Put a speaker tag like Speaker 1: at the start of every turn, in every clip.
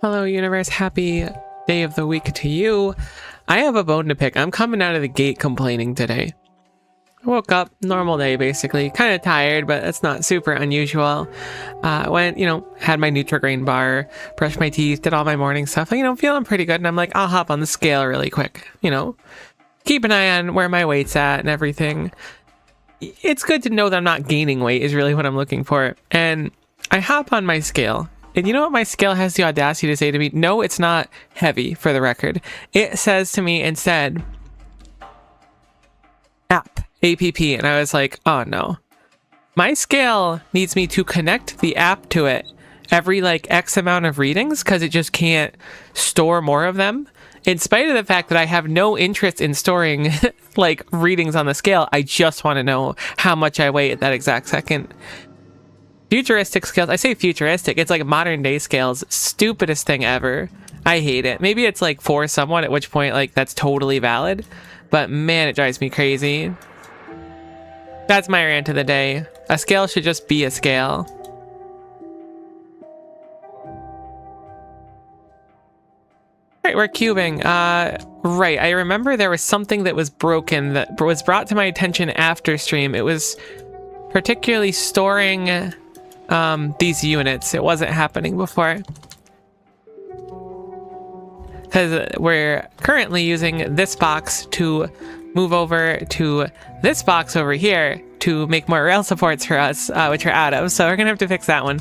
Speaker 1: Hello, universe. Happy day of the week to you. I have a bone to pick. I'm coming out of the gate complaining today. I woke up, normal day basically. Kind of tired, but that's not super unusual. Went, had my Nutri-Grain bar, brushed my teeth, did all my morning stuff. Feeling pretty good. And I'm like, I'll hop on the scale really quick. Keep an eye on where my weight's at and everything. It's good to know that I'm not gaining weight is really what I'm looking for. And I hop on my scale. And you know what my scale has the audacity to say to me? No, it's not heavy, for the record. It says to me instead, app, and I was like, oh no. My scale needs me to connect the app to it every X amount of readings because it just can't store more of them. In spite of the fact that I have no interest in storing readings on the scale, I just want to know how much I weigh at that exact second. Futuristic scales. I say futuristic. It's like modern day scales. Stupidest thing ever. I hate it. Maybe it's for someone, at which point that's totally valid. But man, it drives me crazy. That's my rant of the day. A scale should just be a scale. Right, we're cubing. Right, I remember there was something that was broken that was brought to my attention after stream. It was particularly storing these units. It wasn't happening before. Because we're currently using this box to move over to this box over here to make more rail supports for us, which are out of. So we're gonna have to fix that one.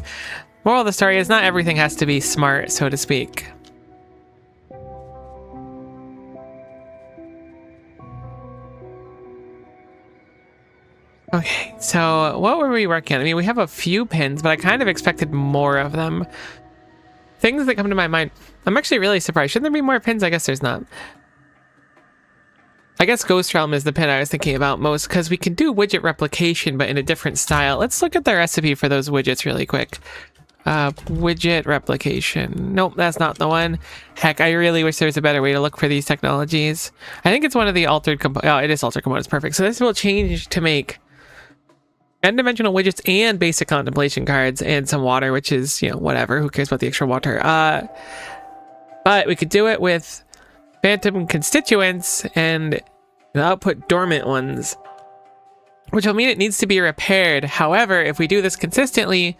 Speaker 1: Moral of the story is not everything has to be smart, so to speak. Okay, so what were we working on? I mean, we have a few pins, but I kind of expected more of them. Things that come to my mind. I'm actually really surprised. Shouldn't there be more pins? I guess there's not. I guess Ghost Realm is the pin I was thinking about most, because we can do widget replication, but in a different style. Let's look at the recipe for those widgets really quick. Widget replication. Nope, that's not the one. Heck, I really wish there was a better way to look for these technologies. I think it's one of the altered components. Oh, it is altered components. Perfect. So this will change to make n-dimensional widgets and basic contemplation cards and some water, which is, you know, whatever. Who cares about the extra water? But we could do it with phantom constituents and output dormant ones, which will mean it needs to be repaired. However, if we do this consistently,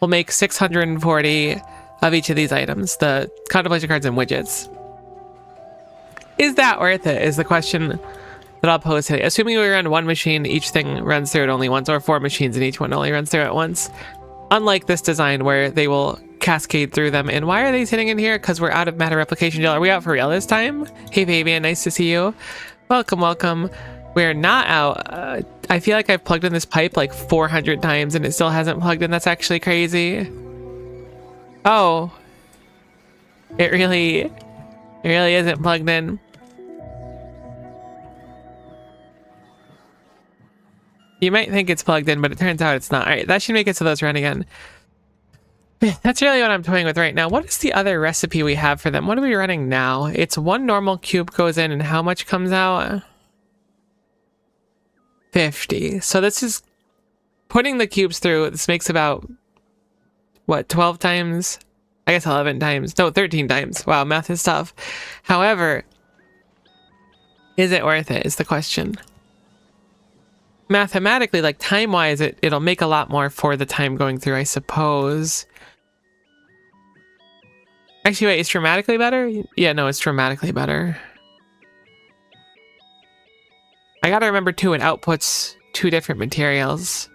Speaker 1: we'll make 640 of each of these items, the contemplation cards and widgets. Is that worth it, is the question that I'll pose today. Assuming we run one machine, each thing runs through it only once, or 4 machines and each one only runs through it once. Unlike this design where they will cascade through them. And why are they sitting in here? Because we're out of matter replication gel. Are we out for real this time? Hey Fabian, nice to see you. Welcome, welcome. We're not out. I feel like I've plugged in this pipe like 400 times and it still hasn't plugged in. That's actually crazy. Oh. It really isn't plugged in. You might think it's plugged in, but it turns out it's not. All right, that should make it so those run again. That's really what I'm toying with right now. What is the other recipe we have for them? What are we running now? It's 1 normal cube goes in and how much comes out? 50. So this is putting the cubes through. This makes about, what, 12 times? I guess 11 times. No, 13 times. Wow, math is tough. However, is it worth it is the question. Mathematically, like time-wise, it'll make a lot more for the time going through, I suppose. Actually, wait, it's dramatically better? Yeah, no, it's dramatically better. I gotta remember, too, it outputs 2 different materials.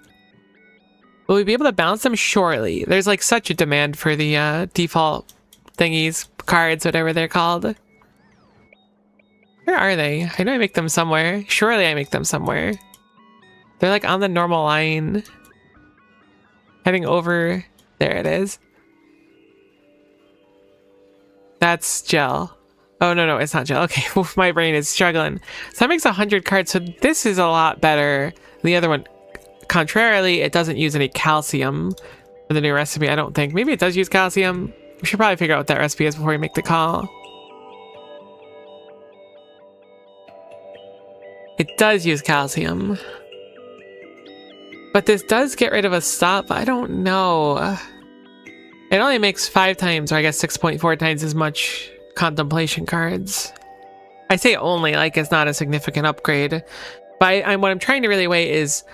Speaker 1: Will we be able to balance them? Surely. There's, like, such a demand for the default thingies, cards, whatever they're called. Where are they? I know I make them somewhere. Surely I make them somewhere. They're like on the normal line. Heading over. There it is. That's gel. Oh, no, it's not gel. Okay, oof, my brain is struggling. So that makes 100 cards. So this is a lot better than the other one. Contrarily, it doesn't use any calcium for the new recipe, I don't think. Maybe it does use calcium. We should probably figure out what that recipe is before we make the call. It does use calcium. But this does get rid of a stop. I don't know. It only makes 5 times, or I guess 6.4 times as much contemplation cards. I say only, like it's not a significant upgrade. But what I'm trying to really weigh is,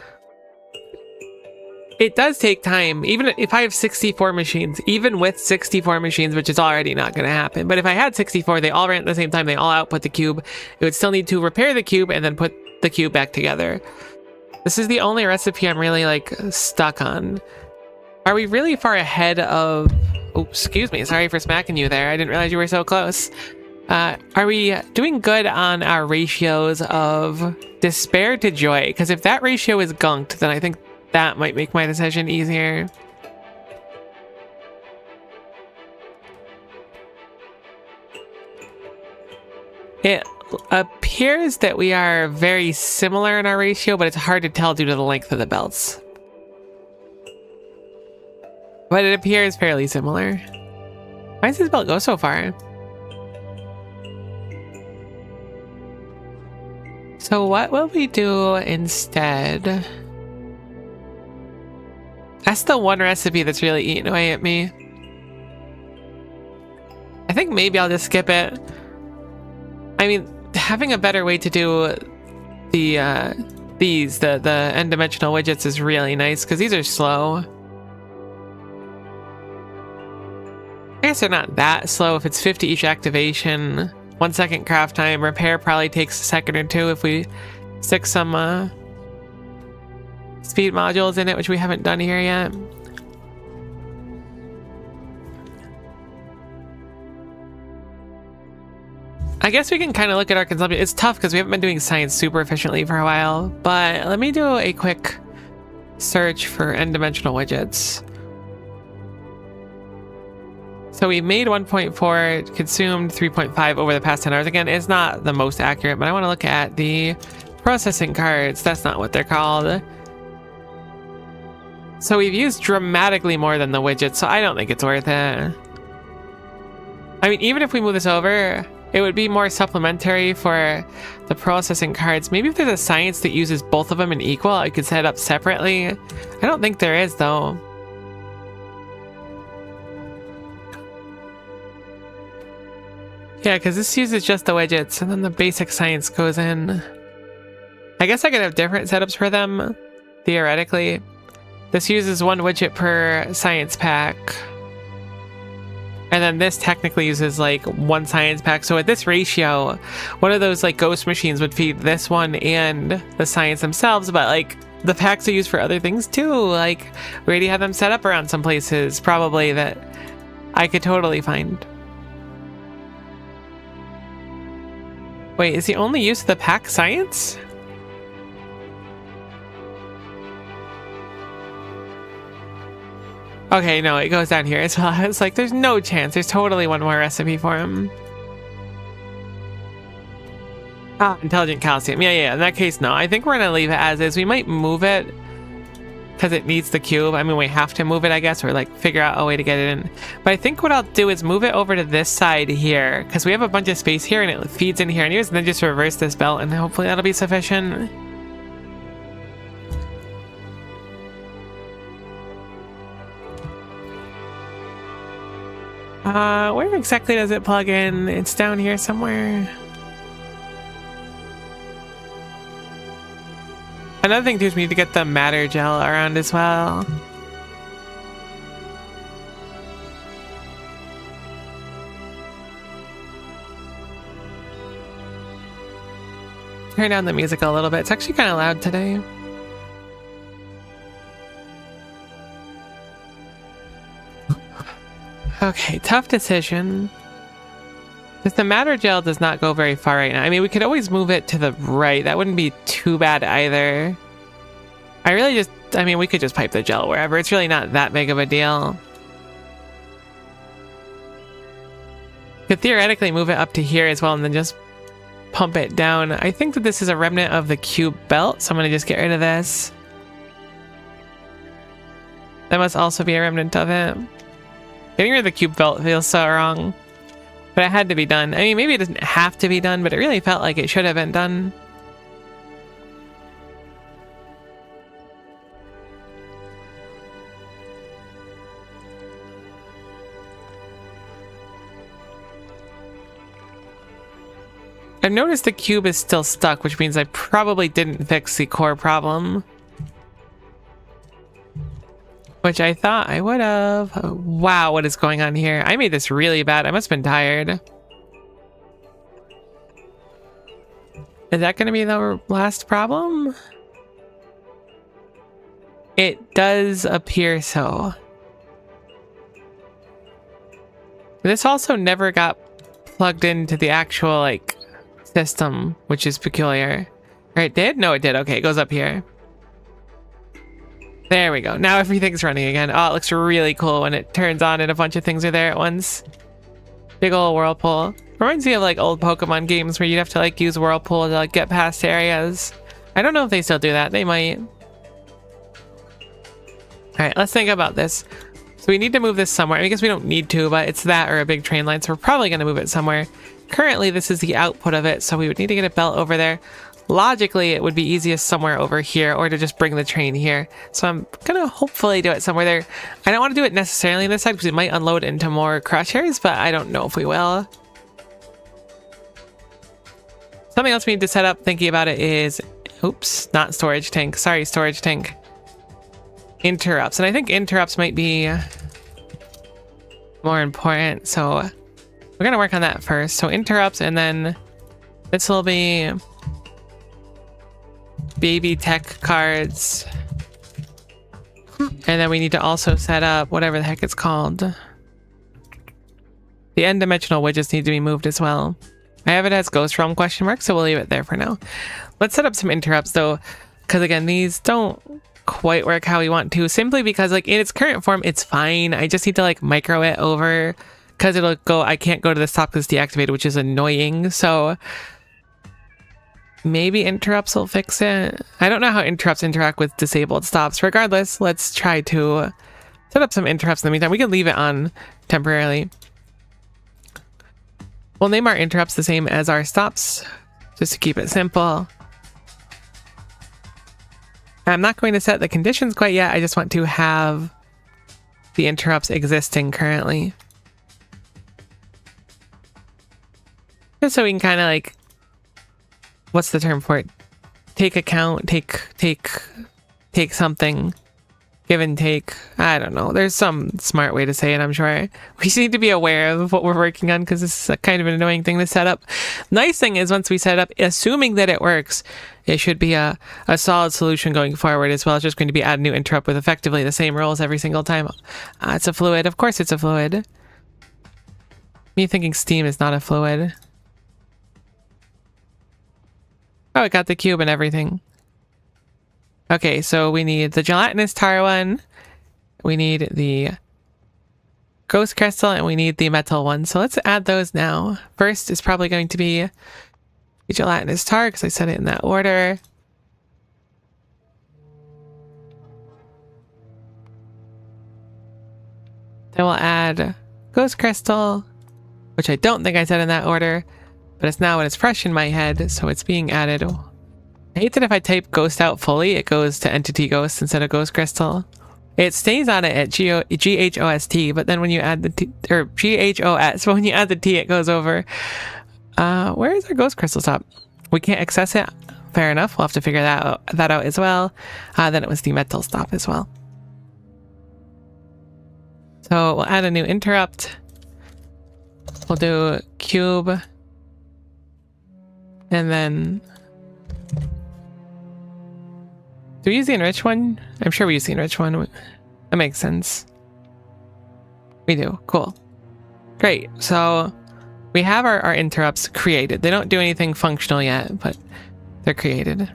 Speaker 1: it does take time. Even if I have 64 machines, even with 64 machines, which is already not going to happen. But if I had 64, they all ran at the same time, they all output the cube. It would still need to repair the cube and then put the cube back together. This is the only recipe I'm really, like, stuck on. Are we really far ahead of... Oh, excuse me. Sorry for smacking you there. I didn't realize you were so close. Are we doing good on our ratios of despair to joy? Because if that ratio is gunked, then I think that might make my decision easier. It appears that we are very similar in our ratio, but it's hard to tell due to the length of the belts. But it appears fairly similar. Why does this belt go so far? So what will we do instead? That's the one recipe that's really eating away at me. I think maybe I'll just skip it. I mean, having a better way to do the n-dimensional widgets is really nice, because these are slow. I guess they're not that slow if it's 50 each activation. 1 second craft time. Repair probably takes a second or two if we stick some speed modules in it, which we haven't done here yet. I guess we can kind of look at our consumption. It's tough because we haven't been doing science super efficiently for a while, but let me do a quick search for n-dimensional widgets. So we made 1.4, consumed 3.5 over the past 10 hours. Again, it's not the most accurate, but I want to look at the processing cards. That's not what they're called. So we've used dramatically more than the widgets, so I don't think it's worth it. I mean, even if we move this over, it would be more supplementary for the processing cards. Maybe if there's a science that uses both of them in equal, I could set it up separately. I don't think there is, though. Yeah, because this uses just the widgets, and then the basic science goes in. I guess I could have different setups for them, theoretically. This uses 1 widget per science pack. And then this technically uses like 1 science pack. So at this ratio, one of those like ghost machines would feed this one and the science themselves. But like the packs are used for other things too. Like we already have them set up around some places probably that I could totally find. Wait, is the only use of the pack science? Okay, no, it goes down here as well. It's like, there's no chance. There's totally one more recipe for him. Ah, intelligent calcium. Yeah. In that case, no. I think we're going to leave it as is. We might move it because it needs the cube. I mean, we have to move it, I guess, or like figure out a way to get it in. But I think what I'll do is move it over to this side here because we have a bunch of space here and it feeds in here anyways, and then just reverse this belt and hopefully that'll be sufficient. Where exactly does it plug in? It's down here somewhere. Another thing too is we need to get the matter gel around as well. Turn down the music a little bit. It's actually kind of loud today. Okay, tough decision. Because the matter gel does not go very far right now. I mean, we could always move it to the right. That wouldn't be too bad either. I mean, we could just pipe the gel wherever. It's really not that big of a deal. Could theoretically move it up to here as well and then just pump it down. I think that this is a remnant of the cube belt, so I'm going to just get rid of this. That must also be a remnant of it. Getting rid of the cube belt feels so wrong. But it had to be done. I mean, maybe it doesn't have to be done, but it really felt like it should have been done. I've noticed the cube is still stuck, which means I probably didn't fix the core problem. Which I thought I would have. Wow, what is going on here? I made this really bad. I must have been tired. Is that going to be the last problem? It does appear so. This also never got plugged into the actual, like, system, which is peculiar. Right, it did? No, it did. Okay, it goes up here. There we go. Now everything's running again. Oh, it looks really cool when it turns on and a bunch of things are there at once. Big old whirlpool. Reminds me of like old Pokemon games where you'd have to like use whirlpool to like get past areas. I don't know if they still do that. They might. Alright, let's think about this. So we need to move this somewhere. I guess we don't need to, but it's that or a big train line, so we're probably going to move it somewhere. Currently, this is the output of it, so we would need to get a belt over there. Logically, it would be easiest somewhere over here or to just bring the train here. So I'm gonna hopefully do it somewhere there. I don't want to do it necessarily on this side because it might unload into more crushers, but I don't know if we will. Something else we need to set up thinking about it is, oops, not storage tank. Sorry, storage tank. Interrupts. And I think interrupts might be more important. So We're gonna work on that first. So interrupts, and then this will be baby tech cards. And then we need to also set up whatever the heck it's called. The n-dimensional widgets need to be moved as well. I have it as Ghost Realm question mark, so we'll leave it there for now. Let's set up some interrupts though, because again, these don't quite work how we want to, simply because like in its current form, it's fine. I just need to like micro it over because it'll go, I can't go to the stop because it's deactivated, which is annoying. So maybe interrupts will fix it. I don't know how interrupts interact with disabled stops. Regardless, let's try to set up some interrupts in the meantime. We can leave it on temporarily. We'll name our interrupts the same as our stops, just to keep it simple. I'm not going to set the conditions quite yet. I just want to have the interrupts existing currently. Just so we can kind of like, what's the term for it? Take account, take something, give and take. I don't know. There's some smart way to say it, I'm sure. We just need to be aware of what we're working on because this is a kind of an annoying thing to set up. Nice thing is once we set it up, assuming that it works, it should be a solid solution going forward as well. It's just going to be add a new interrupt with effectively the same rules every single time. It's a fluid. Of course it's a fluid. Me thinking Steam is not a fluid. Oh, it got the cube and everything. Okay, so we need the gelatinous tar one. We need the ghost crystal and we need the metal one. So let's add those now. First is probably going to be the gelatinous tar because I said it in that order. Then we'll add ghost crystal, which I don't think I said in that order, but it's now when it's fresh in my head, so it's being added. I hate that if I type ghost out fully, it goes to entity ghost instead of ghost crystal. It stays on it at GHOST, but then when you add the T, or GHOS, but when you add the T, it goes over. Where is our ghost crystal stop? We can't access it. Fair enough. We'll have to figure that out as well. Then it was the metal stop as well. So we'll add a new interrupt. We'll do cube. And then do we use the enrich one? I'm sure we use the enrich one. That makes sense. We do. Cool. Great. So we have our interrupts created. They don't do anything functional yet, but they're created.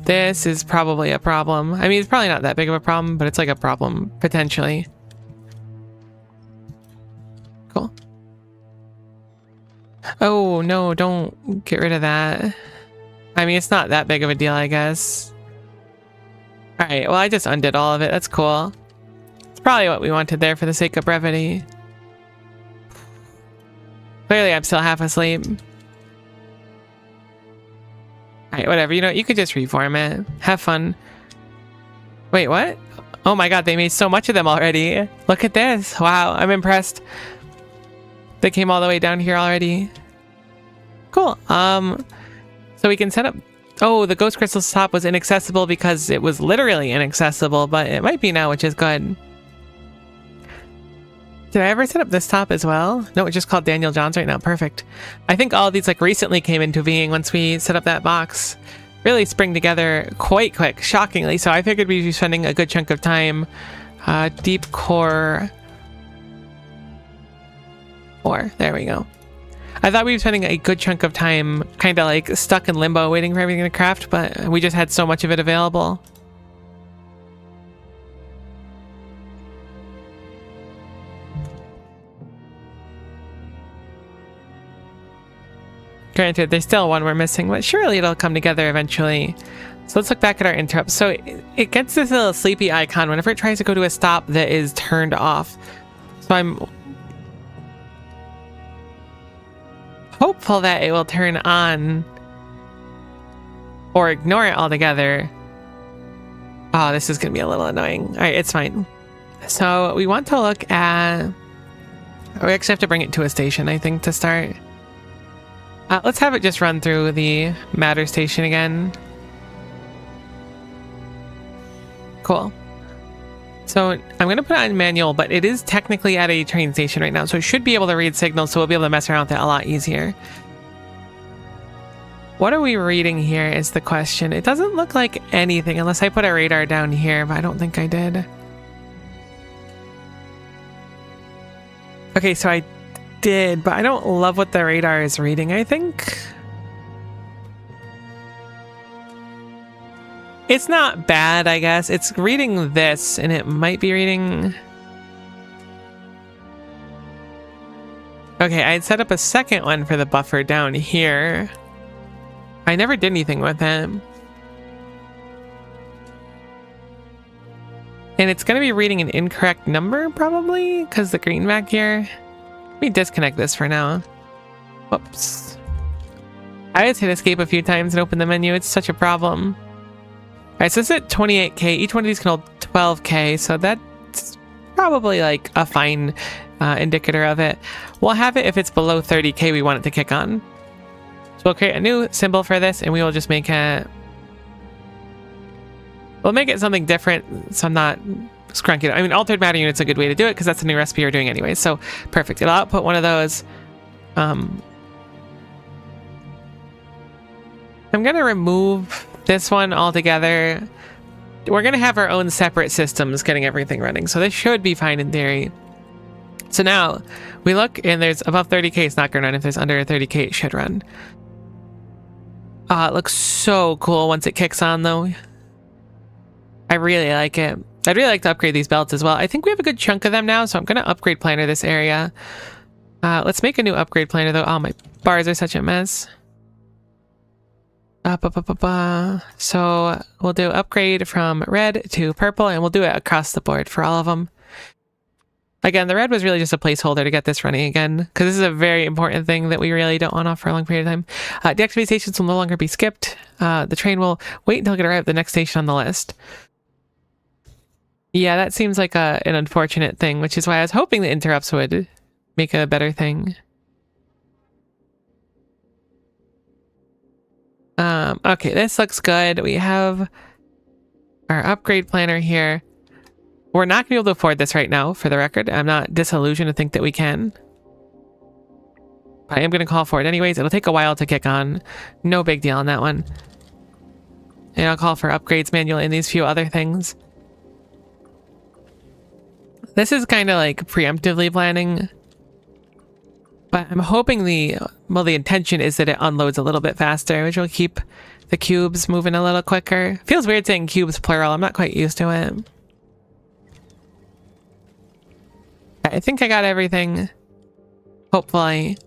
Speaker 1: This is probably a problem. I mean, it's probably not that big of a problem, but it's like a problem, potentially. Cool. Oh, no, don't get rid of that. I mean, it's not that big of a deal, I guess. Alright, well, I just undid all of it. That's cool. It's probably what we wanted there for the sake of brevity. Clearly, I'm still half asleep. Alright, whatever. You know, you could just reform it. Have fun. Wait, what? Oh my god, they made so much of them already. Look at this. Wow, I'm impressed. They came all the way down here already. Cool. So we can set up... Oh, the ghost crystal stop was inaccessible because it was literally inaccessible, but it might be now, which is good. Did I ever set up this top as well? No, it's just called Daniel Johns right now. Perfect. I think all of these like recently came into being once we set up that box. Really spring together quite quick, shockingly. So I figured we'd be spending a good chunk of time. Deep core 4. There we go. I thought we were spending a good chunk of time kind of like stuck in limbo waiting for everything to craft, but we just had so much of it available. Granted, there's still one we're missing, but surely it'll come together eventually. So let's look back at our interrupt. So it gets this little sleepy icon whenever it tries to go to a stop that is turned off. So I'm hopeful that it will turn on or ignore it altogether. Oh, this is going to be a little annoying. All right, it's fine. So we want to look at... We actually have to bring it to a station, I think, to start. Let's have it just run through the matter station again. Cool. So I'm going to put it on manual, but it is technically at a train station right now, so it should be able to read signals, so we'll be able to mess around with it a lot easier. What are we reading here is the question. It doesn't look like anything unless I put a radar down here, but I don't think I did. Okay, so I did, but I don't love what the radar is reading, I think. It's not bad, I guess. It's reading this, and it might be reading... Okay, I'd set up a second one for the buffer down here. I never did anything with it. And it's going to be reading an incorrect number, probably, because the green back here. Let me disconnect this for now. Whoops. I just hit escape a few times and open the menu. It's such a problem. Alright, so this is at 28k. Each one of these can hold 12k, so that's probably like a fine indicator of it. We'll have it if it's below 30k we want it to kick on. So we'll create a new symbol for this, and we will just make it... We'll make it something different, so I'm not scrunking it. I mean, altered matter unit's a good way to do it, because that's the new recipe we're doing anyway. So, perfect. It'll output one of those. I'm going to remove this one altogether. We're going to have our own separate systems getting everything running, so this should be fine in theory. So now, we look, and there's above 30k, it's not going to run. If there's under 30k, it should run. It looks so cool once it kicks on, though. I really like it. I'd really like to upgrade these belts as well. I think we have a good chunk of them now, so I'm going to upgrade planner this area. Let's make a new upgrade planner, though. Oh, my bars are such a mess. So we'll do upgrade from red to purple, and we'll do it across the board for all of them. Again, the red was really just a placeholder to get this running again, because this is a very important thing that we really don't want off for a long period of time. Deactivate stations will no longer be skipped. The train will wait until it arrives at the next station on the list. Yeah, that seems like an unfortunate thing, which is why I was hoping the interrupts would make a better thing. Okay, this looks good. We have our upgrade planner here. We're not going to be able to afford this right now, for the record. I'm not disillusioned to think that we can. I am going to call for it anyways. It'll take a while to kick on. No big deal on that one. And I'll call for upgrades manual in these few other things. This is kind of like preemptively planning. But I'm hoping the intention is that it unloads a little bit faster, which will keep the cubes moving a little quicker. Feels weird saying cubes plural. I'm not quite used to it. I think I got everything. Hopefully.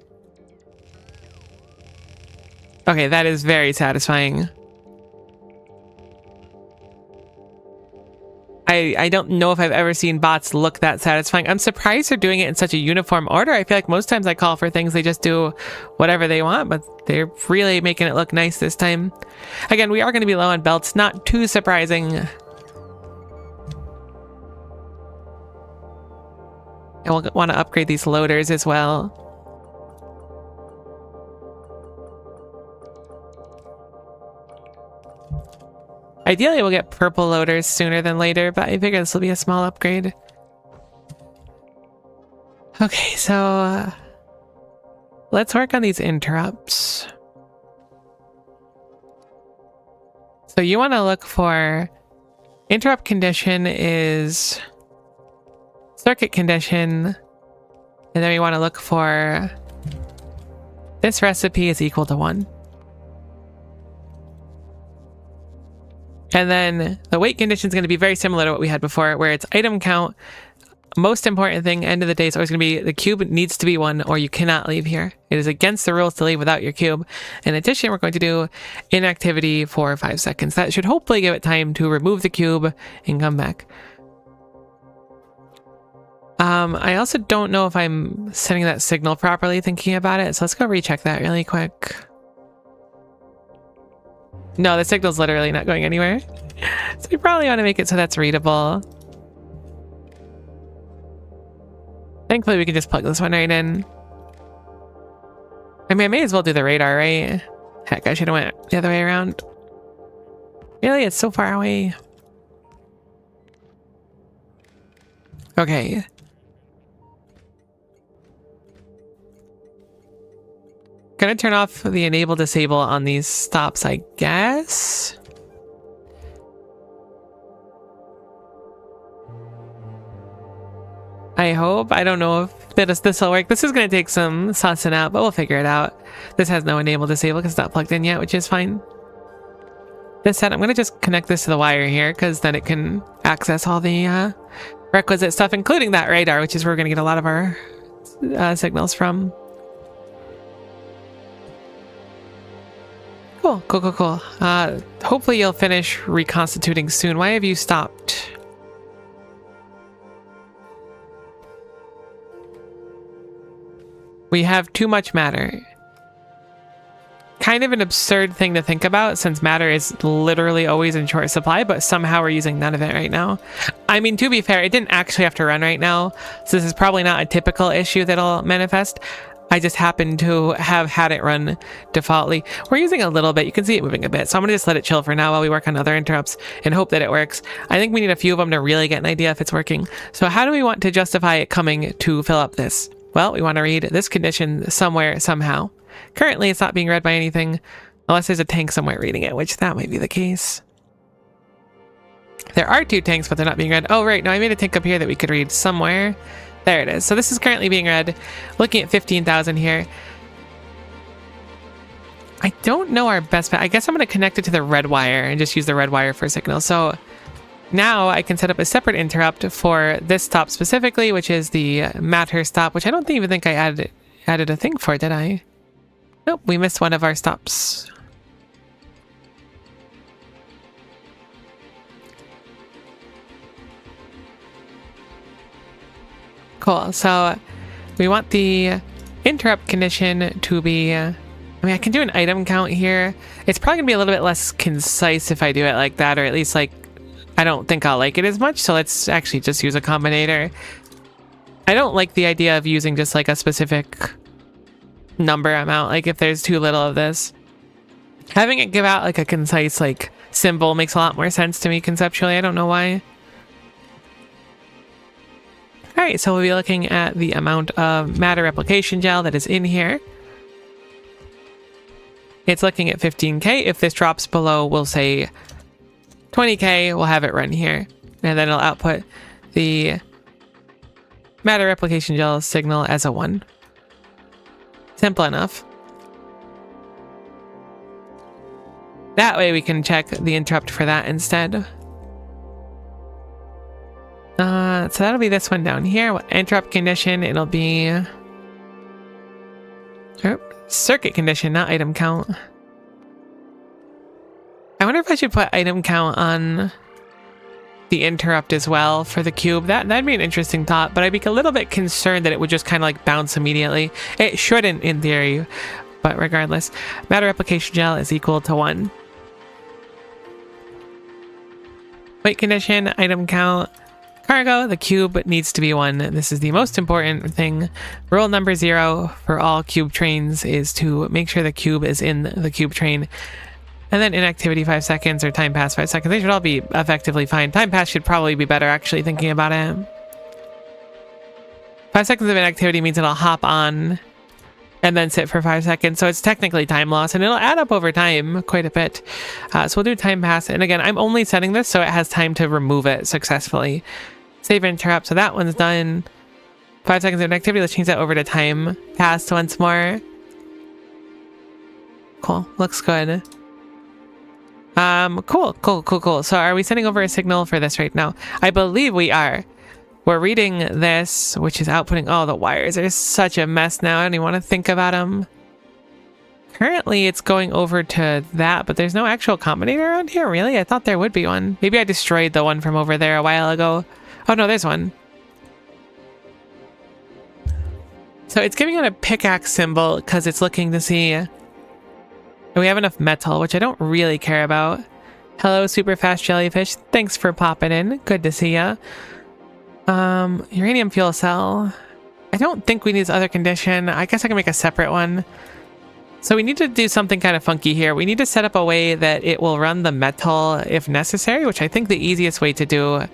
Speaker 1: Okay, that is very satisfying. I don't know if I've ever seen bots look that satisfying. I'm surprised they're doing it in such a uniform order. I feel like most times I call for things, they just do whatever they want, but they're really making it look nice this time. Again, we are going to be low on belts. Not too surprising. And we'll want to upgrade these loaders as well. Ideally, we'll get purple loaders sooner than later, but I figure this will be a small upgrade. Okay, so let's work on these interrupts. So you want to look for interrupt condition is circuit condition, and then we want to look for this recipe is equal to 1. And then the weight condition is going to be very similar to what we had before, where it's item count. Most important thing, end of the day, is always going to be the cube needs to be 1 or you cannot leave here. It is against the rules to leave without your cube. In addition, we're going to do inactivity for 5 seconds. That should hopefully give it time to remove the cube and come back. I also don't know if I'm sending that signal properly thinking about it, so let's go recheck that really quick. No, the signal's literally not going anywhere. So we probably want to make it so that's readable. Thankfully, we can just plug this one right in. I mean, I may as well do the radar, right? Heck, I should have went the other way around. Really? It's so far away. Okay. Gonna turn off the enable disable on these stops, I guess. I hope. I don't know if this will work. This is gonna take some sussing out, but we'll figure it out. This has no enable disable because it's not plugged in yet, which is fine. This set, I'm gonna just connect this to the wire here because then it can access all the requisite stuff, including that radar, which is where we're gonna get a lot of our signals from. Cool. Hopefully you'll finish reconstituting soon. Why have you stopped? We have too much matter. Kind of an absurd thing to think about since matter is literally always in short supply, but somehow we're using none of it right now. I mean, to be fair, it didn't actually have to run right now, so this is probably not a typical issue that'll manifest. I just happen to have had it run defaultly. We're using a little bit. You can see it moving a bit. So I'm going to just let it chill for now while we work on other interrupts and hope that it works. I think we need a few of them to really get an idea if it's working. So how do we want to justify it coming to fill up this? Well, we want to read this condition somewhere, somehow. Currently, it's not being read by anything unless there's a tank somewhere reading it, which that might be the case. There are 2 tanks, but they're not being read. Oh, right. No, I made a tank up here that we could read somewhere. There it is. So this is currently being read. Looking at 15,000 here. I don't know our best bet. I guess I'm going to connect it to the red wire and just use the red wire for signal. So now I can set up a separate interrupt for this stop specifically, which is the matter stop, which I don't even think I added a thing for, did I? Nope, we missed one of our stops. Cool, so we want the interrupt condition to be, I mean, I can do an item count here. It's probably gonna be a little bit less concise if I do it like that, or at least like, I don't think I'll like it as much, so let's actually just use a combinator. I don't like the idea of using just like a specific number amount, like if there's too little of this. Having it give out like a concise like symbol makes a lot more sense to me conceptually. I don't know why. All right, so we'll be looking at the amount of matter replication gel that is in here. It's looking at 15k. If this drops below, we'll say 20k. We'll have it run here, and then it'll output the matter replication gel signal as a 1. Simple enough. That way we can check the interrupt for that instead. So that'll be this one down here. Interrupt condition, it'll be circuit condition, not item count. I wonder if I should put item count on the interrupt as well for the cube. That'd be an interesting thought, but I'd be a little bit concerned that it would just kind of like bounce immediately. It shouldn't in theory, but regardless, matter replication gel is equal to 1. Weight condition, item count, cargo, the cube needs to be 1. This is the most important thing. Rule number 0 for all cube trains is to make sure the cube is in the cube train. And then inactivity 5 seconds or time pass 5 seconds. They should all be effectively fine. Time pass should probably be better actually thinking about it. 5 seconds of inactivity means it'll hop on and then sit for 5 seconds. So it's technically time loss and it'll add up over time quite a bit. So we'll do time pass. And again, I'm only setting this so it has time to remove it successfully. Save interrupt. So that one's done. 5 seconds of inactivity. Let's change that over to time pass once more. Cool. Looks good. Cool. So are we sending over a signal for this right now? I believe we are. We're reading this, which is outputting. Oh, the wires are such a mess now. I don't even want to think about them. Currently, it's going over to that, but there's no actual combinator around here, really? I thought there would be one. Maybe I destroyed the one from over there a while ago. Oh, no, there's one. So it's giving it a pickaxe symbol because it's looking to see if we have enough metal, which I don't really care about. Hello, super fast jellyfish. Thanks for popping in. Good to see ya. Uranium fuel cell. I don't think we need this other condition. I guess I can make a separate one. So we need to do something kind of funky here. We need to set up a way that it will run the metal if necessary, which I think the easiest way to do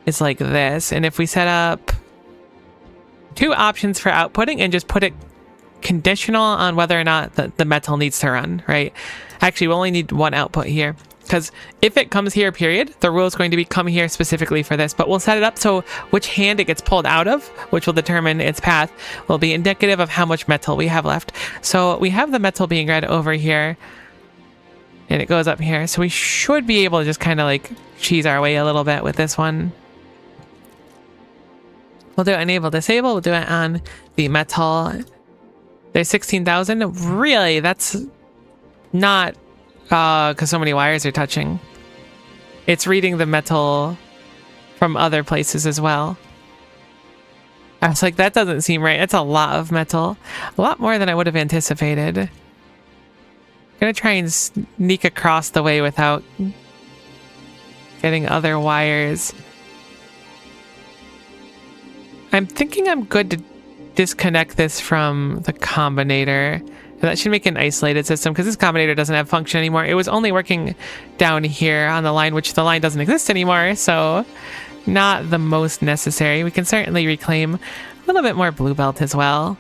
Speaker 1: is like this. And if we set up 2 options for outputting and just put it conditional on whether or not the metal needs to run, right? Actually, we'll only need 1 output here, because if it comes here, period, the rule is going to be come here specifically for this, but we'll set it up so which hand it gets pulled out of, which will determine its path, will be indicative of how much metal we have left. So we have the metal being read over here, and it goes up here. So we should be able to just kind of like cheese our way a little bit with this one. We'll do enable disable. We'll do it on the metal. There's 16,000. Really, that's not because so many wires are touching. It's reading the metal from other places as well. I was like, that doesn't seem right. It's a lot of metal. A lot more than I would have anticipated. I'm gonna try and sneak across the way without getting other wires. I'm thinking I'm good to disconnect this from the combinator. That should make an isolated system, because this combinator doesn't have function anymore. It was only working down here on the line, which the line doesn't exist anymore, so not the most necessary. We can certainly reclaim a little bit more blue belt as well.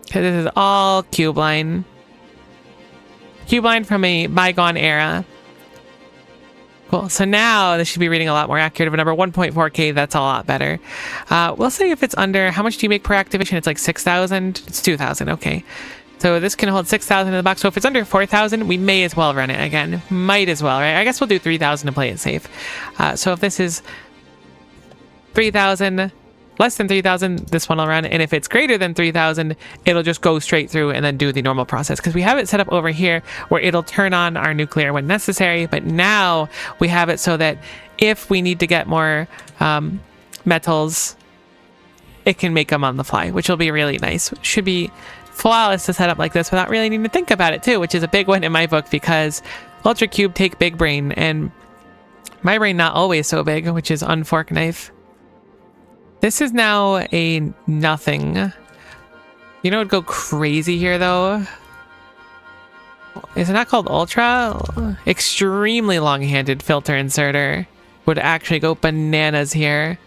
Speaker 1: Okay, this is all cube line. Cube line from a bygone era. Cool. So now this should be reading a lot more accurate of a number. 1.4K, that's a lot better. We'll say if it's under, how much do you make per activation? It's like 6,000. It's 2,000. Okay. So this can hold 6,000 in the box. So if it's under 4,000, we may as well run it again. Might as well, right? I guess we'll do 3,000 to play it safe. So if this is 3,000, less than 3,000, this one will run. And if it's greater than 3,000, it'll just go straight through and then do the normal process. Because we have it set up over here where it'll turn on our nuclear when necessary. But now we have it so that if we need to get more metals, it can make them on the fly, which will be really nice. Should be flawless to set up like this without really needing to think about it too, which is a big one in my book, because Ultra Cube take big brain, and my brain not always so big, which is unfork knife. This is now a nothing. You know what would go crazy here though? Is it not called Ultra? Extremely long-handed filter inserter would actually go bananas here.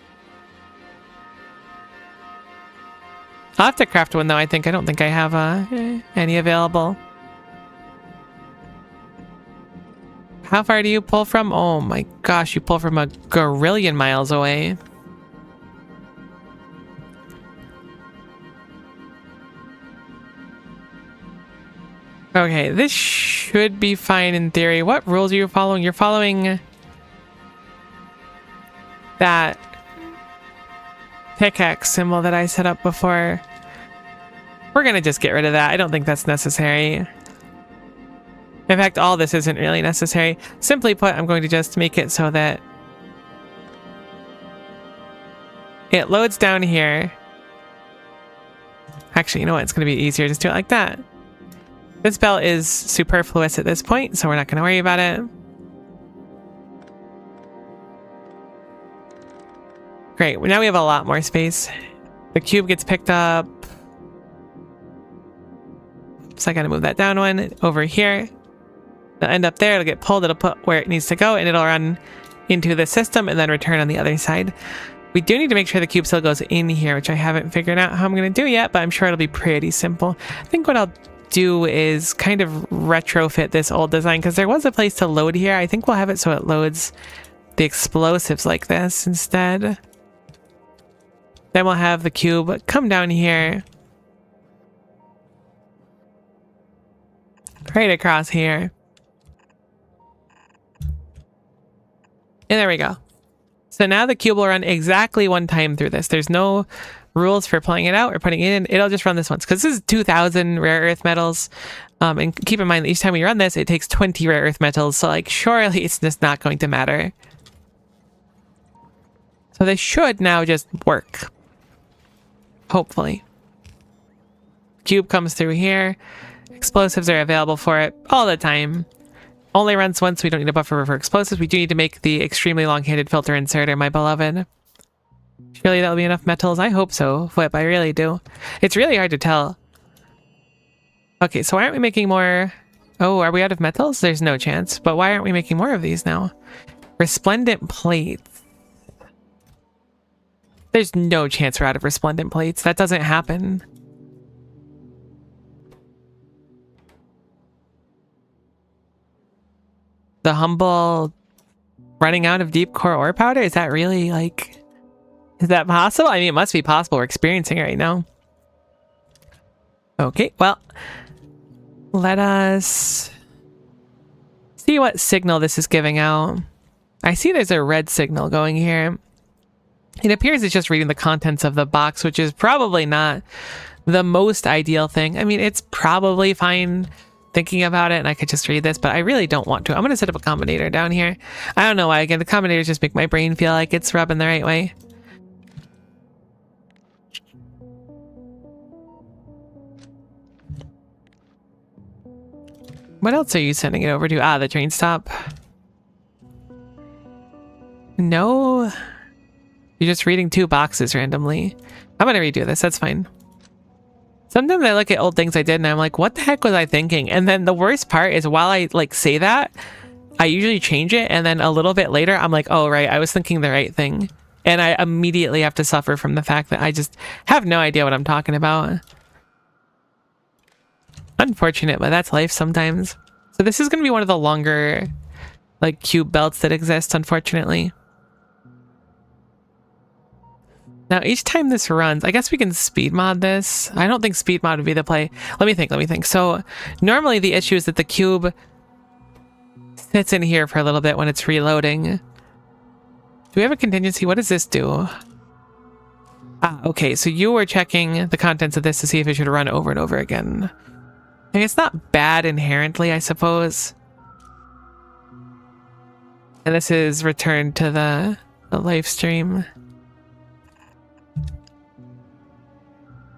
Speaker 1: I'll have to craft one though, I think. I don't think I have any available. How far do you pull from? Oh my gosh, you pull from a gorillion miles away. Okay, this should be fine in theory. What rules are you following? You're following that pickaxe symbol that I set up before. We're gonna just get rid of that. I don't think that's necessary. In fact, all this isn't really necessary. Simply put, I'm going to just make it so that it loads down here. Actually, you know what? It's gonna be easier. Just do it like that. This belt is superfluous at this point, so we're not going to worry about it. Great, now we have a lot more space. The cube gets picked up. So I got to move that down one over here. It'll end up there, it'll get pulled, it'll put where it needs to go, and it'll run into the system and then return on the other side. We do need to make sure the cube still goes in here, which I haven't figured out how I'm going to do yet, but I'm sure it'll be pretty simple. I think what I'll do is kind of retrofit this old design, because there was a place to load here. I think we'll have it so it loads the explosives like this instead. Then we'll have the cube come down here, right across here, and there we go. So now the cube will run exactly one time through this. There's no rules for pulling it out or putting it in. It'll just run this once, because this is 2,000 rare earth metals. And keep in mind that each time we run this, it takes 20 rare earth metals. So like, surely it's just not going to matter. So this should now just work. Hopefully. Cube comes through here. Explosives are available for it all the time. Only runs once, so we don't need a buffer for explosives. We do need to make the extremely long-handed filter inserter, my beloved. Surely that'll be enough metals. I hope so, Flip. I really do. It's really hard to tell. Okay, so why aren't we making more Oh, are we out of metals? There's no chance. But why aren't we making more of these now? Resplendent plates. There's no chance we're out of resplendent plates. That doesn't happen. The humble running out of deep core ore powder? Is that really like... Is that possible? I mean, it must be possible. We're experiencing it right now. Okay, well... Let us see what signal this is giving out. I see there's a red signal going here. It appears it's just reading the contents of the box, which is probably not the most ideal thing. I mean, it's probably fine thinking about it, and I could just read this, but I really don't want to. I'm going to set up a combinator down here. I don't know why. Again, the combinators just make my brain feel like it's rubbing the right way. What else are you sending it over to? Ah, the train stop. No. You're just reading 2 boxes randomly. I'm gonna redo this. That's fine. Sometimes I look at old things I did and I'm like, what the heck was I thinking? And then the worst part is while I like say that, I usually change it. And then a little bit later, I'm like, oh, right. I was thinking the right thing. And I immediately have to suffer from the fact that I just have no idea what I'm talking about. Unfortunate, but that's life sometimes. So this is going to be one of the longer like cube belts that exist, unfortunately. Now each time this runs, I guess we can speed mod this. I don't think speed mod would be the play. Let me think. So normally the issue is that the cube sits in here for a little bit when it's reloading. Do we have a contingency? What does this do? Ah, okay, so you were checking the contents of this to see if it should run over and over again. I mean, it's not bad inherently, I suppose. And this is returned to the live stream.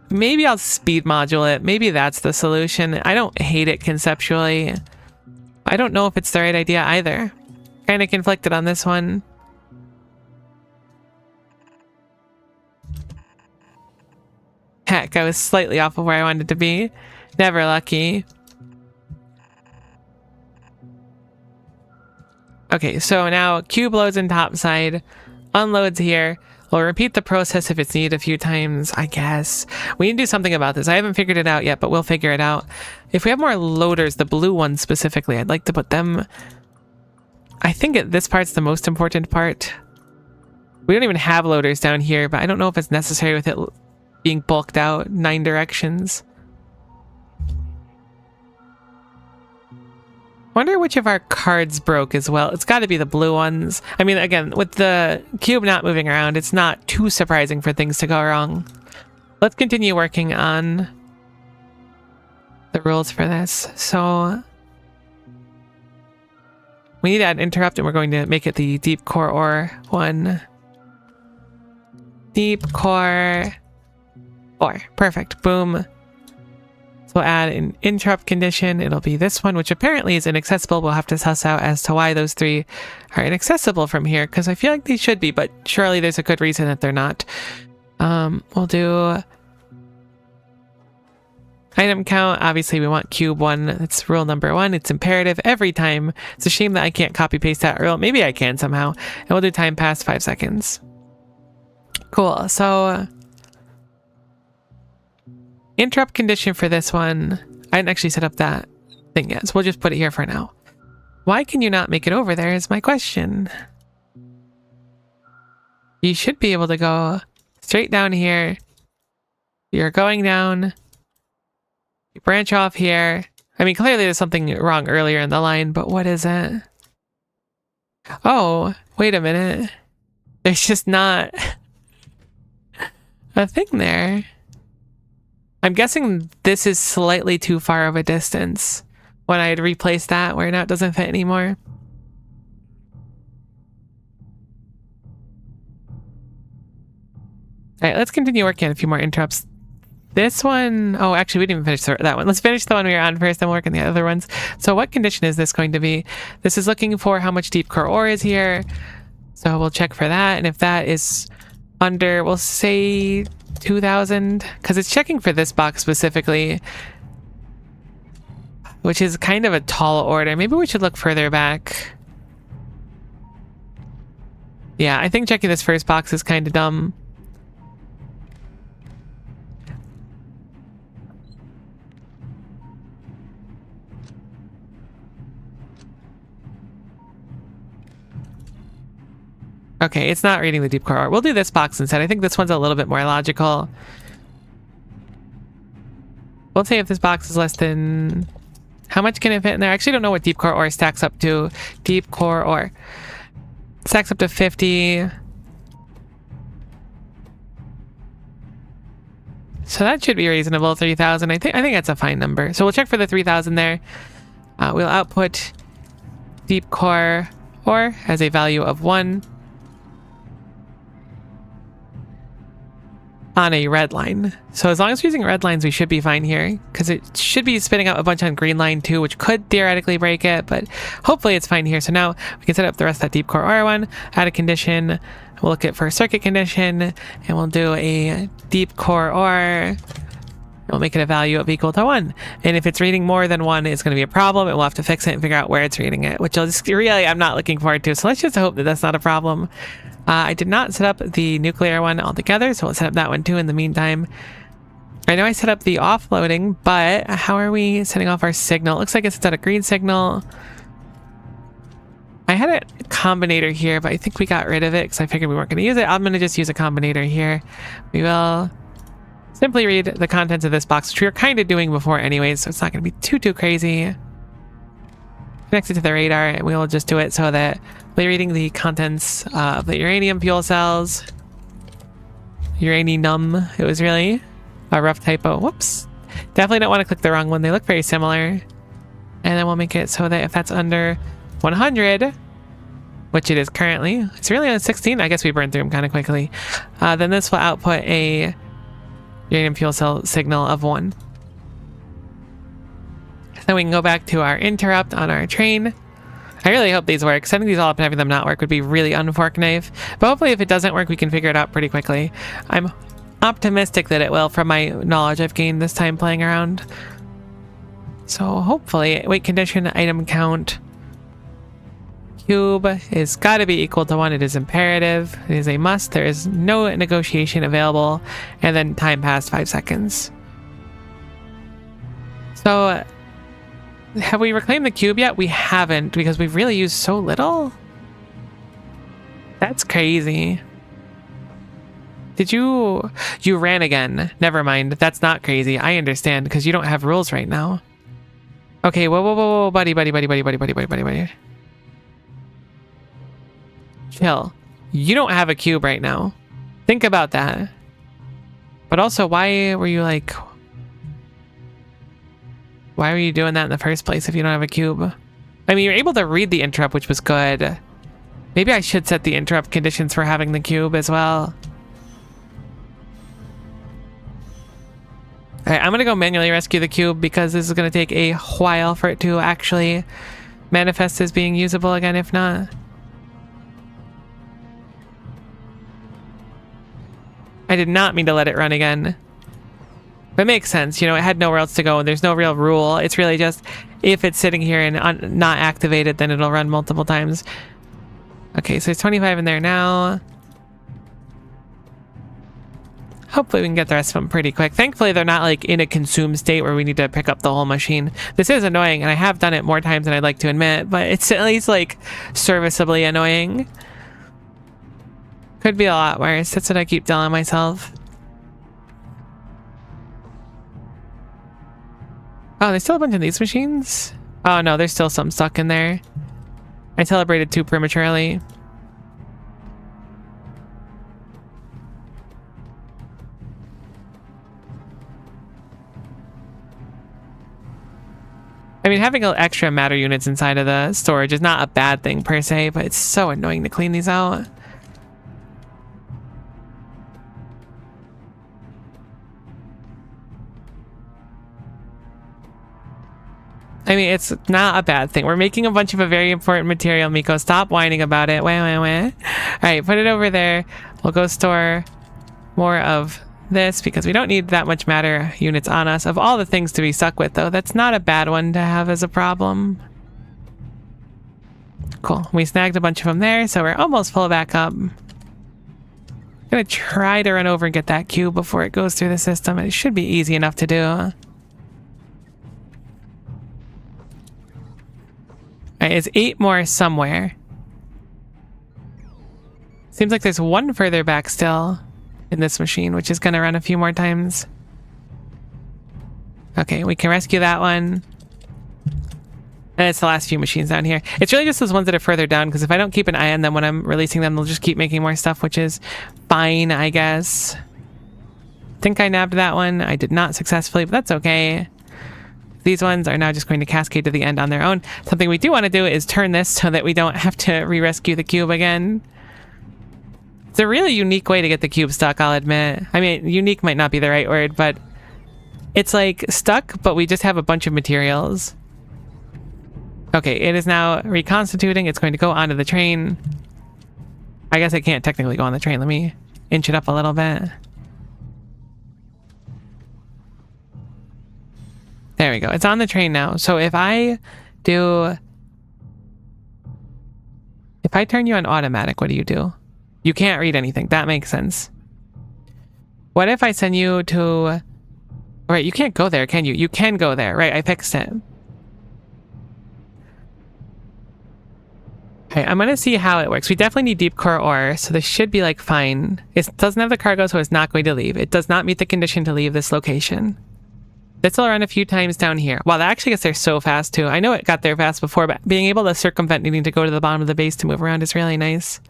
Speaker 1: Maybe I'll speed module it. Maybe that's the solution. I don't hate it conceptually. I don't know if it's the right idea either. Kind of conflicted on this one. Heck, I was slightly off of where I wanted to be. Never lucky. Okay, so now cube loads in topside, unloads here. We'll repeat the process if it's needed a few times, I guess. We need to do something about this. I haven't figured it out yet, but we'll figure it out. If we have more loaders, the blue ones specifically, I'd like to put them... I think this part's the most important part. We don't even have loaders down here, but I don't know if it's necessary with it being bulked out 9 directions. Wonder which of our cards broke as well. It's got to be the blue ones. I mean, again, with the cube not moving around, it's not too surprising for things to go wrong. Let's continue working on the rules for this. So we need to add interrupt, and we're going to make it the deep core ore one. Deep core ore. Perfect. Boom. We'll add an interrupt condition. It'll be this one, which apparently is inaccessible. We'll have to suss out as to why those 3 are inaccessible from here, because I feel like they should be, but surely there's a good reason that they're not. We'll do item count. Obviously, we want cube 1. That's rule number 1. It's imperative every time. It's a shame that I can't copy paste that rule. Maybe I can somehow. And we'll do time past 5 seconds. Cool. So interrupt condition for this one. I didn't actually set up that thing yet, so we'll just put it here for now. Why can you not make it over there is my question. You should be able to go straight down here. You're going down. You branch off here. I mean, clearly there's something wrong earlier in the line, but what is it? Oh, wait a minute. There's just not a thing there. I'm guessing this is slightly too far of a distance when I had replaced that where now it doesn't fit anymore. All right, let's continue working on a few more interrupts. This one, oh, actually, we didn't even finish that one. Let's finish the one we were on first, then we'll work on the other ones. So what condition is this going to be? This is looking for how much deep core ore is here. So we'll check for that. And if that is under, we'll say 2,000, because it's checking for this box specifically. which is kind of a tall order. Maybe we should look further back. Yeah, I think checking this first box is kind of dumb. Okay, it's not reading the deep core ore. We'll do this box instead. I think this one's a little bit more logical. We'll say if this box is less than... How much can it fit in there? I actually don't know what deep core ore stacks up to. Deep core ore. Stacks up to 50. So that should be reasonable, 3,000. I think that's a fine number. So we'll check for the 3,000 there. We'll output deep core ore as a value of 1. On a red line. So as long as we're using red lines, we should be fine here, because it should be spitting out a bunch on green line too, which could theoretically break it, but hopefully it's fine here. So now we can set up the rest of that deep core ore one, add a condition, we'll look at for a circuit condition, and we'll do a deep core ore. We'll make it a value of equal to 1. And if it's reading more than 1, it's going to be a problem, and we'll have to fix it and figure out where it's reading it, which I'm not looking forward to. So let's just hope that that's not a problem. I did not set up the nuclear one altogether, so we'll set up that one too in the meantime. I know I set up the offloading, but how are we setting off our signal? It looks like it's at a green signal. I had a combinator here, but I think we got rid of it because I figured we weren't going to use it. I'm going to just use a combinator here. We will simply read the contents of this box, which we were kind of doing before anyways, so it's not going to be too crazy. Connect it to the radar, and we'll just do it so that we're reading the contents of the uranium fuel cells. Uranium, it was really a rough typo. Whoops. Definitely don't want to click the wrong one. They look very similar. And then we'll make it so that if that's under 100, which it is currently, it's really on 16. I guess we burned through them kind of quickly. Then this will output a uranium fuel cell signal of 1. Then we can go back to our interrupt on our train. I really hope these work. Setting these all up and having them not work would be really unfork knife. But hopefully if it doesn't work, we can figure it out pretty quickly. I'm optimistic that it will from my knowledge I've gained this time playing around. So hopefully, wait, condition, item count. Cube is got to be equal to 1. It is imperative. It is a must. There is no negotiation available. And then time passed 5 seconds. So... have we reclaimed the cube yet? We haven't, because we've really used so little. That's crazy. Did you ran again? Never mind. That's not crazy. I understand, because you don't have rules right now. Okay, whoa, buddy. Chill. You don't have a cube right now. Think about that. But also, why were you like... why were you doing that in the first place if you don't have a cube? I mean, you're able to read the interrupt, which was good. Maybe I should set the interrupt conditions for having the cube as well. Alright, I'm going to go manually rescue the cube because this is going to take a while for it to actually manifest as being usable again, if not. I did not mean to let it run again. But it makes sense, you know, it had nowhere else to go and there's no real rule. It's really just if it's sitting here and not activated, then it'll run multiple times. Okay, so there's 25 in there now. Hopefully we can get the rest of them pretty quick. Thankfully, they're not like in a consume state where we need to pick up the whole machine. This is annoying, and I have done it more times than I'd like to admit, but it's at least like serviceably annoying. Could be a lot worse. That's what I keep telling myself. Oh, there's still a bunch of these machines? Oh no, there's still some stuck in there. I celebrated too prematurely. I mean, having extra matter units inside of the storage is not a bad thing per se, but it's so annoying to clean these out. I mean, it's not a bad thing. We're making a bunch of a very important material, Miko. Stop whining about it. Wah, wah, wah. All right, put it over there. We'll go store more of this because we don't need that much matter units on us. Of all the things to be stuck with, though, that's not a bad one to have as a problem. Cool. We snagged a bunch of them there, so we're almost full back up. I'm gonna try to run over and get that cube before it goes through the system. It should be easy enough to do. All right, it's 8 more somewhere. Seems like there's one further back still in this machine, which is gonna run a few more times. Okay, we can rescue that one. And it's the last few machines down here. It's really just those ones that are further down, because if I don't keep an eye on them when I'm releasing them, they'll just keep making more stuff, which is fine, I guess. I think I nabbed that one. I did not successfully, but that's okay. These ones are now just going to cascade to the end on their own. Something we do want to do is turn this so that we don't have to re-rescue the cube again. It's a really unique way to get the cube stuck, I'll admit. I mean, unique might not be the right word, but it's like stuck, but we just have a bunch of materials. Okay, it is now reconstituting. It's going to go onto the train. I guess I can't technically go on the train. Let me inch it up a little bit. There we go. It's on the train now. So if I turn you on automatic, what do you do? You can't read anything. That makes sense. What if I send you to... All right, you can't go there, can you? You can go there. Right, I fixed it. Okay, I'm gonna see how it works. We definitely need deep core ore, so this should be like fine. It doesn't have the cargo, so it's not going to leave. It does not meet the condition to leave this location. This will run a few times down here. Wow, that actually gets there so fast too. I know it got there fast before, but being able to circumvent needing to go to the bottom of the base to move around is really nice.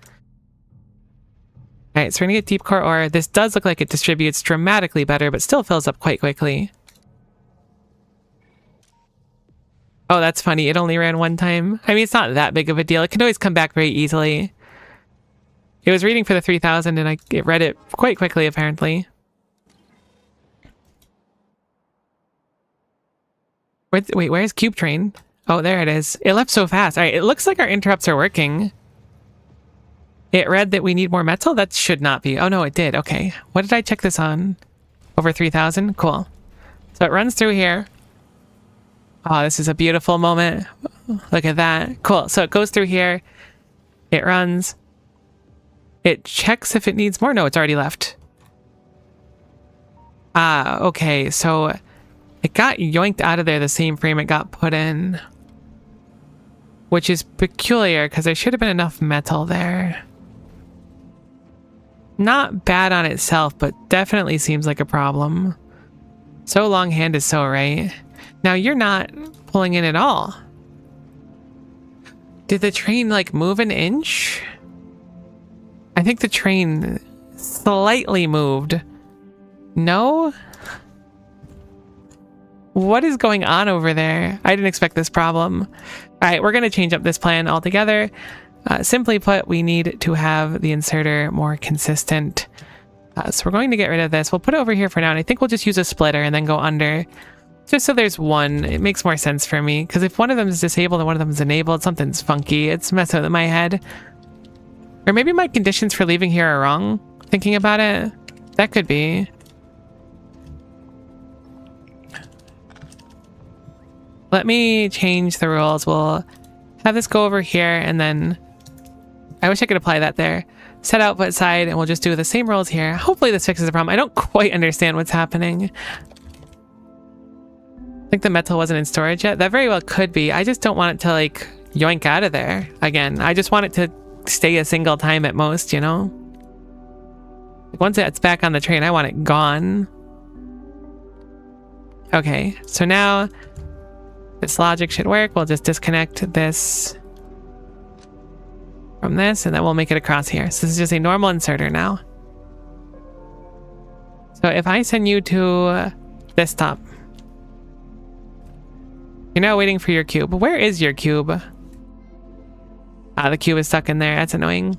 Speaker 1: Alright, so we're gonna get deep core ore. This does look like it distributes dramatically better, but still fills up quite quickly. Oh, that's funny. It only ran one time. I mean, it's not that big of a deal. It can always come back very easily. It was reading for the 3000 and it read it quite quickly, apparently. Wait, where's Cube Train? Oh, there it is. It left so fast. All right, it looks like our interrupts are working. It read that we need more metal? That should not be. Oh, no, it did. Okay. What did I check this on? Over 3000? Cool. So it runs through here. Oh, this is a beautiful moment. Look at that. Cool. So it goes through here. It runs. It checks if it needs more. No, it's already left. Ah, okay. So it got yoinked out of there the same frame it got put in. Which is peculiar because there should have been enough metal there. Not bad on itself, but definitely seems like a problem. So longhand is so right. Now you're not pulling in at all. Did the train like move an inch? I think the train slightly moved. No? What is going on over there? I didn't expect this problem. All right, we're going to change up this plan altogether. Simply put, we need to have the inserter more consistent. So we're going to get rid of this. We'll put it over here for now, and I think we'll just use a splitter and then go under. Just so there's one. It makes more sense for me, because if one of them is disabled and one of them is enabled, something's funky. It's messing with my head. Or maybe my conditions for leaving here are wrong, thinking about it. That could be. Let me change the rules. We'll have this go over here, and then I wish I could apply that there. Set output side, and we'll just do the same rules here. Hopefully this fixes the problem. I don't quite understand what's happening. I think the metal wasn't in storage yet. That very well could be. I just don't want it to like yoink out of there again. I just want it to stay a single time at most, you know? Like once it's back on the train, I want it gone. Okay, so now this logic should work. We'll just disconnect this from this, and then we'll make it across here. So this is just a normal inserter now. So if I send you to this top, you're now waiting for your cube. Where is your cube? Ah, the cube is stuck in there. That's annoying.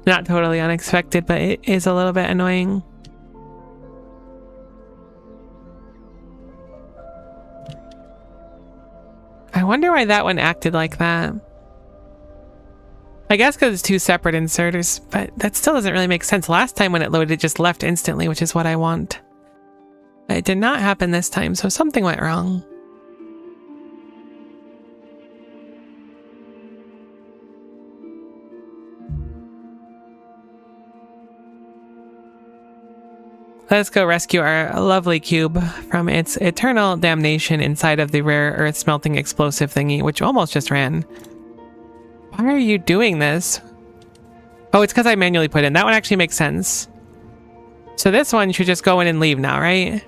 Speaker 1: Not totally unexpected, but it is a little bit annoying. I wonder why that one acted like that. I guess because it's two separate inserters, but that still doesn't really make sense. Last time when it loaded, it just left instantly, which is what I want. It did not happen this time, so something went wrong. Let's go rescue our lovely cube from its eternal damnation inside of the rare earth smelting explosive thingy, which almost just ran. Why are you doing this? Oh, it's because I manually put in. That one actually makes sense. So this one should just go in and leave now, right?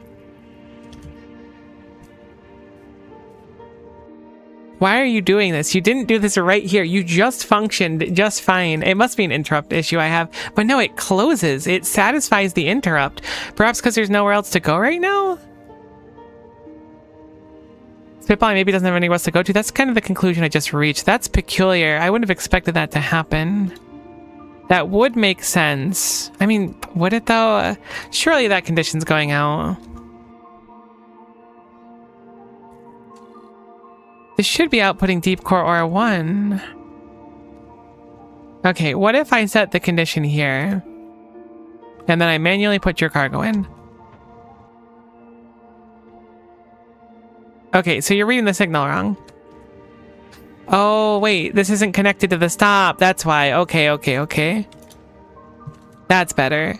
Speaker 1: Why are you doing this? You didn't do this right here. You just functioned just fine. It must be an interrupt issue I have. But no, it closes. It satisfies the interrupt. Perhaps because there's nowhere else to go right now? Spitballing maybe doesn't have anywhere else to go to. That's kind of the conclusion I just reached. That's peculiar. I wouldn't have expected that to happen. That would make sense. I mean, would it though? Surely that condition's going out. This should be outputting Deep Core Aura 1. Okay, what if I set the condition here? And then I manually put your cargo in. Okay, so you're reading the signal wrong. Oh, wait, this isn't connected to the stop. That's why. Okay. That's better.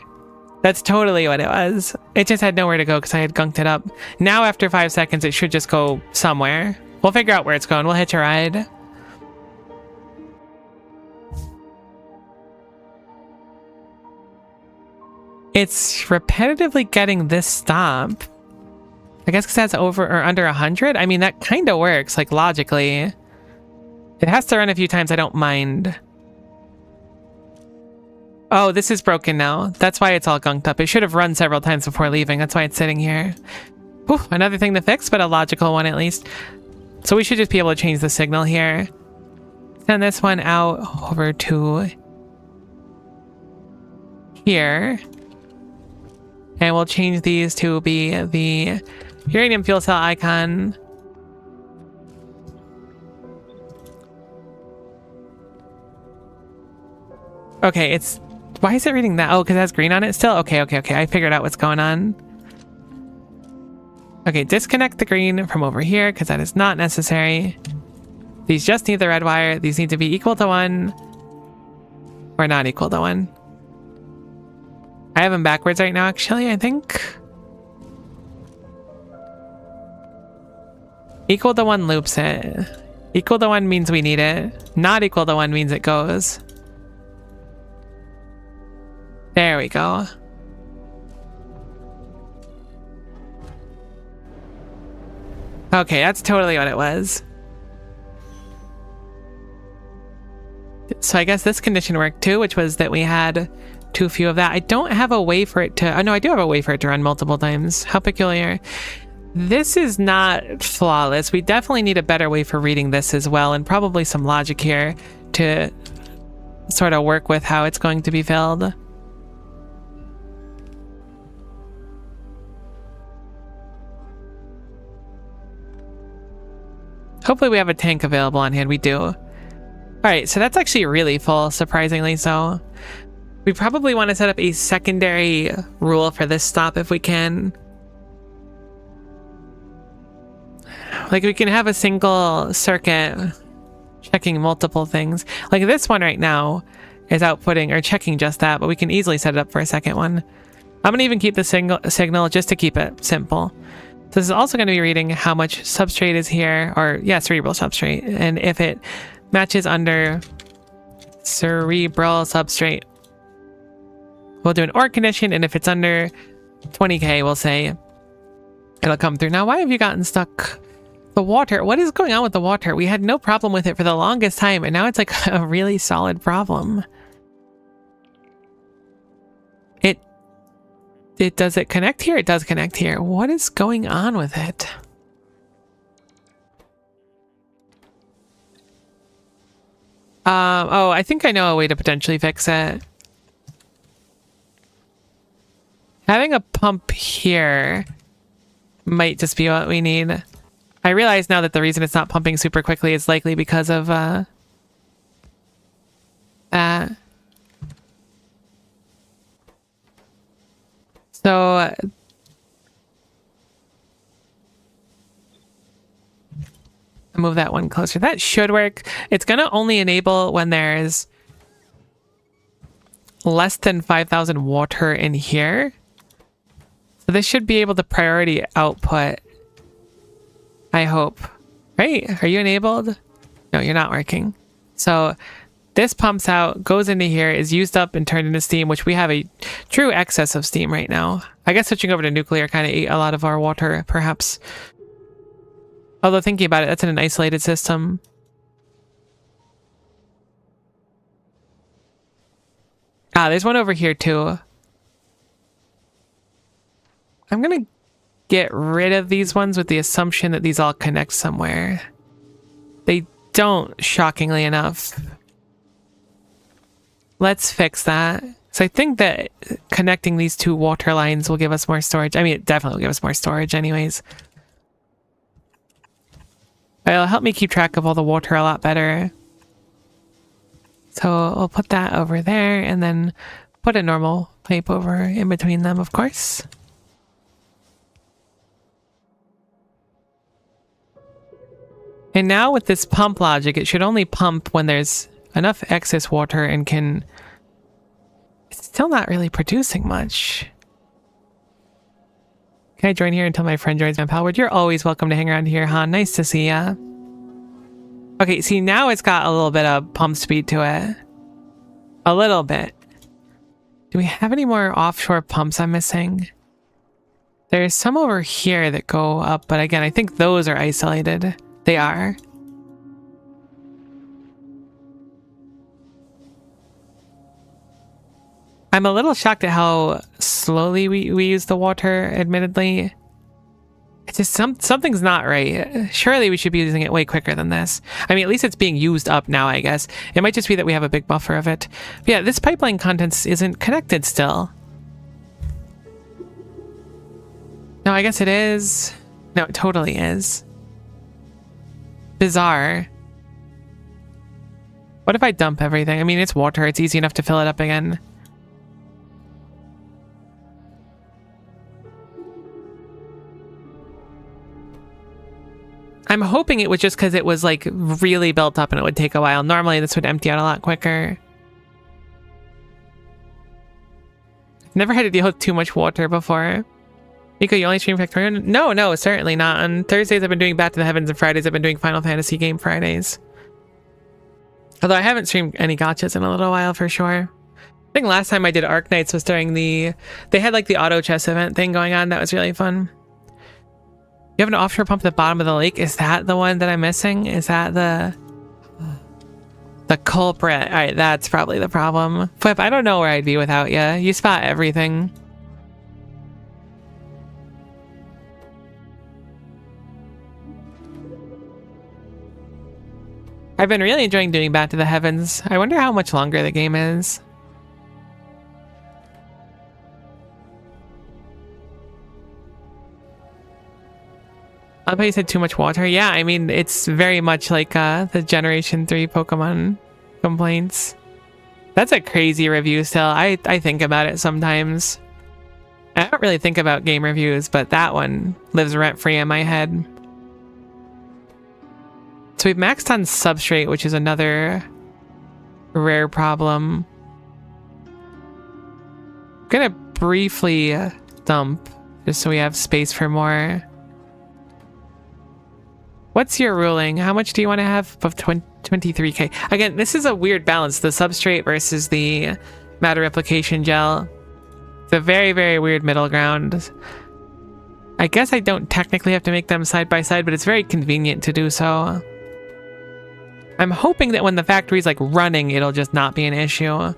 Speaker 1: That's totally what it was. It just had nowhere to go because I had gunked it up. Now, after 5 seconds, it should just go somewhere. We'll figure out where it's going. We'll hitch a ride. It's repetitively getting this stop. I guess because that's over or under 100. I mean, that kind of works, like, logically. It has to run a few times. I don't mind. Oh, this is broken now. That's why it's all gunked up. It should have run several times before leaving. That's why it's sitting here. Whew, another thing to fix, but a logical one at least. So we should just be able to change the signal here. Send this one out over to here. And we'll change these to be the uranium fuel cell icon. Okay, it's... Why is it reading that? Oh, because it has green on it still? Okay. I figured out what's going on. Okay, disconnect the green from over here because that is not necessary. These just need the red wire. These need to be equal to 1 or not equal to 1. I have them backwards right now, actually, I think. Equal to 1 loops it. Equal to 1 means we need it. Not equal to 1 means it goes. There we go. Okay, that's totally what it was. So I guess this condition worked too, which was that we had too few of that. I don't have a way for it to... Oh, no, I do have a way for it to run multiple times. How peculiar. This is not flawless. We definitely need a better way for reading this as well, and probably some logic here to sort of work with how it's going to be filled. Hopefully we have a tank available on hand. We do. Alright, so that's actually really full, surprisingly so. We probably want to set up a secondary rule for this stop if we can. Like, we can have a single circuit checking multiple things. Like this one right now is outputting or checking just that, but we can easily set it up for a second one. I'm going to even keep the signal just to keep it simple. So this is also going to be reading how much substrate is here, or yeah, cerebral substrate. And if it matches under cerebral substrate, we'll do an OR condition. And if it's under 20K, we'll say it'll come through. Now, why have you gotten stuck? The water, what is going on with the water? We had no problem with it for the longest time, and now it's like a really solid problem. Does it connect here? It does connect here. What is going on with it? Oh, I think I know a way to potentially fix it. Having a pump here might just be what we need. I realize now that the reason it's not pumping super quickly is likely because of So move that one closer. That should work. It's going to only enable when there's less than 5,000 water in here. So this should be able to priority output. I hope. Right? Are you enabled? No, you're not working. So this pumps out, goes into here, is used up and turned into steam, which we have a true excess of steam right now. I guess switching over to nuclear kind of ate a lot of our water, perhaps. Although thinking about it, that's in an isolated system. Ah, there's one over here too. I'm gonna get rid of these ones with the assumption that these all connect somewhere. They don't, shockingly enough. Let's fix that. So I think that connecting these two water lines will give us more storage. I mean, it definitely will give us more storage anyways. It'll help me keep track of all the water a lot better. So I'll put that over there and then put a normal pipe over in between them, of course. And now with this pump logic, it should only pump when there's enough excess water and can... It's still not really producing much. Can I join here until my friend joins my Palwood? You're always welcome to hang around here, Han. Nice to see ya. Okay, see, now it's got a little bit of pump speed to it. A little bit. Do we have any more offshore pumps I'm missing? There's some over here that go up, but again, I think those are isolated. They are. I'm a little shocked at how slowly we use the water, admittedly. It's just something's not right. Surely we should be using it way quicker than this. I mean, at least it's being used up now, I guess. It might just be that we have a big buffer of it. But yeah, this pipeline contents isn't connected still. No, I guess it is. No, it totally is. Bizarre. What if I dump everything? I mean, it's water. It's easy enough to fill it up again. I'm hoping it was just because it was like really built up and it would take a while. Normally this would empty out a lot quicker. Never had to deal with too much water before. Miko, you only stream Factorio? No, certainly not. On Thursdays I've been doing Back to the Heavens, and Fridays I've been doing Final Fantasy Game Fridays. Although I haven't streamed any gachas in a little while for sure. I think last time I did Arc Nights was during the... They had like the auto chess event thing going on. That was really fun. You have an offshore pump at the bottom of the lake. Is that the one that I'm missing? Is that the culprit? All right, that's probably the problem. Flip, I don't know where I'd be without you. You spot everything. I've been really enjoying doing Back to the Heavens. I wonder how much longer the game is. I thought you said too much water. Yeah, I mean, it's very much like the Generation 3 Pokemon complaints. That's a crazy review still. I think about it sometimes. I don't really think about game reviews, but that one lives rent-free in my head. So we've maxed on substrate, which is another rare problem. I'm gonna briefly dump, just so we have space for more. What's your ruling? How much do you want to have of 23k? Again, this is a weird balance, the substrate versus the matter replication gel. It's a very, very weird middle ground. I guess I don't technically have to make them side by side, but it's very convenient to do so. I'm hoping that when the factory's like running, it'll just not be an issue.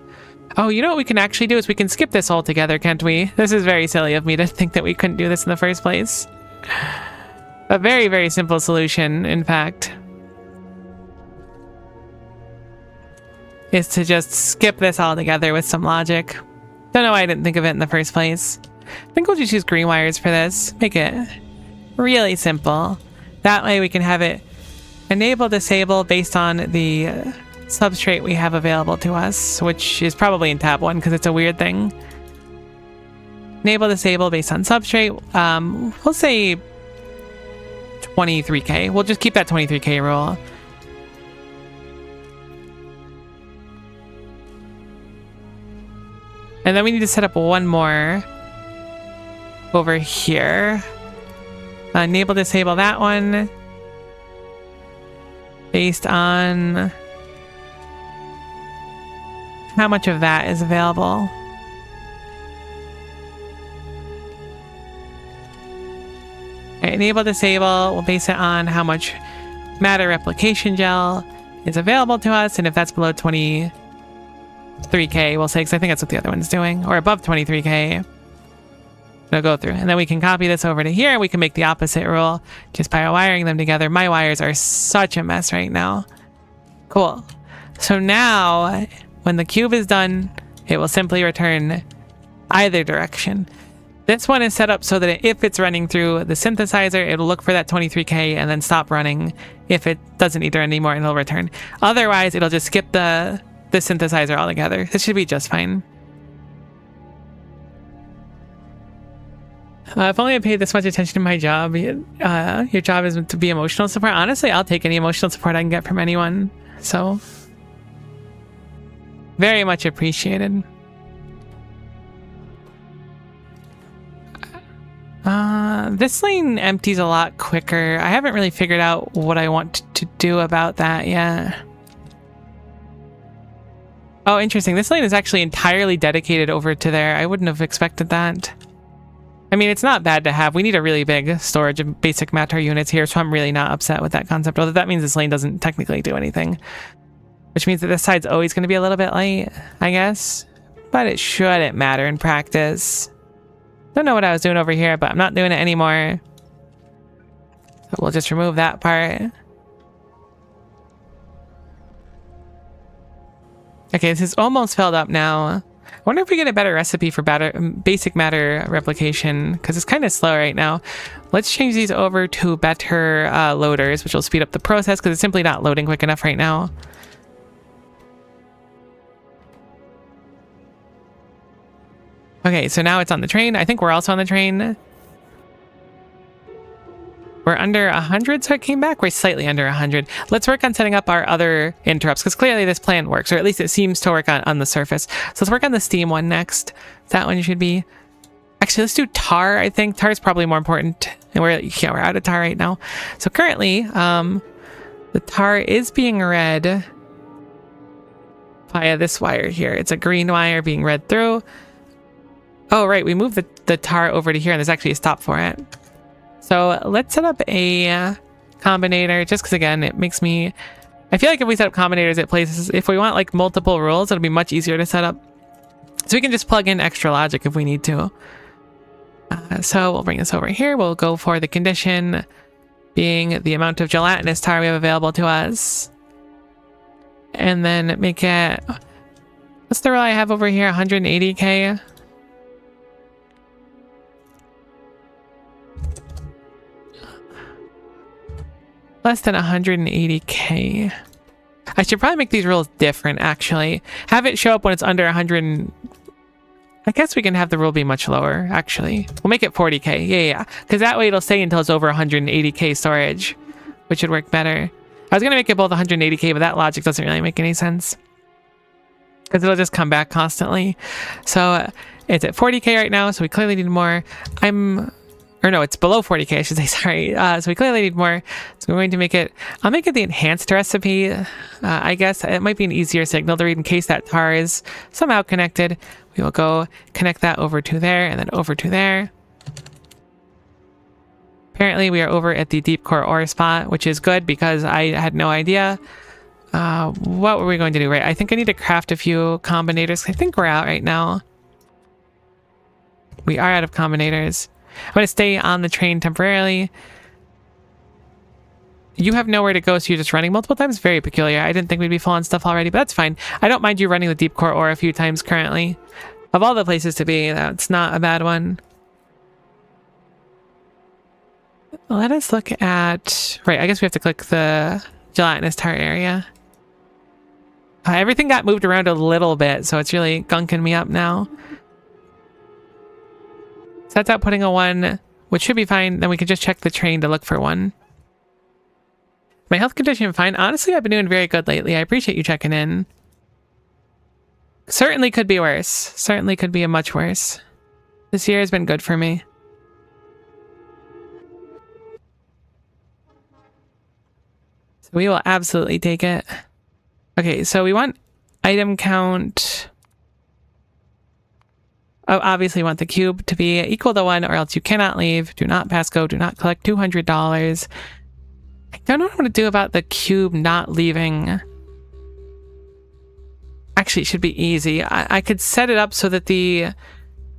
Speaker 1: Oh, you know what we can actually do is we can skip this altogether, can't we? This is very silly of me to think that we couldn't do this in the first place. A very, very simple solution, in fact, is to just skip this altogether with some logic. Don't know why I didn't think of it in the first place. I think we'll just use green wires for this. Make it really simple. That way we can have it enable, disable based on the substrate we have available to us, which is probably in tab 1 because it's a weird thing. Enable disable based on substrate. We'll say 23k. We'll just keep that 23k rule. And then we need to set up one more over here. Enable disable that one based on how much of that is available. Enable disable, we'll base it on how much matter replication gel is available to us, and if that's below 23k, we'll say, because I think that's what the other one's doing, or above 23k, it'll go through. And then we can copy this over to here. We can make the opposite rule just by wiring them together. My wires are such a mess right now. Cool. So now, when the cube is done, it will simply return either direction. This one is set up so that if it's running through the synthesizer, it'll look for that 23k and then stop running. If it doesn't need to run anymore, it'll return. Otherwise, it'll just skip the synthesizer altogether. This should be just fine. If only I paid this much attention to my job. Your job is to be emotional support. Honestly, I'll take any emotional support I can get from anyone. So, very much appreciated. This lane empties a lot quicker. I haven't really figured out what I want to do about that yet. Oh, interesting. This lane is actually entirely dedicated over to there. I wouldn't have expected that. I mean, it's not bad to have. We need a really big storage of basic matter units here, so I'm really not upset with that concept. Although that means this lane doesn't technically do anything. Which means that this side's always going to be a little bit late, I guess. But it shouldn't matter in practice. Don't know what I was doing over here, but I'm not doing it anymore. So we'll just remove that part. Okay, this is almost filled up now. I wonder if we get a better recipe for basic matter replication, because it's kind of slow right now. Let's change these over to better loaders, which will speed up the process, because it's simply not loading quick enough right now. Okay, so now it's on the train. I think we're also on the train. We're under 100, so it came back. We're slightly under 100. Let's work on setting up our other interrupts, because clearly this plan works, or at least it seems to work on the surface. So let's work on the steam one next. That one should be... Actually, let's do tar, I think. Tar is probably more important. And we're out of tar right now. So currently, the tar is being read via this wire here. It's a green wire being read through. Oh, right. We moved the tar over to here, and there's actually a stop for it. So let's set up a combinator, just because, again, it makes me... I feel like if we set up combinators at places, if we want, like, multiple rules, it'll be much easier to set up. So we can just plug in extra logic if we need to. So we'll bring this over here. We'll go for the condition being the amount of gelatinous tar we have available to us. And then make it... What's the rule I have over here? 180k? Less than 180k. I should probably make these rules different, actually. Have it show up when it's under 100. I guess we can have the rule be much lower, actually. We'll make it 40k. Yeah. Because that way it'll stay until it's over 180k storage, which would work better. I was going to make it both 180k, but that logic doesn't really make any sense. Because it'll just come back constantly. So it's at 40k right now, so we clearly need more. Or no, it's below 40k, I should say, sorry. So we clearly need more. So we're going to make it... I'll make it the enhanced recipe. I guess it might be an easier signal to read in case that tar is somehow connected. We will go connect that over to there and then over to there. Apparently we are over at the deep core ore spot, which is good because I had no idea. What were we going to do, right? I think I need to craft a few combinators. I think we're out right now. We are out of combinators. I'm going to stay on the train temporarily. You have nowhere to go, so you're just running multiple times? Very peculiar. I didn't think we'd be full on stuff already, but that's fine. I don't mind you running the deep core ore a few times currently. Of all the places to be, that's not a bad one. Let us look at... Right, I guess we have to click the gelatinous tar area. Everything got moved around a little bit, so it's really gunking me up now. So that's outputting a 1, which should be fine. Then we can just check the train to look for 1. My health condition fine. Honestly, I've been doing very good lately. I appreciate you checking in. Certainly could be worse. Certainly could be a much worse. This year has been good for me. So we will absolutely take it. Okay, so we want item count. Oh, obviously want the cube to be equal to 1 or else you cannot leave. Do not pass go. Do not collect $200. I don't know what I'm going to do about the cube not leaving. Actually, it should be easy. I could set it up so that the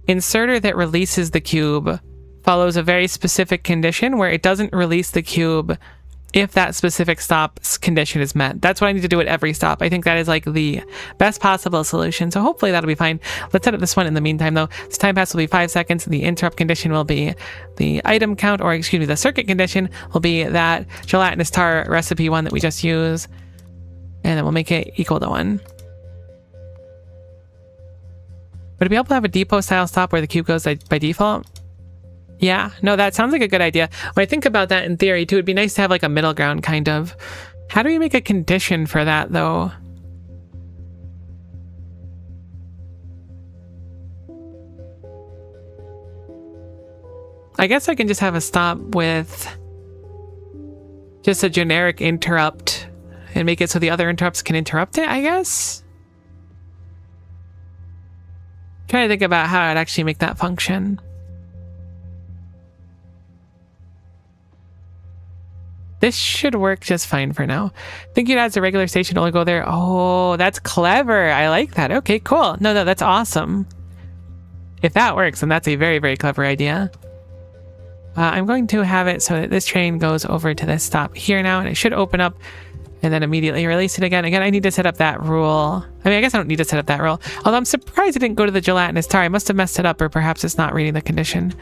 Speaker 1: inserter that releases the cube follows a very specific condition where it doesn't release the cube if that specific stop's condition is met. That's what I need to do at every stop. I think that is like the best possible solution. So hopefully that'll be fine. Let's set up this one in the meantime though. This time pass will be 5 seconds. The interrupt condition will be the item count, or excuse me, the circuit condition will be that gelatinous tar recipe one that we just used. And then we'll make it equal to 1. Would it be able to have a depot style stop where the cube goes by default? Yeah, no, that sounds like a good idea. When I think about that in theory too, it'd be nice to have like a middle ground kind of. How do we make a condition for that though? I guess I can just have a stop with just a generic interrupt and make it so the other interrupts can interrupt it, I guess? Trying to think about how I'd actually make that function. This should work just fine for now. Think it adds a regular station to only go there. Oh, that's clever. I like that. Okay, cool. No, that's awesome. If that works, then that's a very, very clever idea. I'm going to have it so that this train goes over to this stop here now, and it should open up and then immediately release it again. Again, I need to set up that rule. I mean, I guess I don't need to set up that rule. Although I'm surprised it didn't go to the gelatinous tar. I must have messed it up, or perhaps it's not reading the condition.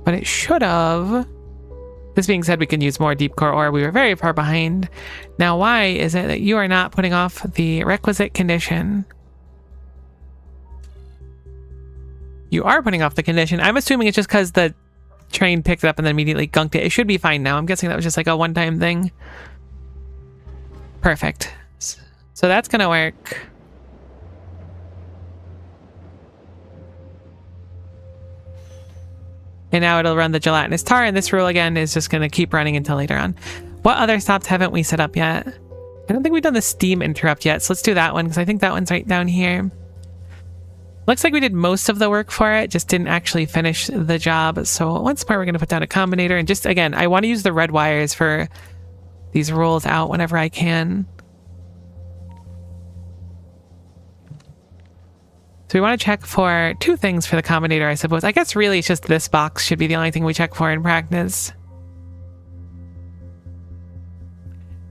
Speaker 1: But it should have. This being said, we can use more deep core ore. We were very far behind. Now, why is it that you are not putting off the requisite condition? You are putting off the condition. I'm assuming it's just because the train picked it up and then immediately gunked it. It should be fine now. I'm guessing that was just like a one-time thing. Perfect. So that's gonna work. And now it'll run the gelatinous tar, and this rule again is just gonna keep running until later on. What other stops haven't we set up yet? I don't think we've done the steam interrupt yet, so let's do that one because I think that one's right down here. Looks like we did most of the work for it, just didn't actually finish the job. So once more, we're going to put down a combinator. And just, again, I want to use the red wires for these rules out whenever I can. So we want to check for two things for the combinator, I suppose. I guess really it's just this box should be the only thing we check for in practice.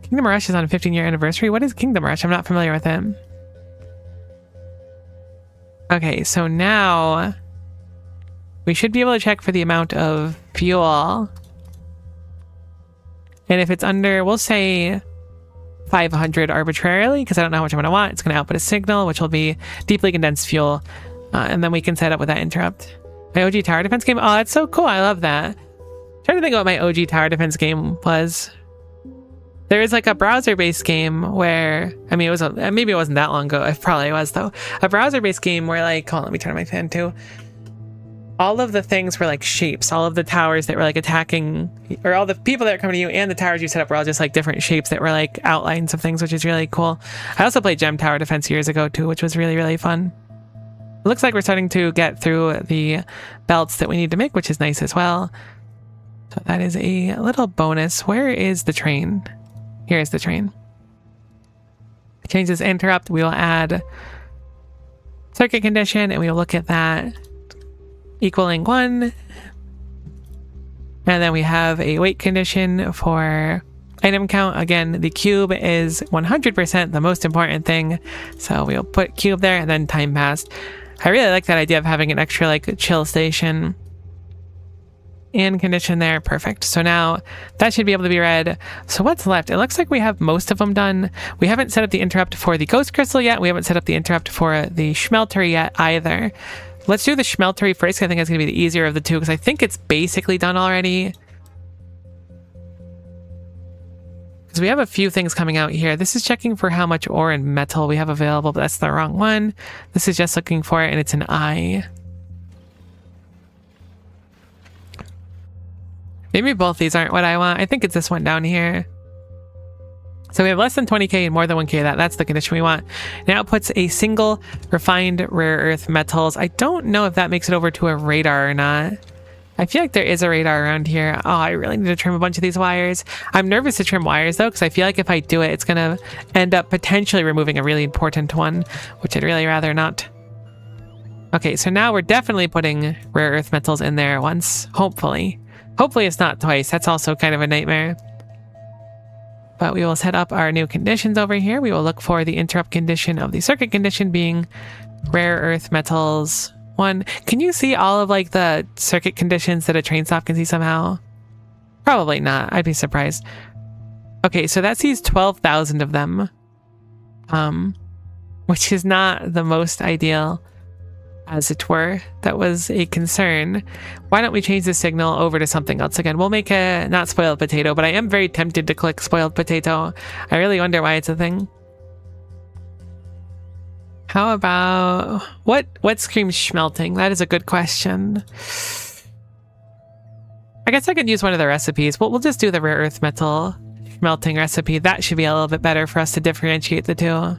Speaker 1: Kingdom Rush is on a 15-year anniversary. What is Kingdom Rush? I'm not familiar with it. Okay, so now we should be able to check for the amount of fuel. And if it's under, we'll say 500 arbitrarily, because I don't know how much I'm going to want. It's going to output a signal, which will be deeply condensed fuel. And then we can set up with that interrupt. My OG tower defense game. Oh, that's so cool. I love that. I'm trying to think what my OG tower defense game was. There is like a browser-based game where, I mean, it was maybe it wasn't that long ago. It probably was though. A browser-based game where like, hold on, let me turn on my fan too. All of the things were like shapes. All of the towers that were like attacking, or all the people that were coming to you and the towers you set up were all just like different shapes that were like outlines of things, which is really cool. I also played Gem Tower Defense years ago too, which was really, really fun. It looks like we're starting to get through the belts that we need to make, which is nice as well. So that is a little bonus. Where is the train? Here's the train. Change this interrupt. We will add circuit condition and we will look at that equaling 1. And then we have a wait condition for item count. Again, the cube is 100% the most important thing. So we'll put cube there and then time passed. I really like that idea of having an extra like chill station. And condition there. Perfect. So now that should be able to be read. So what's left? It looks like we have most of them done. We haven't set up the interrupt for the ghost crystal yet. We haven't set up the interrupt for the schmelter yet either. Let's do the schmeltery first. I think it's going to be the easier of the two because I think it's basically done already. Because we have a few things coming out here. This is checking for how much ore and metal we have available, but that's the wrong one. This is just looking for it, and it's an I. Maybe both these aren't what I want. I think it's this one down here. So we have less than 20k and more than 1k. That's the condition we want. Now it puts a single refined rare earth metals. I don't know if that makes it over to a radar or not. I feel like there is a radar around here. Oh, I really need to trim a bunch of these wires. I'm nervous to trim wires though, because I feel like if I do it, it's going to end up potentially removing a really important one, which I'd really rather not. Okay, so now we're definitely putting rare earth metals in there once, hopefully. Hopefully it's not twice. That's also kind of a nightmare. But we will set up our new conditions over here. We will look for the interrupt condition of the circuit condition being rare earth metals 1. Can you see all of like the circuit conditions that a train stop can see somehow? Probably not. I'd be surprised. Okay, so that sees 12,000 of them. Which is not the most ideal, as it were. That was a concern. Why don't we change the signal over to something else again? We'll make a not spoiled potato, but I am very tempted to click spoiled potato. I really wonder why it's a thing. How about what screams smelting? That is a good question. I guess I could use one of the recipes. We'll just do the rare earth metal smelting recipe. That should be a little bit better for us to differentiate the two.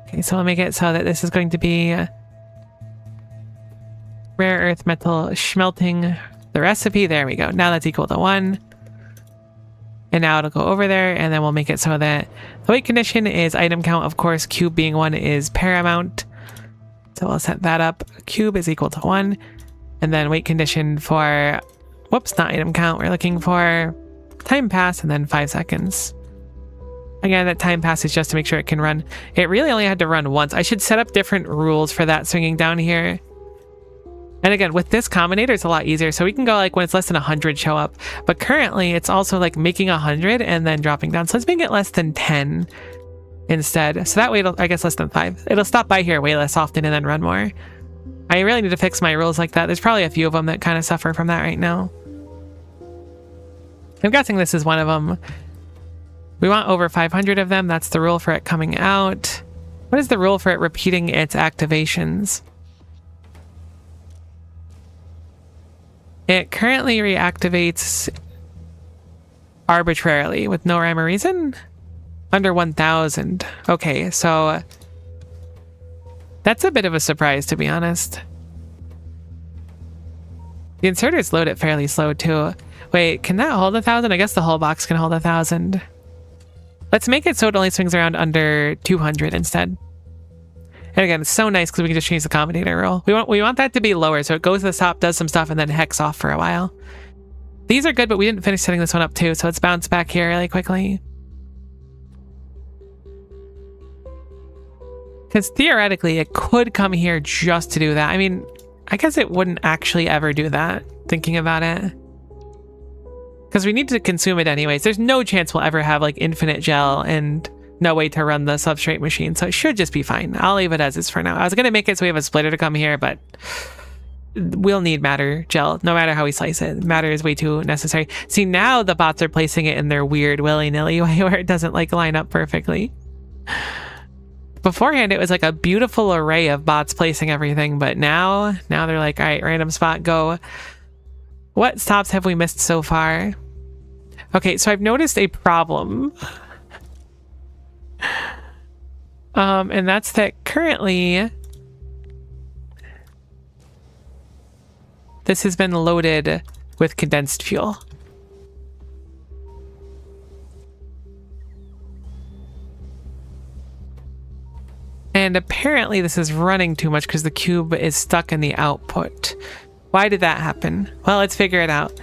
Speaker 1: Okay, so we'll make it so that this is going to be rare earth metal smelting the recipe. There we go. Now that's equal to 1. And now it'll go over there, and then we'll make it so that the weight condition is item count. Of course, cube being 1 is paramount. So we'll set that up. Cube is equal to 1. And then weight condition for, whoops, not item count. We're looking for time pass and then 5 seconds. Again, that time pass is just to make sure it can run. It really only had to run once. I should set up different rules for that swinging down here. And again, with this combinator, it's a lot easier. So we can go like when it's less than 100 show up. But currently, it's also like making 100 and then dropping down. So let's make it less than 10 instead. So that way, I guess less than 5. It'll stop by here way less often and then run more. I really need to fix my rules like that. There's probably a few of them that kind of suffer from that right now. I'm guessing this is one of them. We want over 500 of them. That's the rule for it coming out. What is the rule for it repeating its activations? It currently reactivates arbitrarily with no rhyme or reason. Under 1,000. Okay, so that's a bit of a surprise, to be honest. The inserters load it fairly slow too. Wait, can that hold 1,000? I guess the whole box can hold 1,000. Let's make it so it only swings around under 200 instead. And again, it's so nice because we can just change the combinator rule. We want that to be lower, so it goes to the top, does some stuff, and then hex off for a while. These are good, but we didn't finish setting this one up too, so let's bounce back here really quickly. Because theoretically, it could come here just to do that. I mean, I guess it wouldn't actually ever do that, thinking about it. Because we need to consume it anyways. There's no chance we'll ever have like infinite gel and no way to run the substrate machine. So it should just be fine. I'll leave it as is for now. I was going to make it so we have a splitter to come here, but we'll need matter gel no matter how we slice it. Matter is way too necessary. See, now the bots are placing it in their weird willy-nilly way where it doesn't like line up perfectly. Beforehand, it was like a beautiful array of bots placing everything, but now they're like, all right, random spot, go. What stops have we missed so far? Okay, so I've noticed a problem. And that's that currently this has been loaded with condensed fuel. And apparently this is running too much because the cube is stuck in the output. Why did that happen? Well, let's figure it out.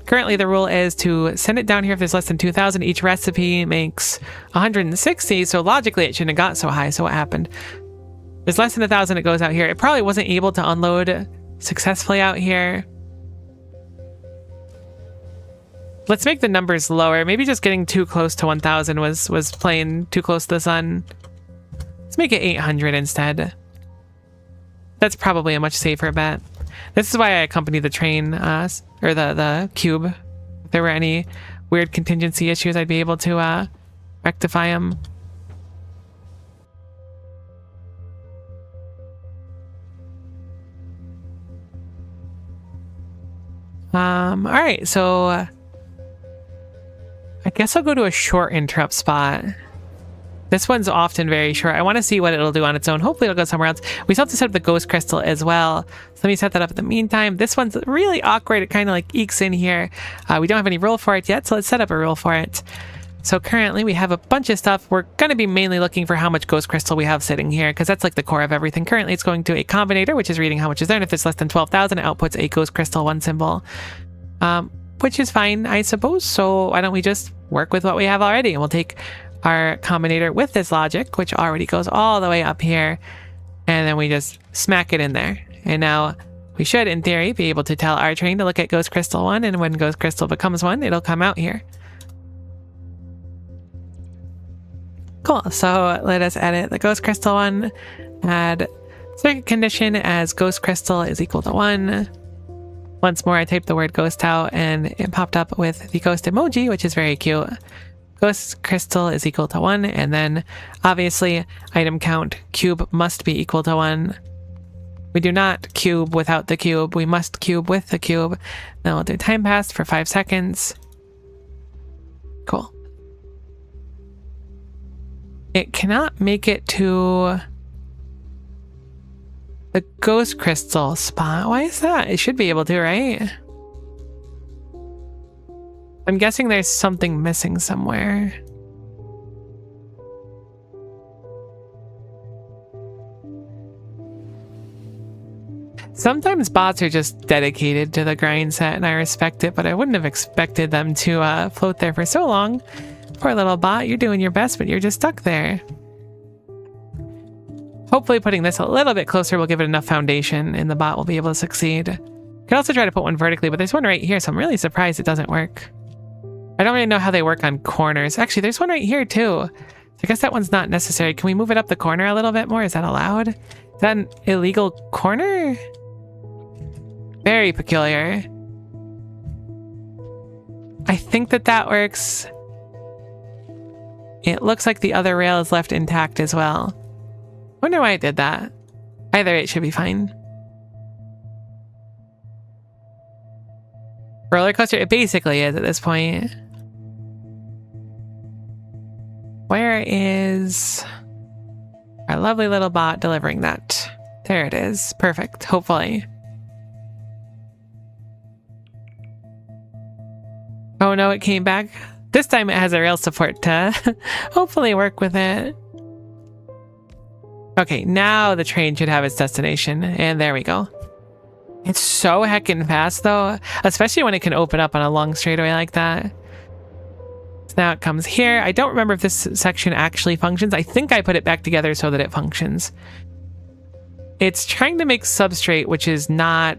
Speaker 1: Currently, the rule is to send it down here if there's less than 2,000. Each recipe makes 160, so logically it shouldn't have got so high. So what happened? There's less than 1,000, it goes out here. It probably wasn't able to unload successfully out here. Let's make the numbers lower. Maybe just getting too close to 1,000 was playing too close to the sun. Let's make it 800 instead. That's probably a much safer bet. This is why I accompanied the train, or the cube. If there were any weird contingency issues, I'd be able to rectify them. All right, so I guess I'll go to a short interrupt spot. This one's often very short. I want to see what it'll do on its own. Hopefully it'll go somewhere else. We still have to set up the ghost crystal as well. So let me set that up in the meantime. This one's really awkward. It kind of like ekes in here. We don't have any rule for it yet, so let's set up a rule for it. So currently we have a bunch of stuff. We're going to be mainly looking for how much ghost crystal we have sitting here, because that's like the core of everything. Currently it's going to a combinator, which is reading how much is there. And if it's less than 12,000, it outputs a ghost crystal 1 symbol, which is fine, I suppose. So why don't we just work with what we have already, and we'll take our combinator with this logic, which already goes all the way up here, and then we just smack it in there. And now we should, in theory, be able to tell our train to look at ghost crystal 1, and when ghost crystal becomes 1, it'll come out here. Cool. So let us edit the ghost crystal 1, add circuit condition as ghost crystal is equal to 1. Once more, I typed the word ghost out, and it popped up with the ghost emoji, which is very cute. Ghost crystal is equal to 1, and then obviously item count cube must be equal to 1. We do not cube without the cube. We must cube with the cube. Then we'll do time passed for 5 seconds. Cool. It cannot make it to the ghost crystal spot. Why is that? It should be able to, right? I'm guessing there's something missing somewhere. Sometimes bots are just dedicated to the grind set, and I respect it, but I wouldn't have expected them to float there for so long. Poor little bot, you're doing your best, but you're just stuck there. Hopefully putting this a little bit closer will give it enough foundation, and the bot will be able to succeed. You can also try to put one vertically, but there's one right here, so I'm really surprised it doesn't work. I don't really know how they work on corners. Actually, there's one right here too. So I guess that one's not necessary. Can we move it up the corner a little bit more? Is that allowed? Is that an illegal corner? Very peculiar. I think that works. It looks like the other rail is left intact as well. Wonder why it did that. Either it should be fine. Roller coaster, it basically is at this point. Where is our lovely little bot delivering that? There it is. Perfect. Hopefully. Oh no, it came back. This time it has a rail support to hopefully work with it. Okay, now the train should have its destination. And there we go. It's so heckin' fast though, especially when it can open up on a long straightaway like that. So now it comes here. I don't remember if this section actually functions. I think I put it back together so that it functions. It's trying to make substrate, which is not...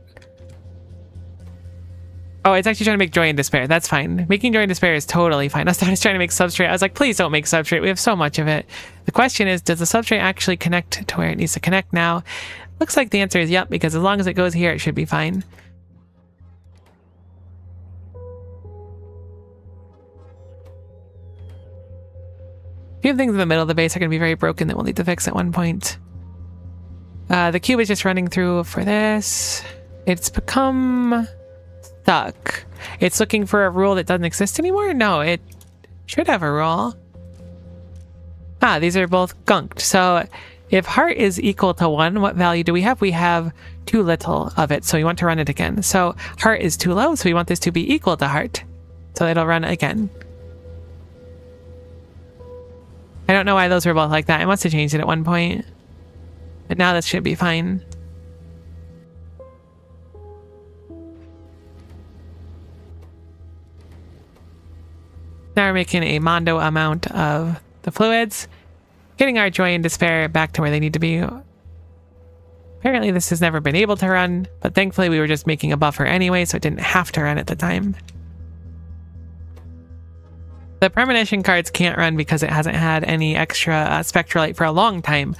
Speaker 1: Oh, it's actually trying to make joy and despair. That's fine. Making joy and despair is totally fine. I thought it was trying to make substrate. I was like, please don't make substrate. We have so much of it. The question is, does the substrate actually connect to where it needs to connect now? Looks like the answer is yep, because as long as it goes here, it should be fine. A few things in the middle of the base are going to be very broken that we'll need to fix at one point. The cube is just running through for this. It's become stuck. It's looking for a rule that doesn't exist anymore? No, it should have a rule. Ah, these are both gunked. So if heart is equal to 1, what value do we have? We have too little of it, so we want to run it again. So heart is too low, so we want this to be equal to heart. So it'll run again. I don't know why those were both like that. I must have changed it at one point. But now this should be fine. Now we're making a mondo amount of the fluids. Getting our joy and despair back to where they need to be. Apparently this has never been able to run, but thankfully we were just making a buffer anyway, so it didn't have to run at the time. The premonition cards can't run because it hasn't had any extra spectralite for a long time.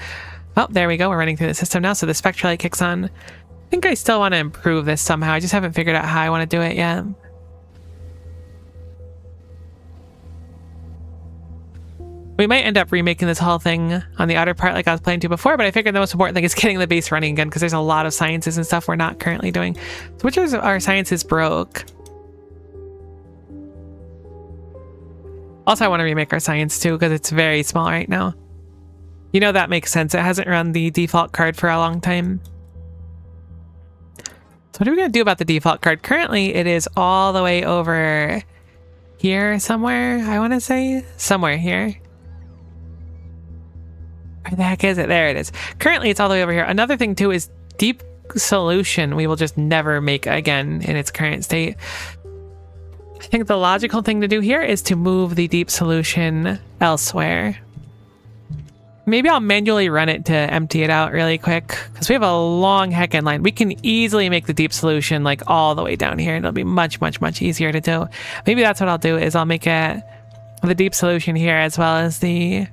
Speaker 1: Oh, there we go. We're running through the system now, so the spectral light kicks on. I think I still want to improve this somehow. I just haven't figured out how I want to do it yet. We might end up remaking this whole thing on the outer part like I was planning to before, but I figured the most important thing is getting the base running again because there's a lot of sciences and stuff we're not currently doing. So which of our sciences broke? Also, I want to remake our science too because it's very small right now. You know, that makes sense. It hasn't run the default card for a long time. So what are we going to do about the default card? Currently, it is all the way over here somewhere, I want to say. Somewhere here. Where the heck is it? There it is. Currently, it's all the way over here. Another thing, too, is deep solution we will just never make again in its current state. I think the logical thing to do here is to move the deep solution elsewhere. Maybe I'll manually run it to empty it out really quick because we have a long heckin' line. We can easily make the deep solution like all the way down here. It'll be much, much, much easier to do. Maybe that's what I'll do is I'll make it the deep solution here as well as the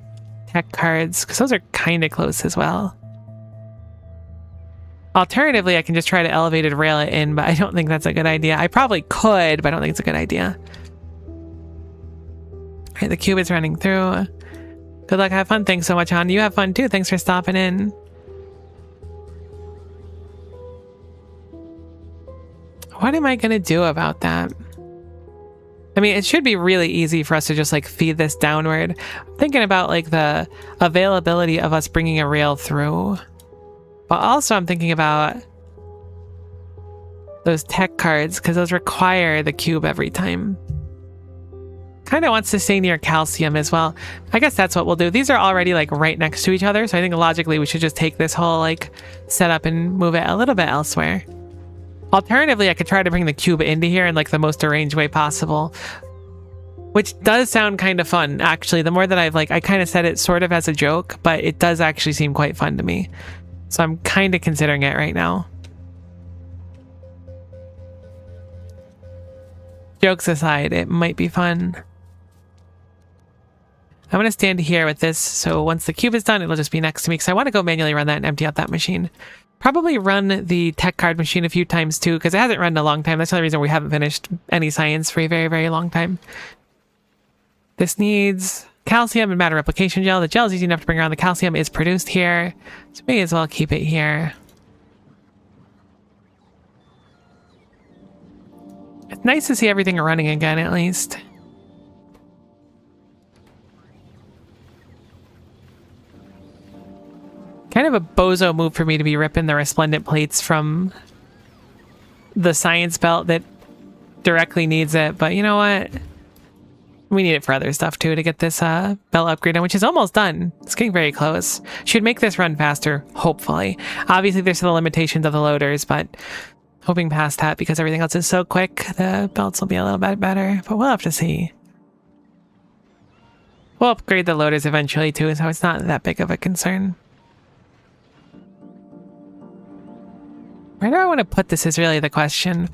Speaker 1: tech cards because those are kind of close as well. Alternatively, I can just try to elevated rail it in, but I don't think that's a good idea. I probably could, but I don't think it's a good idea. All right, the cube is running through. Good luck, have fun. Thanks so much, Han. You have fun too. Thanks for stopping in. What am I gonna do about that? I mean, it should be really easy for us to just like feed this downward. I'm thinking about like the availability of us bringing a rail through. But also I'm thinking about those tech cards because those require the cube every time. Kind of wants to stay near calcium as well. I guess that's what we'll do. These are already like right next to each other. So I think logically we should just take this whole like setup and move it a little bit elsewhere. Alternatively, I could try to bring the cube into here in like the most arranged way possible. Which does sound kind of fun, actually. The more that I've like, I kind of said it sort of as a joke, but it does actually seem quite fun to me. So I'm kind of considering it right now. Jokes aside, it might be fun. I'm going to stand here with this, so once the cube is done, it'll just be next to me, because I want to go manually run that and empty out that machine. Probably run the tech card machine a few times too, because it hasn't run in a long time. That's the only reason we haven't finished any science for a very, very long time. This needs calcium and matter replication gel. The gel is easy enough to bring around. The calcium is produced here, so may as well keep it here. It's nice to see everything running again, at least. Kind of a bozo move for me to be ripping the resplendent plates from the science belt that directly needs it, but you know what? We need it for other stuff too to get this belt upgrade done, which is almost done. It's getting very close. Should make this run faster, hopefully. Obviously, there's the limitations of the loaders, but hoping past that because everything else is so quick, the belts will be a little bit better, but we'll have to see. We'll upgrade the loaders eventually too, so it's not that big of a concern. Where do I want to put this is really the question.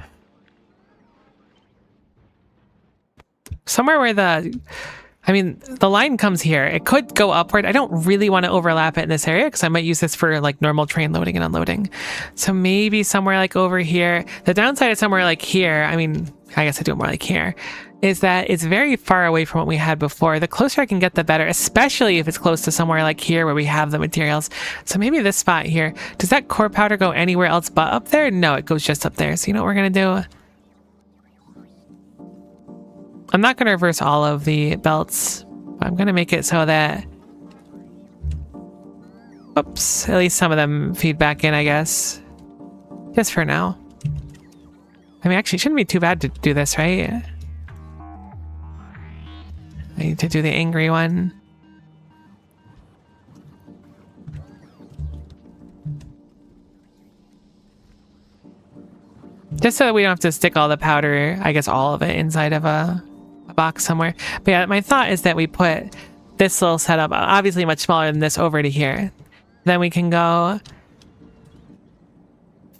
Speaker 1: Somewhere where the line comes here. It could go upward. I don't really want to overlap it in this area because I might use this for like normal train loading and unloading. So maybe somewhere like over here. The downside is somewhere like here. I mean, I guess I do it more like here. Is that it's very far away from what we had before. The closer I can get, the better, especially if it's close to somewhere like here where we have the materials. So maybe this spot here. Does that core powder go anywhere else but up there? No, it goes just up there. So you know what we're going to do? I'm not going to reverse all of the belts, but I'm going to make it so that... Oops, at least some of them feed back in, I guess. Just for now. I mean, actually, it shouldn't be too bad to do this, right? I need to do the angry one. Just so that we don't have to stick all the powder, I guess all of it, inside of a box somewhere. But yeah, my thought is that we put this little setup, obviously much smaller than this, over to here. Then we can go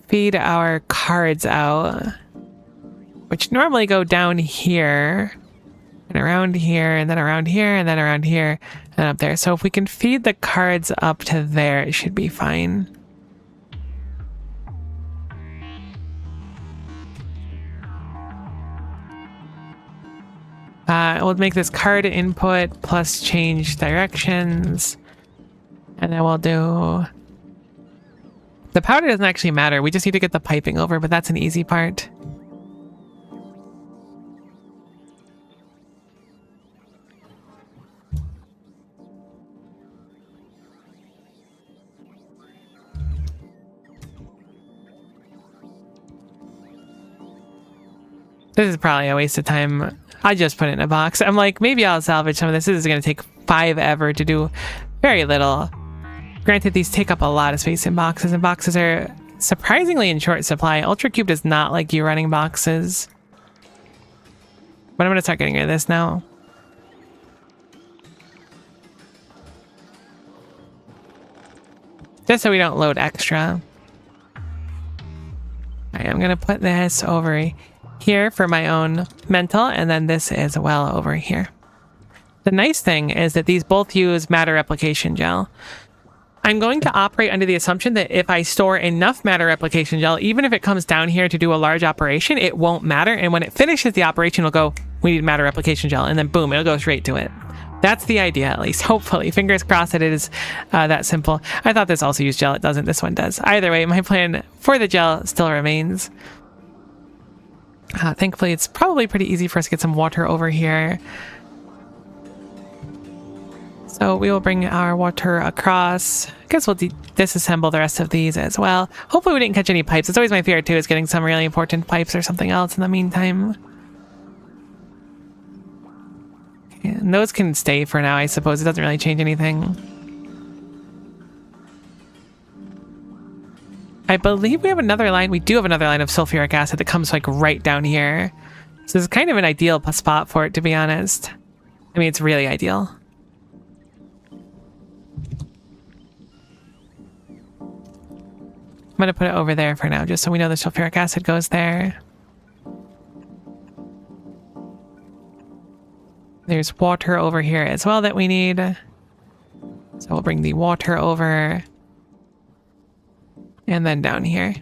Speaker 1: feed our cards out, which normally go down here. And around here, and then around here, and then around here. and up there. So if we can feed the cards up to there, it should be fine. We'll make this card input plus change directions. And then we'll do... The powder doesn't actually matter. We just need to get the piping over, but that's an easy part. This is probably a waste of time. I just put it in a box. I'm like, maybe I'll salvage some of this. This is going to take 5 ever to do very little. Granted, these take up a lot of space in boxes, and boxes are surprisingly in short supply. Ultra Cube does not like you running boxes. But I'm going to start getting rid of this now. Just so we don't load extra. Alright, I'm going to put this over here for my own mental, and then this is well over here. The nice thing is that these both use matter replication gel. I'm going to operate under the assumption that if I store enough matter replication gel, even if it comes down here to do a large operation, it won't matter. And when it finishes the operation, it'll go, we need matter replication gel. And then boom, it'll go straight to it. That's the idea, at least. Hopefully. Fingers crossed that it is that simple. I thought this also used gel. It doesn't. This one does. Either way, my plan for the gel still remains. Thankfully, it's probably pretty easy for us to get some water over here. So we will bring our water across. I guess we'll disassemble the rest of these as well. Hopefully we didn't catch any pipes. It's always my fear too, is getting some really important pipes or something else in the meantime. Okay, and those can stay for now, I suppose. It doesn't really change anything. I believe we have another line. We do have another line of sulfuric acid that comes like right down here. So this is kind of an ideal spot for it, to be honest. I mean, it's really ideal. I'm going to put it over there for now, just so we know the sulfuric acid goes there. There's water over here as well that we need. So we'll bring the water over. And then down here.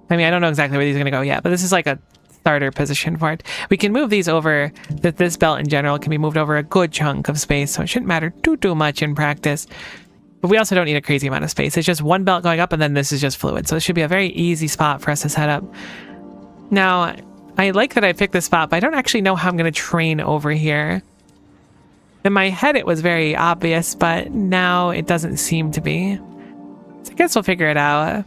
Speaker 1: I mean, I don't know exactly where these are going to go yet, but this is like a starter position for it. We can move these over. This belt in general can be moved over a good chunk of space, so it shouldn't matter too much in practice. But we also don't need a crazy amount of space. It's just one belt going up, and then this is just fluid. So it should be a very easy spot for us to set up. Now, I like that I picked this spot, but I don't actually know how I'm going to train over here. In my head, it was very obvious, but now it doesn't seem to be. So I guess we'll figure it out.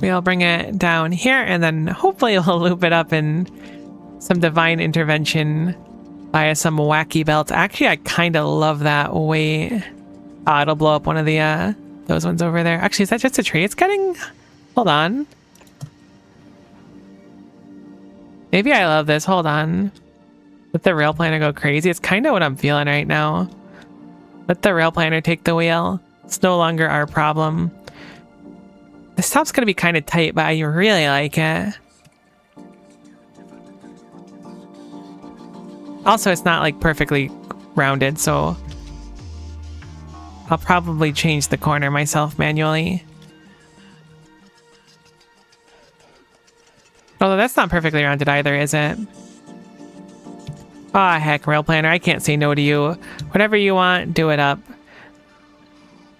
Speaker 1: We'll bring it down here, and then hopefully we'll loop it up in some divine intervention via some wacky belt. Actually, I kind of love that. Wait. Oh, it'll blow up one of the, those ones over there. Actually, is that just a tree it's cutting? Hold on. Maybe I love this. Hold on. Let the rail planner go crazy. It's kind of what I'm feeling right now. Let the rail planner take the wheel. It's no longer our problem. This top's going to be kind of tight, but I really like it. Also, it's not like perfectly rounded, so I'll probably change the corner myself manually. Although that's not perfectly rounded either, is it? Ah, oh, heck, rail planner, I can't say no to you. Whatever you want, do it up.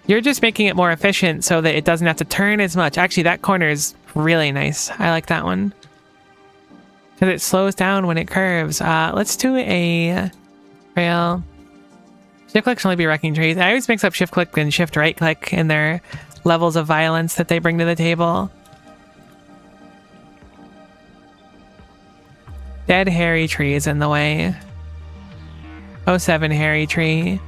Speaker 1: You're just making it more efficient so that it doesn't have to turn as much. Actually, that corner is really nice. I like that one. Because it slows down when it curves. Let's do a rail. Shift click should only be wrecking trees. I always mix up shift click and shift right click in their levels of violence that they bring to the table. Dead hairy tree is in the way. 07 hairy tree.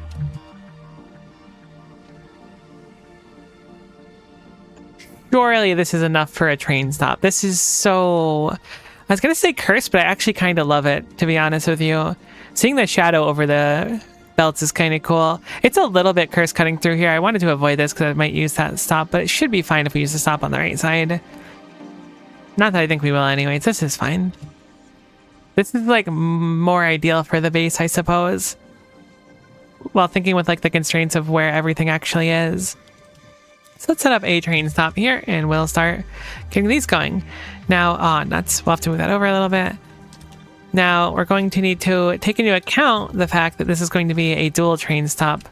Speaker 1: Surely this is enough for a train stop. This is so... I was going to say cursed, but I actually kind of love it, to be honest with you. Seeing the shadow over the belts is kind of cool. It's a little bit cursed cutting through here. I wanted to avoid this because I might use that stop, but it should be fine if we use the stop on the right side. Not that I think we will anyways. This is fine. This is like more ideal for the base, I suppose. While thinking with like the constraints of where everything actually is. So let's set up a train stop here and we'll start getting these going. Now, nuts. We'll have to move that over a little bit. Now we're going to need to take into account the fact that this is going to be a dual train stop.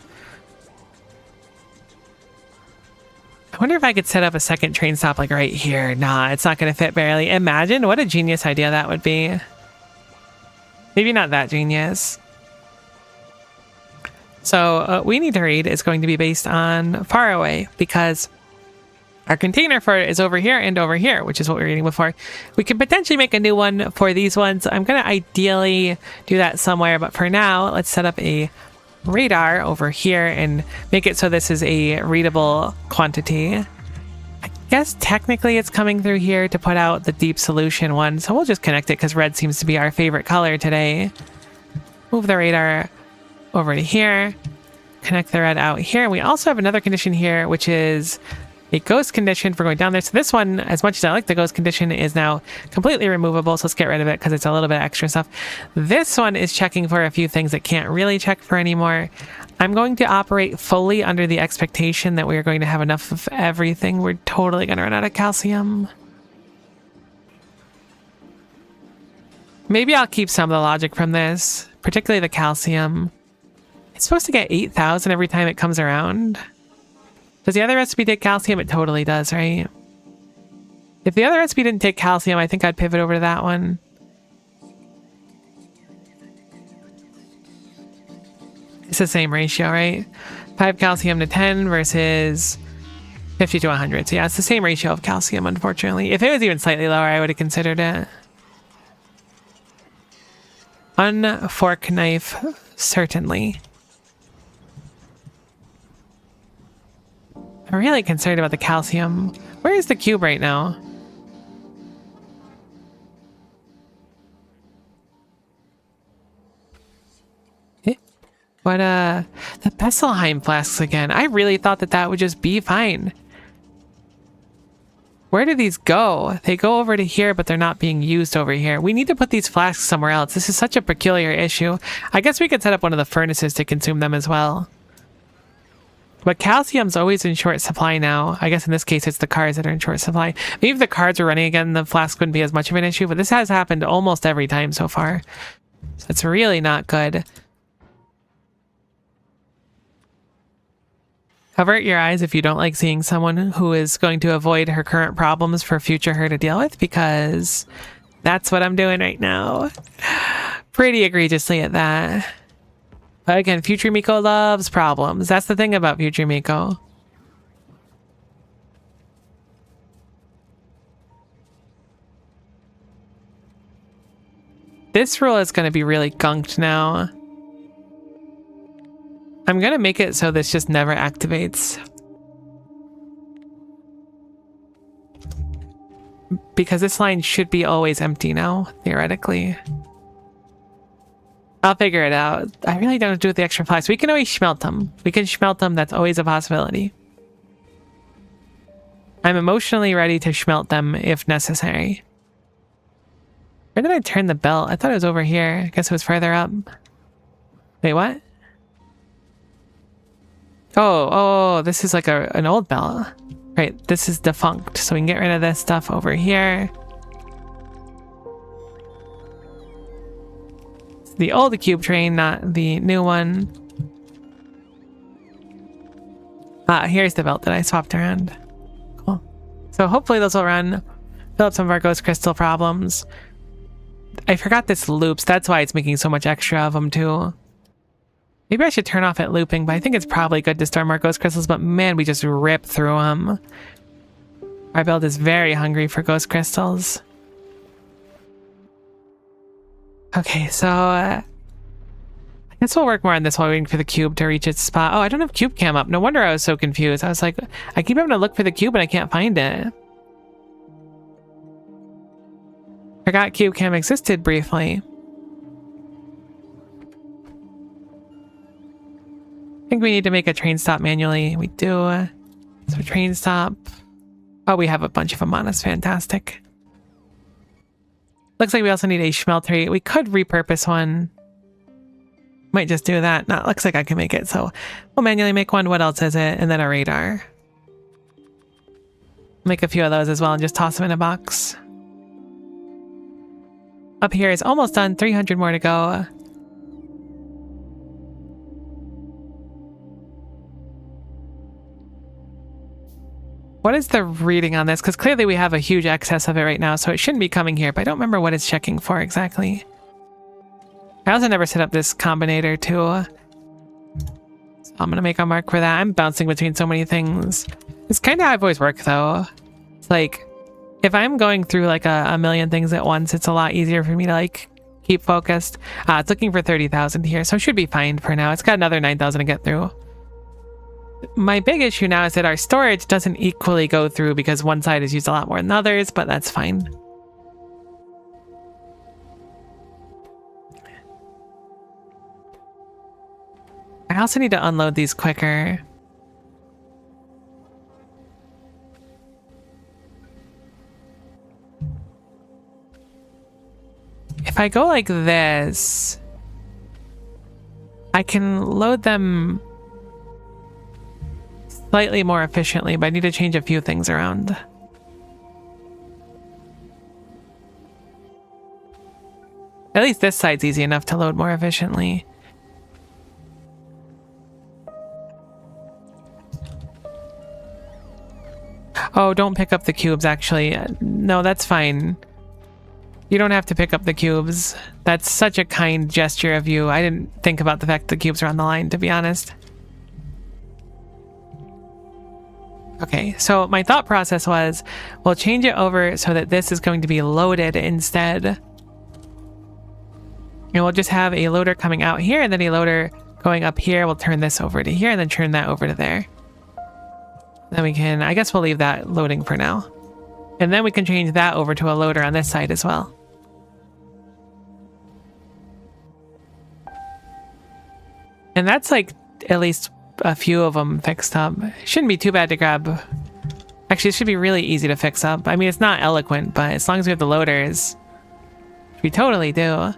Speaker 1: I wonder if I could set up a second train stop like right here. Nah, it's not going to fit barely. Imagine what a genius idea that would be. Maybe not that genius. So we need to read is going to be based on far away because our container for it is over here and over here, which is what we were reading before. We could potentially make a new one for these ones. I'm going to ideally do that somewhere, but for now, let's set up a radar over here and make it so this is a readable quantity. I guess technically it's coming through here to put out the deep solution one, so we'll just connect it because red seems to be our favorite color today. Move the radar over to here, connect the red out here. We also have another condition here, which is a ghost condition for going down there. So this one, as much as I like the ghost condition, is now completely removable. So let's get rid of it because it's a little bit extra stuff. This one is checking for a few things it can't really check for anymore. I'm going to operate fully under the expectation that we're going to have enough of everything. We're totally going to run out of calcium. Maybe I'll keep some of the logic from this, particularly the calcium. It's supposed to get 8,000 every time it comes around. Does the other recipe take calcium? It totally does, right? If the other recipe didn't take calcium, I think I'd pivot over to that one. It's the same ratio, right? 5 calcium to 10 versus 50 to 100. So yeah, it's the same ratio of calcium, unfortunately. If it was even slightly lower, I would have considered it. Unfork knife, certainly. I'm really concerned about the calcium. Where is the cube right now? What, the Besselheim flasks again. I really thought that that would just be fine. Where do these go? They go over to here, but they're not being used over here. We need to put these flasks somewhere else. This is such a peculiar issue. I guess we could set up one of the furnaces to consume them as well. But calcium's always in short supply now. I guess in this case, it's the cars that are in short supply. Maybe if the cars were running again, the flask wouldn't be as much of an issue, but this has happened almost every time so far. So it's really not good. Avert your eyes if you don't like seeing someone who is going to avoid her current problems for future her to deal with, because that's what I'm doing right now. Pretty egregiously at that. But again, Future Miko loves problems. That's the thing about Future Miko. This rule is going to be really gunked now. I'm going to make it so this just never activates. Because this line should be always empty now, theoretically. I'll figure it out. I really don't do with the extra flags. We can always smelt them. We can smelt them. That's always a possibility. I'm emotionally ready to smelt them if necessary. Where did I turn the belt? I thought it was over here. I guess it was further up. Wait, what? Oh, this is like an old belt. Right, this is defunct. So we can get rid of this stuff over here. It's the old cube train, not the new one. Here's the belt that I swapped around. Cool. So hopefully those will run. Fill up some of our ghost crystal problems. I forgot this loops. That's why it's making so much extra of them too. Maybe I should turn off at looping, but I think it's probably good to store more ghost crystals, but man, we just rip through them. Our build is very hungry for ghost crystals. Okay, so I guess we'll work more on this while waiting for the cube to reach its spot. Oh, I don't have cube cam up. No wonder I was so confused. I was like, I keep having to look for the cube and I can't find it. Forgot cube cam existed briefly. I think we need to make a train stop manually. We do. So train stop. Oh, we have a bunch of them on us. Fantastic. Looks like we also need a schmeltery. We could repurpose one. Might just do that. No, looks like I can make it. So we'll manually make one. What else is it? And then a radar. Make a few of those as well and just toss them in a box. Up here is almost done. 300 more to go. What is the reading on this? Because clearly we have a huge excess of it right now, so it shouldn't be coming here, but I don't remember what it's checking for exactly. I also never set up this combinator too. So I'm going to make a mark for that. I'm bouncing between so many things. It's kind of how I've always worked though. It's like, if I'm going through like a million things at once, it's a lot easier for me to like keep focused. It's looking for 30,000 here, so it should be fine for now. It's got another 9,000 to get through. My big issue now is that our storage doesn't equally go through because one side is used a lot more than others, but that's fine. I also need to unload these quicker. If I go like this, I can load them slightly more efficiently, but I need to change a few things around. At least this side's easy enough to load more efficiently. Oh, don't pick up the cubes, actually. No, that's fine. You don't have to pick up the cubes. That's such a kind gesture of you. I didn't think about the fact the cubes are on the line, to be honest. Okay, so my thought process was, we'll change it over so that this is going to be loaded instead. And we'll just have a loader coming out here and then a loader going up here. We'll turn this over to here and then turn that over to there. Then we can, I guess we'll leave that loading for now. And then we can change that over to a loader on this side as well. And that's like at least a few of them fixed up. Shouldn't be too bad to grab. Actually, it should be really easy to fix up. I mean, it's not eloquent, but as long as we have the loaders, which we totally do.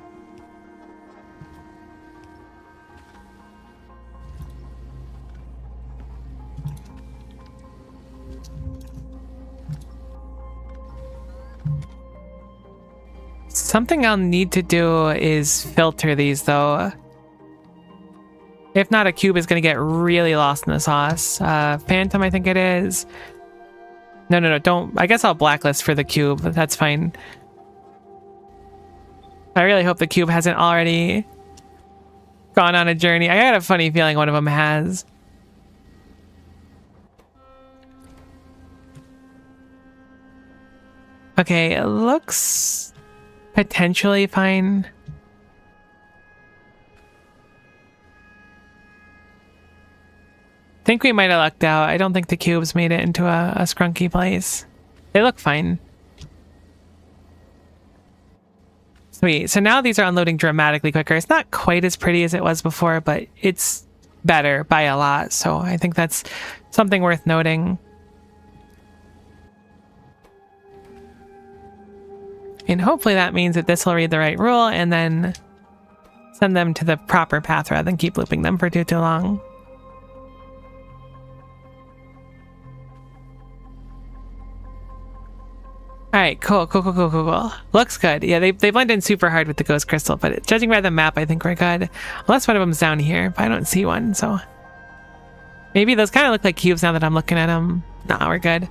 Speaker 1: Something I'll need to do is filter these though. If not, a cube is going to get really lost in the sauce. Phantom, I think it is. No, don't. I guess I'll blacklist for the cube. That's fine. I really hope the cube hasn't already gone on a journey. I got a funny feeling one of them has. Okay, it looks potentially fine. Think we might have lucked out. I don't think the cubes made it into a scrunky place. They look fine. Sweet. So now these are unloading dramatically quicker. It's not quite as pretty as it was before, but it's better by a lot. So I think that's something worth noting. And hopefully that means that this will read the right rule and then send them to the proper path rather than keep looping them for too long. All right, cool. Looks good. Yeah, they blend in super hard with the ghost crystal, but judging by the map, I think we're good. Unless one of them's down here, but I don't see one, so maybe those kind of look like cubes now that I'm looking at them. Nah, we're good.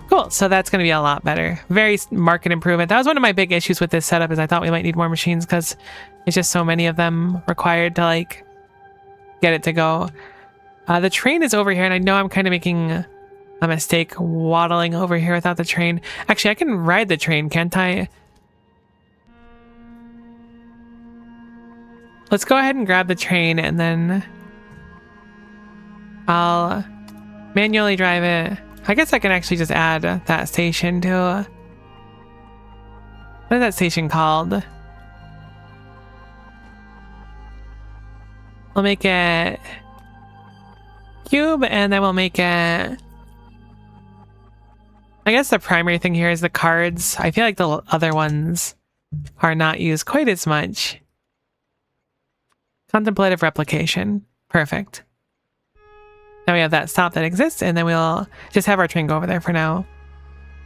Speaker 1: Cool. So that's going to be a lot better. Very marked improvement. That was one of my big issues with this setup, is I thought we might need more machines because it's just so many of them required to like get it to go. The train is over here, and I know I'm kind of making a mistake waddling over here without the train. Actually, I can ride the train, can't I? Let's go ahead and grab the train and then I'll manually drive it. I guess I can actually just add that station to... What is that station called? We'll make it cube and then we'll make it... I guess the primary thing here is the cards. I feel like the other ones are not used quite as much. Contemplative replication. Perfect. Now we have that stop that exists, and then we'll just have our train go over there for now.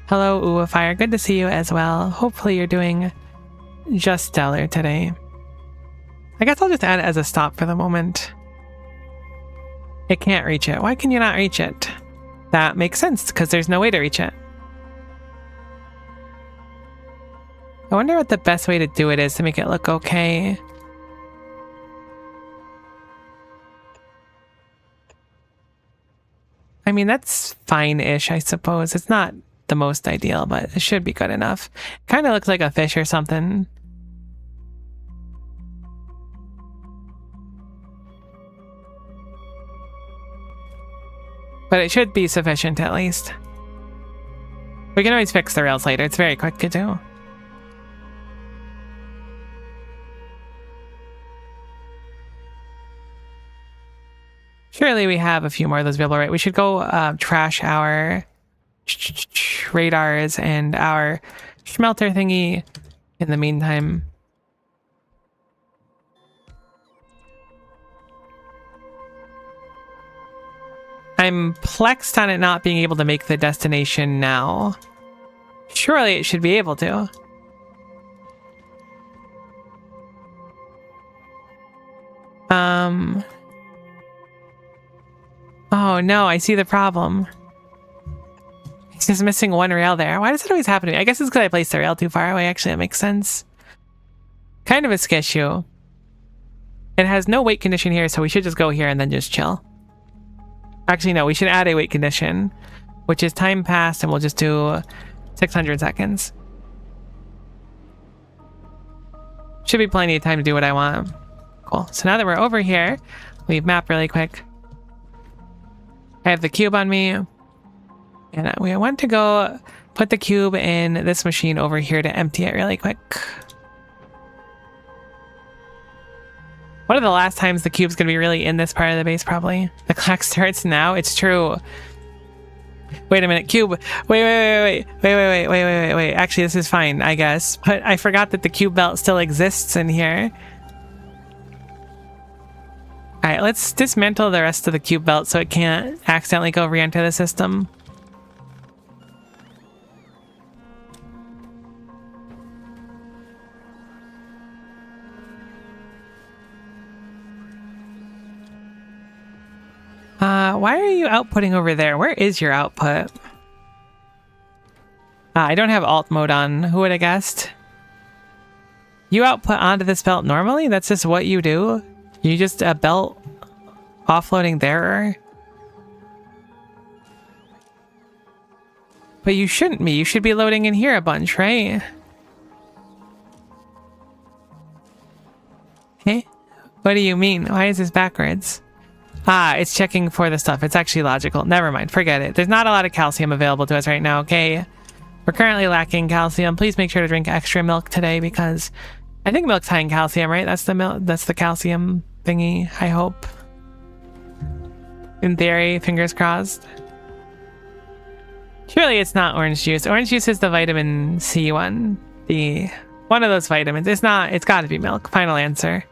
Speaker 1: Hello, Ooh, Fire. Good to see you as well. Hopefully you're doing just stellar today. I guess I'll just add it as a stop for the moment. It can't reach it. Why can you not reach it? That makes sense, because there's no way to reach it. I wonder what the best way to do it is to make it look okay. I mean, that's fine-ish, I suppose. It's not the most ideal, but it should be good enough. Kind of looks like a fish or something. But it should be sufficient at least. We can always fix the rails later. It's very quick to do. Surely we have a few more of those available, right? We should go trash our radars and our smelter thingy in the meantime. I'm plexed on it not being able to make the destination now. Surely it should be able to. Oh no, I see the problem. It's just missing one rail there. Why does it always happen to me? I guess it's because I placed the rail too far away. Actually, that makes sense. Kind of a skishu. It has no weight condition here, so we should just go here and then just chill. Actually, no, we should add a weight condition, which is time passed, and we'll just do 600 seconds. Should be plenty of time to do what I want. Cool. So now that we're over here, leave map really quick. I have the cube on me, and we want to go put the cube in this machine over here to empty it really quick. One of the last times the cube's gonna be really in this part of the base, probably. The clock starts now. It's true. Wait a minute, cube. Wait. Actually, this is fine, I guess. But I forgot that the cube belt still exists in here. Alright, let's dismantle the rest of the cube belt so it can't accidentally go re-enter the system. Why are you outputting over there? Where is your output? I don't have alt mode on. Who would have guessed? You output onto this belt normally? That's just what you do? You just a belt offloading there? But you shouldn't be. You should be loading in here a bunch, right? Hey? What do you mean? Why is this backwards? Ah, it's checking for the stuff. It's actually logical. Never mind. Forget it. There's not a lot of calcium available to us right now, okay? We're currently lacking calcium. Please make sure to drink extra milk today because I think milk's high in calcium, right? That's the milk. That's the calcium thingy, I hope. In theory, fingers crossed. Surely it's not orange juice. Orange juice is the vitamin C one. One of those vitamins. It's not. It's got to be milk. Final answer.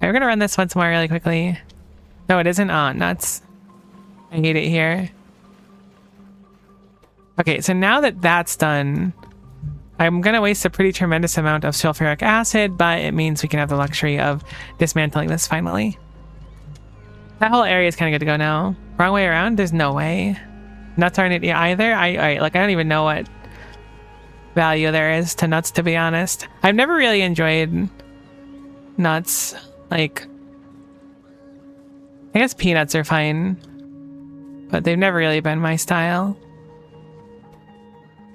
Speaker 1: We're gonna run this once more really quickly. No, it isn't on. Nuts. I hate it here. Okay, so now that that's done, I'm gonna waste a pretty tremendous amount of sulfuric acid, but it means we can have the luxury of dismantling this finally. That whole area is kind of good to go now. Wrong way around? There's no way. Nuts aren't it either. I don't even know what value there is to nuts, to be honest. I've never really enjoyed nuts. Like, I guess peanuts are fine, but they've never really been my style.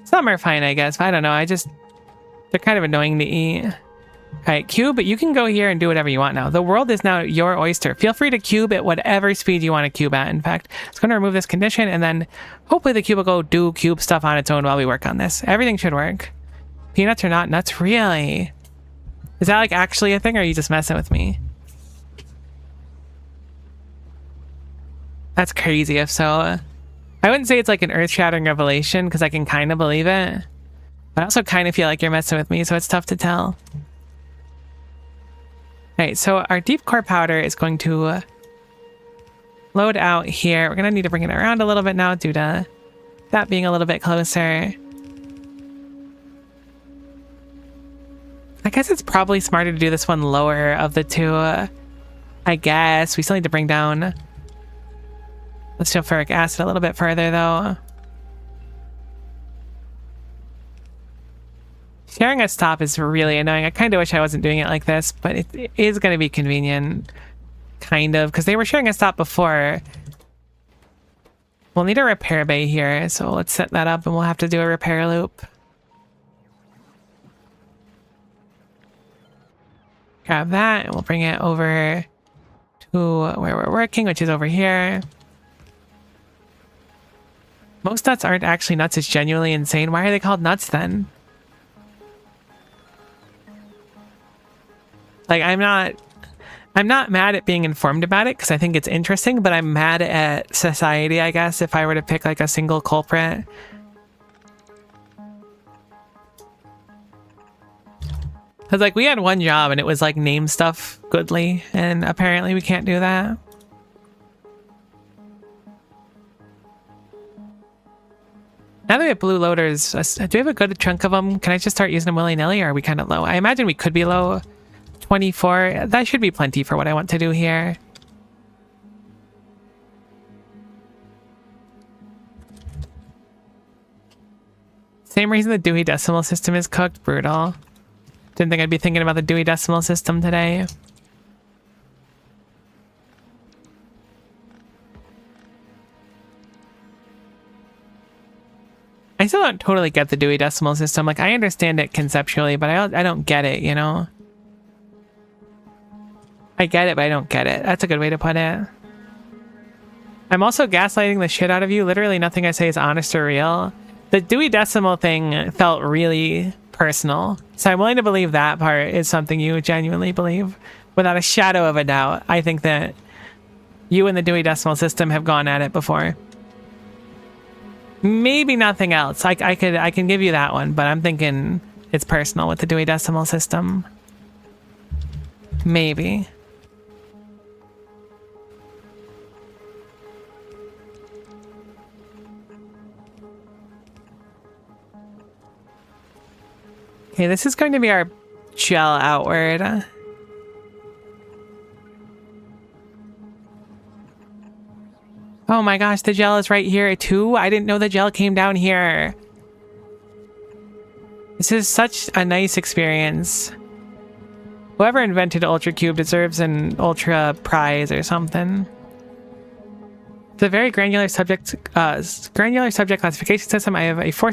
Speaker 1: Some are fine, I guess. I don't know. They're kind of annoying to eat. Alright, cube, you can go here and do whatever you want now. The world is now your oyster. Feel free to cube at whatever speed you want to cube at, in fact. It's going to remove this condition, and then hopefully the cube will go do cube stuff on its own while we work on this. Everything should work. Peanuts are not nuts? Really? Is that like actually a thing, or are you just messing with me? That's crazy if so. I wouldn't say it's like an earth-shattering revelation, because I can kind of believe it. But I also kind of feel like you're messing with me, so it's tough to tell. Alright, so our deep core powder is going to load out here. We're going to need to bring it around a little bit now due to that being a little bit closer. I guess it's probably smarter to do this one lower of the two. I guess. We still need to bring down the sulfuric acid a little bit further, though. Sharing a stop is really annoying. I kind of wish I wasn't doing it like this, but it is going to be convenient. Kind of, because they were sharing a stop before. We'll need a repair bay here, so let's set that up and we'll have to do a repair loop. Grab that and we'll bring it over to where we're working, which is over here. Most nuts aren't actually nuts, it's genuinely insane. Why are they called nuts then? Like, I'm not mad at being informed about it because I think it's interesting, but I'm mad at society, I guess, if I were to pick like a single culprit. Because like we had one job and it was like name stuff goodly, and apparently we can't do that. Now that we have blue loaders, do we have a good chunk of them? Can I just start using them willy-nilly, or are we kind of low? I imagine we could be low. 24. That should be plenty for what I want to do here. Same reason the Dewey Decimal System is cooked. Brutal. Didn't think I'd be thinking about the Dewey Decimal System today. I still don't totally get the Dewey Decimal System. Like, I understand it conceptually, but I don't get it, you know? I get it, but I don't get it. That's a good way to put it. I'm also gaslighting the shit out of you. Literally nothing I say is honest or real. The Dewey Decimal thing felt really personal. So I'm willing to believe that part is something you genuinely believe. Without a shadow of a doubt. I think that you and the Dewey Decimal System have gone at it before. Maybe nothing else. I can give you that one, but I'm thinking it's personal with the Dewey Decimal System. Maybe. Okay, this is going to be our gel outward. Oh my gosh, the gel is right here too? I didn't know the gel came down here. This is such a nice experience. Whoever invented Ultra Cube deserves an Ultra Prize or something. It's a very granular subject classification system. I have a four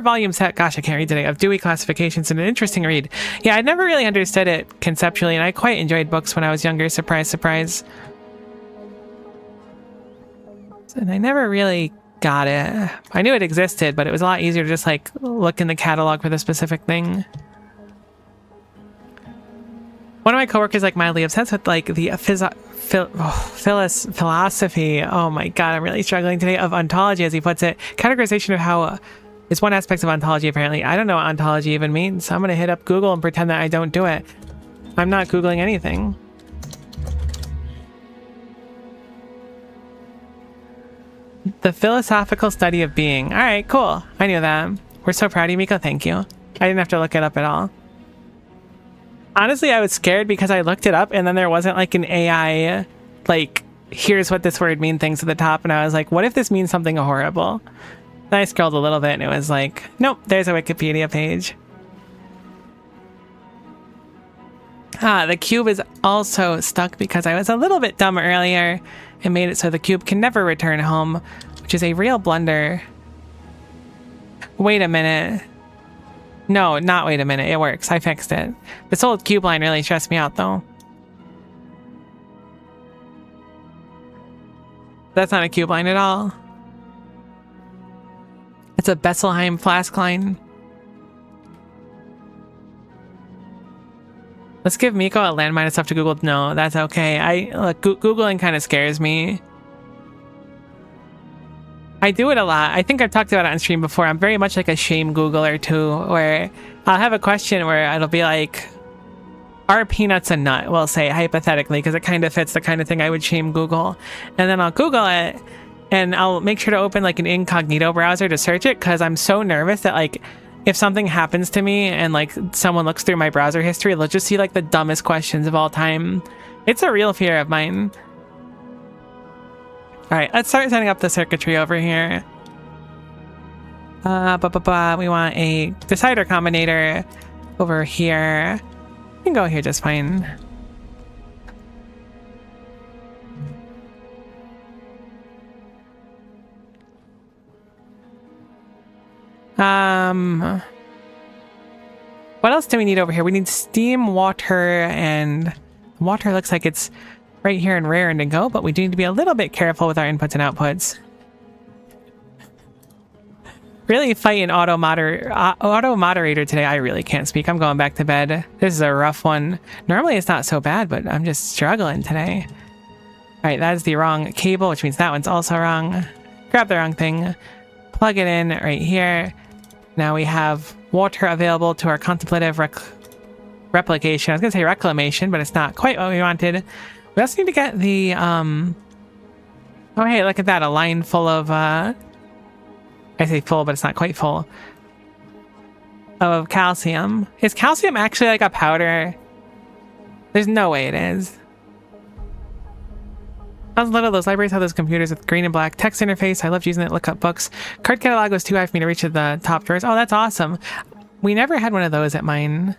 Speaker 1: volume set, gosh, I can't read today, of Dewey classifications, and an interesting read. Yeah, I never really understood it conceptually, and I quite enjoyed books when I was younger, surprise, surprise. And I never really got it. I knew it existed, but it was a lot easier to just like look in the catalog for the specific thing. One of my coworkers like mildly obsessed with like the philosophy. Oh my god, I'm really struggling today. Of ontology, as he puts it. Categorization of how is one aspect of ontology. Apparently, I don't know what ontology even means. So I'm gonna hit up Google and pretend that I don't do it. I'm not Googling anything. The philosophical study of being. All right, cool. I knew that. We're so proud of you, Miko. Thank you. I didn't have to look it up at all. Honestly, I was scared because I looked it up and then there wasn't like an AI, like, here's what this word means things at the top. And I was like, what if this means something horrible? Then I scrolled a little bit and it was like, nope, there's a Wikipedia page. The cube is also stuck because I was a little bit dumb earlier and made it so the cube can never return home, which is a real blunder. Wait a minute. No, not wait a minute. It works. I fixed it. This old cube line really stressed me out, though. That's not a cube line at all. It's a Besselheim flask line. Let's give Miko a landmine and stuff to Google. No, that's okay. Look, Googling kind of scares me. I do it a lot. I think I've talked about it on stream before. I'm very much like a shame Googler too, where I'll have a question where it'll be like, are peanuts a nut? We'll say hypothetically, because it kind of fits the kind of thing I would shame Google. And then I'll Google it and I'll make sure to open like an incognito browser to search it, because I'm so nervous that like if something happens to me and like someone looks through my browser history, they'll just see like the dumbest questions of all time. It's a real fear of mine. All right, let's start setting up the circuitry over here. We want a decider combinator over here. You can go here just fine. What else do we need over here? We need steam, water, and water looks like it's right here in rare indigo, but we do need to be a little bit careful with our inputs and outputs. Really fighting auto moderator today. I really can't speak. I'm going back to bed. This is a rough one. Normally it's not so bad, but I'm just struggling today. All right, that is the wrong cable, which means that one's also wrong. Grab the wrong thing. Plug it in right here. Now we have water available to our contemplative replication. I was gonna say reclamation, but it's not quite what we wanted. We also need to get the oh hey, look at that, a line full of I say full, but it's not quite full, of calcium. Is calcium actually like a powder? There's no way it is. I was little, those libraries have those computers with green and black text interface. I loved using it to look up books. Card catalog was too high for me to reach the top drawers. Oh, that's awesome. We never had one of those at mine.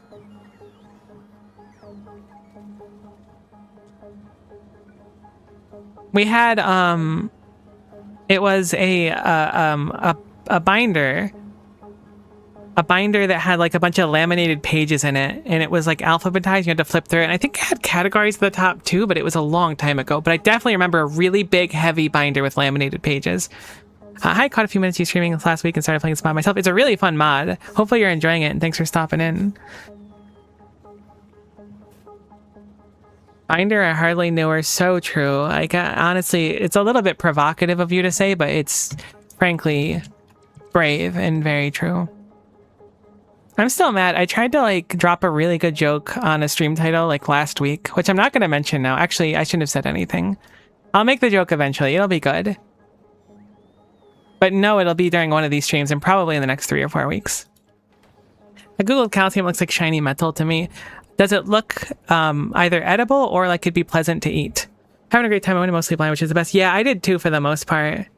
Speaker 1: We had it was a binder. A binder that had like a bunch of laminated pages in it, and it was like alphabetized. You had to flip through it, and I think it had categories at the top too, but it was a long time ago. But I definitely remember a really big, heavy binder with laminated pages. I caught a few minutes of you streaming this last week and started playing this mod myself. It's a really fun mod. Hopefully you're enjoying it, and thanks for stopping in. Binder, I hardly knew her. So true. Like, honestly, it's a little bit provocative of you to say, but it's frankly brave and very true. I'm still mad. I tried to like drop a really good joke on a stream title like last week, which I'm not going to mention now. Actually, I shouldn't have said anything. I'll make the joke eventually. It'll be good. But no, it'll be during one of these streams and probably in the next 3 or 4 weeks. I googled calcium. Looks like shiny metal to me. Does it look either edible or like it'd be pleasant to eat? Having a great time. I went mostly blind, which is the best. Yeah, I did too for the most part.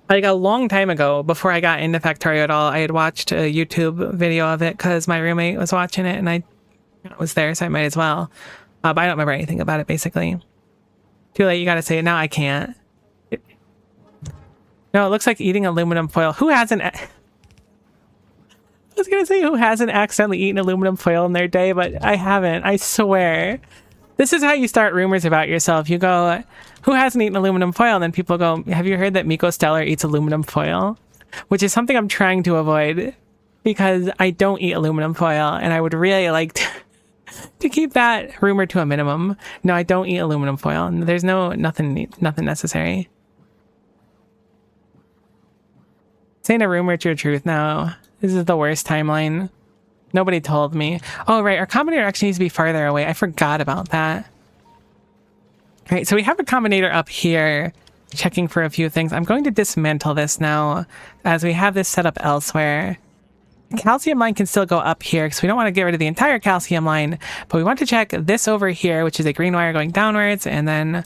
Speaker 1: Like a long time ago, before I got into Factorio at all, I had watched a YouTube video of it because my roommate was watching it and I was there, so I might as well. But I don't remember anything about it, basically. Too late, you gotta say it. Now I can't. No, it looks like eating aluminum foil. Who hasn't... I was gonna say who hasn't accidentally eaten aluminum foil in their day, but I haven't, I swear. This is how you start rumors about yourself. You go, who hasn't eaten aluminum foil? And then people go, have you heard that Miko Stellar eats aluminum foil? Which is something I'm trying to avoid because I don't eat aluminum foil and I would really like to keep that rumor to a minimum. No, I don't eat aluminum foil. There's nothing necessary. Saying a rumor to your truth now. This is the worst timeline. Nobody told me. Oh, right. Our combinator actually needs to be farther away. I forgot about that. All right. So we have a combinator up here checking for a few things. I'm going to dismantle this now as we have this set up elsewhere. The calcium line can still go up here because we don't want to get rid of the entire calcium line, but we want to check this over here, which is a green wire going downwards, and then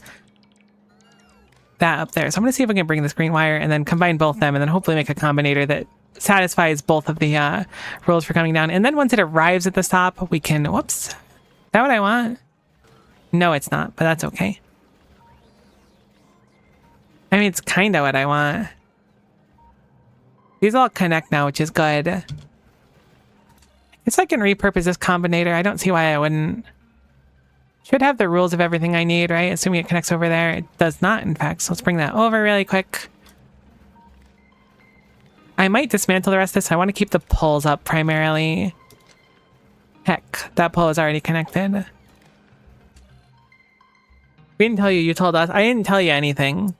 Speaker 1: that up there. So I'm going to see if I can bring this green wire and then combine both them and then hopefully make a combinator that satisfies both of the rules for coming down. And then once it arrives at the stop, we can... Whoops. Is that what I want? No, it's not, but that's okay. I mean, it's kind of what I want. These all connect now, which is good. I guess I can repurpose this combinator. I don't see why I wouldn't. Should have the rules of everything I need, right? Assuming it connects over there. It does not, in fact. So let's bring that over really quick. I might dismantle the rest of this. I want to keep the poles up primarily. Heck, that pole is already connected. We didn't tell you, you told us. I didn't tell you anything,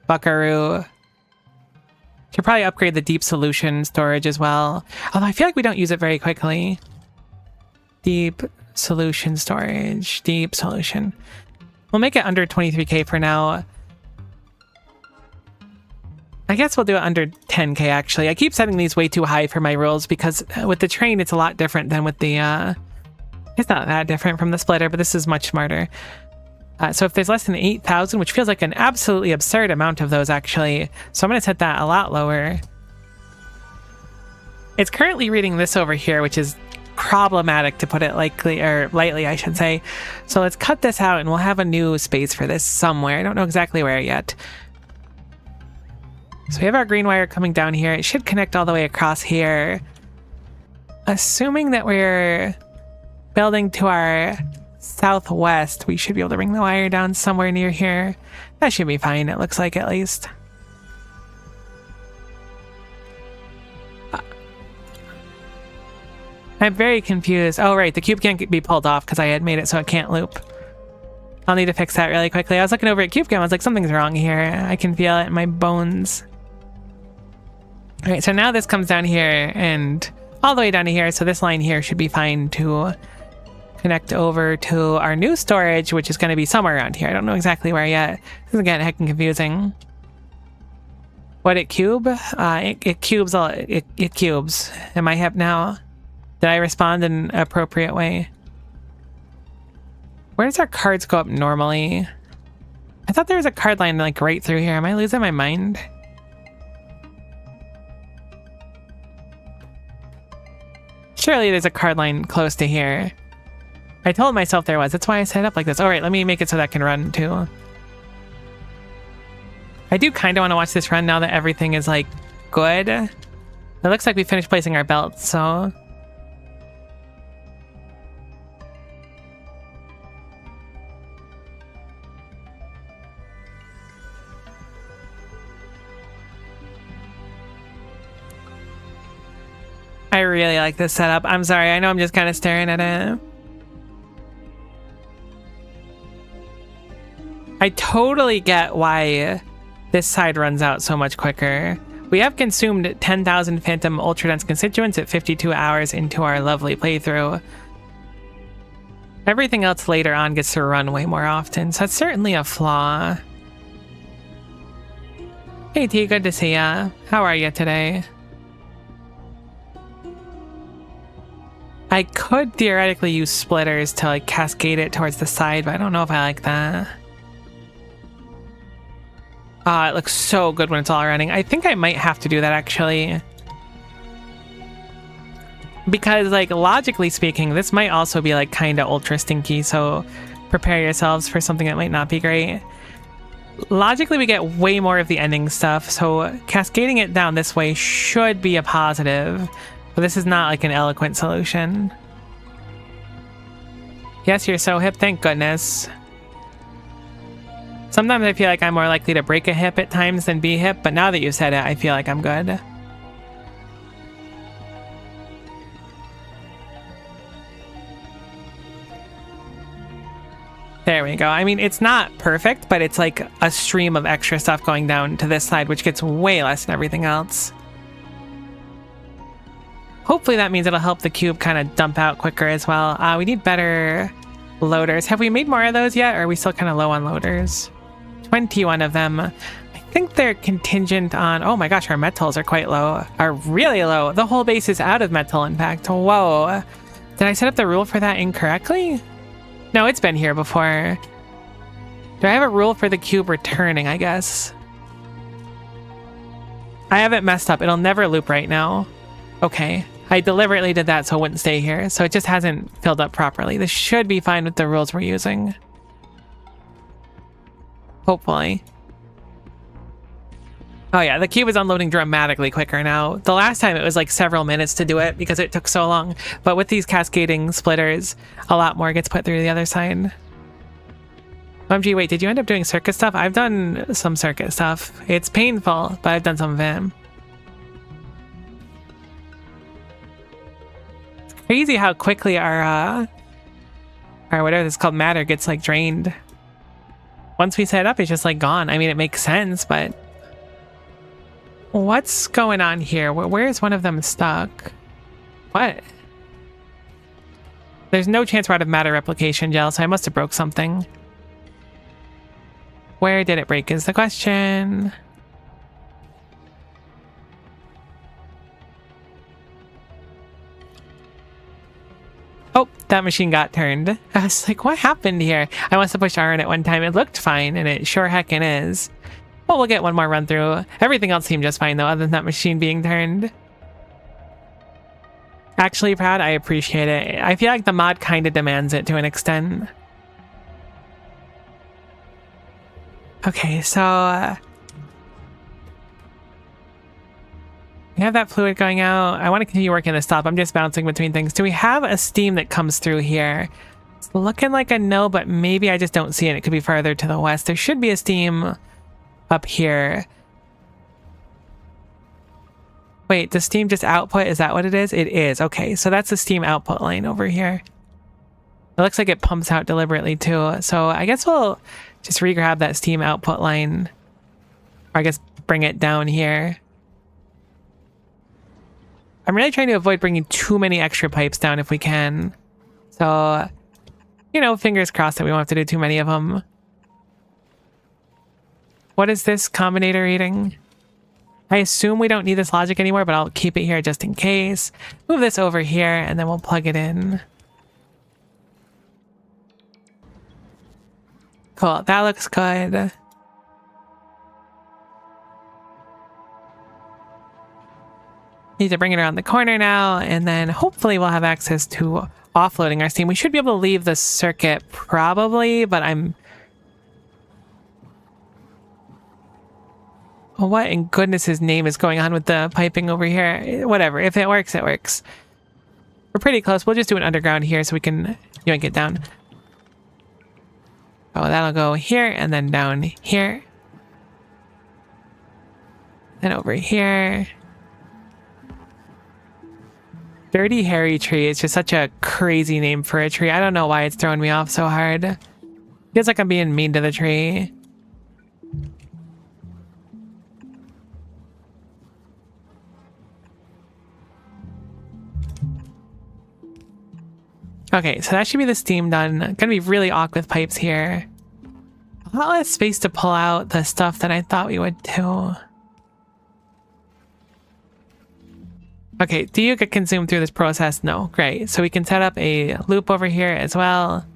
Speaker 1: buckaroo. Should probably upgrade the deep solution storage as well. Although I feel like we don't use it very quickly. Deep solution storage. Deep solution. We'll make it under 23k for now. I guess we'll do it under 10k actually. I keep setting these way too high for my rules because with the train it's a lot different than with the... It's not that different from the splitter, but this is much smarter. So if there's less than 8,000, which feels like an absolutely absurd amount of those actually, so I'm going to set that a lot lower. It's currently reading this over here, which is problematic to put it lightly, I should say. So let's cut this out and we'll have a new space for this somewhere. I don't know exactly where yet. So we have our green wire coming down here. It should connect all the way across here. Assuming that we're building to our southwest, we should be able to bring the wire down somewhere near here. That should be fine, it looks like, at least. I'm very confused. Oh, right, the cube can't be pulled off because I had made it so it can't loop. I'll need to fix that really quickly. I was looking over at CubeCam, I was like, something's wrong here. I can feel it in my bones. All right, so now this comes down here and all the way down to here, so this line here should be fine to connect over to our new storage, which is going to be somewhere around here. I don't know exactly where yet. This is getting heckin' confusing. What it cube? It cubes. It cubes. Am I hip now? Did I respond in an appropriate way? Where does our cards go up normally? I thought there was a card line like right through here. Am I losing my mind? Surely there's a card line close to here. I told myself there was. That's why I set it up like this. All right, let me make it so that can run too. I do kind of want to watch this run now that everything is like good. It looks like we finished placing our belts, so... I really like this setup. I'm sorry, I know I'm just kind of staring at it. I totally get why this side runs out so much quicker. We have consumed 10,000 Phantom Ultra Dense constituents at 52 hours into our lovely playthrough. Everything else later on gets to run way more often, so that's certainly a flaw. Hey T, good to see ya. How are you today? I could theoretically use splitters to like cascade it towards the side, but I don't know if I like that. It looks so good when it's all running. I think I might have to do that actually. Because like logically speaking, this might also be like kind of ultra stinky, so prepare yourselves for something that might not be great. Logically, we get way more of the ending stuff, so cascading it down this way should be a positive. But this is not like an eloquent solution. Yes, you're so hip, thank goodness. Sometimes I feel like I'm more likely to break a hip at times than be hip, but now that you said it, I feel like I'm good. There we go. I mean, it's not perfect, but it's like a stream of extra stuff going down to this side, which gets way less than everything else. Hopefully that means it'll help the cube kind of dump out quicker as well. We need better loaders. Have we made more of those yet, or are we still kind of low on loaders? 21 of them. I think they're contingent on... Oh my gosh, our metals are quite low. Are really low. The whole base is out of metal, in fact. Whoa. Did I set up the rule for that incorrectly? No, it's been here before. Do I have a rule for the cube returning, I guess? I have it messed up. It'll never loop right now. Okay. I deliberately did that so it wouldn't stay here, so it just hasn't filled up properly. This should be fine with the rules we're using. Hopefully. Oh yeah, the cube is unloading dramatically quicker now. The last time it was like several minutes to do it because it took so long. But with these cascading splitters, a lot more gets put through the other side. OMG, wait, did you end up doing circuit stuff? I've done some circuit stuff. It's painful, but I've done some of it. It's crazy how quickly our whatever this is called matter gets like drained. Once we set it up, it's just like gone. I mean, it makes sense, but What's going on here? Where's one of them stuck? What? There's no chance we're out of matter replication gel, so I must have broke something. Where did it break is the question. Oh, that machine got turned. I was like, what happened here? I must have pushed R in at one time. It looked fine, and it sure heckin' is. Well, we'll get one more run through. Everything else seemed just fine, though, other than that machine being turned. Actually, Proud, I appreciate it. I feel like the mod kind of demands it to an extent. Okay, so... we have that fluid going out. I want to continue working this stop. I'm just bouncing between things. Do we have a steam that comes through here? It's looking like a no, but maybe I just don't see it. It could be farther to the west. There should be a steam up here. Wait, does steam just output? Is that what it is? It is. Okay, so that's the steam output line over here. It looks like it pumps out deliberately too. So I guess we'll just re-grab that steam output line. Or I guess bring it down here. I'm really trying to avoid bringing too many extra pipes down if we can. So, you know, fingers crossed that we won't have to do too many of them. What is this combinator reading? I assume we don't need this logic anymore, but I'll keep it here just in case. Move this over here, and then we'll plug it in. Cool, that looks good. Need to bring it around the corner now, and then hopefully we'll have access to offloading our steam. We should be able to leave the circuit probably, but I'm... what in goodness' name is going on with the piping over here? Whatever, if it works, it works. We're pretty close. We'll just do an underground here so we can yank it down. Oh, that'll go here and then down here. Then over here. Dirty Hairy Tree is just such a crazy name for a tree. I don't know why it's throwing me off so hard. Feels like I'm being mean to the tree. Okay, so that should be the steam done. Gonna be really awkward with pipes here. A lot less space to pull out the stuff that I thought we would do. Okay, do you get consumed through this process? No, great. So we can set up a loop over here as well.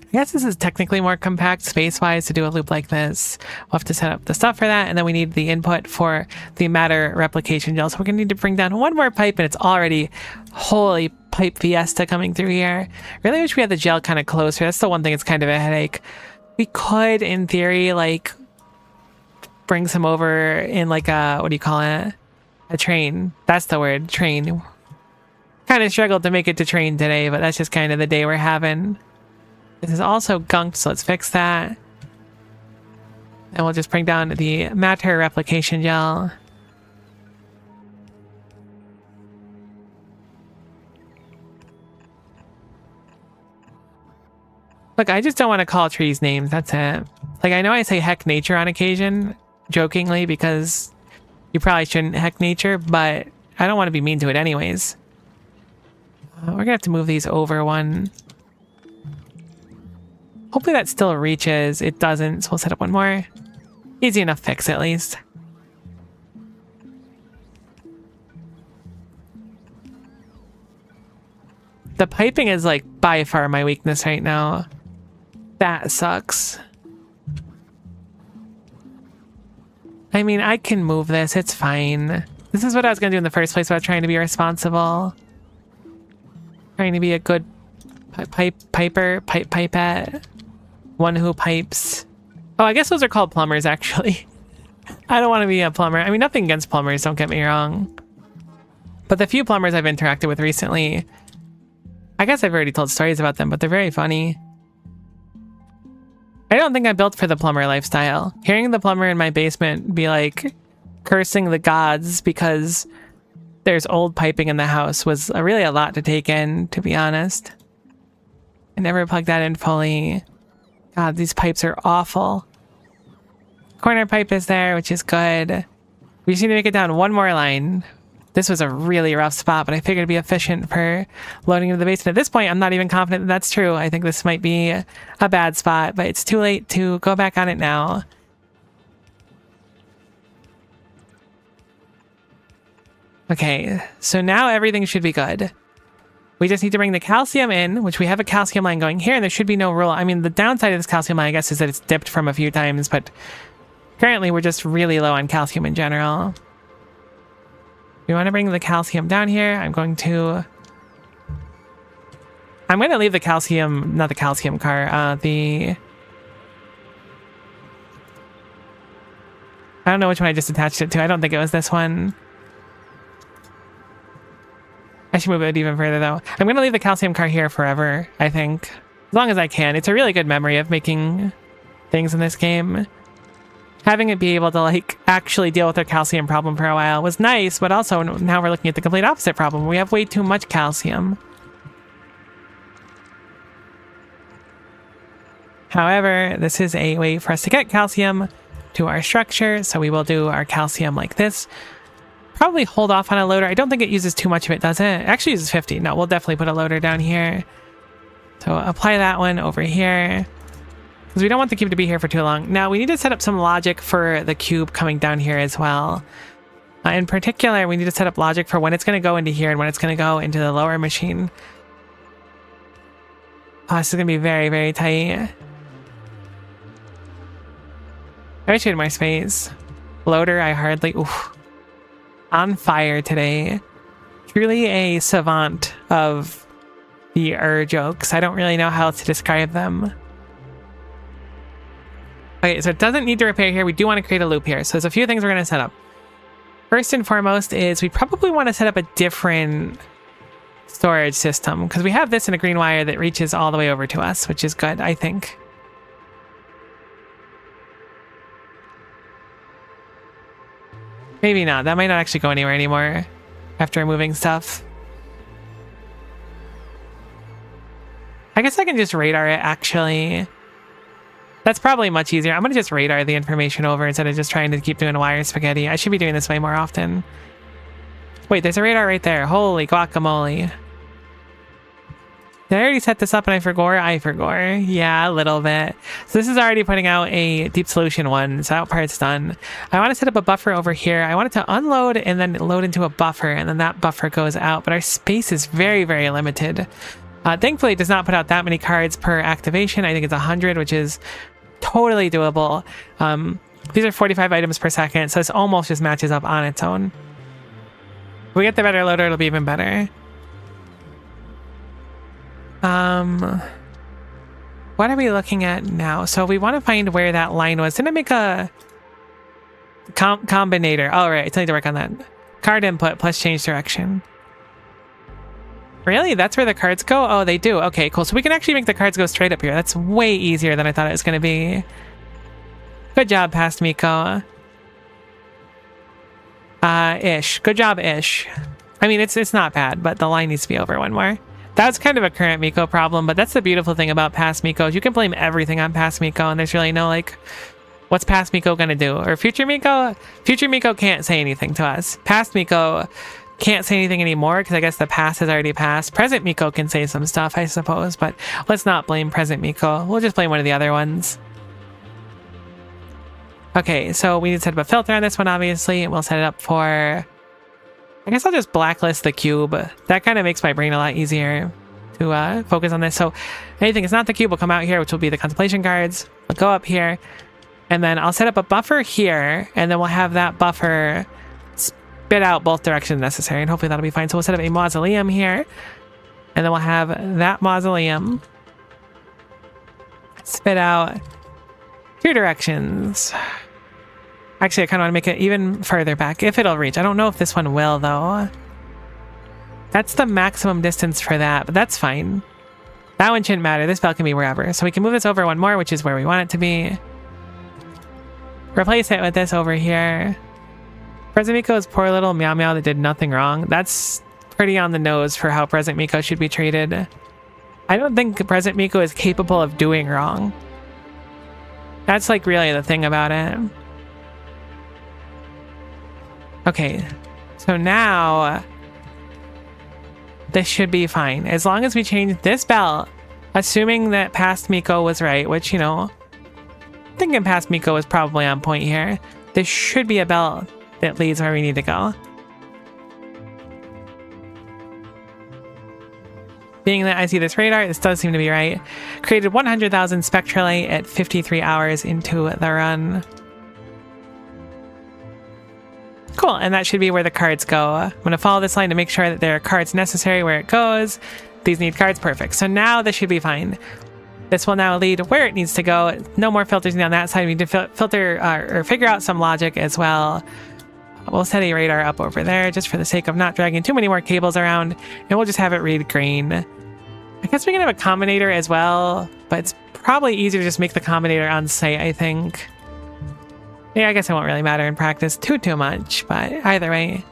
Speaker 1: I guess this is technically more compact space-wise to do a loop like this. We'll have to set up the stuff for that, and then we need the input for the matter replication gel. So we're gonna need to bring down one more pipe, and it's already holy pipe fiesta coming through here. Really wish we had the gel kind of closer. That's the one thing that's kind of a headache. We could, in theory, like bring some over in like a, what do you call it? A train. That's the word, train. Kind of struggled to make it to train today, but that's just kind of the day we're having. This is also gunked, so let's fix that. And we'll just bring down the matter replication gel. Look, I just don't want to call trees names, that's it. Like, I know I say heck nature on occasion, jokingly, because you probably shouldn't heck nature, but I don't want to be mean to it anyways. We're gonna have to move these over one. Hopefully that still reaches. It doesn't, so we'll set up one more. Easy enough fix, at least. The piping is, like, by far my weakness right now. That sucks. I mean, I can move this. It's fine. This is what I was going to do in the first place without trying to be responsible. Trying to be a good pipette. One who pipes. Oh, I guess those are called plumbers, actually. I don't want to be a plumber. I mean, nothing against plumbers, don't get me wrong. But the few plumbers I've interacted with recently, I guess I've already told stories about them, but they're very funny. I don't think I'm built for the plumber lifestyle. Hearing the plumber in my basement be like cursing the gods because there's old piping in the house was really a lot to take in, to be honest. I never plugged that in fully. God, these pipes are awful. Corner pipe is there, which is good. We just need to make it down one more line. This was a really rough spot, but I figured it'd be efficient for loading into the basement. At this point, I'm not even confident that that's true. I think this might be a bad spot, but it's too late to go back on it now. Okay, so now everything should be good. We just need to bring the calcium in, which we have a calcium line going here, and there should be no rule. I mean, the downside of this calcium line, I guess, is that it's dipped from a few times, but currently we're just really low on calcium in general. We want to bring the calcium down here. I'm going to leave the calcium, not the calcium car, I don't know which one I just attached it to. I don't think it was this one. I should move it even further, though. I'm going to leave the calcium car here forever, I think. As long as I can. It's a really good memory of making things in this game. Having it be able to, like, actually deal with our calcium problem for a while was nice, but also now we're looking at the complete opposite problem. We have way too much calcium. However, this is a way for us to get calcium to our structure, so we will do our calcium like this. Probably hold off on a loader. I don't think it uses too much of it, does it? It actually uses 50. No, we'll definitely put a loader down here. So apply that one over here, because we don't want the cube to be here for too long. Now we need to set up some logic for the cube coming down here as well. In particular, we need to set up logic for when it's going to go into here and when it's going to go into the lower machine. Oh, this is going to be very, very tight. I wish we had more space. Loader, I hardly... Oof. On fire today. Truly a savant of the jokes. I don't really know how else to describe them. Okay, so it doesn't need to repair here. We do want to create a loop here. So there's a few things we're going to set up. First and foremost is we probably want to set up a different storage system, because we have this in a green wire that reaches all the way over to us, which is good, I think. Maybe not. That might not actually go anywhere anymore after moving stuff. I guess I can just radar it, actually. That's probably much easier. I'm going to just radar the information over instead of just trying to keep doing wire spaghetti. I should be doing this way more often. Wait, there's a radar right there. Holy guacamole. Did I already set this up and I forgot? Yeah, a little bit. So this is already putting out a deep solution one, so that part's done. I want to set up a buffer over here. I want it to unload and then load into a buffer, and then that buffer goes out, but our space is very, very limited. Thankfully, it does not put out that many cards per activation. I think it's 100, which is totally doable. These are 45 items per second, so this almost just matches up on its own. If we get the better loader, it'll be even better. What are we looking at now? So we want to find where that line was. Didn't I make a combinator? All right, I still need to work on that. Card input plus change direction. Really? That's where the cards go? Oh, they do. Okay, cool. So we can actually make the cards go straight up here. That's way easier than I thought it was going to be. Good job, Past Miko. Ish. Good job, ish. I mean, it's not bad, but the line needs to be over one more. That's kind of a current Miko problem, but that's the beautiful thing about Past Miko. You can blame everything on Past Miko, and there's really no, like, what's Past Miko gonna do? Or Future Miko? Future Miko can't say anything to us. Past Miko can't say anything anymore, because I guess the past has already passed. Present Miko can say some stuff, I suppose, but let's not blame Present Miko. We'll just blame one of the other ones. Okay, so we need to set up a filter on this one, obviously, and we'll set it up for... I guess I'll just blacklist the cube. That kind of makes my brain a lot easier to focus on this. So anything that's not the cube will come out here, which will be the contemplation cards. We'll go up here, and then I'll set up a buffer here, and then we'll have that buffer spit out both directions necessary, and hopefully that'll be fine. So we'll set up a mausoleum here, and then we'll have that mausoleum spit out two directions. Actually, I kind of want to make it even further back, if it'll reach. I don't know if this one will, though. That's the maximum distance for that, but that's fine. That one shouldn't matter. This bell can be wherever. So we can move this over one more, which is where we want it to be. Replace it with this over here. Present Miko's poor little meow meow that did nothing wrong. That's pretty on the nose for how Present Miko should be treated. I don't think Present Miko is capable of doing wrong. That's like really the thing about it. Okay, so now this should be fine. As long as we change this belt, assuming that past Miko was right, which, you know, thinking past Miko was probably on point here. This should be a belt that leads where we need to go. Being that I see this radar, this does seem to be right. Created 100,000 spectrally at 53 hours into the run. Cool, and that should be where the cards go. I'm going to follow this line to make sure that there are cards necessary where it goes. These need cards, perfect. So now this should be fine. This will now lead where it needs to go. No more filters on that side. We need to filter or figure out some logic as well. We'll set a radar up over there just for the sake of not dragging too many more cables around, and we'll just have it read green. I guess we can have a combinator as well, but it's probably easier to just make the combinator on site, I think. Yeah, I guess it won't really matter in practice too much, but either way.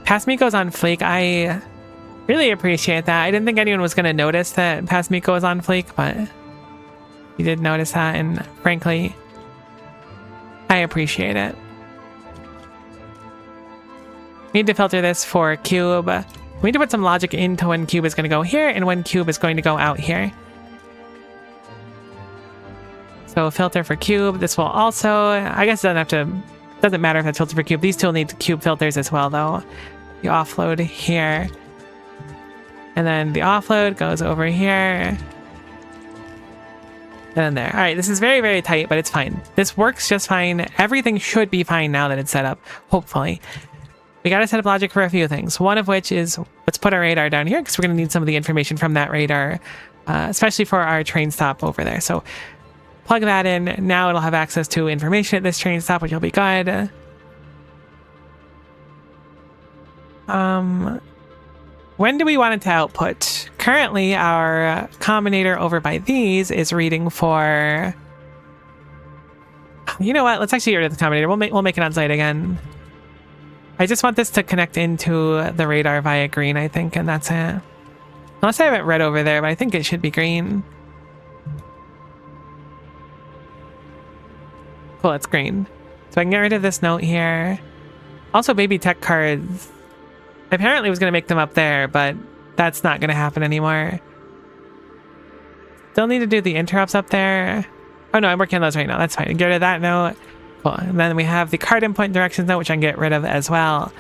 Speaker 1: Past Miko's on fleek. I really appreciate that. I didn't think anyone was going to notice that past Miko was on fleek, but you did notice that, and frankly, I appreciate it. We need to filter this for cube. We need to put some logic into when cube is going to go here and when cube is going to go out here. So filter for cube. This will also, I guess it doesn't matter if that's filter for cube. These two will need cube filters as well though. You offload here. And then the offload goes over here. And then there. All right, this is very, very tight, but it's fine. This works just fine. Everything should be fine now that it's set up, hopefully. We got to set up logic for a few things. One of which is, let's put our radar down here because we're going to need some of the information from that radar, especially for our train stop over there. So plug that in. Now it'll have access to information at this train stop, which will be good. When do we want it to output? Currently, our combinator over by these is reading for... You know what? Let's actually get rid of the combinator. We'll make it on site again. I just want this to connect into the radar via green, I think, and that's it. Unless I have it red over there, but I think it should be green. Cool, it's green. So I can get rid of this note here. Also, baby tech cards. Apparently was going to make them up there, but that's not going to happen anymore. Still need to do the interrupts up there. Oh no, I'm working on those right now. That's fine. Get rid of that note. Cool. And then we have the card input directions note, which I can get rid of as well.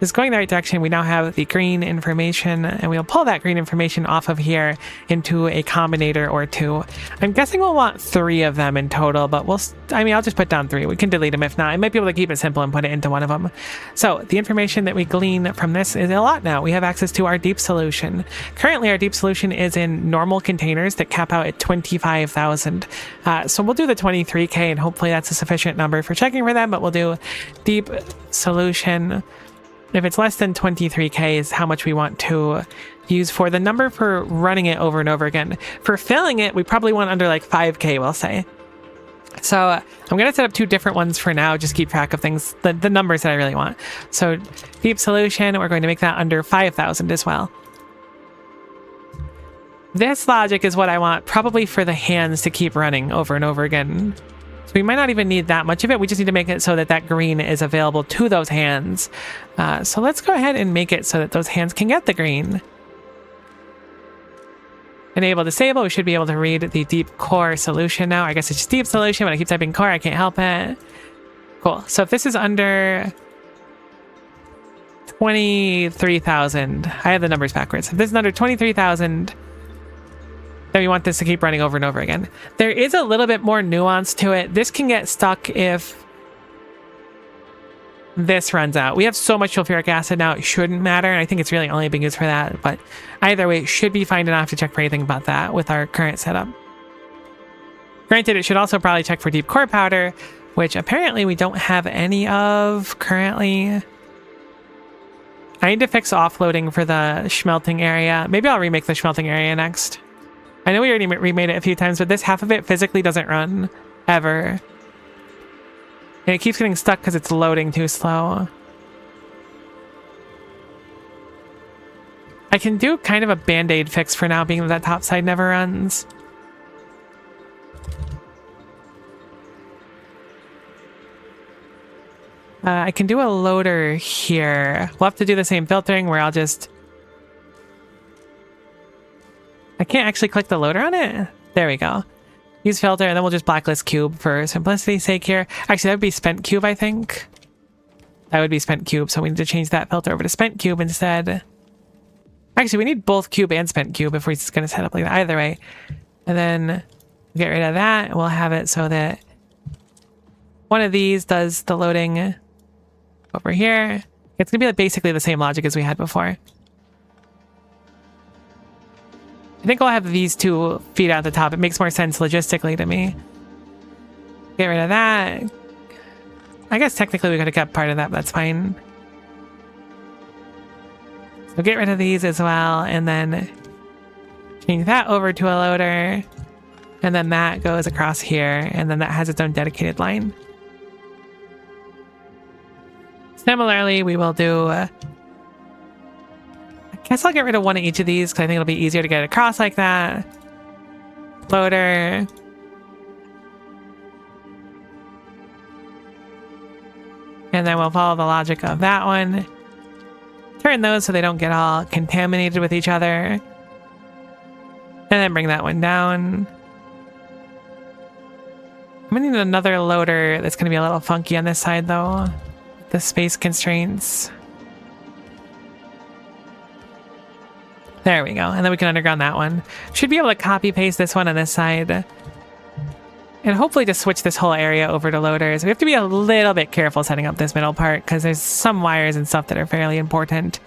Speaker 1: This is going the right direction. We now have the green information, and we'll pull that green information off of here into a combinator or two. I'm guessing we'll want 3 of them in total, but I'll just put down 3. We can delete them if not. I might be able to keep it simple and put it into one of them. So the information that we glean from this is a lot now. We have access to our deep solution. Currently, our deep solution is in normal containers that cap out at 25,000. So we'll do the 23K, and hopefully that's a sufficient number for checking for them, but we'll do deep solution. If it's less than 23K is how much we want to use for the number for running it over and over again. For filling it, we probably want under like 5K, we'll say. So I'm going to set up 2 different ones for now, just keep track of things, the numbers that I really want. So deep solution, we're going to make that under 5,000 as well. This logic is what I want probably for the hands to keep running over and over again. So we might not even need that much of it. We just need to make it so that that green is available to those hands. So let's go ahead and make it so that those hands can get the green. Enable disable. We should be able to read the deep core solution now. I guess it's just deep solution. When I keep typing core, I can't help it. Cool. So if this is under 23,000, I have the numbers backwards. If this is under 23,000, then we want this to keep running over and over again. There is a little bit more nuance to it. This can get stuck if this runs out. We have so much sulfuric acid now, it shouldn't matter, and I think it's really only being used for that, but either way, it should be fine enough to check for anything about that with our current setup. Granted, it should also probably check for deep core powder, which apparently we don't have any of currently. I need to fix offloading for the smelting area. Maybe I'll remake the smelting area next. I know we already remade it a few times, but this half of it physically doesn't run, ever. And it keeps getting stuck because it's loading too slow. I can do kind of a band-aid fix for now, being that top side never runs. I can do a loader here. We'll have to do the same filtering where I'll just... I can't actually click the loader on it. There we go. Use filter, and then we'll just blacklist cube for simplicity's sake here. Actually, that would be spent cube, I think. That would be spent cube, so we need to change that filter over to spent cube instead. Actually, we need both cube and spent cube if we're just going to set up like that. Either way. And then get rid of that. We'll have it so that one of these does the loading over here. It's going to be like basically the same logic as we had before. I think I'll have these two feet out the top. It makes more sense logistically to me. Get rid of that. I guess technically we could have kept part of that, but that's fine. So get rid of these as well, and then change that over to a loader. And then that goes across here, and then that has its own dedicated line. Similarly, we will do... I guess I'll get rid of one of each of these because I think it'll be easier to get it across like that. Loader. And then we'll follow the logic of that one. Turn those so they don't get all contaminated with each other. And then bring that one down. I'm gonna need another loader that's gonna be a little funky on this side though. The space constraints. There we go. And then we can underground that one. Should be able to copy paste this one on this side. And hopefully just switch this whole area over to loaders. We have to be a little bit careful setting up this middle part because there's some wires and stuff that are fairly important.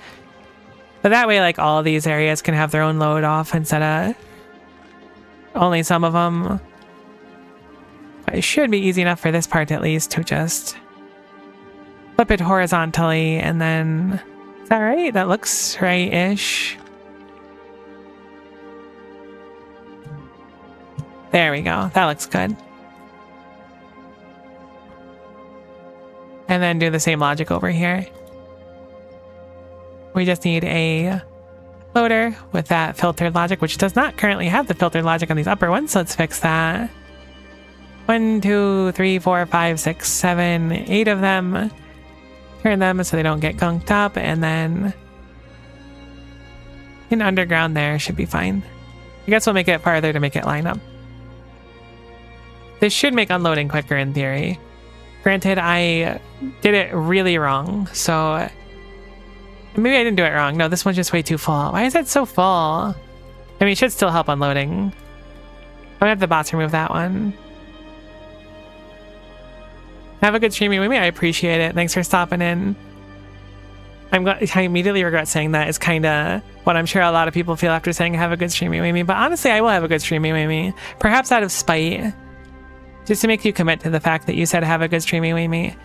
Speaker 1: But that way, like, all of these areas can have their own load off instead of only some of them. But it should be easy enough for this part at least to just flip it horizontally and then... Is that right? That looks right-ish. There we go. That looks good. And then do the same logic over here. We just need a loader with that filtered logic, which does not currently have the filtered logic on these upper ones, so let's fix that. 1, 2, 3, 4, 5, 6, 7, 8 of them. Turn them so they don't get gunked up, and then in underground there should be fine. I guess we'll make it farther to make it line up. This should make unloading quicker in theory. Granted, I did it really wrong, so maybe I didn't do it wrong. No, this one's just way too full. Why is that so full? I mean, it should still help unloading. I'm gonna have the bots remove that one. Have a good stream, Mimi. I appreciate it. Thanks for stopping in. I immediately regret saying that. It's kind of what I'm sure a lot of people feel after saying have a good stream, Mimi. But honestly, I will have a good stream, Mimi. Perhaps out of spite. Just to make you commit to the fact that you said have a good stream, Mimi.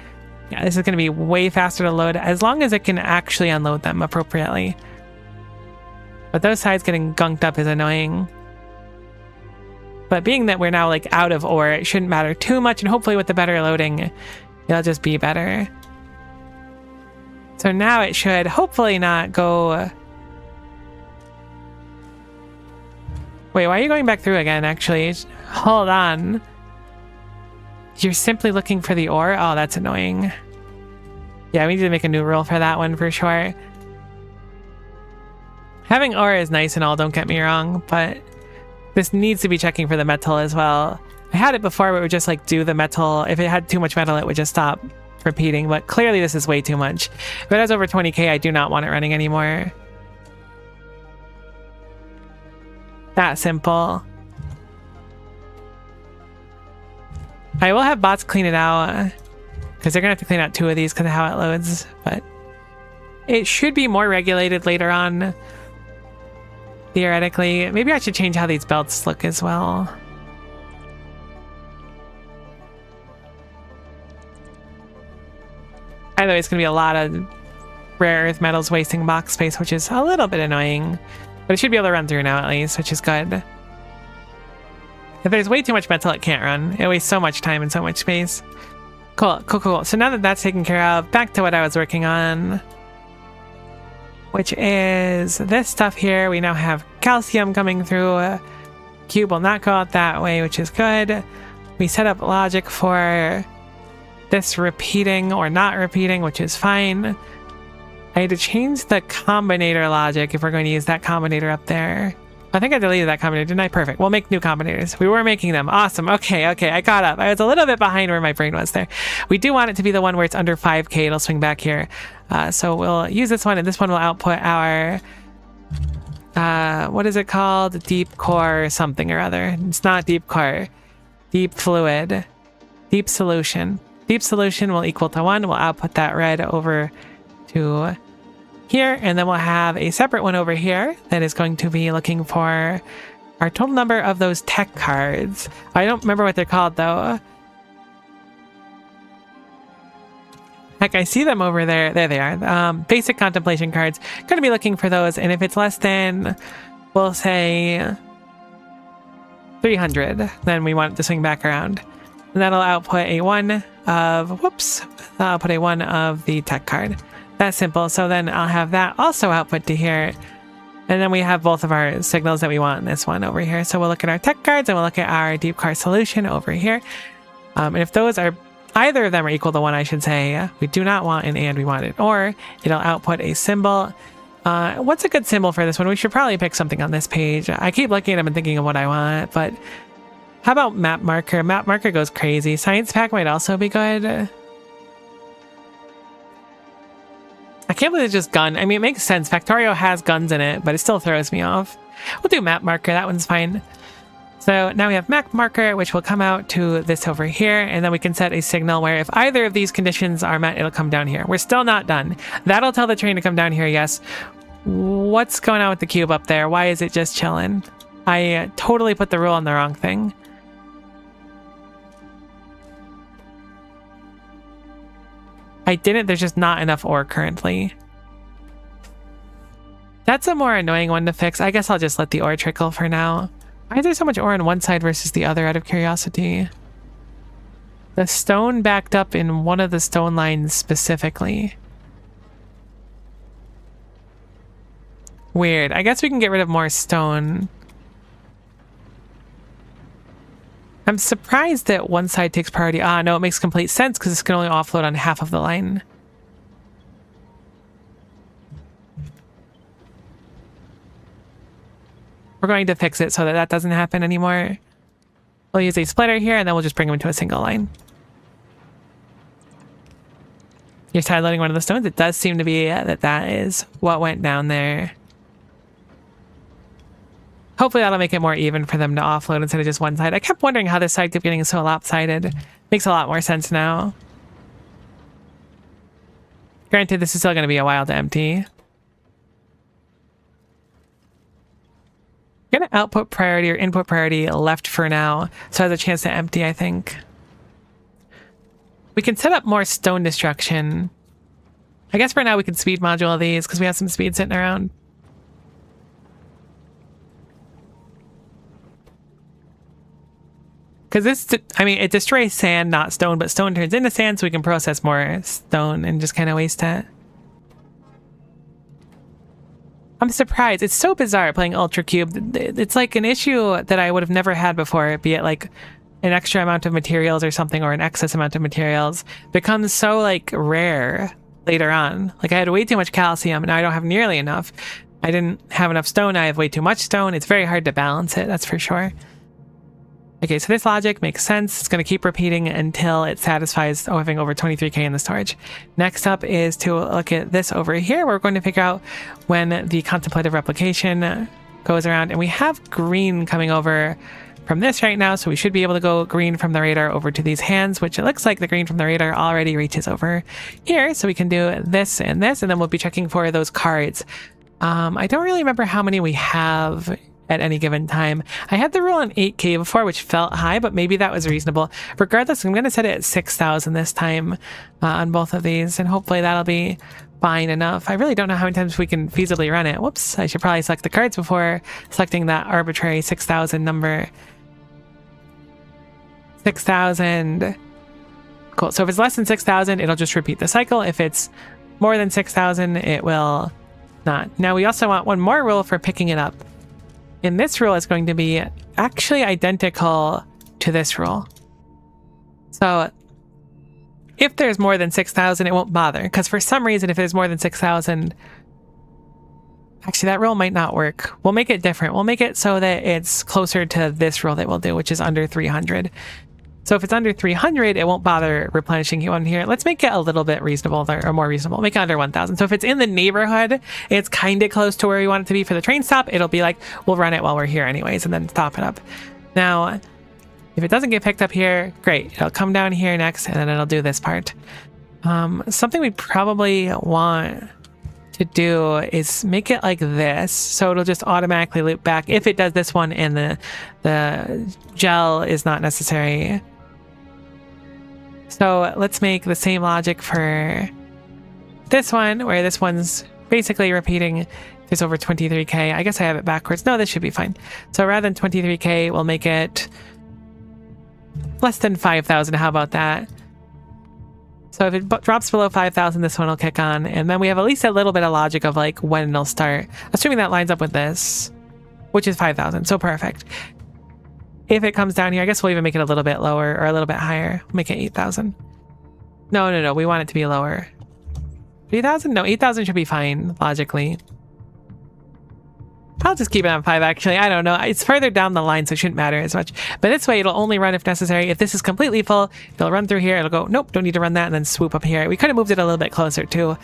Speaker 1: Yeah, this is going to be way faster to load as long as it can actually unload them appropriately. But those sides getting gunked up is annoying. But being that we're now like out of ore, it shouldn't matter too much, and hopefully with the better loading, it'll just be better. So now it should hopefully not go... Wait, why are you going back through again, actually? Hold on. You're simply looking for the ore? Oh, that's annoying. Yeah, we need to make a new rule for that one for sure. Having ore is nice and all, don't get me wrong, but this needs to be checking for the metal as well. I had it before where it would just like do the metal. If it had too much metal, it would just stop repeating, but clearly this is way too much. If it has over 20k, I do not want it running anymore. That simple. I will have bots clean it out because they're gonna have to clean out 2 of these because of how it loads, but it should be more regulated later on. Theoretically, maybe I should change how these belts look as well. Either way, it's going to be a lot of rare earth metals wasting box space, which is a little bit annoying. But it should be able to run through now at least, which is good. If there's way too much metal, it can't run. It wastes so much time and so much space. Cool, cool, cool. So now that that's taken care of, back to what I was working on, which is this stuff here. We now have calcium coming through. Cube will not go out that way, which is good. We set up logic for this repeating or not repeating, which is fine. I had to change the combinator logic if we're going to use that combinator up there. I think I deleted that combinator, didn't I? Perfect. We'll make new combinators. We were making them. Awesome. Okay, I caught up. I was a little bit behind where my brain was there. We do want it to be the one where it's under 5k. It'll swing back here. So we'll use this one, and this one will output our... what is it called? Deep core something or other. It's not deep core. Deep fluid. Deep solution. Deep solution will equal to 1. We'll output that red over to... here, and then we'll have a separate one over here that is going to be looking for our total number of those tech cards. I don't remember what they're called though. Heck, I see them over there. There they are. Basic contemplation cards. Going to be looking for those, and if it's less than, we'll say 300, then we want it to swing back around. And that'll output a 1 of, whoops, that'll output a 1 of the tech card. That's simple. So then I'll have that also output to here. And then we have both of our signals that we want in this one over here. So we'll look at our tech cards and we'll look at our deep card solution over here. And if those are, either of them are equal to 1, I should say, we do not want an and, we want it or. It'll output a symbol. What's a good symbol for this one? We should probably pick something on this page. I keep looking at them and thinking of what I want, but how about map marker? Map marker goes crazy. Science pack might also be good. I can't believe it's just gun. I mean, it makes sense. Factorio has guns in it, but it still throws me off. We'll do map marker. That one's fine. So now we have map marker, which will come out to this over here, and then we can set a signal where if either of these conditions are met, it'll come down here. We're still not done. That'll tell the train to come down here, yes. What's going on with the cube up there? Why is it just chilling? I totally put the rule on the wrong thing. I didn't, there's just not enough ore currently. That's a more annoying one to fix. I guess I'll just let the ore trickle for now. Why is there so much ore on one side versus the other out of curiosity? The stone backed up in one of the stone lines specifically. Weird. I guess we can get rid of more stone. I'm surprised that one side takes priority. Ah, no, it makes complete sense because it's going to only offload on half of the line. We're going to fix it so that that doesn't happen anymore. We'll use a splitter here and then we'll just bring them into a single line. You're side loading one of the stones? It does seem to be that is what went down there. Hopefully that'll make it more even for them to offload instead of just one side. I kept wondering how this side kept getting so lopsided. Makes a lot more sense now. Granted, this is still going to be a while to empty. I'm going to output priority or input priority left for now, so it has a chance to empty, I think. We can set up more stone destruction. I guess for now we can speed module these because we have some speed sitting around. Because this, I mean, it destroys sand, not stone, but stone turns into sand, so we can process more stone and just kind of waste it. I'm surprised. It's so bizarre playing Ultra Cube. It's like an issue that I would have never had before, be it like an extra amount of materials or something, or an excess amount of materials, becomes so like rare later on. Like I had way too much calcium, now I don't have nearly enough. I didn't have enough stone, I have way too much stone. It's very hard to balance it, that's for sure. Okay, so this logic makes sense. It's going to keep repeating until it satisfies having over 23k in the storage. Next up is to look at this over here. We're going to figure out when the contemplative replication goes around. And we have green coming over from this right now, so we should be able to go green from the radar over to these hands, which it looks like the green from the radar already reaches over here. So we can do this, and then we'll be checking for those cards. I don't really remember how many we have at any given time. I had the rule on 8k before, which felt high, but maybe that was reasonable. Regardless, I'm going to set it at 6,000 this time on both of these, and hopefully that'll be fine enough. I really don't know how many times we can feasibly run it. Whoops, I should probably select the cards before selecting that arbitrary 6,000 number. 6,000. Cool, so if it's less than 6,000, it'll just repeat the cycle. If it's more than 6,000, it will not. Now we also want one more rule for picking it up. And this rule is going to be actually identical to this rule. So If there's more than 6,000, it won't bother. Because for some reason, if there's more than 6,000... Actually, that roll might not work. We'll make it different. We'll make it so that it's closer to this roll that we'll do, which is under 300. So if it's under 300, it won't bother replenishing you on here. Let's make it a little bit reasonable, or more reasonable. Make it under 1,000. So if it's in the neighborhood, it's kind of close to where we want it to be for the train stop. It'll be like, we'll run it while we're here anyways, and then stop it up. Now, if it doesn't get picked up here, great. It'll come down here next, and then it'll do this part. Something we probably want to do is make it like this, so it'll just automatically loop back if it does this one and the gel is not necessary. So let's make the same logic for this one, where this one's basically repeating. There's over 23k. I guess I have it backwards. No, this should be fine. So rather than 23k, we'll make it less than 5,000. How about that? So if it drops below 5,000, this one will kick on. And then we have at least a little bit of logic of like when it'll start. Assuming that lines up with this, which is 5,000. So perfect. If it comes down here, I guess we'll even make it a little bit lower or a little bit higher. Make it 8,000. No. We want it to be lower. 3,000? No, 8,000 should be fine, logically. I'll just keep it on 5, actually. I don't know. It's further down the line, so it shouldn't matter as much. But this way, it'll only run if necessary. If this is completely full, it'll run through here. It'll go, nope, don't need to run that, and then swoop up here. We could have moved it a little bit closer, too.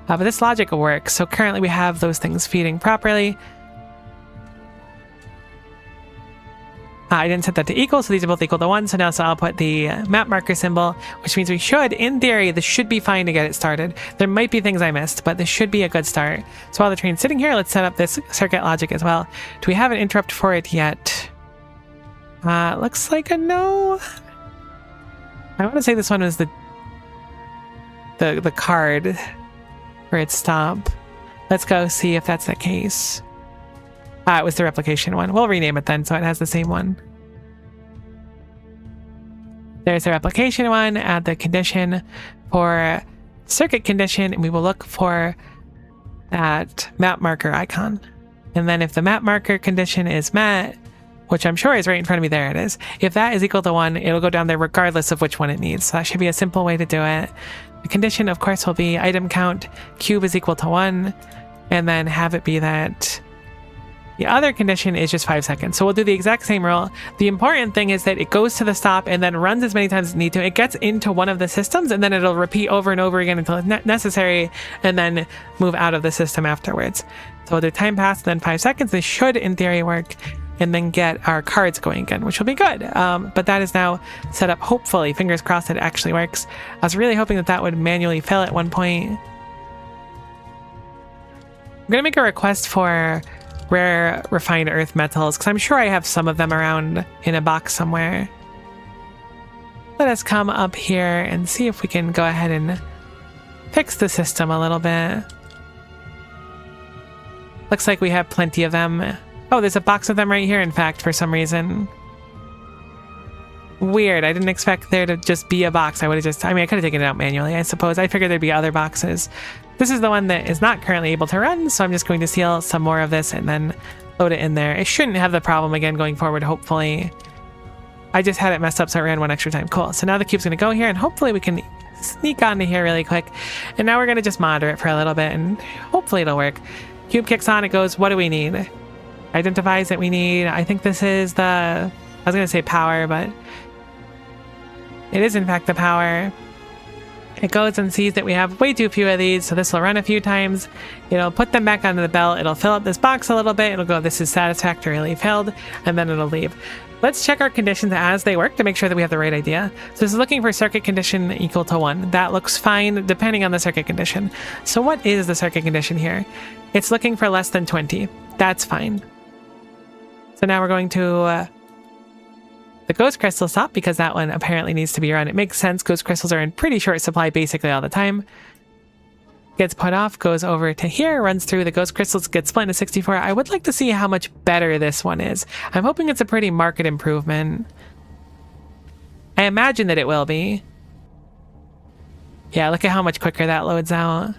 Speaker 1: But this logic will work. So currently, we have those things feeding properly. I didn't set that to equal, so these are both equal to 1. So now I'll put the map marker symbol, which means we should, in theory, this should be fine to get it started. There might be things I missed, but this should be a good start. So while the train's sitting here, let's set up this circuit logic as well. Do we have an interrupt for it yet? Looks like a no. I want to say this one was the card for its stop. Let's go see if that's the case. It was the replication one. We'll rename it then so it has the same one. There's the replication one. Add the condition for circuit condition, and we will look for that map marker icon. And then if the map marker condition is met, which I'm sure is right in front of me, there it is. If that is equal to 1, it'll go down there regardless of which one it needs. So that should be a simple way to do it. The condition, of course, will be item count cube is equal to 1, and then have it be that the other condition is just 5 seconds. So we'll do the exact same rule. The important thing is that it goes to the stop and then runs as many times as it needs to. It gets into one of the systems and then it'll repeat over and over again until it's necessary and then move out of the system afterwards. So we'll do time pass and then 5 seconds. This should, in theory, work and then get our cards going again, which will be good. But that is now set up, hopefully. Fingers crossed that it actually works. I was really hoping that that would manually fail at one point. I'm going to make a request for rare refined earth metals, because I'm sure I have some of them around in a box somewhere. Let us come up here and see if we can go ahead and fix the system a little bit. Looks like we have plenty of them. Oh, there's a box of them right here, in fact, for some reason. Weird. I didn't expect there to just be a box. I would have just... I mean, I could have taken it out manually, I suppose. I figured there'd be other boxes. This is the one that is not currently able to run, so I'm just going to seal some more of this and then load it in there. It shouldn't have the problem again going forward, hopefully. I just had it messed up, so it ran one extra time. Cool. So now the cube's going to go here, and hopefully we can sneak onto here really quick. And now we're going to just monitor it for a little bit, and hopefully it'll work. Cube kicks on. It goes, what do we need? Identifies that we need... I think this is the... I was going to say power, but... it is, in fact, the power. It goes and sees that we have way too few of these, so this will run a few times. It'll put them back onto the belt. It'll fill up this box a little bit. It'll go, this is satisfactorily filled, and then it'll leave. Let's check our conditions as they work to make sure that we have the right idea. So this is looking for circuit condition equal to 1. That looks fine depending on the circuit condition. So what is the circuit condition here? It's looking for less than 20. That's fine. So now we're going to... the ghost crystal stop, because that one apparently needs to be run. It makes sense. Ghost crystals are in pretty short supply basically all the time. Gets put off, goes over to here, runs through. The ghost crystals get split into 64. I would like to see how much better this one is. I'm hoping it's a pretty marked improvement. I imagine that it will be. Yeah, look at how much quicker that loads out.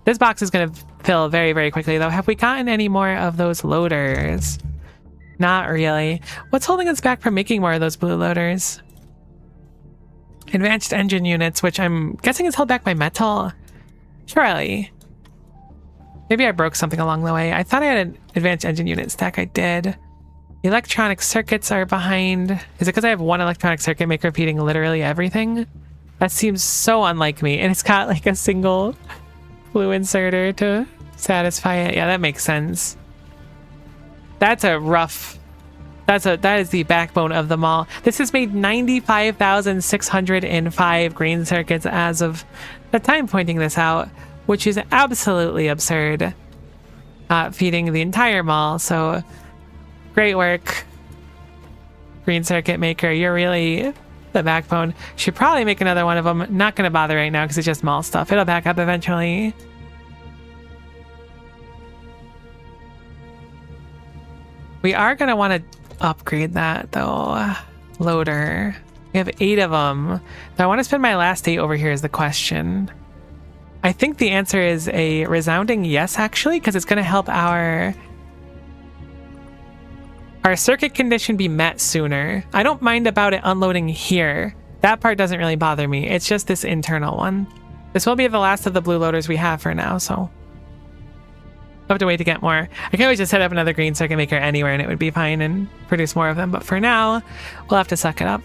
Speaker 1: This box is going to fill very, very quickly though. Have we gotten any more of those loaders? Not really. What's holding us back from making more of those blue loaders? Advanced engine units, which I'm guessing is held back by metal. Surely. Maybe I broke something along the way. I thought I had an advanced engine unit stack. I did. Electronic circuits are behind. Is it because I have one electronic circuit maker feeding literally everything? That seems so unlike me. And it's got like a single blue inserter to satisfy it. Yeah, that makes sense. That's a rough... That is the backbone of the mall. This has made 95,605 green circuits as of the time pointing this out, which is absolutely absurd. Feeding the entire mall, so great work, green circuit maker. You're really the backbone. Should probably make another one of them. Not going to bother right now because it's just mall stuff. It'll back up eventually. We are going to want to upgrade that though. Loader. We have 8 of them. Do I want to spend my last 8 over here is the question. I think the answer is a resounding yes, actually, because it's going to help our circuit condition be met sooner. I don't mind about it unloading here. That part doesn't really bother me. It's just this internal one. This will be the last of the blue loaders we have for now, so I'll have to wait to get more. I can always just set up another green circuit maker anywhere and it would be fine and produce more of them, but for now, we'll have to suck it up.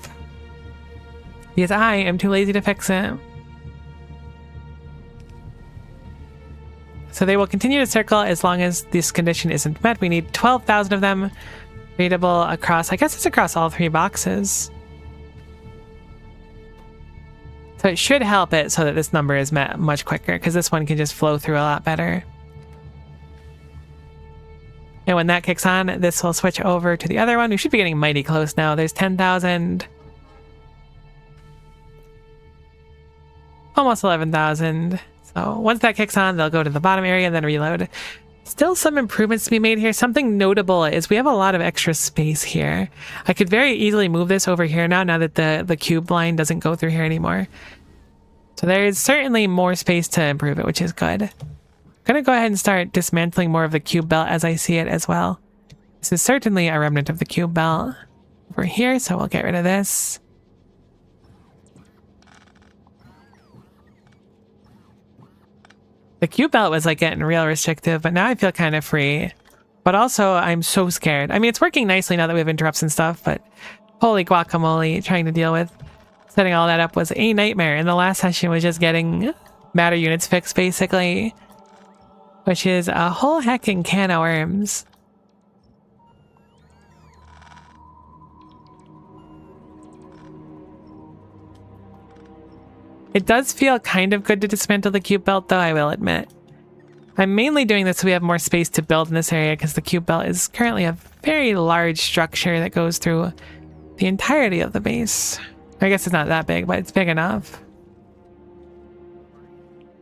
Speaker 1: Because I am too lazy to fix it. So they will continue to circle as long as this condition isn't met. We need 12,000 of them readable across, I guess it's across all 3 boxes. So it should help it so that this number is met much quicker because this one can just flow through a lot better. And when that kicks on, this will switch over to the other one. We should be getting mighty close now. There's 10,000. Almost 11,000. So once that kicks on, they'll go to the bottom area and then reload. Still some improvements to be made here. Something notable is we have a lot of extra space here. I could very easily move this over here now that the cube line doesn't go through here anymore. So there is certainly more space to improve it, which is good. I'm going to go ahead and start dismantling more of the cube belt as I see it as well. This is certainly a remnant of the cube belt over here, so we'll get rid of this. The cube belt was like getting real restrictive, but now I feel kind of free. But also, I'm so scared. I mean, it's working nicely now that we have interrupts and stuff, but holy guacamole, trying to deal with setting all that up was a nightmare. And the last session was just getting matter units fixed, basically. Which is a whole heckin' can of worms. It does feel kind of good to dismantle the cube belt, though, I will admit. I'm mainly doing this so we have more space to build in this area because the cube belt is currently a very large structure that goes through the entirety of the base. I guess it's not that big, but it's big enough.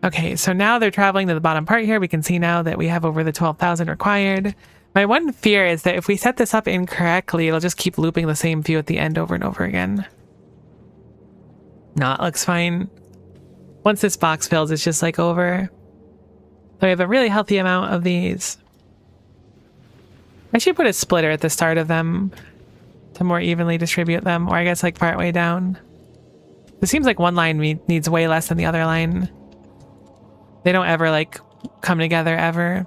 Speaker 1: Okay, so now they're traveling to the bottom part here. We can see now that we have over the 12,000 required. My one fear is that if we set this up incorrectly, it'll just keep looping the same view at the end over and over again. No, it looks fine. Once this box fills, it's just like over. So we have a really healthy amount of these. I should put a splitter at the start of them to more evenly distribute them, or I guess like part way down. It seems like one line needs way less than the other line. They don't ever like come together ever.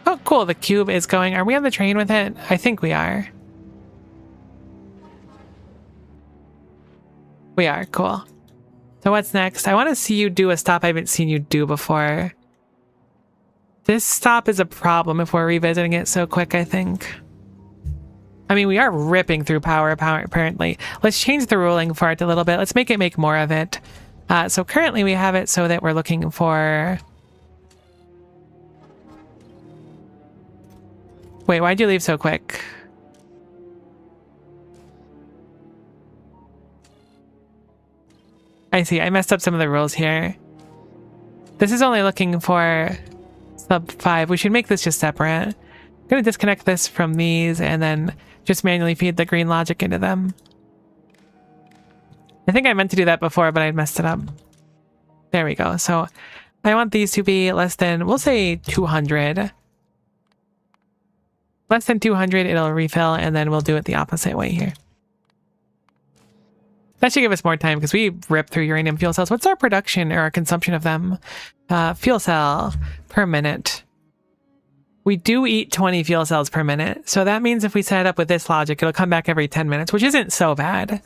Speaker 1: Oh, cool. The cube is going. Are we on the train with it? I think we are. We are. Cool. So what's next? I want to see you do a stop I haven't seen you do before. This stop is a problem if we're revisiting it so quick, I think. I mean, we are ripping through power apparently. Let's change the ruling for it a little bit. Let's make it make more of it. So currently we have it so that we're looking for... Wait, why'd you leave so quick? I see. I messed up some of the rules here. This is only looking for sub 5. We should make this just separate. I'm going to disconnect this from these and then just manually feed the green logic into them. I think I meant to do that before, but I messed it up. There we go. So I want these to be less than, we'll say 200. Less than 200, it'll refill, and then we'll do it the opposite way here. That should give us more time because we rip through uranium fuel cells. What's our production or our consumption of them? Fuel cell per minute. We do eat 20 fuel cells per minute. So that means if we set it up with this logic, it'll come back every 10 minutes, which isn't so bad.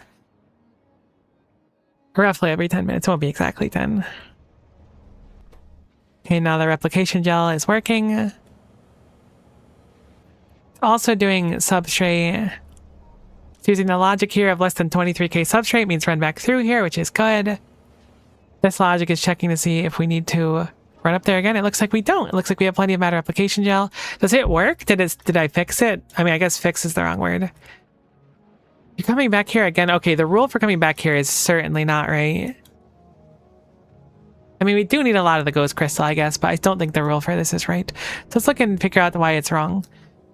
Speaker 1: Roughly every 10 minutes. It won't be exactly 10. Okay, now the replication gel is working. It's also doing substrate. It's using the logic here of less than 23k substrate, means run back through here, which is good. This logic is checking to see if we need to run up there again. It looks like we don't. It looks like we have plenty of matter replication gel. Does it work? Did I fix it? I mean, I guess fix is the wrong word. You're coming back here again. Okay, the rule for coming back here is certainly not right. I mean, we do need a lot of the ghost crystal, I guess, but I don't think the rule for this is right. So let's look and figure out why it's wrong.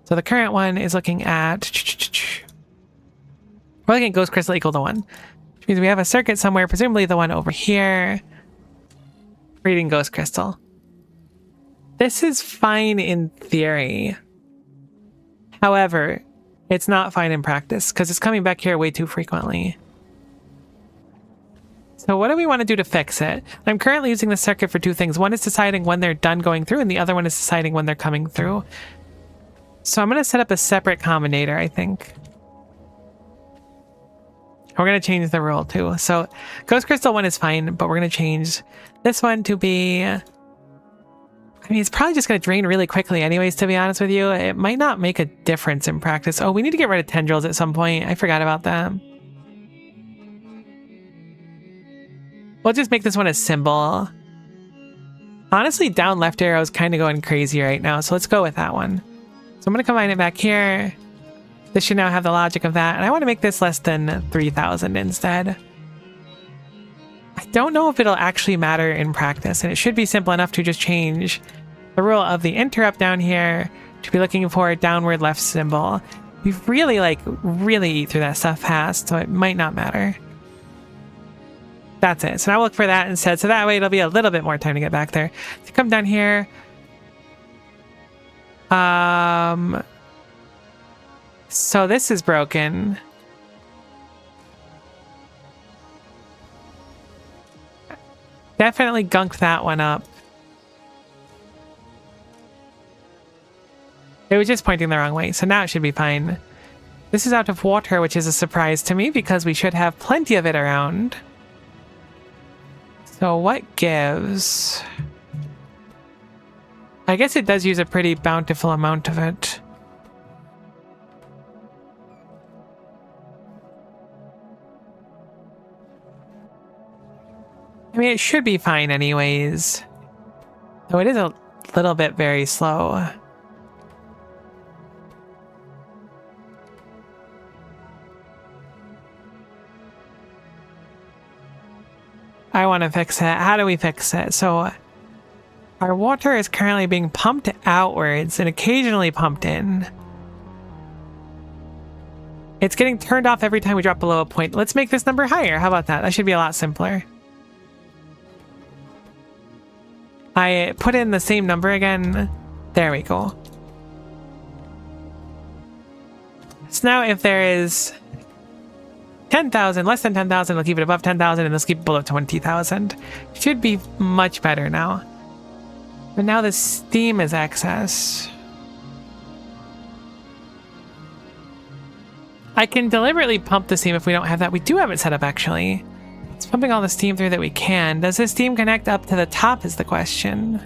Speaker 1: So the current one is looking at... We're looking at ghost crystal equal to 1. Which means we have a circuit somewhere, presumably the one over here. Reading ghost crystal. This is fine in theory. However, it's not fine in practice because it's coming back here way too frequently. So what do we want to do to fix it? I'm currently using the circuit for two things. One is deciding when they're done going through, and the other one is deciding when they're coming through. So I'm going to set up a separate combinator, I think. We're going to change the rule too. So ghost crystal 1 is fine, but we're going to change this one to be... I mean, it's probably just going to drain really quickly anyways, to be honest with you. It might not make a difference in practice. Oh, we need to get rid of tendrils at some point. I forgot about that. We'll just make this one a symbol. Honestly, down left arrow is kind of going crazy right now, so let's go with that one. So I'm going to combine it back here. This should now have the logic of that, and I want to make this less than 3,000 instead. I don't know if it'll actually matter in practice, and it should be simple enough to just change the rule of the interrupt down here to be looking for a downward left symbol. We really eat through that stuff fast, so it might not matter. That's it. So now we'll look for that instead, so that way it'll be a little bit more time to get back there. So come down here. So this is broken. Definitely gunked that one up. It was just pointing the wrong way, so now it should be fine. This is out of water, which is a surprise to me because we should have plenty of it around. So what gives? I guess it does use a pretty bountiful amount of it. I mean, it should be fine anyways. Though it is a little bit very slow. I want to fix it. How do we fix it? So our water is currently being pumped outwards and occasionally pumped in. It's getting turned off every time we drop below a point. Let's make this number higher. How about that? That should be a lot simpler. I put in the same number again. There we go. So now if there is 10,000, less than 10,000, we'll keep it above 10,000, and let's keep it below 20,000. Should be much better now. But now the steam is excess. I can deliberately pump the steam if we don't have that. We do have it set up, actually. It's pumping all the steam through that we can. Does this steam connect up to the top is the question.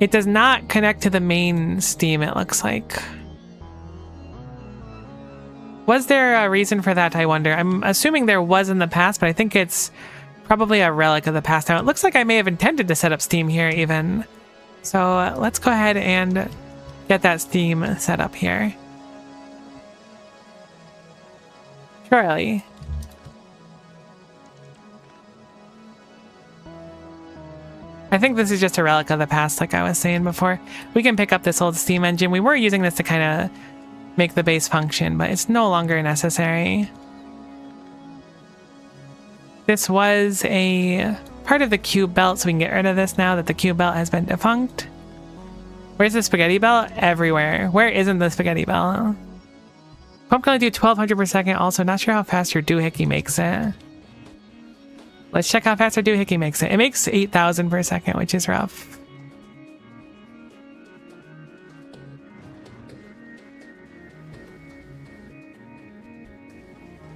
Speaker 1: It does not connect to the main steam, it looks like. Was there a reason for that, I wonder? I'm assuming there was in the past, but I think it's probably a relic of the past. Now, it looks like I may have intended to set up steam here even. So let's go ahead and get that steam set up here. Surely. I think this is just a relic of the past, like I was saying before. We can pick up this old steam engine. We were using this to kind of make the base function, but it's no longer necessary. This was a part of the cube belt, so we can get rid of this now that the cube belt has been defunct. Where's the spaghetti bell? Everywhere. Where isn't the spaghetti bell? Pump can only do 1200 per second. Also, not sure how fast your doohickey makes it. Let's check how fast our doohickey makes it. It makes 8,000 per second, which is rough.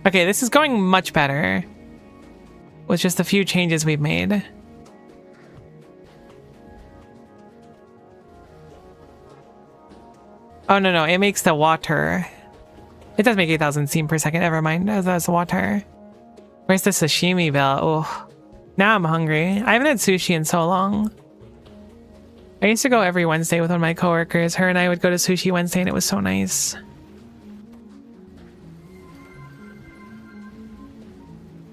Speaker 1: Okay, this is going much better. With just a few changes we've made. Oh, no, it makes the water. It does make 8,000 steam per second, never mind. That's the water. Where's the sashimi bell? Oh, now I'm hungry. I haven't had sushi in so long. I used to go every Wednesday with one of my coworkers. Her and I would go to Sushi Wednesday and it was so nice.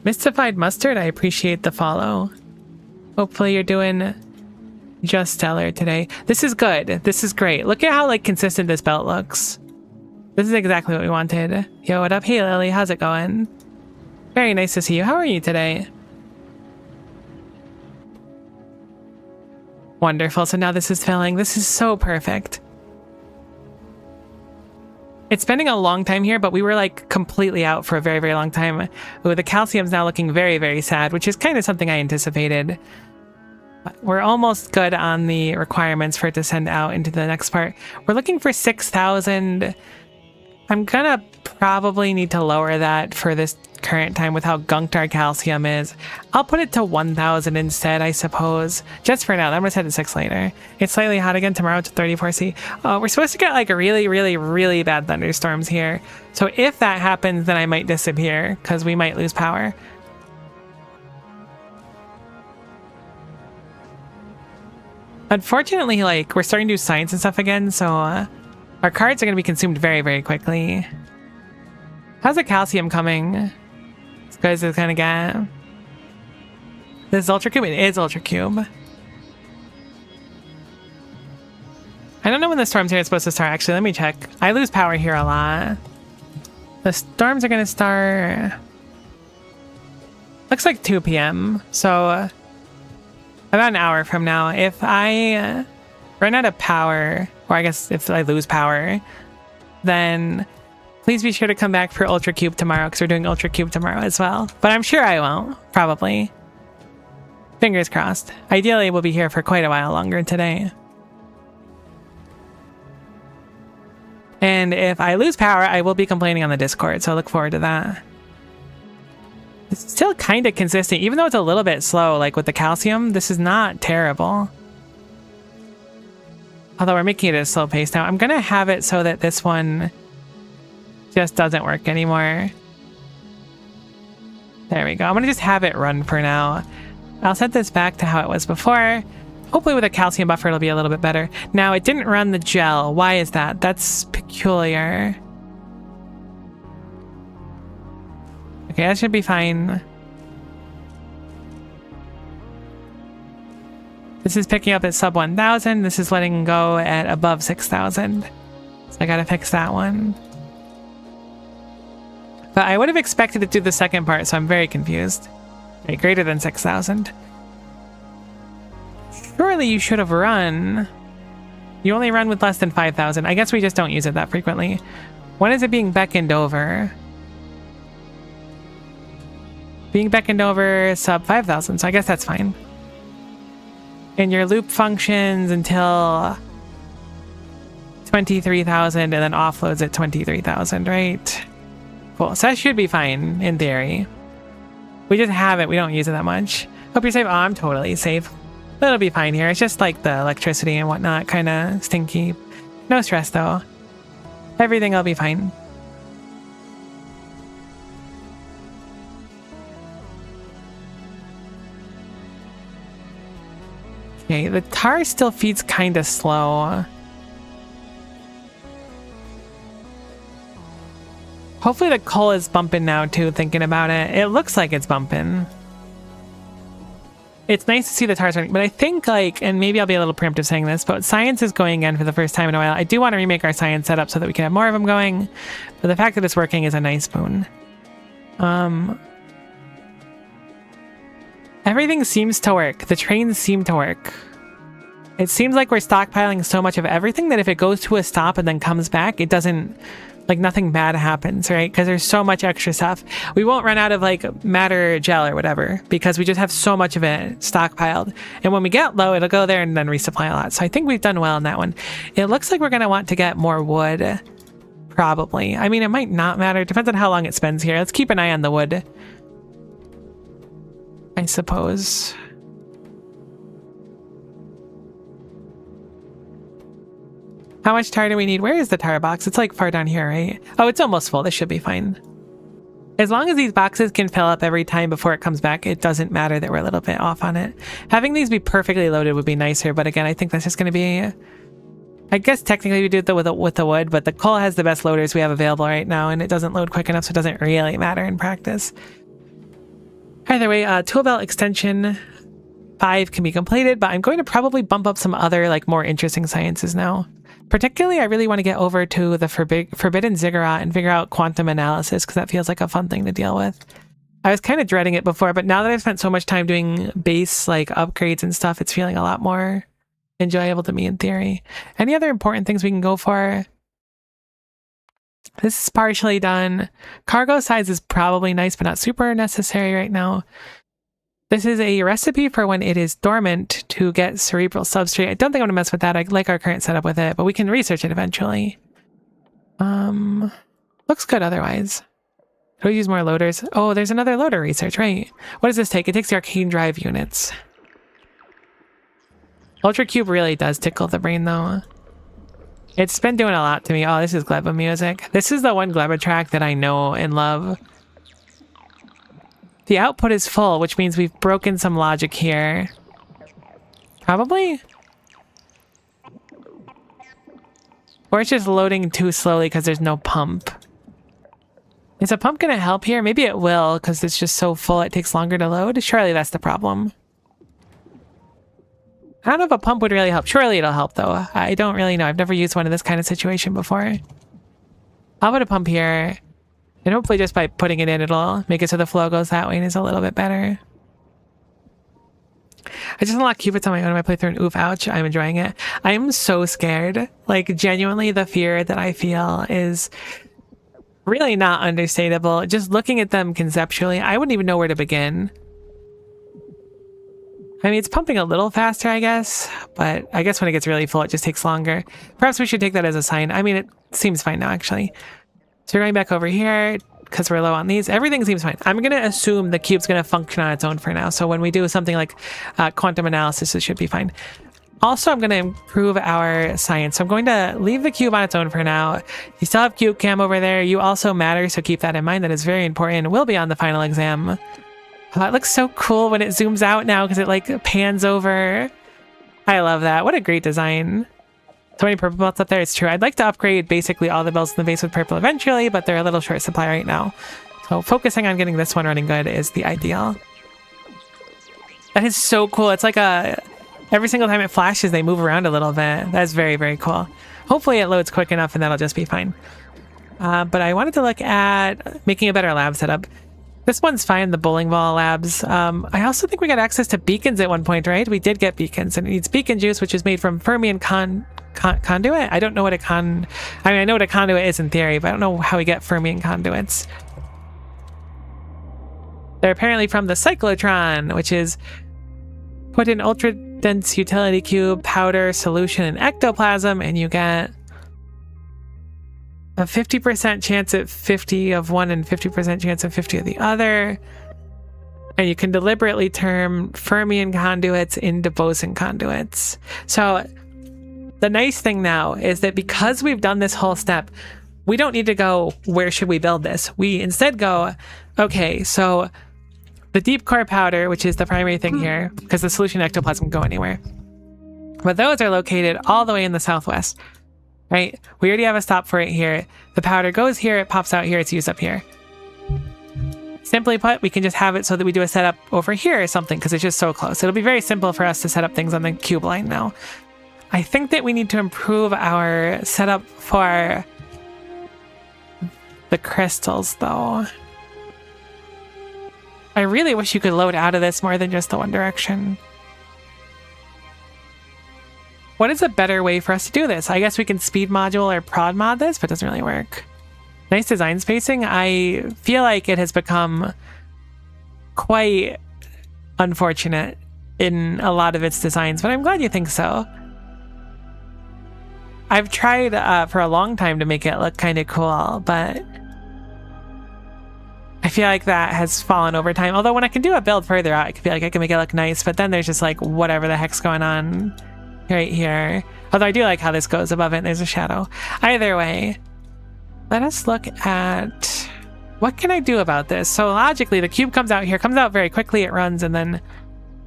Speaker 1: Mystified Mustard, I appreciate the follow. Hopefully you're doing just stellar today. This is good. This is great. Look at how like consistent this belt looks. This is exactly what we wanted. Yo, what up? Hey Lily, how's it going? Very nice to see you. How are you today? Wonderful. So now this is filling. This is so perfect. It's spending a long time here, but we were like completely out for a very, very long time. Ooh, the calcium's now looking very, very sad, which is kind of something I anticipated. We're almost good on the requirements for it to send out into the next part. We're looking for 6,000. I'm gonna probably need to lower that for this current time with how gunked our calcium is. I'll put it to 1,000 instead, I suppose. Just for now. I'm gonna set it to 6 later. It's slightly hot again tomorrow to 34C. We're supposed to get like a really, really, really bad thunderstorms here. So if that happens, then I might disappear because we might lose power. Unfortunately, like, we're starting to do science and stuff again, so our cards are going to be consumed very, very quickly. How's the calcium coming? As good as it's going to get. This is Ultra Cube? It is Ultra Cube. I don't know when the storms here are supposed to start, actually. Let me check. I lose power here a lot. The storms are going to start... Looks like 2 p.m. So... about an hour from now, if I run out of power, or I guess if I lose power, then please be sure to come back for Ultra Cube tomorrow, because we're doing Ultra Cube tomorrow as well. But I'm sure I won't, probably. Fingers crossed. Ideally, we'll be here for quite a while longer today. And if I lose power, I will be complaining on the Discord, so I look forward to that. It's still kind of consistent, even though it's a little bit slow, like with the calcium. This is not terrible. Although we're making it at a slow pace now. I'm going to have it so that this one just doesn't work anymore. There we go. I'm going to just have it run for now. I'll set this back to how it was before. Hopefully with a calcium buffer, it'll be a little bit better. Now, it didn't run the gel. Why is that? That's peculiar. Okay, that should be fine. This is picking up at sub 1,000. This is letting go at above 6,000. So I gotta fix that one. But I would have expected it to do the second part, so I'm very confused. Okay, greater than 6,000. Surely you should have run. You only run with less than 5,000. I guess we just don't use it that frequently. When is it being beckoned over? Being beckoned over sub 5,000, so I guess that's fine. And your loop functions until 23,000 and then offloads at 23,000, right? Cool, so that should be fine in theory. We just have it, we don't use it that much. Hope you're safe. Oh, I'm totally safe. It'll be fine here. It's just like the electricity and whatnot, kind of stinky. No stress though. Everything will be fine. Okay, the tar still feeds kind of slow. Hopefully the coal is bumping now too, thinking about it. It looks like it's bumping. It's nice to see the tars running, but I think like, and maybe I'll be a little preemptive saying this, but science is going again for the first time in a while. I do want to remake our science setup so that we can have more of them going, but the fact that it's working is a nice boon. Everything seems to work. The trains seem to work.
Speaker 2: It seems like we're stockpiling so much of everything that if it goes to a stop and then comes back, it doesn't, like, nothing bad happens, right? Because there's so much extra stuff. We won't run out of, like, matter gel or whatever because we just have so much of it stockpiled. And when we get low, it'll go there and then resupply a lot. So I think we've done well on that one. It looks like we're going to want to get more wood, probably. I mean, it might not matter. It depends on how long it spends here. Let's keep an eye on the wood, I suppose. How much tar do we need? Where is the tar box? It's like far down here, right? Oh, it's almost full. This should be fine. As long as these boxes can fill up every time before it comes back, it doesn't matter that we're a little bit off on it. Having these be perfectly loaded would be nicer, but again, I think that's just going to be... I guess technically we do it with the wood, but the coal has the best loaders we have available right now, and it doesn't load quick enough, so it doesn't really matter in practice. Either way, tool belt extension 5 can be completed, but I'm going to probably bump up some other, like, more interesting sciences now. Particularly, I really want to get over to the forbidden ziggurat and figure out quantum analysis, because that feels like a fun thing to deal with. I was kind of dreading it before, but now that I've spent so much time doing base, like, upgrades and stuff, it's feeling a lot more enjoyable to me in theory. Any other important things we can go for? This is partially done. Cargo size is probably nice, but not super necessary right now. This is a recipe for when it is dormant to get cerebral substrate. I don't think I'm going to mess with that. I like our current setup with it, but we can research it eventually. Looks good otherwise. Do we use more loaders? Oh, there's another loader research, right? What does this take? It takes the arcane drive units. Ultra Cube really does tickle the brain, though. It's been doing a lot to me. Oh, this is Gleba music. This is the one Gleba track that I know and love. The output is full, which means we've broken some logic here. Probably? Or it's just loading too slowly because there's no pump. Is a pump going to help here? Maybe it will, because it's just so full it takes longer to load. Surely that's the problem. I don't know if a pump would really help. Surely it'll help, though. I don't really know. I've never used one in this kind of situation before. I'll put a pump here. And hopefully just by putting it in, it'll make it so the flow goes that way and is a little bit better. I just unlocked Cubits on my own in my playthrough, and oof, ouch, I'm enjoying it. I'm so scared. Like, genuinely, the fear that I feel is really not understatable. Just looking at them conceptually, I wouldn't even know where to begin. I mean, it's pumping a little faster, I guess, but I guess when it gets really full, it just takes longer. Perhaps we should take that as a sign. I mean, it seems fine now, actually. So we're going back over here because we're low on these. Everything seems fine. I'm going to assume the cube's going to function on its own for now. So when we do something like quantum analysis, it should be fine. Also, I'm going to improve our science. So I'm going to leave the cube on its own for now. You still have cube cam over there. You also matter, so keep that in mind. That is very important. It will be on the final exam. It looks so cool when it zooms out now because it like pans over. I love that. What a great design. So many purple belts up there. It's true. I'd like to upgrade basically all the belts in the base with purple eventually, but they're a little short supply right now. So focusing on getting this one running good is the ideal. That is so cool. It's like every single time it flashes, they move around a little bit. That's very, very cool. Hopefully it loads quick enough and that'll just be fine. But I wanted to look at making a better lab setup. This one's fine, the bowling ball labs. I also think we got access to beacons at one point, right? We did get beacons, and it needs beacon juice, which is made from fermion conduit? I don't know what I mean, I know what a conduit is in theory, but I don't know how we get fermion conduits. They're apparently from the cyclotron, which is put in ultra dense utility cube, powder, solution, and ectoplasm, and you get a 50% chance at 50 of one and 50% chance at 50 of the other. And you can deliberately turn fermion conduits into boson conduits. So the nice thing now is that because we've done this whole step, we don't need to go, where should we build this? We instead go, okay, so the deep core powder, which is the primary thing here, because the solution ectoplasm can go anywhere. But those are located all the way in the southwest. Right? We already have a stop for it here. The powder goes here, it pops out here, it's used up here. Simply put, we can just have it so that we do a setup over here or something, because it's just so close. It'll be very simple for us to set up things on the cube line now. I think that we need to improve our setup for the crystals, though. I really wish you could load out of this more than just the one direction. What is a better way for us to do this? I guess we can speed module or prod mod this, but it doesn't really work. Nice design spacing. I feel like it has become quite unfortunate in a lot of its designs, but I'm glad you think so. I've tried for a long time to make it look kind of cool, but I feel like that has fallen over time. Although when I can do a build further out, I feel like I can make it look nice, but then there's just like whatever the heck's going on right here. Although I do like how this goes above it, there's a shadow. Either way, let us look at what can I do about this. So logically, the cube comes out here, comes out very quickly, it runs, and then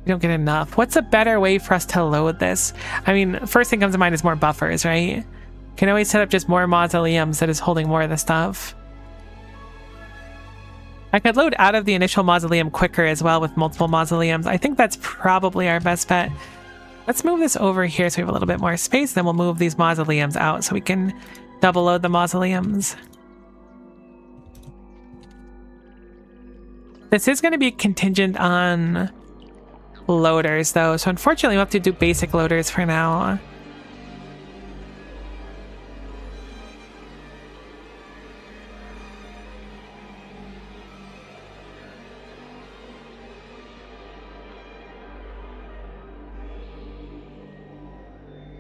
Speaker 2: we don't get enough. What's a better way for us to load this? I mean, first thing comes to mind is more buffers, right? Can always set up just more mausoleums that is holding more of the stuff. I could load out of the initial mausoleum quicker as well with multiple mausoleums. I think that's probably our best bet. Let's move this over here so we have a little bit more space. Then we'll move these mausoleums out so we can double load the mausoleums. This is going to be contingent on loaders though, so unfortunately we'll have to do basic loaders for now.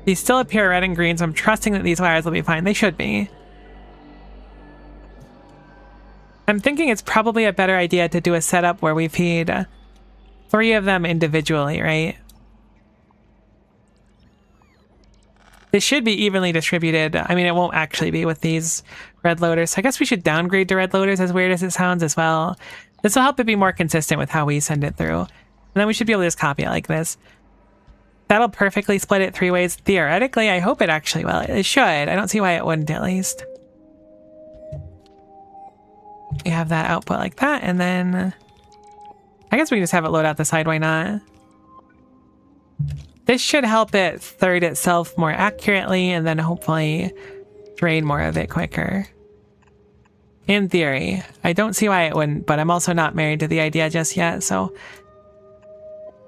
Speaker 2: These still appear red and green, so I'm trusting that these wires will be fine. They should be. I'm thinking it's probably a better idea to do a setup where we feed 3 of them individually, right? This should be evenly distributed. I mean, it won't actually be with these red loaders. So I guess we should downgrade to red loaders, as weird as it sounds as well. This will help it be more consistent with how we send it through. And then we should be able to just copy it like this. That'll perfectly split it 3 ways. Theoretically, I hope it actually will. It should. I don't see why it wouldn't, at least. We have that output like that, and then I guess we can just have it load out the side. Why not? This should help it third itself more accurately, and then hopefully drain more of it quicker. In theory. I don't see why it wouldn't, but I'm also not married to the idea just yet, so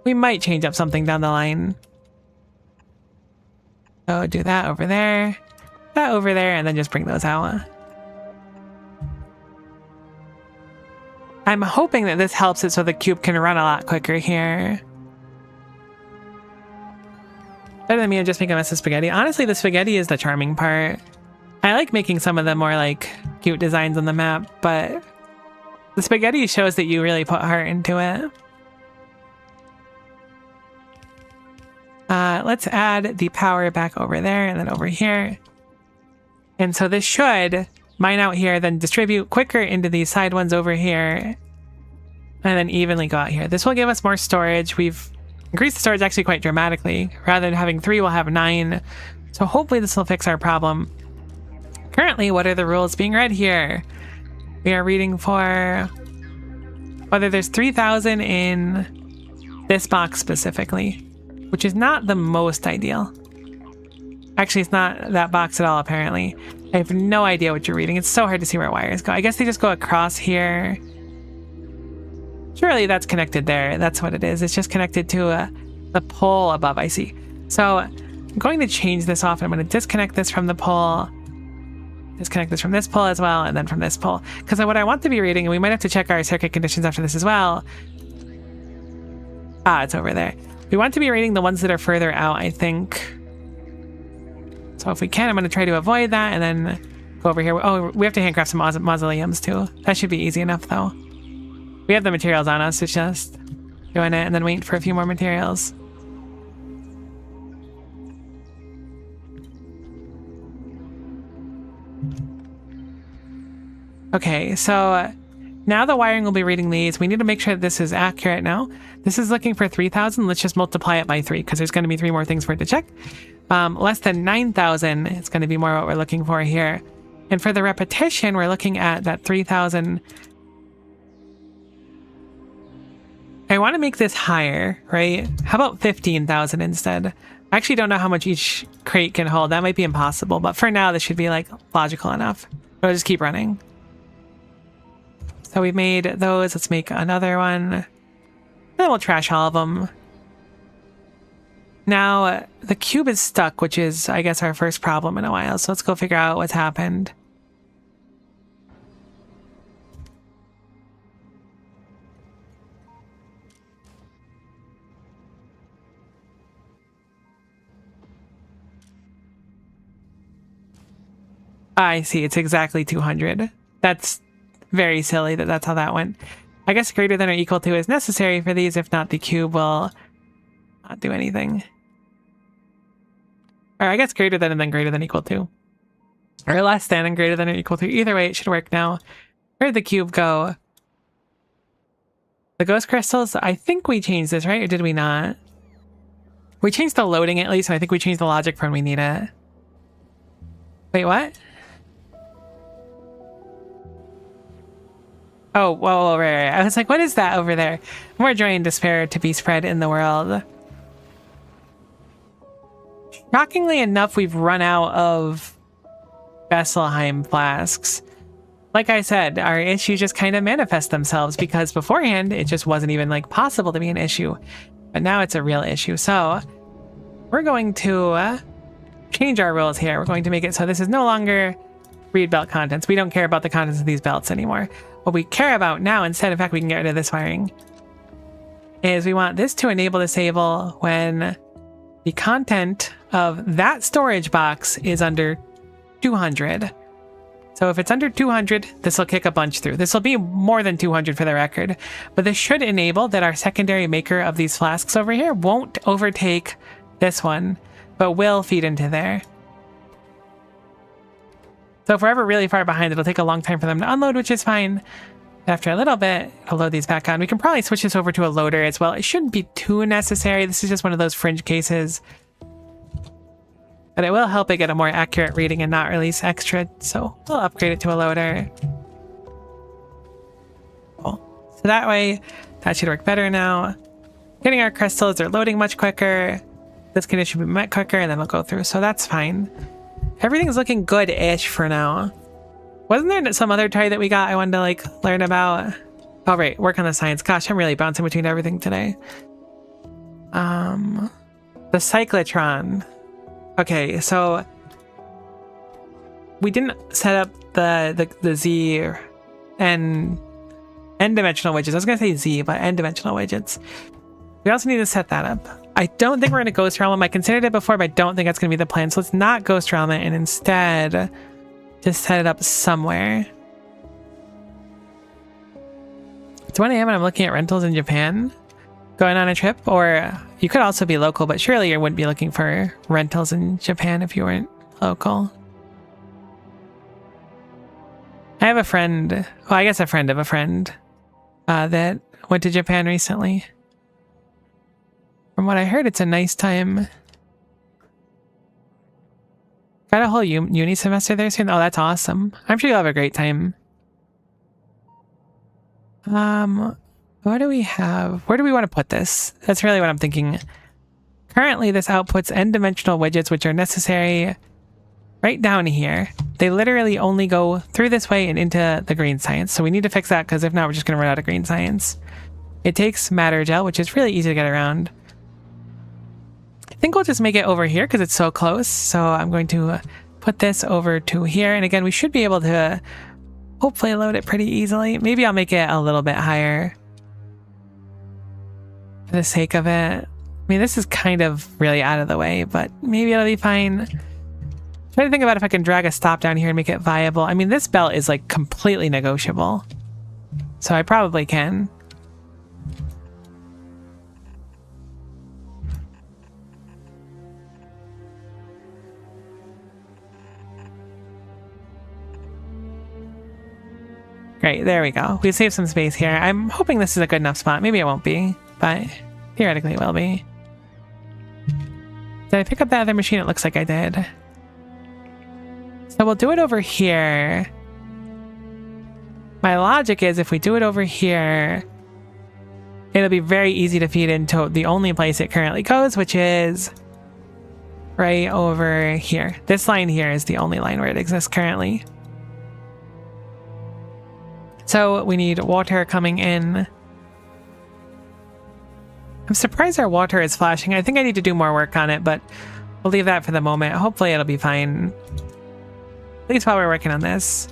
Speaker 2: we might change up something down the line. So do that over there, that over there, and then just bring those out. I'm hoping that this helps it so the cube can run a lot quicker here. Better than me to just make a mess of spaghetti. Honestly, the spaghetti is the charming part. I like making some of the more like cute designs on the map, but the spaghetti shows that you really put heart into it. Let's add the power back over there and then over here. And so this should mine out here, then distribute quicker into these side ones over here, and then evenly go out here. This will give us more storage. We've increased the storage actually quite dramatically. Rather than having 3, we'll have 9. So hopefully this will fix our problem. Currently, what are the rules being read here? We are reading for whether there's 3,000 in this box specifically, which is not the most ideal. Actually, it's not that box at all, apparently. I have no idea what you're reading. It's so hard to see where wires go. I guess they just go across here. Surely that's connected there. That's what it is. It's just connected to the pole above, I see. So I'm going to change this off. I'm going to disconnect this from the pole. Disconnect this from this pole as well, and then from this pole. Because what I want to be reading, and we might have to check our circuit conditions after this as well. Ah, it's over there. We want to be reading the ones that are further out, I think. So if we can, I'm going to try to avoid that and then go over here. Oh, we have to handcraft some mausoleums too. That should be easy enough though. We have the materials on us. It's just doing it and then wait for a few more materials. Okay, so now the wiring will be reading these. We need to make sure that this is accurate now. This is looking for 3,000. Let's just multiply it by 3 because there's going to be 3 more things for it to check. Less than 9,000, it's going to be more what we're looking for here. And for the repetition, we're looking at that 3,000. I want to make this higher, right? How about 15,000 instead? I actually don't know how much each crate can hold. That might be impossible, but for now, this should be like logical enough. I'll just keep running. So we've made those. Let's make another one. Then we'll trash all of them. Now, the cube is stuck, which is, I guess, our first problem in a while. So let's go figure out what's happened. I see. It's exactly 200. That's very silly that that's how that went. I guess greater than or equal to is necessary for these. If not, the cube will not do anything. Or I guess greater than and then greater than equal to. Or less than and greater than or equal to. Either way, it should work now. Where did the cube go? The ghost crystals, I think we changed this, right? Or did we not? We changed the loading at least, and I think we changed the logic for when we need it. Wait, what? Oh, whoa, right. I was like, what is that over there? More joy and despair to be spread in the world. Shockingly enough, we've run out of Besselheim flasks. Like I said, our issues just kind of manifest themselves because beforehand, it just wasn't even like possible to be an issue. But now it's a real issue. So we're going to change our rules here. We're going to make it so this is no longer read belt contents. We don't care about the contents of these belts anymore. What we care about now, instead, in fact, we can get rid of this wiring, is we want this to enable disable when the content of that storage box is under 200. So if it's under 200, this will kick a bunch through. This will be more than 200 for the record, but this should enable that our secondary maker of these flasks over here won't overtake this one, but will feed into there. So if we're ever really far behind, it'll take a long time for them to unload, which is fine. After a little bit, it'll load these back on. We can probably switch this over to a loader as well. It shouldn't be too necessary. This is just one of those fringe cases. But it will help it get a more accurate reading and not release extra. So we'll upgrade it to a loader. Cool. So that way, that should work better now. Getting our crystals, they're loading much quicker. This condition will be met quicker, and then we'll go through. So that's fine. Everything's looking good-ish for now. Wasn't there some other toy that we got I wanted to, like, learn about? Oh, right. Work on the science. Gosh, I'm really bouncing between everything today. The cyclotron. Okay, so we didn't set up the Z and n-dimensional widgets. I was going to say Z, but n-dimensional widgets. We also need to set that up. I don't think we're going to Ghost Realm. I considered it before, but I don't think that's going to be the plan. So let's not Ghost Realm it and instead just set it up somewhere. It's 1 a.m. and I'm looking at rentals in Japan. Going on a trip, or you could also be local, but surely you wouldn't be looking for rentals in Japan if you weren't local. I have a friend, well, I guess a friend of a friend that went to Japan recently. From what I heard, it's a nice time. Got a whole uni semester there soon? Oh, that's awesome. I'm sure you'll have a great time. What do we have? Where do we want to put this? That's really what I'm thinking. Currently, this outputs n-dimensional widgets, which are necessary right down here. They literally only go through this way and into the green science. So we need to fix that, because if not, we're just going to run out of green science. It takes matter gel, which is really easy to get around. I think we'll just make it over here because it's so close. So I'm going to put this over to here. And again, we should be able to hopefully load it pretty easily. Maybe I'll make it a little bit higher for the sake of it. I mean, this is kind of really out of the way, but maybe it'll be fine. Try to think about if I can drag a stop down here and make it viable. I mean, this belt is like completely negotiable, so I probably can. Great, there we go. We saved some space here. I'm hoping this is a good enough spot. Maybe it won't be, but theoretically it will be. Did I pick up that other machine? It looks like I did. So we'll do it over here. My logic is if we do it over here, it'll be very easy to feed into the only place it currently goes, which is right over here. This line here is the only line where it exists currently. So we need water coming in I'm surprised our water is flashing. I think I need to do more work on it, but we'll leave that for the moment. Hopefully it'll be fine. At least while we're working on this.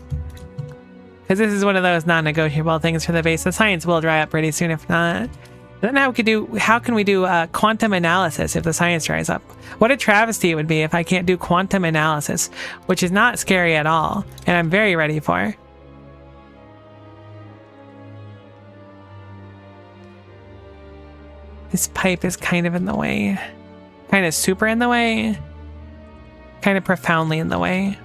Speaker 2: Because this is one of those non-negotiable things for the base. The science will dry up pretty soon if not. Then how can we do quantum analysis if the science dries up? What a travesty it would be if I can't do quantum analysis, which is not scary at all, and I'm very ready for. This pipe is kind of in the way. Kind of super in the way. Kind of profoundly in the way.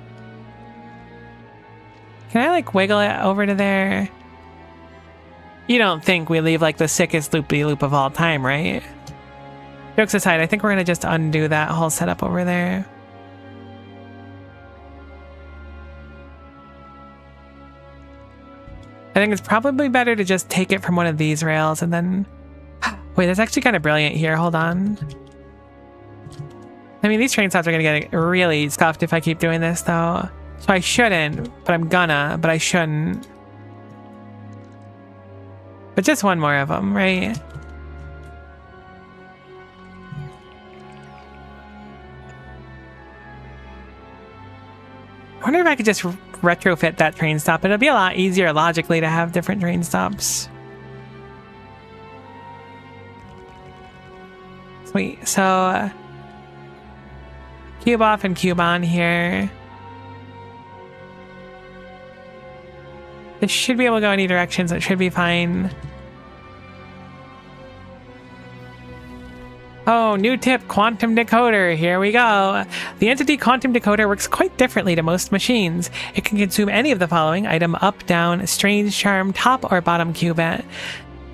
Speaker 2: Can I like wiggle it over to there? You don't think we leave like the sickest loop-de-loop of all time, right? Jokes aside, I think we're gonna just undo that whole setup over there. I think it's probably better to just take it from one of these rails and then... Wait, that's actually kind of brilliant here. Hold on. I mean, these train stops are gonna get really scuffed if I keep doing this, though. So I shouldn't, but I'm gonna, but I shouldn't. But just one more of them, right? I wonder if I could just retrofit that train stop. It'll be a lot easier logically to have different train stops. Sweet. So, cube off and cube on here. This should be able to go any direction, so it should be fine. Oh, new tip, quantum decoder. Here we go. The entity quantum decoder works quite differently to most machines. It can consume any of the following: item up, down, strange, charm, top, or bottom qubit.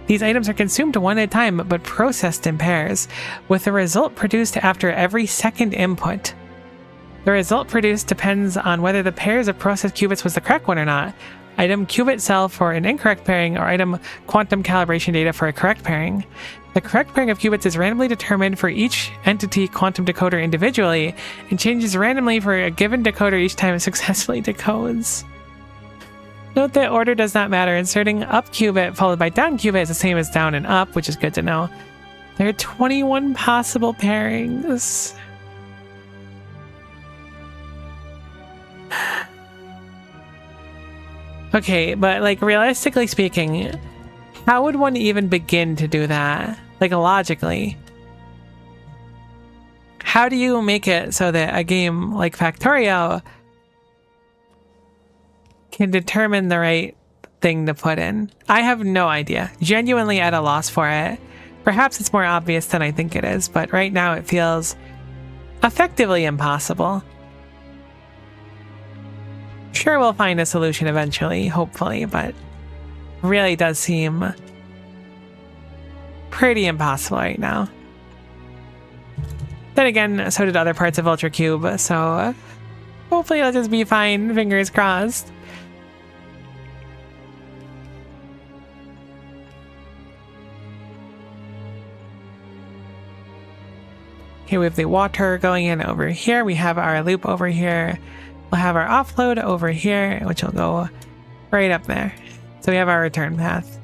Speaker 2: These items are consumed one at a time, but processed in pairs, with the result produced after every second input. The result produced depends on whether the pairs of processed qubits was the correct one or not. Item qubit cell for an incorrect pairing, or item quantum calibration data for a correct pairing. The correct pairing of qubits is randomly determined for each entity quantum decoder individually, and changes randomly for a given decoder each time it successfully decodes. Note that order does not matter. Inserting up qubit followed by down qubit is the same as down and up, which is good to know. There are 21 possible pairings. Okay, but like realistically speaking, how would one even begin to do that? Like logically. How do you make it so that a game like Factorio can determine the right thing to put in? I have no idea. Genuinely at a loss for it. Perhaps it's more obvious than I think it is, but right now it feels effectively impossible. Sure, we'll find a solution eventually, hopefully, but really does seem pretty impossible right now. Then again, so did other parts of Ultra Cube, so hopefully it'll just be fine, fingers crossed. Okay, we have the water going in over here. We have our loop over here. We'll have our offload over here, which will go right up there. So we have our return path.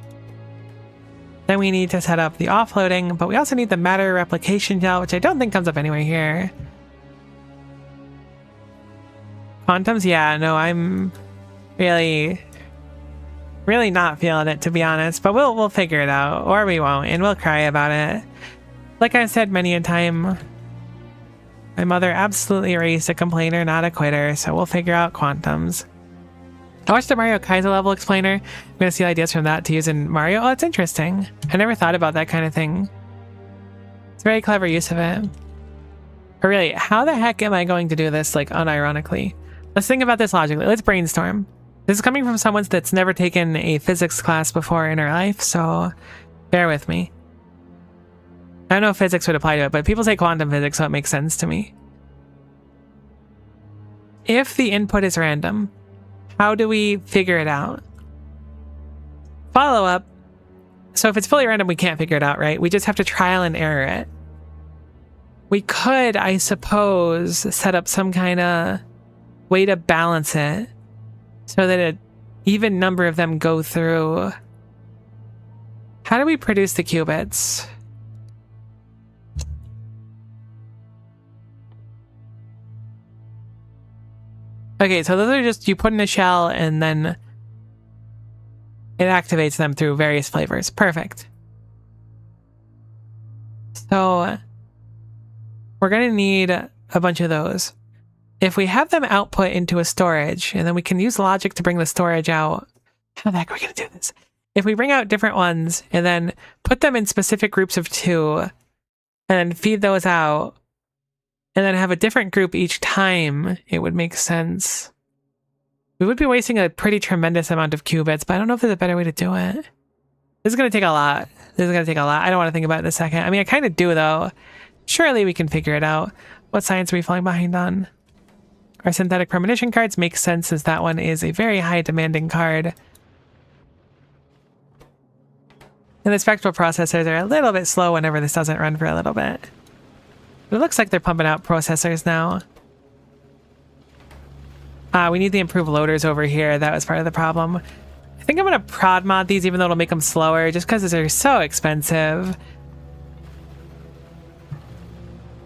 Speaker 2: Then we need to set up the offloading, but we also need the matter replication gel, which I don't think comes up anywhere here. Quantums? Yeah, no, I'm really not feeling it, to be honest, but we'll figure it out, or we won't, and we'll cry about it. Like I've said many a time, my mother absolutely raised a complainer, not a quitter, so we'll figure out quantums. I watched the Mario Kaiser level explainer. I'm going to see ideas from that to use in Mario. Oh, it's interesting. I never thought about that kind of thing. It's a very clever use of it. But really, how the heck am I going to do this, like, unironically? Let's think about this logically. Let's brainstorm. This is coming from someone that's never taken a physics class before in her life, so bear with me. I don't know if physics would apply to it, but people say quantum physics, so it makes sense to me. If the input is random, how do we figure it out? Follow up. So if it's fully random, we can't figure it out, right? We just have to trial and error it. We could, I suppose, set up some kind of way to balance it so that an even number of them go through. How do we produce the qubits? Okay, so those are just, you put in a shell and then it activates them through various flavors. Perfect. So we're going to need a bunch of those. If we have them output into a storage, and then we can use logic to bring the storage out. How the heck are we going to do this? If we bring out different ones and then put them in specific groups of 2 and then feed those out and then have a different group each time, it would make sense. We would be wasting a pretty tremendous amount of qubits, but I don't know if there's a better way to do it. This is going to take a lot. I don't want to think about it in a second. I mean, I kind of do, though. Surely we can figure it out. What science are we falling behind on? Our synthetic premonition cards make sense, since that one is a very high demanding card. And the spectral processors are a little bit slow whenever this doesn't run for a little bit. It looks like they're pumping out processors now. We need the improved loaders over here. That was part of the problem. I think I'm going to prod mod these, even though it'll make them slower, just because they're so expensive.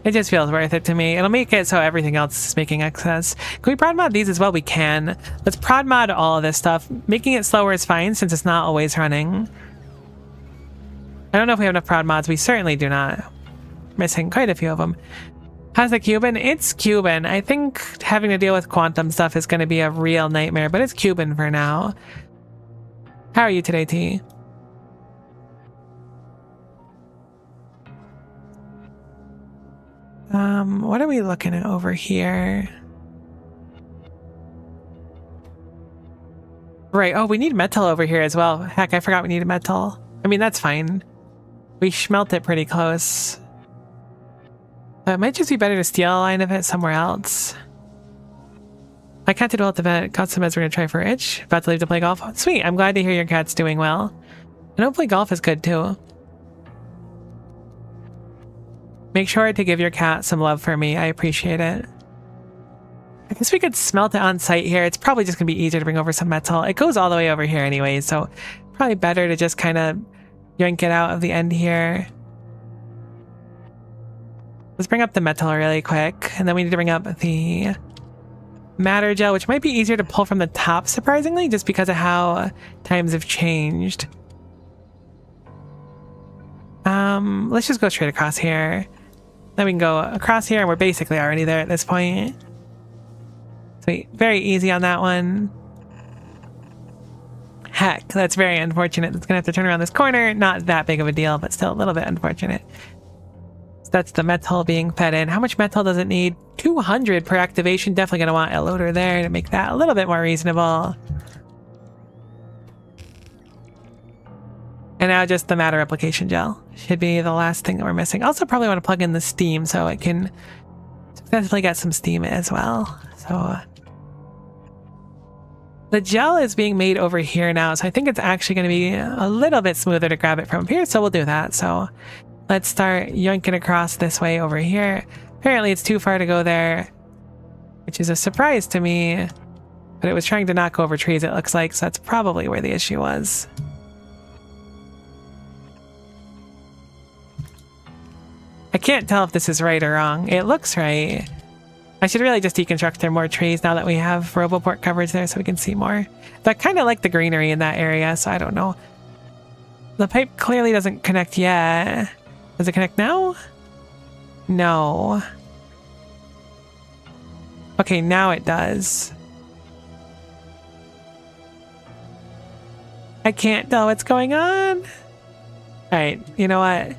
Speaker 2: It just feels worth it to me. It'll make it so everything else is making excess. Can we prod mod these as well? We can. Let's prod mod all of this stuff. Making it slower is fine, since it's not always running. I don't know if we have enough prod mods. We certainly do not. Missing quite a few of them. How's the Cuban? It's Cuban. I think having to deal with quantum stuff is going to be a real nightmare, but it's Cuban for now. How are you today, T? What are we looking at over here? Right. Oh, we need metal over here as well. Heck, I forgot we needed metal. I mean, that's fine. We smelt it pretty close. It might just be better to steal a line of it somewhere else. My cat did well at the vet. Got some meds we're gonna try for itch. About to leave to play golf. Sweet. I'm glad to hear your cat's doing well. And hopefully golf is good too. Make sure to give your cat some love for me. I appreciate it. I guess we could smelt it on site here. It's probably just gonna be easier to bring over some metal. It goes all the way over here anyway, so probably better to just kind of yank it out of the end here. Let's bring up the metal really quick, and then we need to bring up the matter gel, which might be easier to pull from the top, surprisingly, just because of how times have changed. Let's just go straight across here. Then we can go across here, and we're basically already there at this point. Sweet. Very easy on that one. Heck, that's very unfortunate. It's gonna have to turn around this corner. Not that big of a deal, but still a little bit unfortunate. So that's the metal being fed in. How much metal does it need? 200 per activation. Definitely gonna want a loader there to make that a little bit more reasonable. And now just the matter replication gel should be the last thing that we're missing. Also probably want to plug in the steam so it can successfully get some steam as well. So the gel is being made over here now, so I think it's actually going to be a little bit smoother to grab it from here, so we'll do that. So let's start yoinking across this way over here. Apparently it's too far to go there, which is a surprise to me, but it was trying to knock over trees, it looks like, so that's probably where the issue was. I can't tell if this is right or wrong. It looks right. I should really just deconstruct there more trees now that we have Roboport coverage there so we can see more. But I kind of like the greenery in that area, so I don't know. The pipe clearly doesn't connect yet. Does it connect now? No. Okay, now it does. I can't tell what's going on. Alright, you know what?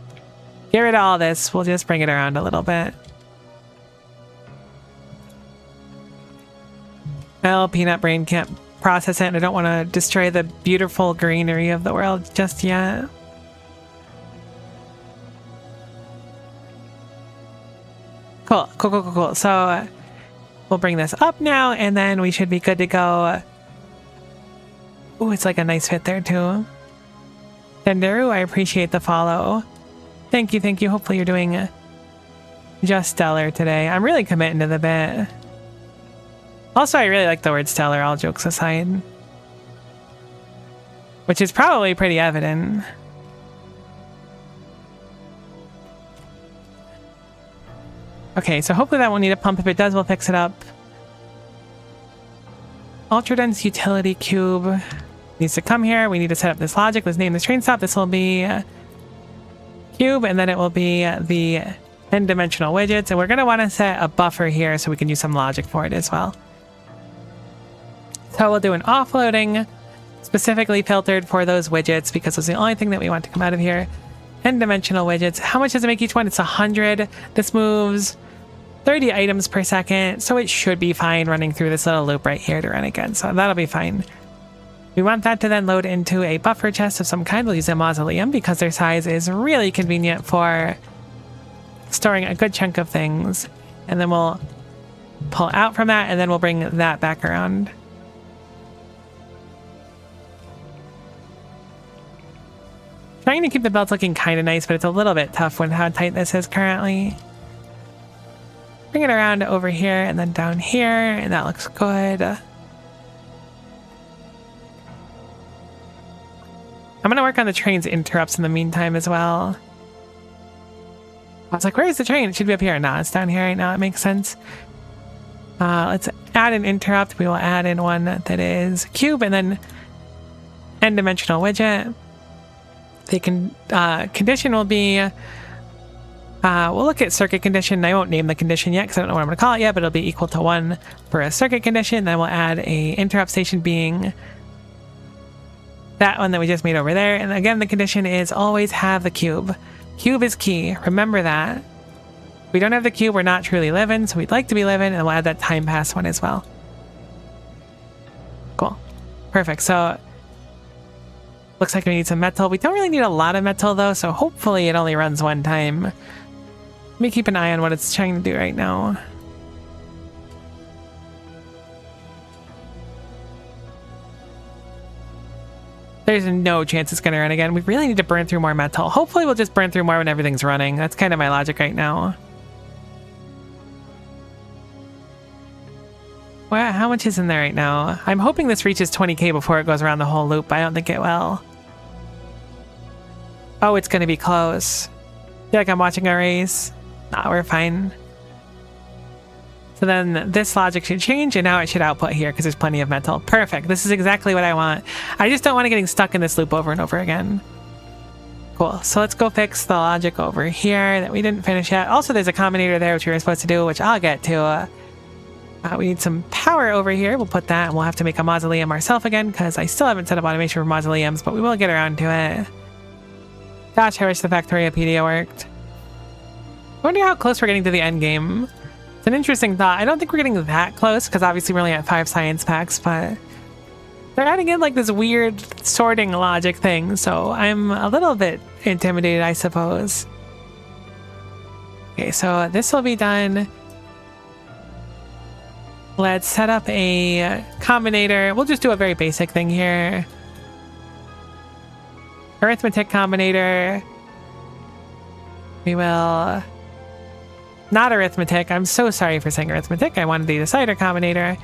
Speaker 2: Get rid of all this. We'll just bring it around a little bit. Well, Peanut Brain can't process it, and I don't want to destroy the beautiful greenery of the world just yet. Cool. So we'll bring this up now, and then we should be good to go. Ooh, it's like a nice fit there too. Denderu, I appreciate the follow. Thank you. Hopefully you're doing just stellar today. I'm really committing to the bit. Also, I really like the word stellar, all jokes aside. Which is probably pretty evident. Okay, so hopefully that won't need a pump. If it does, we'll fix it up. ultra dense utility cube needs to come here. We need to set up this logic. Let's name this train stop. This will be cube, and then it will be the n-dimensional widgets. And we're going to want to set a buffer here so we can use some logic for it as well. So we'll do an offloading specifically filtered for those widgets because it's the only thing that we want to come out of here. N-dimensional widgets. How much does it make each one? It's 100. This moves 30 items per second, so it should be fine running through this little loop right here to run again. So that'll be fine. We want that to then load into a buffer chest of some kind. We'll use a mausoleum because their size is really convenient for storing a good chunk of things. And then we'll pull out from that, and then we'll bring that back around. Trying to keep the belts looking kind of nice, but it's a little bit tough when how tight this is currently. Bring it around over here and then down here, and that looks good. I'm going to work on the train's interrupts in the meantime as well. I was like, where is the train? It should be up here. No, it's down here right now. It makes sense. Let's add an interrupt. We will add in one that is cube and then n-dimensional widget. The condition will be, we'll look at circuit condition. I won't name the condition yet because I don't know what I'm going to call it yet, but it'll be equal to 1 for a circuit condition. Then we'll add a interrupt station being that one that we just made over there. And again, the condition is always have the cube. Cube is key. Remember that. If we don't have the cube, we're not truly living, so we'd like to be living, and we'll add that time pass one as well. Cool. Perfect. So looks like we need some metal. We don't really need a lot of metal though, so hopefully it only runs one time. Let me keep an eye on what it's trying to do right now. There's no chance it's going to run again. We really need to burn through more metal. Hopefully we'll just burn through more when everything's running. That's kind of my logic right now. Well, how much is in there right now? I'm hoping this reaches 20k before it goes around the whole loop, but I don't think it will. Oh, it's going to be close. I feel like I'm watching a race. Nah, we're fine. So then this logic should change, and now it should output here because there's plenty of metal. Perfect. This is exactly what I want. I just don't want it getting stuck in this loop over and over again. Cool. So let's go fix the logic over here that we didn't finish yet. Also, there's a combinator there, which we were supposed to do, which I'll get to. We need some power over here. We'll put that, and we'll have to make a mausoleum ourselves again because I still haven't set up automation for mausoleums, but we will get around to it. Gosh, I wish the Factoriopedia worked. I wonder how close we're getting to the end game. It's an interesting thought. I don't think we're getting that close because obviously we're only at 5 science packs, but they're adding in like this weird sorting logic thing, so I'm a little bit intimidated, I suppose. Okay, so this will be done. Let's set up a combinator. We'll just do a very basic thing here. Arithmetic combinator. We will... Not arithmetic. I'm so sorry for saying arithmetic. I wanted the decider combinator.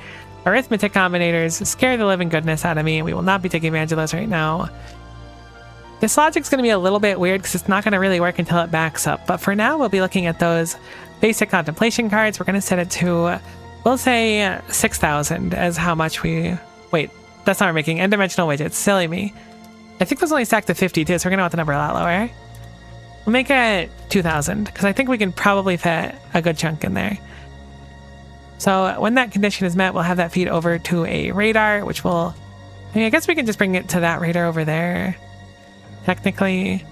Speaker 2: Arithmetic combinators scare the living goodness out of me. We will not be taking advantage of those right now. This logic's going to be a little bit weird because it's not going to really work until it backs up. But for now, we'll be looking at those basic contemplation cards. We're going to set it to, we'll say 6,000 as how much we... Wait, that's not what we're making. N-dimensional widgets. Silly me. I think those only stack to 50 too, so we're going to want the number a lot lower. We'll make it 2,000 because I think we can probably fit a good chunk in there. So when that condition is met, we'll have that feed over to a radar, which will... I mean, I guess we can just bring it to that radar over there, technically.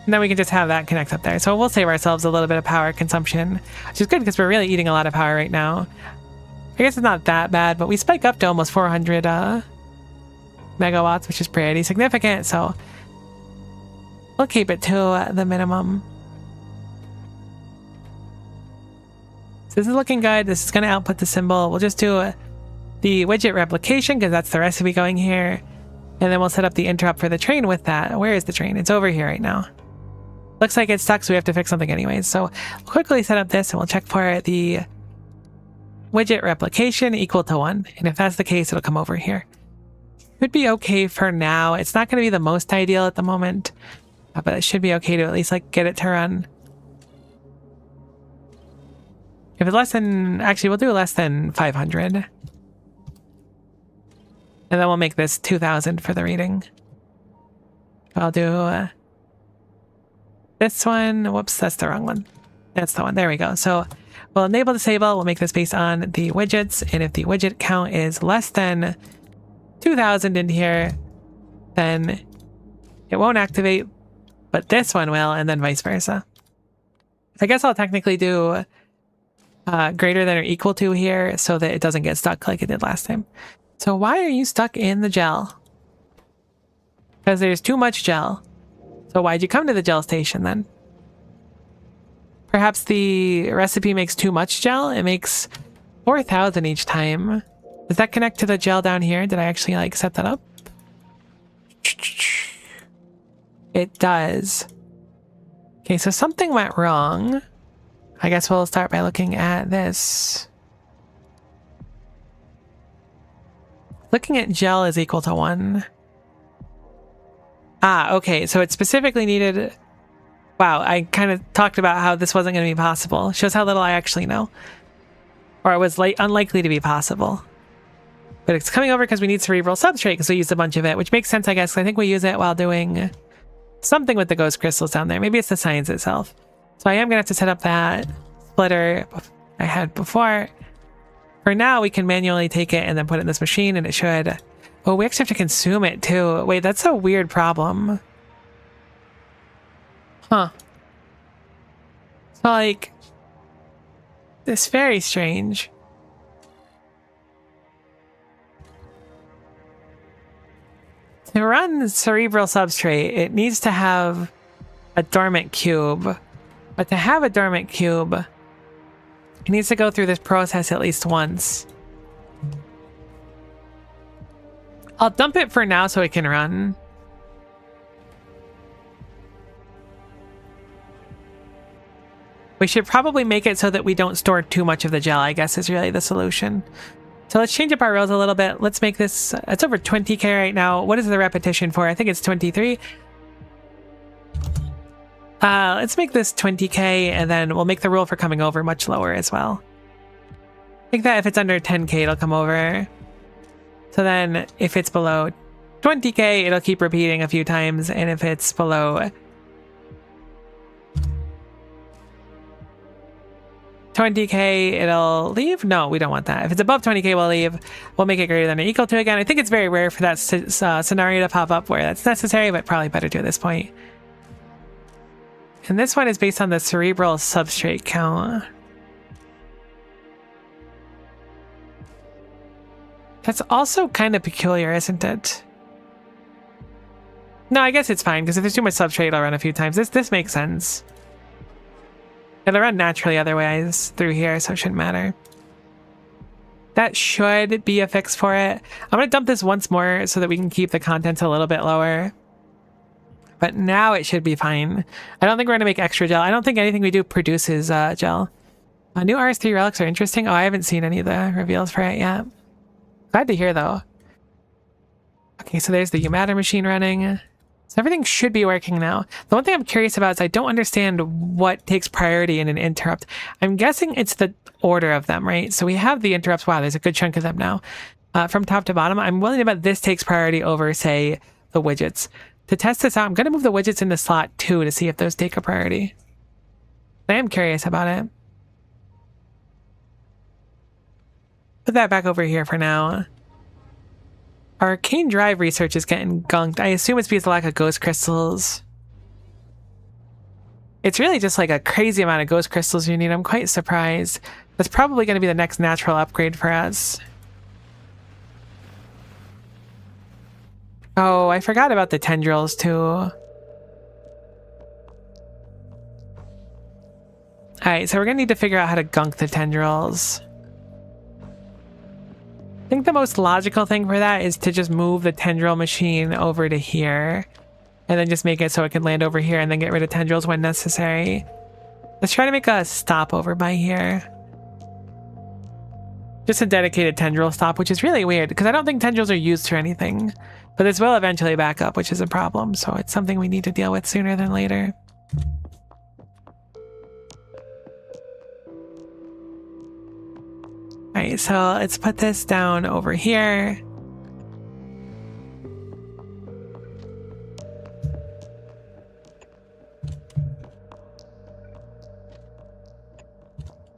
Speaker 2: And then we can just have that connect up there. So we'll save ourselves a little bit of power consumption, which is good because we're really eating a lot of power right now. I guess it's not that bad, but we spike up to almost 400 megawatts, which is pretty significant. So we'll keep it to the minimum. So this is looking good. This is going to output the symbol. We'll just do the widget replication because that's the recipe going here. And then we'll set up the interrupt for the train with that. Where is the train? It's over here right now. Looks like it's stuck, so we have to fix something anyways. So we'll quickly set up this and we'll check for the widget replication equal to 1. And if that's the case, it'll come over here. Could be okay for now. It's not going to be the most ideal at the moment, but it should be okay to at least like get it to run. If it's less than, actually, we'll do less than 500. And then we'll make this 2000 for the reading. I'll do this one. Whoops, that's the wrong one. That's the one. There we go. So we'll enable disable. We'll make this based on the widgets. And if the widget count is less than 2000 in here, then it won't activate, but this one will, and then vice versa. I guess I'll technically do greater than or equal to here so that it doesn't get stuck like it did last time. So why are you stuck in the gel? Because there's too much gel. So why'd you come to the gel station then? Perhaps the recipe makes too much gel? It makes 4,000 each time. Does that connect to the gel down here? Did I actually like set that up? It does. Okay, so something went wrong. I guess we'll start by looking at this. Looking at gel is equal to 1. Ah, okay, so it specifically needed... Wow, I kind of talked about how this wasn't going to be possible. Shows how little I actually know. Or it was unlikely to be possible. But it's coming over because we need cerebral substrate because we used a bunch of it, which makes sense, I guess. I think we use it while doing something with the ghost crystals down there. Maybe it's the science itself. So I am going to have to set up that splitter I had before. For now, we can manually take it and then put it in this machine, and it should... Oh, we actually have to consume it, too. Wait, that's a weird problem. Huh. So, like... It's very strange. To run cerebral substrate, it needs to have a dormant cube. But to have a dormant cube, it needs to go through this process at least once. I'll dump it for now so it can run. We should probably make it so that we don't store too much of the gel, I guess, is really the solution. So let's change up our rows a little bit. Let's make this, it's over 20k right now. What is the repetition for? I think it's 23. Let's make this 20k, and then we'll make the rule for coming over much lower as well. I think that if it's under 10k, it'll come over. So then if it's below 20k, it'll keep repeating a few times, and if it's below 20k, it'll leave? No, we don't want that. If it's above 20k, we'll leave. We'll make it greater than or equal to again. I think it's very rare for that scenario to pop up where that's necessary, but probably better to at this point. And this one is based on the cerebral substrate count. That's also kind of peculiar, isn't it? No, I guess it's fine, because if there's too much substrate, it'll run a few times. This makes sense. It'll run naturally otherwise through here, so it shouldn't matter. That should be a fix for it. I'm going to dump this once more so that we can keep the contents a little bit lower. But now it should be fine. I don't think we're going to make extra gel. I don't think anything we do produces gel. New RS3 relics are interesting. Oh, I haven't seen any of the reveals for it yet. Glad to hear, though. Okay, so there's the U-matter machine running. So everything should be working now. The one thing I'm curious about is I don't understand what takes priority in an interrupt. I'm guessing it's the order of them, right? So we have the interrupts. Wow, there's a good chunk of them now. From top to bottom, I'm willing to bet this takes priority over, say, the widgets. To test this out, I'm going to move the widgets into slot 2 to see if those take a priority. I am curious about it. Put that back over here for now. Arcane drive research is getting gunked. I assume it's because of the lack of ghost crystals. It's really just like a crazy amount of ghost crystals you need. I'm quite surprised. That's probably going to be the next natural upgrade for us. Oh, I forgot about the tendrils too. Alright, so we're going to need to figure out how to gunk the tendrils. I think the most logical thing for that is to just move the tendril machine over to here. And then just make it so it can land over here and then get rid of tendrils when necessary. Let's try to make a stop over by here. Just a dedicated tendril stop, which is really weird because I don't think tendrils are used for anything. But this will eventually back up, which is a problem. So it's something we need to deal with sooner than later. right, so let's put this down over here.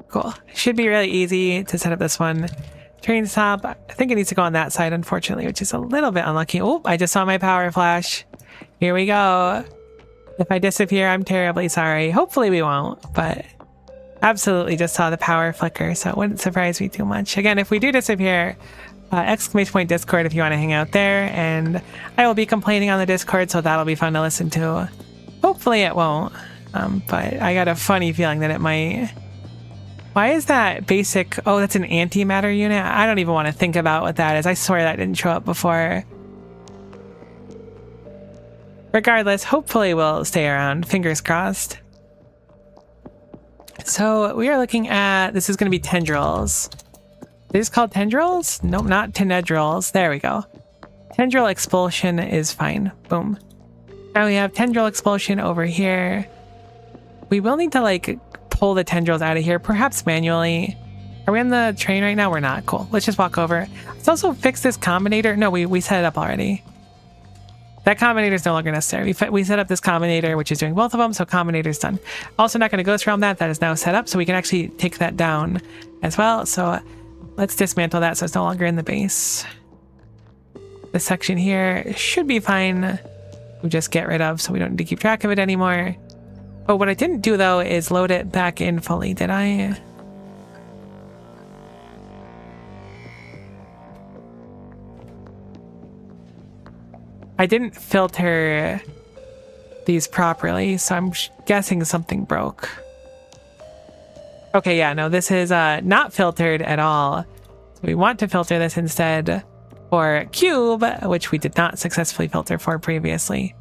Speaker 2: Cool. Should be really easy to set up this one. Train stop. I think it needs to go on that side, unfortunately, which is a little bit unlucky. Oh, I just saw my power flash. Here we go. If I disappear, I'm terribly sorry. Hopefully we won't, but absolutely just saw the power flicker, so it wouldn't surprise me too much. Again, if we do disappear, exclamation point Discord if you want to hang out there, and I will be complaining on the Discord, so that'll be fun to listen to. Hopefully it won't, but I got a funny feeling that it might. Why is that basic? Oh, that's an antimatter unit? I don't even want to think about what that is. I swear that didn't show up before. Regardless, hopefully we'll stay around. Fingers crossed. So we are looking at, this is going to be tendrils. Is called tendrils? Nope, not tenedrils. There we go. Tendril expulsion is fine. Boom. Now we have tendril expulsion over here. We will need to like pull the tendrils out of here, perhaps manually. Are we on the train right now? We're not. Cool. Let's just walk over. Let's also fix this combinator. No, we set it up already. That combinator is no longer necessary. We set up this combinator, which is doing both of them, so combinator's done. Also not going to ghost realm that. That is now set up, so we can actually take that down as well. So let's dismantle that so it's no longer in the base. This section here should be fine. We just get rid of, so we don't need to keep track of it anymore. But what I didn't do, though, is load it back in fully, did I? I didn't filter these properly, so I'm guessing something broke. Okay, yeah, no, this is not filtered at all. So we want to filter this instead for cube, which we did not successfully filter for previously.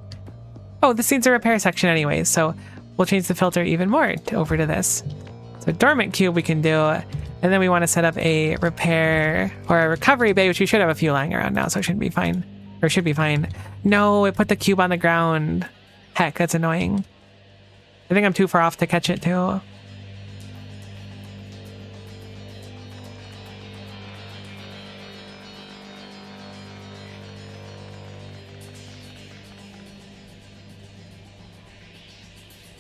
Speaker 2: Oh, this needs a repair section anyways, so we'll change the filter even more over to this. So dormant cube we can do, and then we want to set up a repair or a recovery bay, which we should have a few lying around now, so it shouldn't be fine. Or should be fine. No, it put the cube on the ground. Heck, that's annoying. I think I'm too far off to catch it too.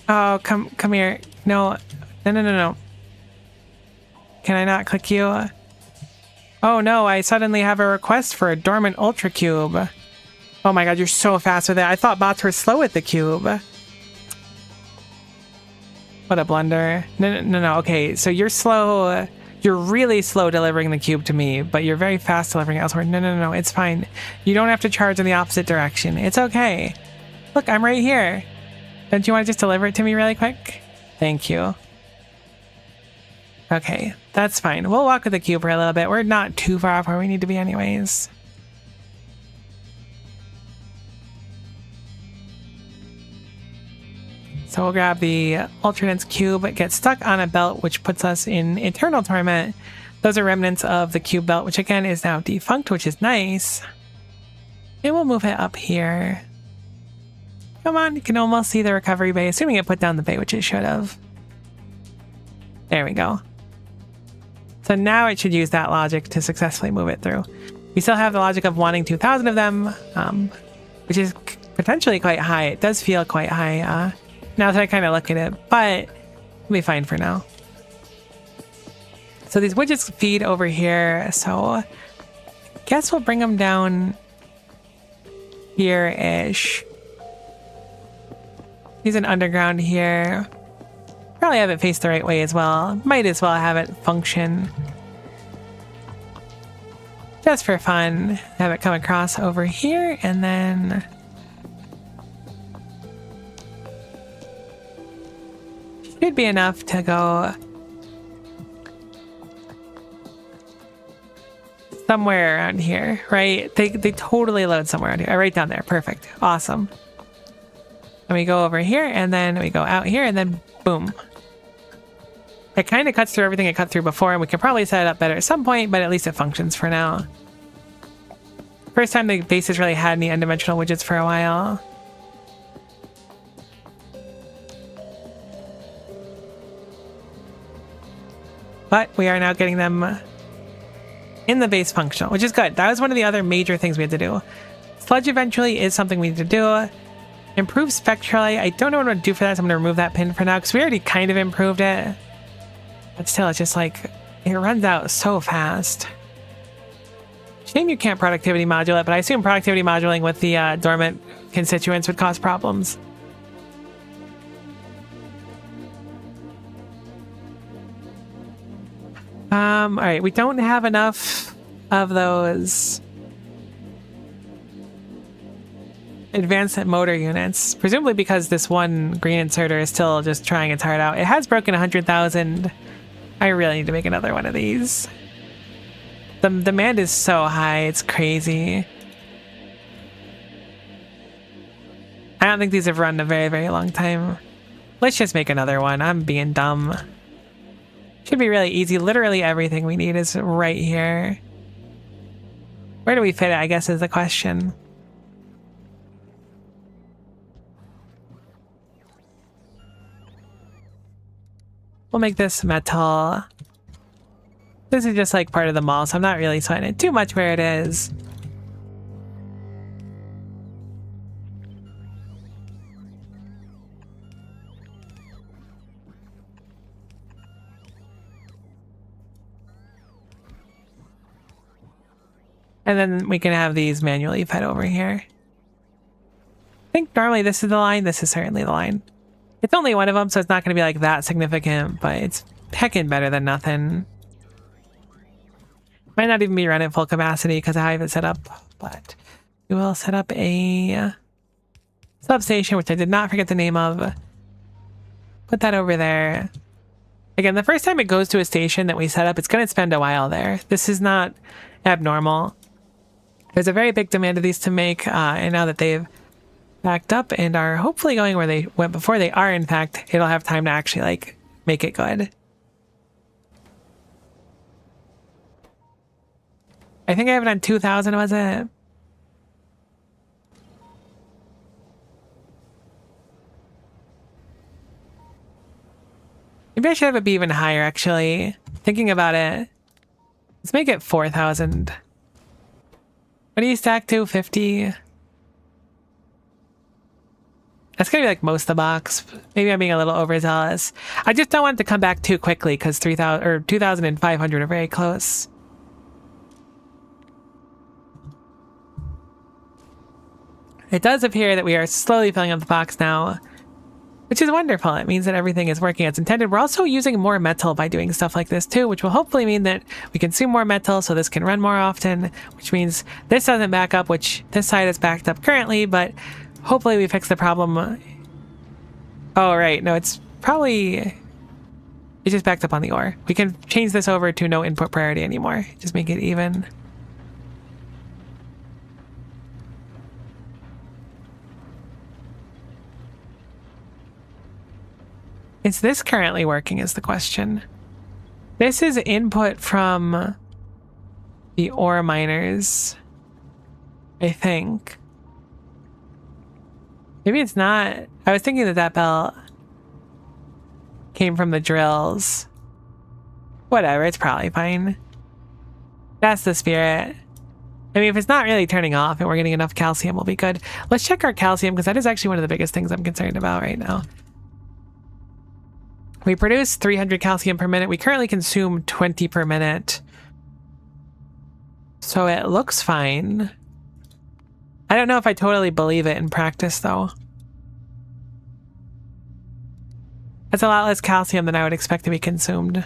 Speaker 2: Oh, come here. No. No. Can I not click you? Oh no, I suddenly have a request for a dormant ultra cube. Oh my god, you're so fast with it. I thought bots were slow with the cube. What a blunder. No. Okay, so you're slow. You're really slow delivering the cube to me, but you're very fast delivering it elsewhere. No. It's fine. You don't have to charge in the opposite direction. It's okay. Look, I'm right here. Don't you want to just deliver it to me really quick? Thank you. Okay, that's fine. We'll walk with the cube for a little bit. We're not too far off where we need to be anyways. So we'll grab the Ultradense cube, get stuck on a belt, which puts us in Eternal Torment. Those are remnants of the cube belt, which again is now defunct, which is nice. And we'll move it up here. Come on, you can almost see the recovery bay, assuming it put down the bay, which it should have. There we go. So now it should use that logic to successfully move it through. We still have the logic of wanting 2,000 of them, which is potentially quite high. It does feel quite high now that I kind of look at it, but it'll be fine for now. So these widgets feed over here, so I guess we'll bring them down here-ish. Use an underground here. Probably have it face the right way as well. Might as well have it function. Just for fun. Have it come across over here and then... should be enough to go... somewhere around here, right? They totally load somewhere around here. Right down there. Perfect. Awesome. And we go over here and then we go out here and then boom. It kind of cuts through everything it cut through before, and we can probably set it up better at some point, but at least it functions for now. First time the base has really had any n-dimensional widgets for a while. But we are now getting them in the base functional, which is good. That was one of the other major things we had to do. Sludge eventually is something we need to do. Improve spectrally. I don't know what I'm going to do for that, so I'm going to remove that pin for now, because we already kind of improved it. But still, it's just like, it runs out so fast. Shame you can't productivity modulate, but I assume productivity modulating with the dormant constituents would cause problems. All right, we don't have enough of those advanced motor units, presumably because this one green inserter is still just trying its heart out. It has broken 100,000. I really need to make another one of these. The demand is so high, it's crazy. I don't think these have run a very, very long time. Let's just make another one. I'm being dumb. Should be really easy. Literally everything we need is right here. Where do we fit it, I guess, is the question. We'll make this metal. This is just like part of the mall, so I'm not really sweating it too much where it is. And then we can have these manually fed over here. I think normally this is the line. This is certainly the line. It's only one of them, so it's not going to be like that significant, but it's heckin' better than nothing. Might not even be run at full capacity because I have it set up, but we will set up a substation, which I did not forget the name of. Put that over there. Again, the first time it goes to a station that we set up, it's going to spend a while there. This is not abnormal. There's a very big demand of these to make, and now that they've backed up and are hopefully going where they went before, they are, in fact, it'll have time to actually, like, make it good. I think I have it on 2,000, was it? Maybe I should have it be even higher, actually. Thinking about it. Let's make it 4,000. What do you stack to? 50? That's gonna be like most of the box. Maybe I'm being a little overzealous. I just don't want it to come back too quickly because 3,000 or 2,500 are very close. It does appear that we are slowly filling up the box now, which is wonderful. It means that everything is working as intended. We're also using more metal by doing stuff like this too, which will hopefully mean that we consume more metal so this can run more often, which means this doesn't back up, which this side is backed up currently, but hopefully we fix the problem. Oh, right. No, it's just backed up on the ore. We can change this over to no input priority anymore. Just make it even. Is this currently working is the question. This is input from the ore miners, I think. Maybe it's not. I was thinking that belt came from the drills. Whatever, it's probably fine. That's the spirit. I mean, if it's not really turning off and we're getting enough calcium, we'll be good. Let's check our calcium, because that is actually one of the biggest things I'm concerned about right now. We produce 300 calcium per minute. We currently consume 20 per minute. So it looks fine. I don't know if I totally believe it in practice, though. That's a lot less calcium than I would expect to be consumed.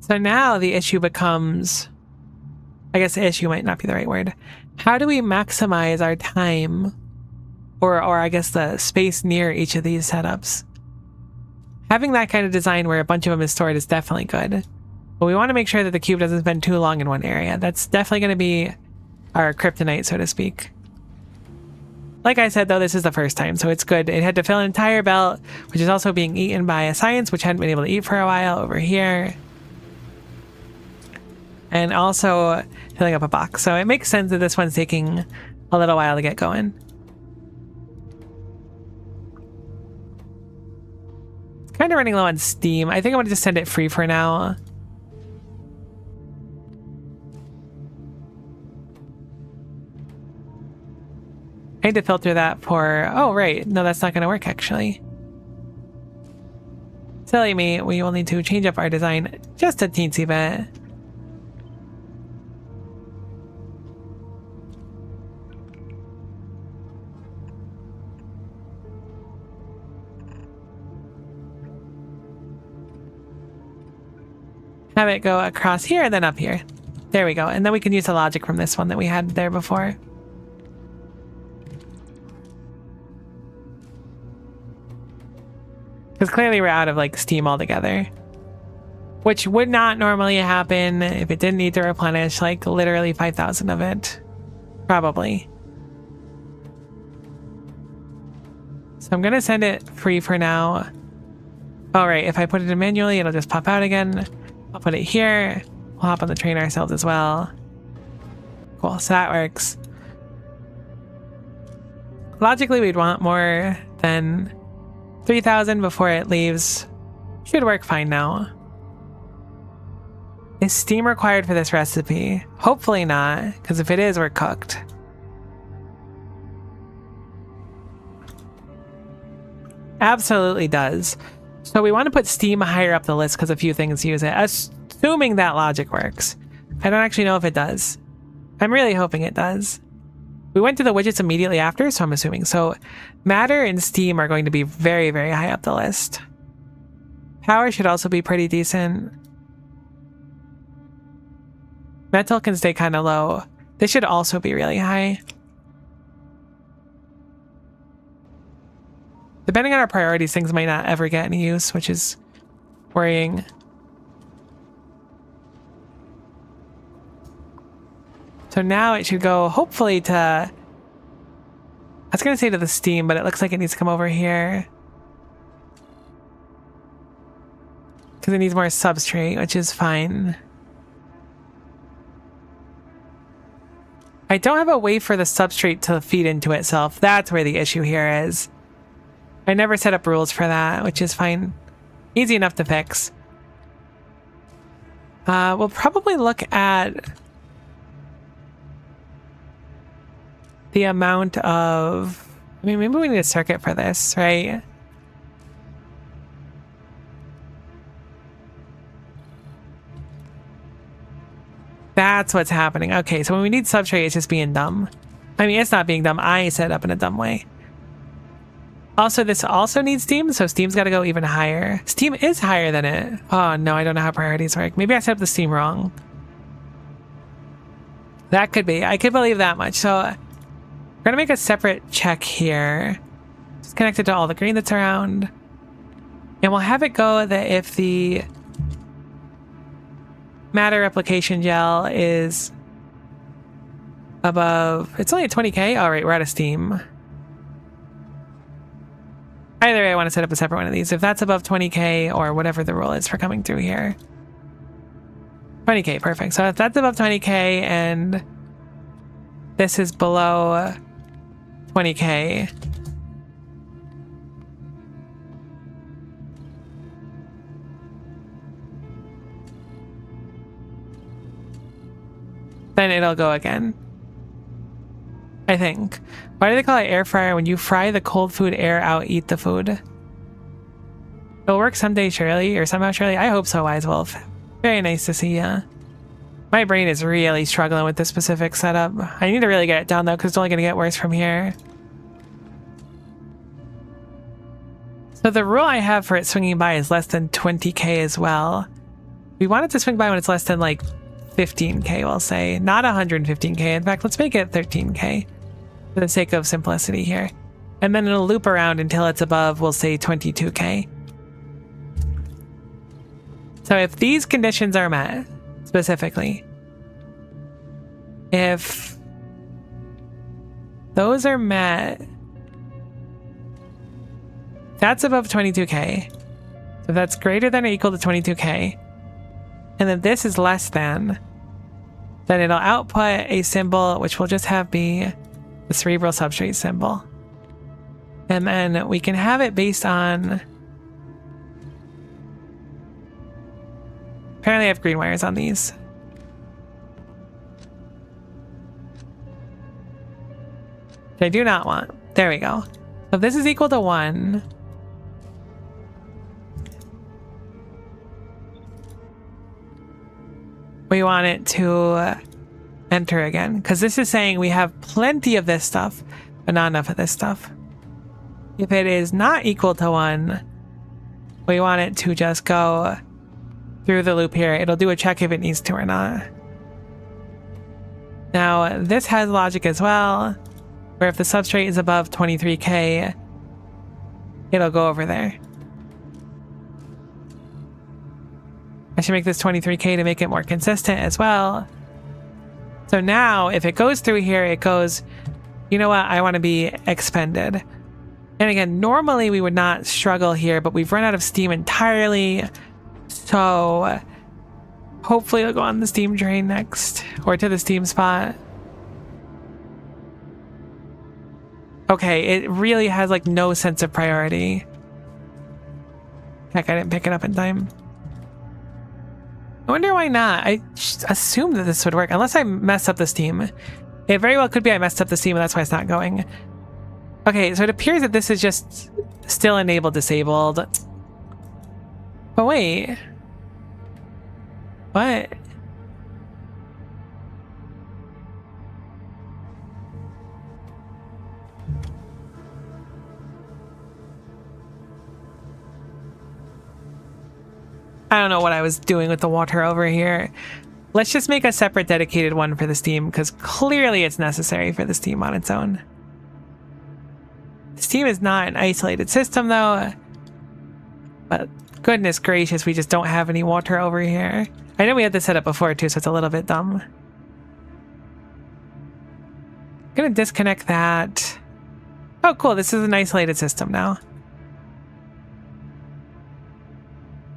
Speaker 2: So now the issue becomes, I guess the issue might not be the right word. How do we maximize our time, or I guess the space near each of these setups? Having that kind of design where a bunch of them is stored is definitely good. But we want to make sure that the cube doesn't spend too long in one area. That's definitely going to be our kryptonite, so to speak. Like I said, though, this is the first time, so it's good. It had to fill an entire belt, which is also being eaten by a science, which hadn't been able to eat for a while over here. And also filling up a box. So it makes sense that this one's taking a little while to get going. It's kind of running low on steam. I think I'm going to just send it free for now. I need to filter that for... Oh, right. No, that's not going to work, actually. Silly me. We will need to change up our design just a teensy bit. Have it go across here and then up here. There we go. And then we can use the logic from this one that we had there before. Because clearly we're out of like steam altogether. Which would not normally happen if it didn't need to replenish like literally 5,000 of it. Probably. So I'm going to send it free for now. Oh, right. If I put it in manually, it'll just pop out again. I'll put it here. We'll hop on the train ourselves as well. Cool. So that works. Logically, we'd want more than 3,000 before it leaves. Should work fine now. Is steam required for this recipe? Hopefully not, because if it is, we're cooked. Absolutely does. So we want to put steam higher up the list because a few things use it, assuming that logic works. I don't actually know if it does. I'm really hoping it does. We went to the widgets immediately after, so I'm assuming. So matter and steam are going to be very, very high up the list. Power should also be pretty decent. Metal can stay kind of low. This should also be really high. Depending on our priorities, things might not ever get any use, which is worrying. So now it should go, hopefully, to... I was going to say to the steam, but it looks like it needs to come over here. Because it needs more substrate, which is fine. I don't have a way for the substrate to feed into itself. That's where the issue here is. I never set up rules for that, which is fine. Easy enough to fix. We'll probably look at the amount of... I mean, maybe we need a circuit for this, right? That's what's happening. Okay, so when we need substrate, it's just being dumb. I mean, it's not being dumb. I set it up in a dumb way. Also, this also needs steam, so steam's got to go even higher. Steam is higher than it. Oh, no, I don't know how priorities work. Maybe I set up the steam wrong. That could be. I could believe that much. So we're going to make a separate check here. Just connect it to all the green that's around. And we'll have it go that if the matter replication gel is above... It's only at 20k? All right, we're out of steam. Either way, I want to set up a separate one of these. If that's above 20k or whatever the rule is for coming through here. 20k, perfect. So if that's above 20k and this is below 20k, then it'll go again. I think. Why do they call it air fryer? When you fry the cold food, air out, eat the food. It'll work someday, surely, or somehow, surely. I hope so, Wise Wolf. Very nice to see ya. My brain is really struggling with this specific setup. I need to really get it down, though, because it's only going to get worse from here. So the rule I have for it swinging by is less than 20k as well. We want it to swing by when it's less than, like, 15k, we'll say. Not 115k. In fact, let's make it 13k. For the sake of simplicity here. And then it'll loop around until it's above, we'll say 22k. So if these conditions are met, specifically, if those are met, that's above 22k. So that's greater than or equal to 22k. And then this is less than, then it'll output a symbol, which we'll just have be the cerebral substrate symbol. And then we can have it based on... Apparently I have green wires on these. I do not want. There we go. So if this is equal to 1... we want it to enter again. Because this is saying we have plenty of this stuff, but not enough of this stuff. If it is not equal to 1, we want it to just go through the loop here. It'll do a check if it needs to or not. Now, this has logic as well, where if the substrate is above 23k, it'll go over there. I should make this 23k to make it more consistent as well. So now, if it goes through here, it goes, you know what, I want to be expended. And again, normally we would not struggle here, but we've run out of steam entirely. So hopefully it'll go on the steam drain next, or to the steam spot. Okay, it really has like no sense of priority. Heck, I didn't pick it up in time. I wonder why not. I assumed that this would work, unless I messed up the steam. It very well could be I messed up the steam and that's why it's not going. Okay, so it appears that this is just still enabled disabled. But wait. What? I don't know what I was doing with the water over here. Let's just make a separate dedicated one for the steam, because clearly it's necessary for the steam on its own. Steam is not an isolated system though. But goodness gracious, we just don't have any water over here. I know we had this set up before too, so it's a little bit dumb. I'm gonna disconnect that. Oh cool, this is an isolated system now.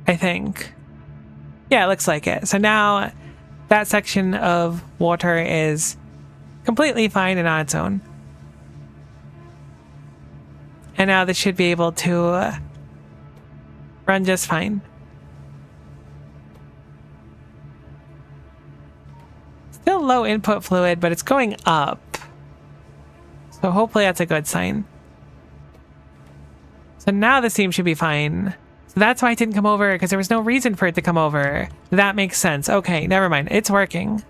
Speaker 2: I think. Yeah, it looks like it. So now that section of water is completely fine and on its own. And now this should be able to run just fine. Still low input fluid, but it's going up. So hopefully that's a good sign. So now the steam should be fine. So that's why it didn't come over, because there was no reason for it to come over. That makes sense. Okay, never mind. It's working.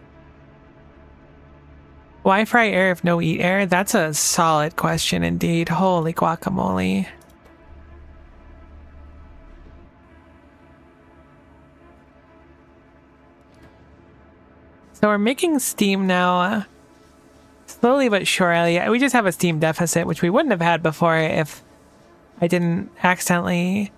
Speaker 2: Why fry air if no eat air? That's a solid question indeed. Holy guacamole. So we're making steam now. Slowly but surely. We just have a steam deficit, which we wouldn't have had before if I didn't accidentally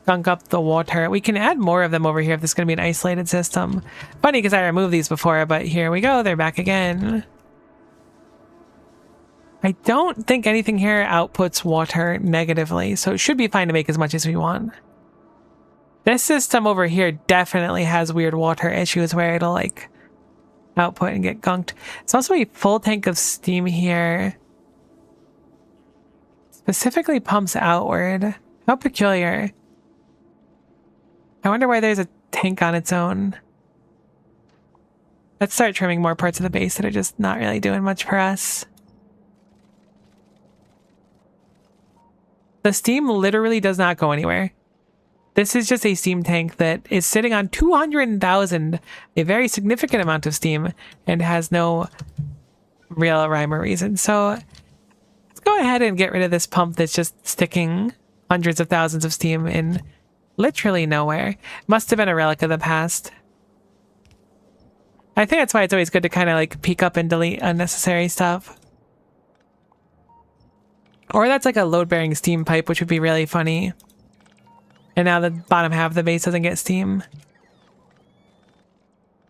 Speaker 2: gunk up the water. We can add more of them over here if this is going to be an isolated system. Funny because I removed these before, but here we go. They're back again. I don't think anything here outputs water negatively, so it should be fine to make as much as we want. This system over here definitely has weird water issues where it'll like output and get gunked. It's also a full tank of steam here. Specifically pumps outward. How peculiar. I wonder why there's a tank on its own. Let's start trimming more parts of the base that are just not really doing much for us. The steam literally does not go anywhere. This is just a steam tank that is sitting on 200,000, a very significant amount of steam, and has no real rhyme or reason. So let's go ahead and get rid of this pump that's just sticking hundreds of thousands of steam in literally nowhere. Must have been a relic of the past. I think that's why it's always good to kind of like peek up and delete unnecessary stuff. Or that's like a load-bearing steam pipe, which would be really funny. And now the bottom half of the base doesn't get steam.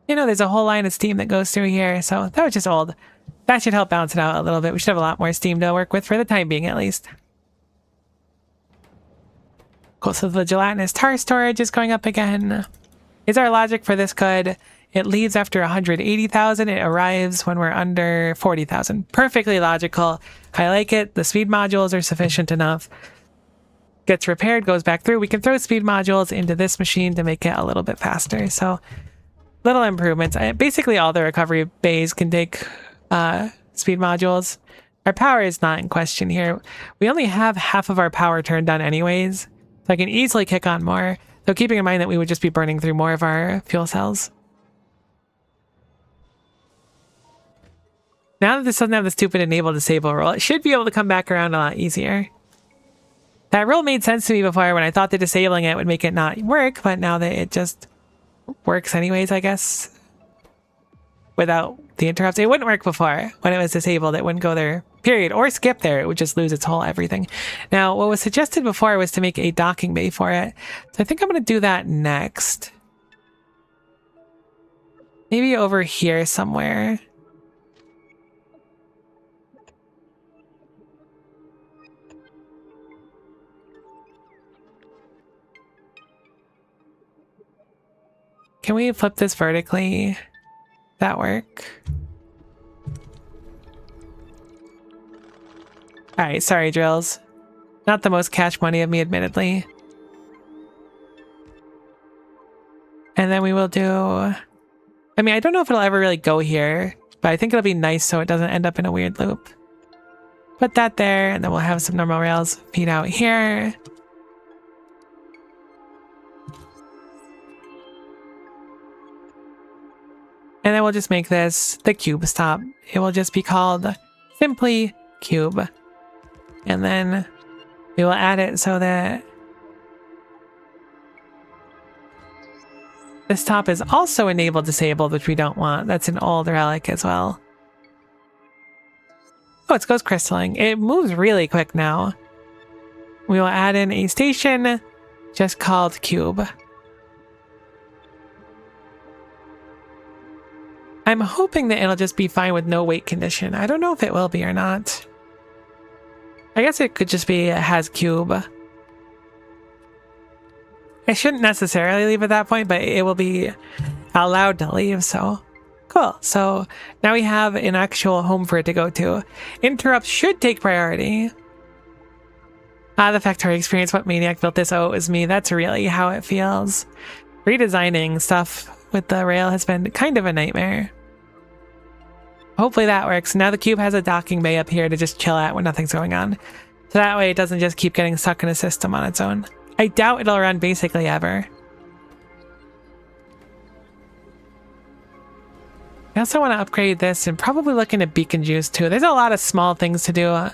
Speaker 2: You know, there's a whole line of steam that goes through here, so that was just old. That should help balance it out a little bit. We should have a lot more steam to work with for the time being, at least. Cool, so the gelatinous tar storage is going up again. Is our logic for this good? It leaves after 180,000. It arrives when we're under 40,000. Perfectly logical. I like it. The speed modules are sufficient enough. Gets repaired, goes back through. We can throw speed modules into this machine to make it a little bit faster. So little improvements. Basically all the recovery bays can take speed modules. Our power is not in question here. We only have half of our power turned on anyways, so I can easily kick on more, though keeping in mind that we would just be burning through more of our fuel cells. Now that this doesn't have the stupid enable disable rule, it should be able to come back around a lot easier. That rule made sense to me before when I thought that disabling it would make it not work, but now that it just works anyways, I guess, without the interrupts. It wouldn't work before when it was disabled. It wouldn't go there, period, or skip there. It would just lose its whole everything. Now, what was suggested before was to make a docking bay for it. So I think I'm going to do that next. Maybe over here somewhere. Can we flip this vertically? That work? Alright, sorry, drills. Not the most cash money of me, admittedly. And then we will do... I mean, I don't know if it'll ever really go here, but I think it'll be nice so it doesn't end up in a weird loop. Put that there, and then we'll have some normal rails feed out here. And then we'll just make this the cube stop. It will just be called simply cube. And then we will add it so that this top is also enabled disabled, which we don't want. That's an old relic as well. Oh, it's ghost crystalling. It moves really quick now. We will add in a station just called cube. I'm hoping that it'll just be fine with no weight condition. I don't know if it will be or not. I guess it could just be has cube. I shouldn't necessarily leave at that point, but it will be allowed to leave, so cool. So now we have an actual home for it to go to. Interrupts should take priority. The Factorio experience, what maniac built this? Oh, it was me. That's really how it feels. Redesigning stuff with the rail has been kind of a nightmare. Hopefully that works. Now the cube has a docking bay up here to just chill at when nothing's going on. So that way it doesn't just keep getting stuck in a system on its own. I doubt it'll run basically ever. I also want to upgrade this and probably look into beacon juice too. There's a lot of small things to do.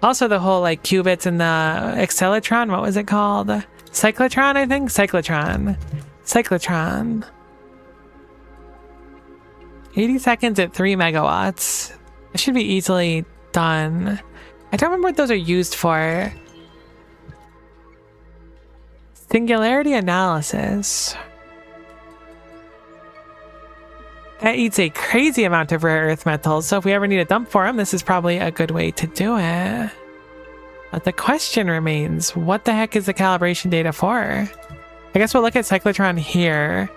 Speaker 2: Also the whole like qubits and the acceleratron, what was it called? Cyclotron, I think? Cyclotron. 80 seconds at 3 megawatts. It should be easily done. I don't remember what those are used for. Singularity analysis. That eats a crazy amount of rare earth metals, so if we ever need a dump for them, this is probably a good way to do it. But the question remains, what the heck is the calibration data for? I guess we'll look at cyclotron here.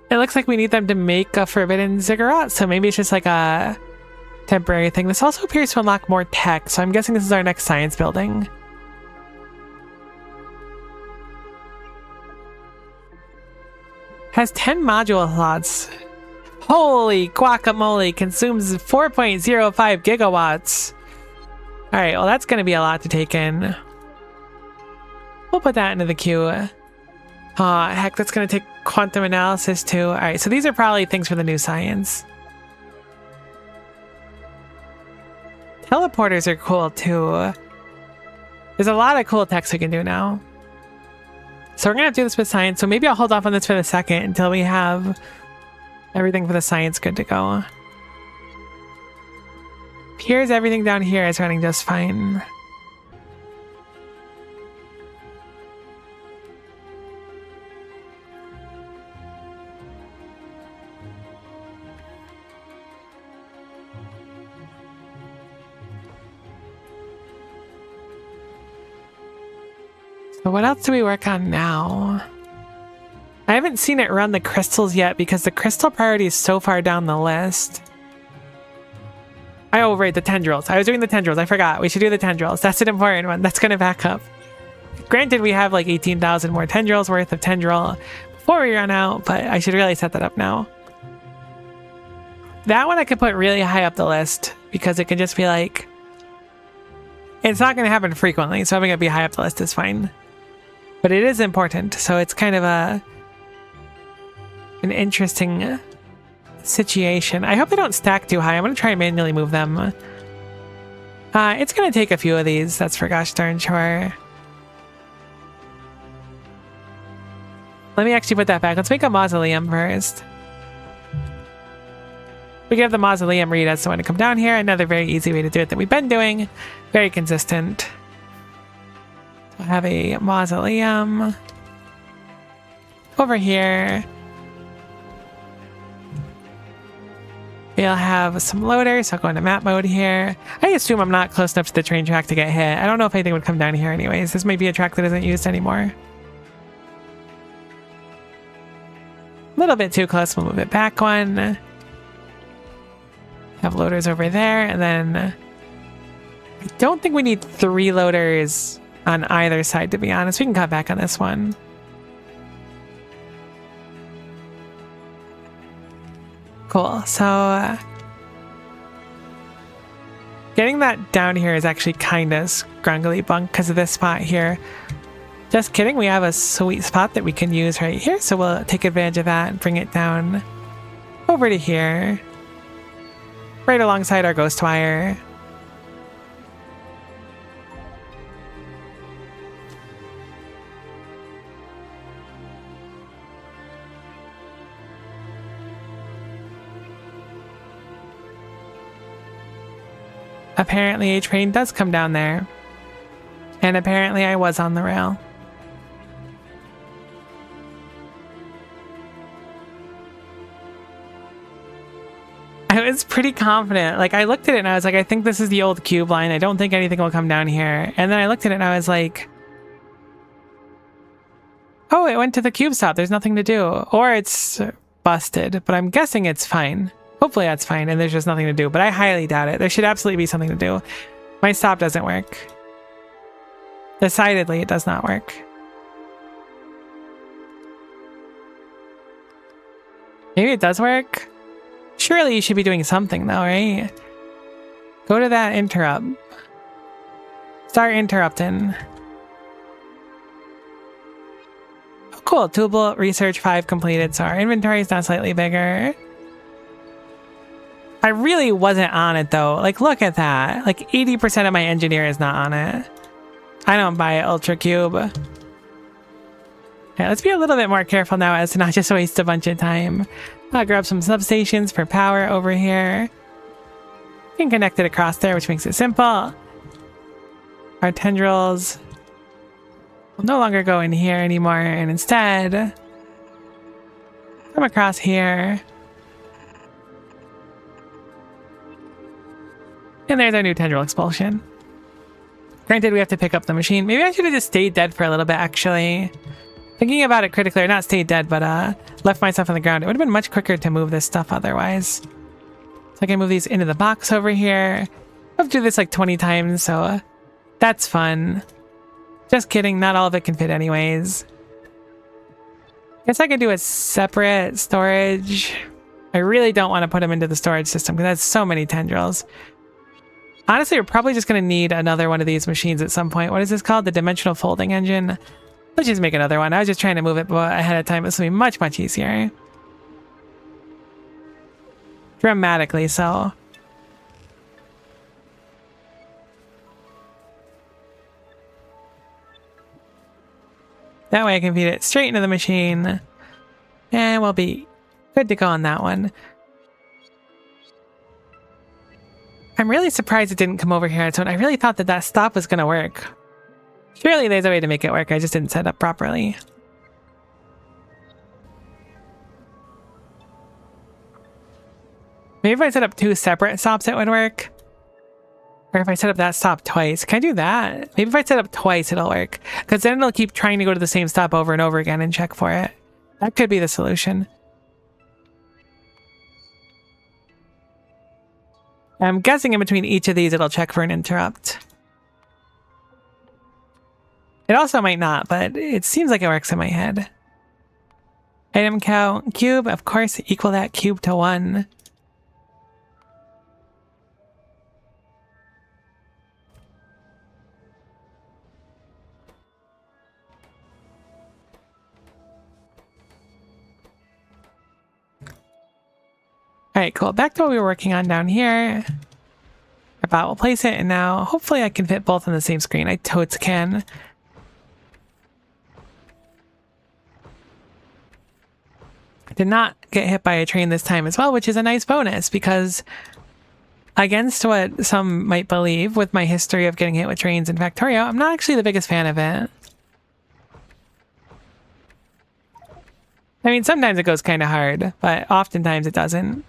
Speaker 2: It looks like we need them to make a forbidden ziggurat, so maybe it's just like a temporary thing. This also appears to unlock more tech, so I'm guessing this is our next science building. Has 10 module slots. Holy guacamole, consumes 4.05 gigawatts. Alright, well that's going to be a lot to take in. We'll put that into the queue. Oh, heck, that's going to take quantum analysis too. Alright, so these are probably things for the new science. Teleporters are cool too. There's a lot of cool techs we can do now. So we're going to have to do this with science, so maybe I'll hold off on this for the second until we have everything for the science good to go. Here's everything down here is running just fine. But what else do we work on now? I haven't seen it run the crystals yet because the crystal priority is so far down the list. Oh, right, the tendrils. I was doing the tendrils. I forgot. We should do the tendrils. That's an important one. That's going to back up. Granted, we have like 18,000 more tendrils worth of tendril before we run out, but I should really set that up now. That one I could put really high up the list because it can just be like... It's not going to happen frequently, so having it be high up the list is fine. But it is important, so it's kind of an interesting situation. I hope they don't stack too high. I'm going to try and manually move them. It's going to take a few of these, that's for gosh darn sure. Let me actually put that back. Let's make a mausoleum first. We can have the mausoleum read as someone to come down here. Another very easy way to do it that we've been doing. Very consistent. We'll have a mausoleum over here. We'll have some loaders, so I'll go into map mode here. I assume I'm not close enough to the train track to get hit. I don't know if anything would come down here anyways. This might be a track that isn't used anymore. A little bit too close, we'll move it back one. Have loaders over there, and then I don't think we need 3 loaders on either side, to be honest. We can cut back on this one. Cool, so getting that down here is actually kind of scrungly bunk because of this spot here. Just kidding, we have a sweet spot that we can use right here, so we'll take advantage of that and bring it down over to here. Right alongside our ghost wire. Apparently a train does come down there. And apparently I was on the rail. I was pretty confident. Like, I looked at it and I was like, I think this is the old cube line. I don't think anything will come down here. And then I looked at it and I was like, oh, it went to the cube stop. There's nothing to do. Or it's busted, but I'm guessing it's fine. Hopefully that's fine and there's just nothing to do, but I highly doubt it. There should absolutely be something to do. My stop doesn't work. Decidedly, it does not work. Maybe it does work? Surely you should be doing something though, right? Go to that interrupt. Start interrupting. Oh, cool. Toolbolt research 5 completed, so our inventory is now slightly bigger. I really wasn't on it though. Like, look at that. Like 80% of my engineer is not on it. I don't buy it, Ultra Cube. Yeah, let's be a little bit more careful now as to not just waste a bunch of time. I'll grab some substations for power over here. We can connect it across there, which makes it simple. Our tendrils will no longer go in here anymore, and instead come across here. And there's our new tendril expulsion. Granted, we have to pick up the machine. Maybe I should have just stayed dead for a little bit, actually. Thinking about it critically, or not stayed dead, but left myself on the ground. It would have been much quicker to move this stuff otherwise. So I can move these into the box over here. I've do this like 20 times, so that's fun. Just kidding, not all of it can fit anyways. Guess I could do a separate storage. I really don't want to put them into the storage system because that's so many tendrils. Honestly, we're probably just going to need another one of these machines at some point. What is this called? The dimensional folding engine? Let's just make another one. I was just trying to move it ahead of time. This will be much, much easier. Dramatically so. That way I can feed it straight into the machine. And we'll be good to go on that one. I'm really surprised it didn't come over here on its own. I really thought that that stop was going to work. Surely there's a way to make it work. I just didn't set it up properly. Maybe if I set up 2 separate stops, it would work. Or if I set up that stop twice. Can I do that? Maybe if I set up twice, it'll work. Because then it'll keep trying to go to the same stop over and over again and check for it. That could be the solution. I'm guessing in between each of these, it'll check for an interrupt. It also might not, but it seems like it works in my head. Item count, cube, of course, equal that cube to 1. Alright, cool. Back to what we were working on down here. Our bot will place it, and now hopefully I can fit both on the same screen. I totes can. Did not get hit by a train this time as well, which is a nice bonus because against what some might believe with my history of getting hit with trains in Factorio, I'm not actually the biggest fan of it. I mean, sometimes it goes kind of hard, but oftentimes it doesn't.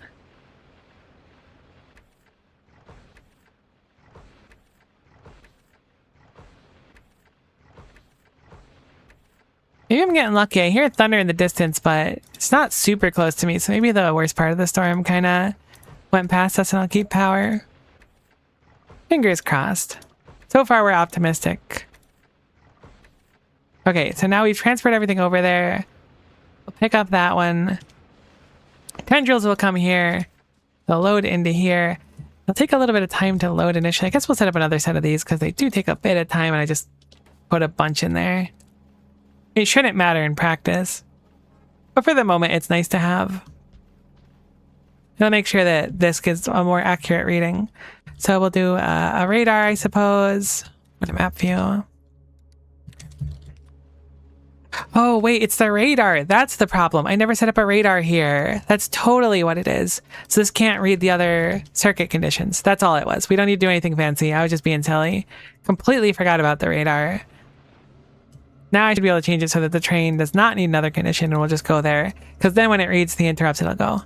Speaker 2: Maybe I'm getting lucky. I hear thunder in the distance, but it's not super close to me, so maybe the worst part of the storm kind of went past us and I'll keep power. Fingers crossed. So far, we're optimistic. Okay, so now we've transferred everything over there. We'll pick up that one. Tendrils will come here. They'll load into here. It'll take a little bit of time to load initially. I guess we'll set up another set of these because they do take a bit of time, and I just put a bunch in there. It shouldn't matter in practice, but for the moment, it's nice to have. It'll make sure that this gives a more accurate reading. So we'll do a radar, I suppose. What a map view. Oh, wait, it's the radar. That's the problem. I never set up a radar here. That's totally what it is. So this can't read the other circuit conditions. That's all it was. We don't need to do anything fancy. I was just being silly. Completely forgot about the radar. Now I should be able to change it so that the train does not need another condition and we'll just go there. Because then when it reads the interrupts, it'll go.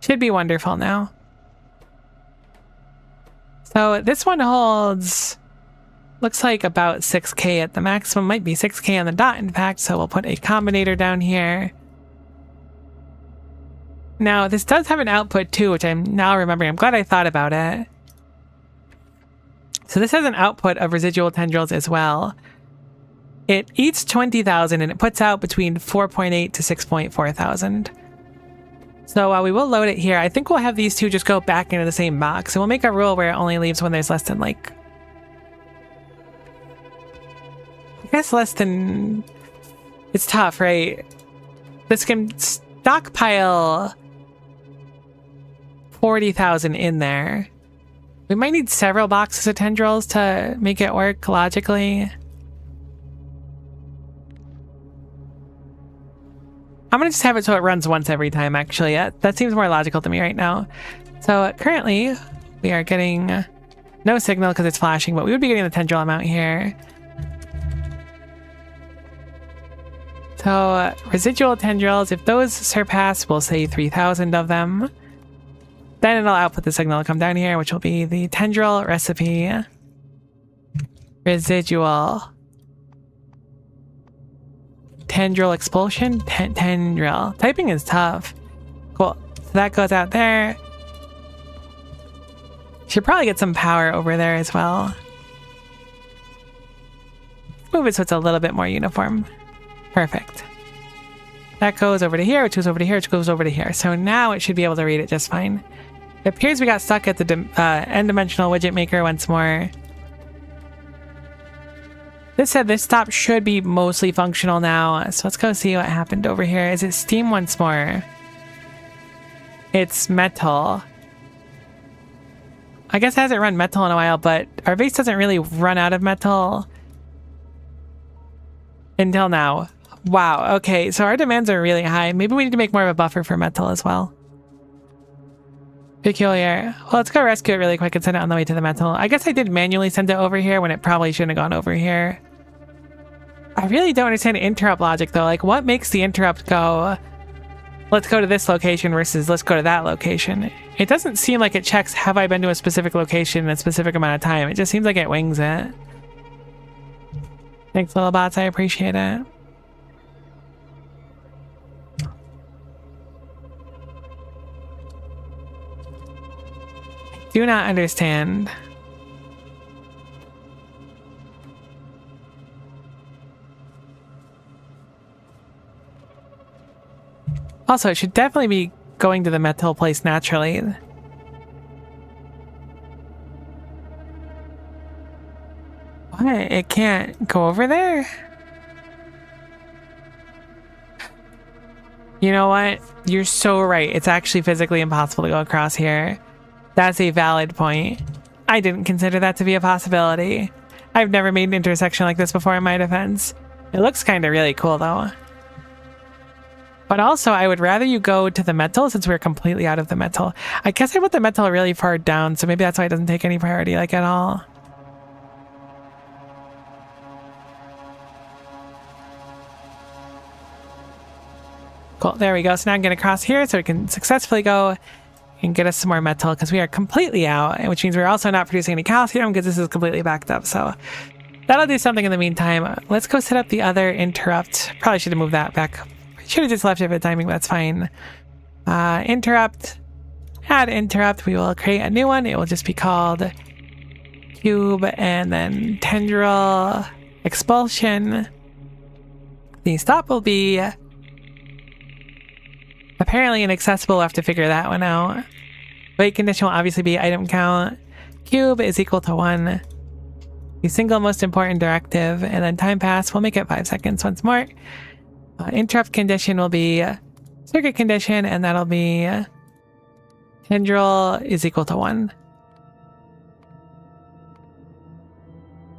Speaker 2: Should be wonderful now. So this one holds, looks like about 6K at the maximum. Might be 6K on the dot, in fact. So we'll put a combinator down here. Now this does have an output too, which I'm now remembering. I'm glad I thought about it. So this has an output of residual tendrils as well. It eats 20,000 and it puts out between 4.8 to 6.4 thousand. So we will load it here. I think we'll have these two just go back into the same box. And we'll make a rule where it only leaves when there's less than like... I guess less than... It's tough, right? This can stockpile 40,000 in there. We might need several boxes of tendrils to make it work logically. I'm going to just have it so it runs once every time, actually. That seems more logical to me right now. So currently, we are getting no signal because it's flashing, but we would be getting the tendril amount here. So residual tendrils, if those surpass, we'll say 3,000 of them. Then it'll output the signal come down here, which will be the tendril recipe. Residual. Tendril expulsion? Tendril. Typing is tough. Cool. So that goes out there. Should probably get some power over there as well. Move it so it's a little bit more uniform. Perfect. That goes over to here, which goes over to here, which goes over to here. So now it should be able to read it just fine. It appears we got stuck at the n-dimensional widget maker once more. This said this stop should be mostly functional now. So let's go see what happened over here. Is it steam once more? It's metal. I guess it hasn't run metal in a while, but our base doesn't really run out of metal until now. Wow, okay, so our demands are really high. Maybe we need to make more of a buffer for metal as well. Peculiar. Well, let's go rescue it really quick and send it on the way to the metal. I guess I did manually send it over here when it probably shouldn't have gone over here. I really don't understand interrupt logic though. Like, what makes the interrupt go let's go to this location versus let's go to that location. It doesn't seem like it checks, have I been to a specific location in a specific amount of time? It just seems like it wings it. Thanks, little bots. I appreciate it. Do not understand. Also, it should definitely be going to the metal place naturally. What? It can't go over there? You know what? You're so right. It's actually physically impossible to go across here. That's a valid point. I didn't consider that to be a possibility. I've never made an intersection like this before in my defense. It looks kind of really cool though. But also, I would rather you go to the metal since we're completely out of the metal. I guess I put the metal really far down, so maybe that's why it doesn't take any priority, like, at all. Cool, there we go. So now I'm going to cross here so we can successfully go and get us some more metal because we are completely out, which means we're also not producing any calcium because this is completely backed up. So that'll do something in the meantime. Let's go set up the other interrupt. Probably should have moved that back. Should have just left it for timing, but that's fine. Interrupt. Add interrupt. We will create a new one. It will just be called cube and then tendril expulsion. The stop will be apparently inaccessible. We'll have to figure that one out. Wait condition will obviously be item count. Cube is equal to 1. The single most important directive, and then time pass, we'll make it 5 seconds once more. Interrupt condition will be circuit condition, and that'll be tendril is equal to 1.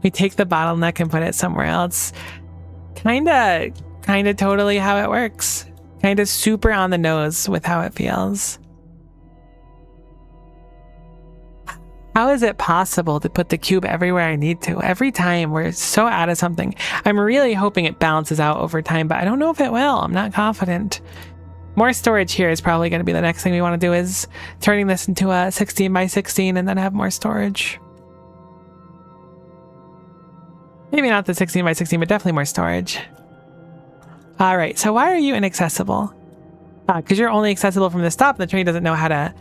Speaker 2: We take the bottleneck and put it somewhere else. Kinda totally how it works. Kinda super on the nose with how it feels. How is it possible to put the cube everywhere I need to? Every time we're so out of something. I'm really hoping it balances out over time, but I don't know if it will. I'm not confident. More storage here is probably going to be the next thing we want to do, is turning this into a 16 by 16 and then have more storage. Maybe not the 16 by 16, but definitely more storage. All right, so why are you inaccessible? Because you're only accessible from the stop. The train doesn't know how to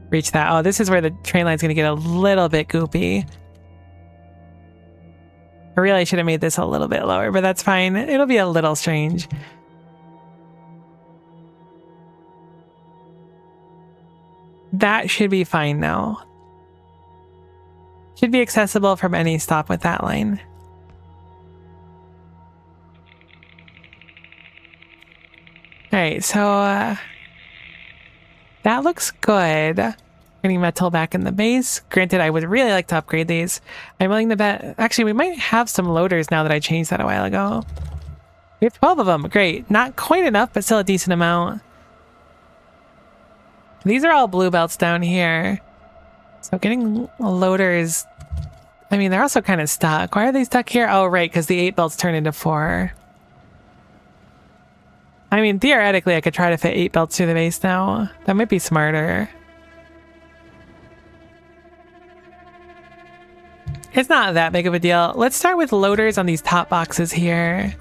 Speaker 2: reach that. Oh, this is where the train line's going to get a little bit goopy. I really should have made this a little bit lower, but that's fine. It'll be a little strange. That should be fine now. Should be accessible from any stop with that line. Alright, so that looks good. Getting metal back in the base. Granted, I would really like to upgrade these. I'm willing to bet... Actually, we might have some loaders now that I changed that a while ago. We have 12 of them. Great. Not quite enough, but still a decent amount. These are all blue belts down here. So getting loaders... I mean, they're also kind of stuck. Why are they stuck here? Oh, right, because the 8 belts turn into 4. I mean, theoretically, I could try to fit 8 belts through the base now. That might be smarter. It's not that big of a deal. Let's start with loaders on these top boxes here.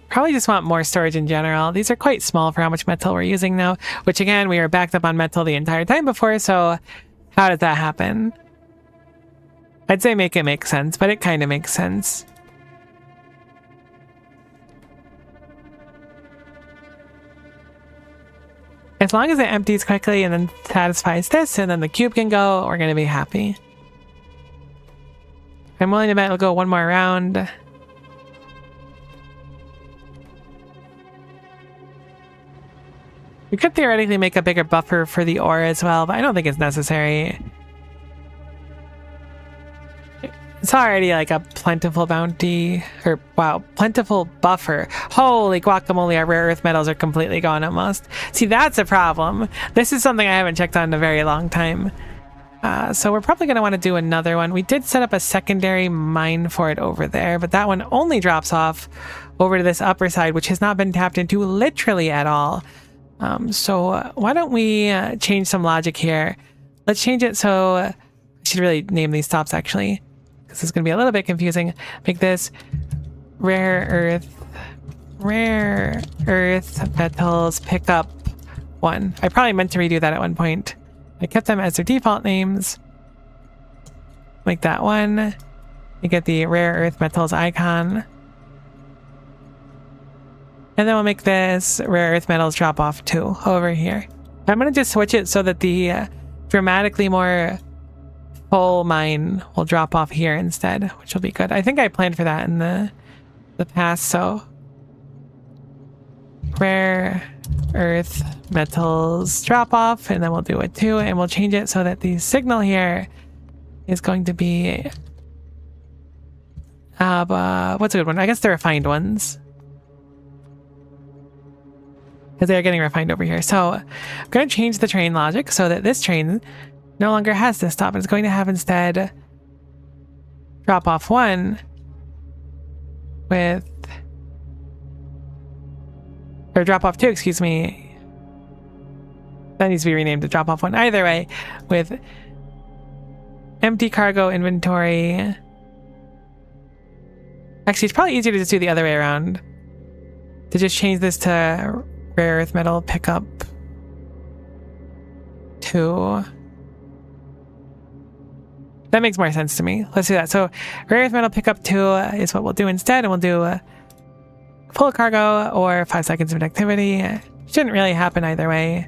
Speaker 2: Probably just want more storage in general. These are quite small for how much metal we're using now, which again, we were backed up on metal the entire time before, so how did that happen? I'd say make it make sense, but it kind of makes sense. As long as it empties quickly and then satisfies this, and then the cube can go, we're going to be happy. I'm willing to bet it'll go one more round. We could theoretically make a bigger buffer for the ore as well, but I don't think it's necessary. It's already like a plentiful bounty, or wow, plentiful buffer. Holy guacamole, our rare earth metals are completely gone almost. See, that's a problem. This is something I haven't checked on in a very long time. So we're probably going to want to do another one. We did set up a secondary mine for it over there, but that one only drops off over to this upper side, which has not been tapped into literally at all. So why don't we change some logic here? Let's change it so I should really name these stops actually, because it's going to be a little bit confusing. Make this rare earth metals pickup 1. I probably meant to redo that at one point. I kept them as their default names. Make that 1. You get the rare earth metals icon. And then we'll make this rare earth metals drop off 2 over here. I'm going to just switch it so that the dramatically more full mine will drop off here instead, which will be good. I think I planned for that in the past, so rare earth metals drop off, and then we'll do it 2, and we'll change it so that the signal here is going to be what's a good one? I guess the refined ones, because they're getting refined over here. So I'm going to change the train logic so that this train no longer has this stop. It's going to have instead drop off 1 with, or drop off 2, excuse me. That needs to be renamed to drop off 1. Either way, with empty cargo inventory. Actually, it's probably easier to just do the other way around. To just change this to rare earth metal pickup 2. That makes more sense to me. Let's do that. So rare earth metal pickup 2 is what we'll do instead, and we'll do full cargo or 5 seconds of activity. Shouldn't really happen either way.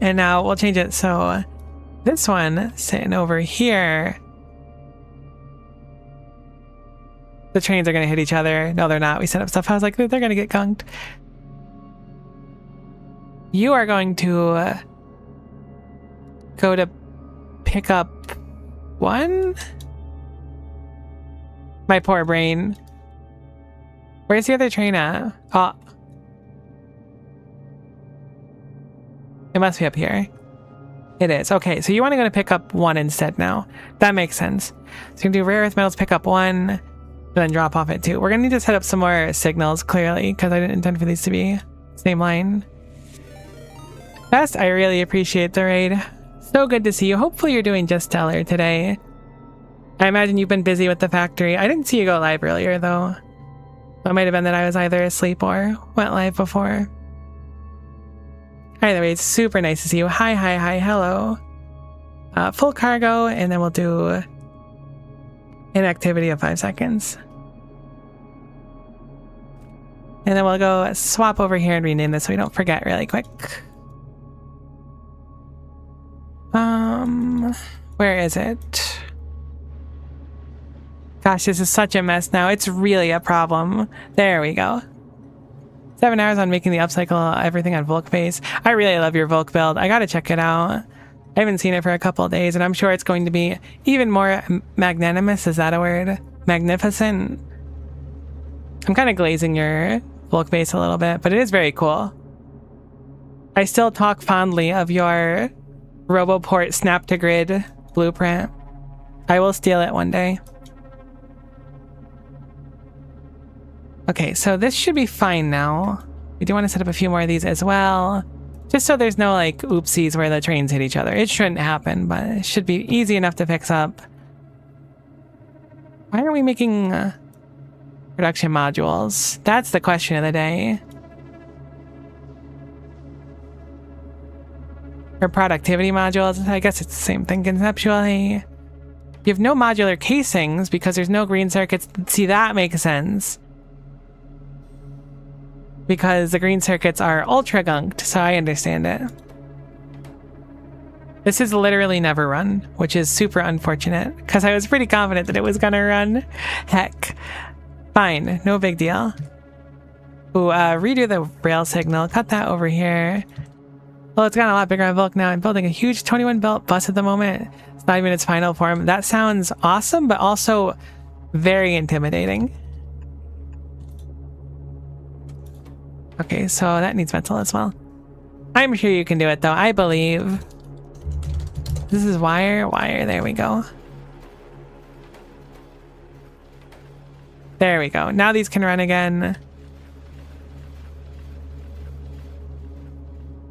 Speaker 2: And now we'll change it so this one sitting over here, the trains are going to hit each other. No, they're not. We set up stuff. I was like, they're going to get gunked. You are going to go to pick up 1? My poor brain. Where's the other train at? Oh. It must be up here. It is. Okay, so you want to go to pick up 1 instead now. That makes sense. So you can do rare earth metals pick up 1, then drop off at 2. We're going to need to set up some more signals, clearly, because I didn't intend for these to be same line. Best, I really appreciate the raid. So good to see you. Hopefully you're doing just stellar today. I imagine you've been busy with the factory. I didn't see you go live earlier, though. It might have been that I was either asleep or went live before. Either way, it's super nice to see you. Hi, hello. Full cargo, and then we'll do an activity of 5 seconds. And then we'll go swap over here and rename this so we don't forget really quick. Where is it? Gosh, this is such a mess now. It's really a problem. There we go. 7 hours on making the upcycle everything on Volk base. I really love your Volk build. I gotta check it out. I haven't seen it for a couple of days, and I'm sure it's going to be even more magnanimous. Is that a word? Magnificent? I'm kind of glazing your Volk base a little bit, but it is very cool. I still talk fondly of your Roboport snap-to-grid blueprint. I will steal it one day. Okay, so this should be fine now. We do want to set up a few more of these as well, just so there's no like oopsies where the trains hit each other. It shouldn't happen, but it should be easy enough to fix up. Why are we making production modules? That's the question of the day. Or productivity modules. I guess it's the same thing conceptually. You have no modular casings because there's no green circuits. See, that makes sense. Because the green circuits are ultra gunked, so I understand it. This is literally never run, which is super unfortunate, because I was pretty confident that it was gonna run. Heck. Fine, no big deal. Ooh, redo the rail signal, cut that over here. Well, it's gotten a lot bigger on Volk now. I'm building a huge 21 belt bus at the moment. It's not even its final form. That sounds awesome, but also very intimidating. Okay, so that needs metal as well. I'm sure you can do it, though. I believe. This is wire, wire. There we go. There we go. Now these can run again.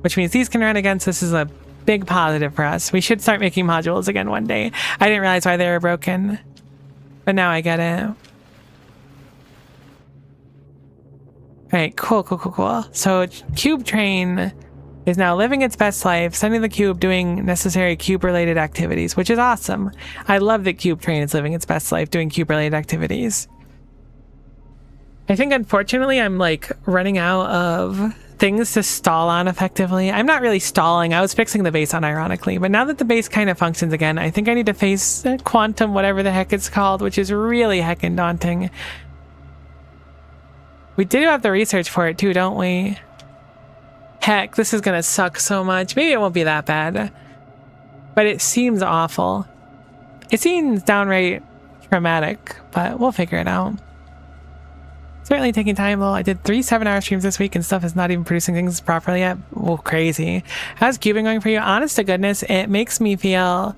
Speaker 2: Which means these can run again, so this is a big positive for us. We should start making modules again one day. I didn't realize why they were broken, but now I get it. Alright, cool. So Cube Train is now living its best life, sending the cube, doing necessary cube-related activities, which is awesome. I love that Cube Train is living its best life, doing cube-related activities. I think, unfortunately, I'm, like, running out of things to stall on effectively. I'm not really stalling. I was fixing the base on, ironically. But now that the base kind of functions again, I think I need to face Quantum, whatever the heck it's called, which is really heckin' daunting. We do have the research for it, too, don't we? Heck, this is gonna suck so much. Maybe it won't be that bad. But it seems awful. It seems downright traumatic, but we'll figure it out. Certainly taking time, though. I did 3 7-hour streams this week and stuff is not even producing things properly yet. Well, crazy. How's cubing going for you? Honest to goodness, it makes me feel...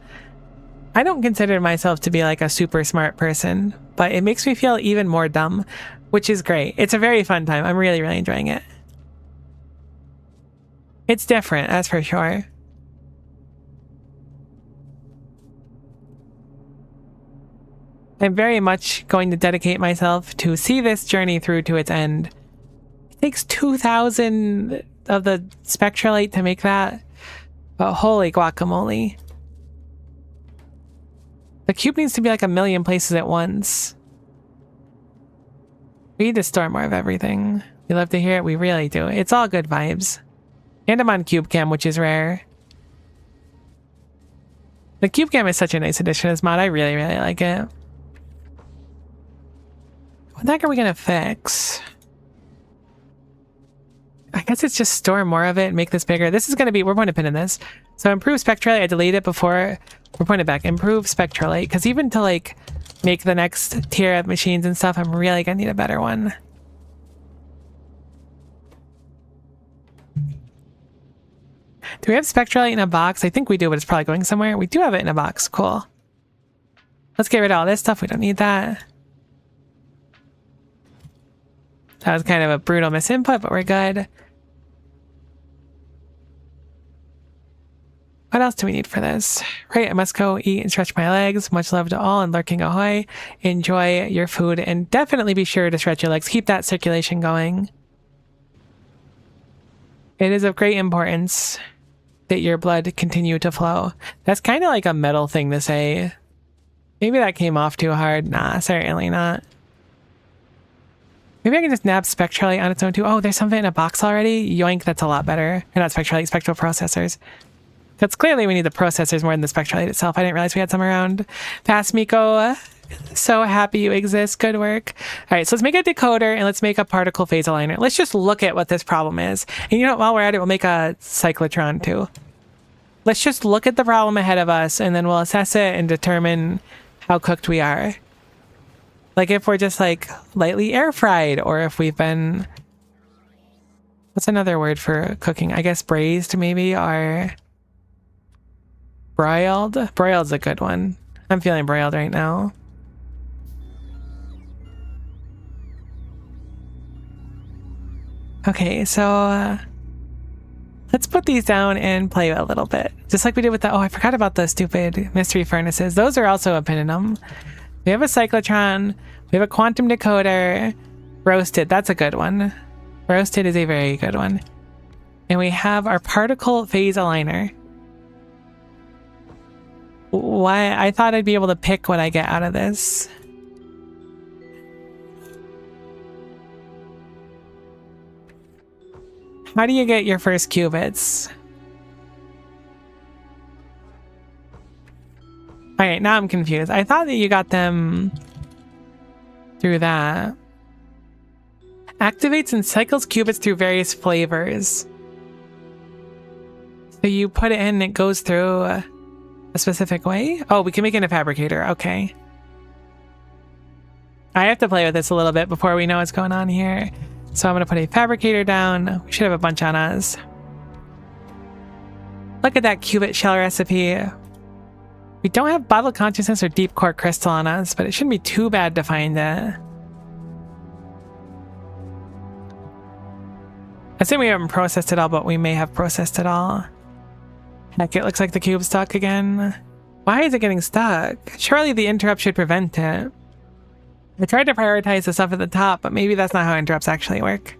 Speaker 2: I don't consider myself to be like a super smart person, but it makes me feel even more dumb, which is great. It's a very fun time. I'm really, really enjoying it. It's different, that's for sure. I'm very much going to dedicate myself to see this journey through to its end. It takes 2,000 of the spectralite to make that, but holy guacamole. The cube needs to be like a million places at once. We need to store more of everything. We love to hear it, we really do. It's all good vibes. And I'm on Cube Cam, which is rare. The Cube Cam is such a nice addition as mod. I really, really like it. What the heck are we gonna fix? I guess it's just store more of it and make this bigger. This is gonna be, we're going to pin in this. So improve spectralite, I deleted it before. We're pointing back, improve spectralite, because even to like make the next tier of machines and stuff, I'm really gonna need a better one. Do we have spectralite in a box? I think we do, but it's probably going somewhere. We do have it in a box, cool. Let's get rid of all this stuff, we don't need that. That was kind of a brutal misinput, but we're good. What else do we need for this? Right, I must go eat and stretch my legs. Much love to all and lurking ahoy. Enjoy your food and definitely be sure to stretch your legs. Keep that circulation going. It is of great importance that your blood continue to flow. That's kind of like a metal thing to say. Maybe that came off too hard. Nah, certainly not. Maybe I can just nab spectralite on its own too. Oh, there's something in a box already? Yoink, that's a lot better. Or not spectralite, spectral processors. Because clearly we need the processors more than the spectralite itself. I didn't realize we had some around. Pass, Miko. So happy you exist. Good work. All right, so let's make a decoder and let's make a particle phase aligner. Let's just look at what this problem is. And you know what, while we're at it, we'll make a cyclotron too. Let's just look at the problem ahead of us and then we'll assess it and determine how cooked we are. Like if we're just like lightly air fried or if we've been, what's another word for cooking? I guess braised maybe, or broiled. Broiled's a good one. I'm feeling broiled right now. Okay, so let's put these down and play a little bit. Just like we did with the, oh, I forgot about the stupid mystery furnaces. Those are also a pin in them. We have a cyclotron. We have a quantum decoder. Roasted, that's a good one. Roasted is a very good one. And we have our particle phase aligner. Why? I thought I'd be able to pick what I get out of this. How do you get your first qubits? Alright, now I'm confused. I thought that you got them through that. Activates and cycles qubits through various flavors. So you put it in and it goes through a specific way? Oh, we can make it a fabricator. Okay. I have to play with this a little bit before we know what's going on here. So I'm going to put a fabricator down. We should have a bunch on us. Look at that qubit shell recipe. We don't have bottle consciousness or deep core crystal on us, but it shouldn't be too bad to find it. I assume we haven't processed it all, but we may have processed it all. Heck, it looks like the cube's stuck again. Why is it getting stuck? Surely the interrupt should prevent it. I tried to prioritize the stuff at the top, but maybe that's not how interrupts actually work.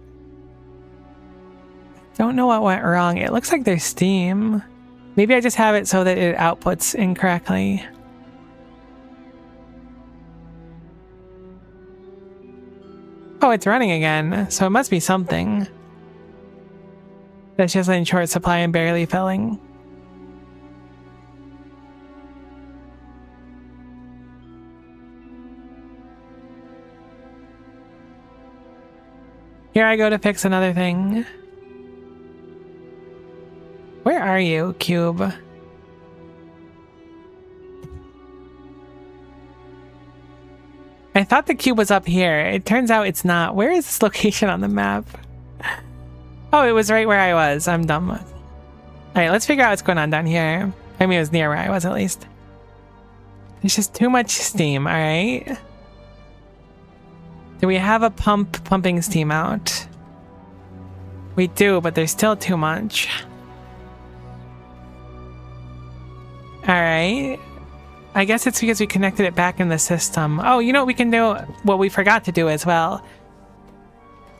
Speaker 2: Don't know what went wrong. It looks like there's steam. Maybe I just have it so that it outputs incorrectly. Oh, it's running again, so it must be something. That's just in short supply and barely filling. Here I go to fix another thing. Where are you, cube? I thought the cube was up here. It turns out it's not. Where is this location on the map? Oh, it was right where I was. I'm dumb. All right, let's figure out what's going on down here. I mean, it was near where I was at least. There's just too much steam, all right? Do we have a pump pumping steam out? We do, but there's still too much. Alright. I guess it's because we connected it back in the system. Oh, you know what we can do? What we forgot to do as well.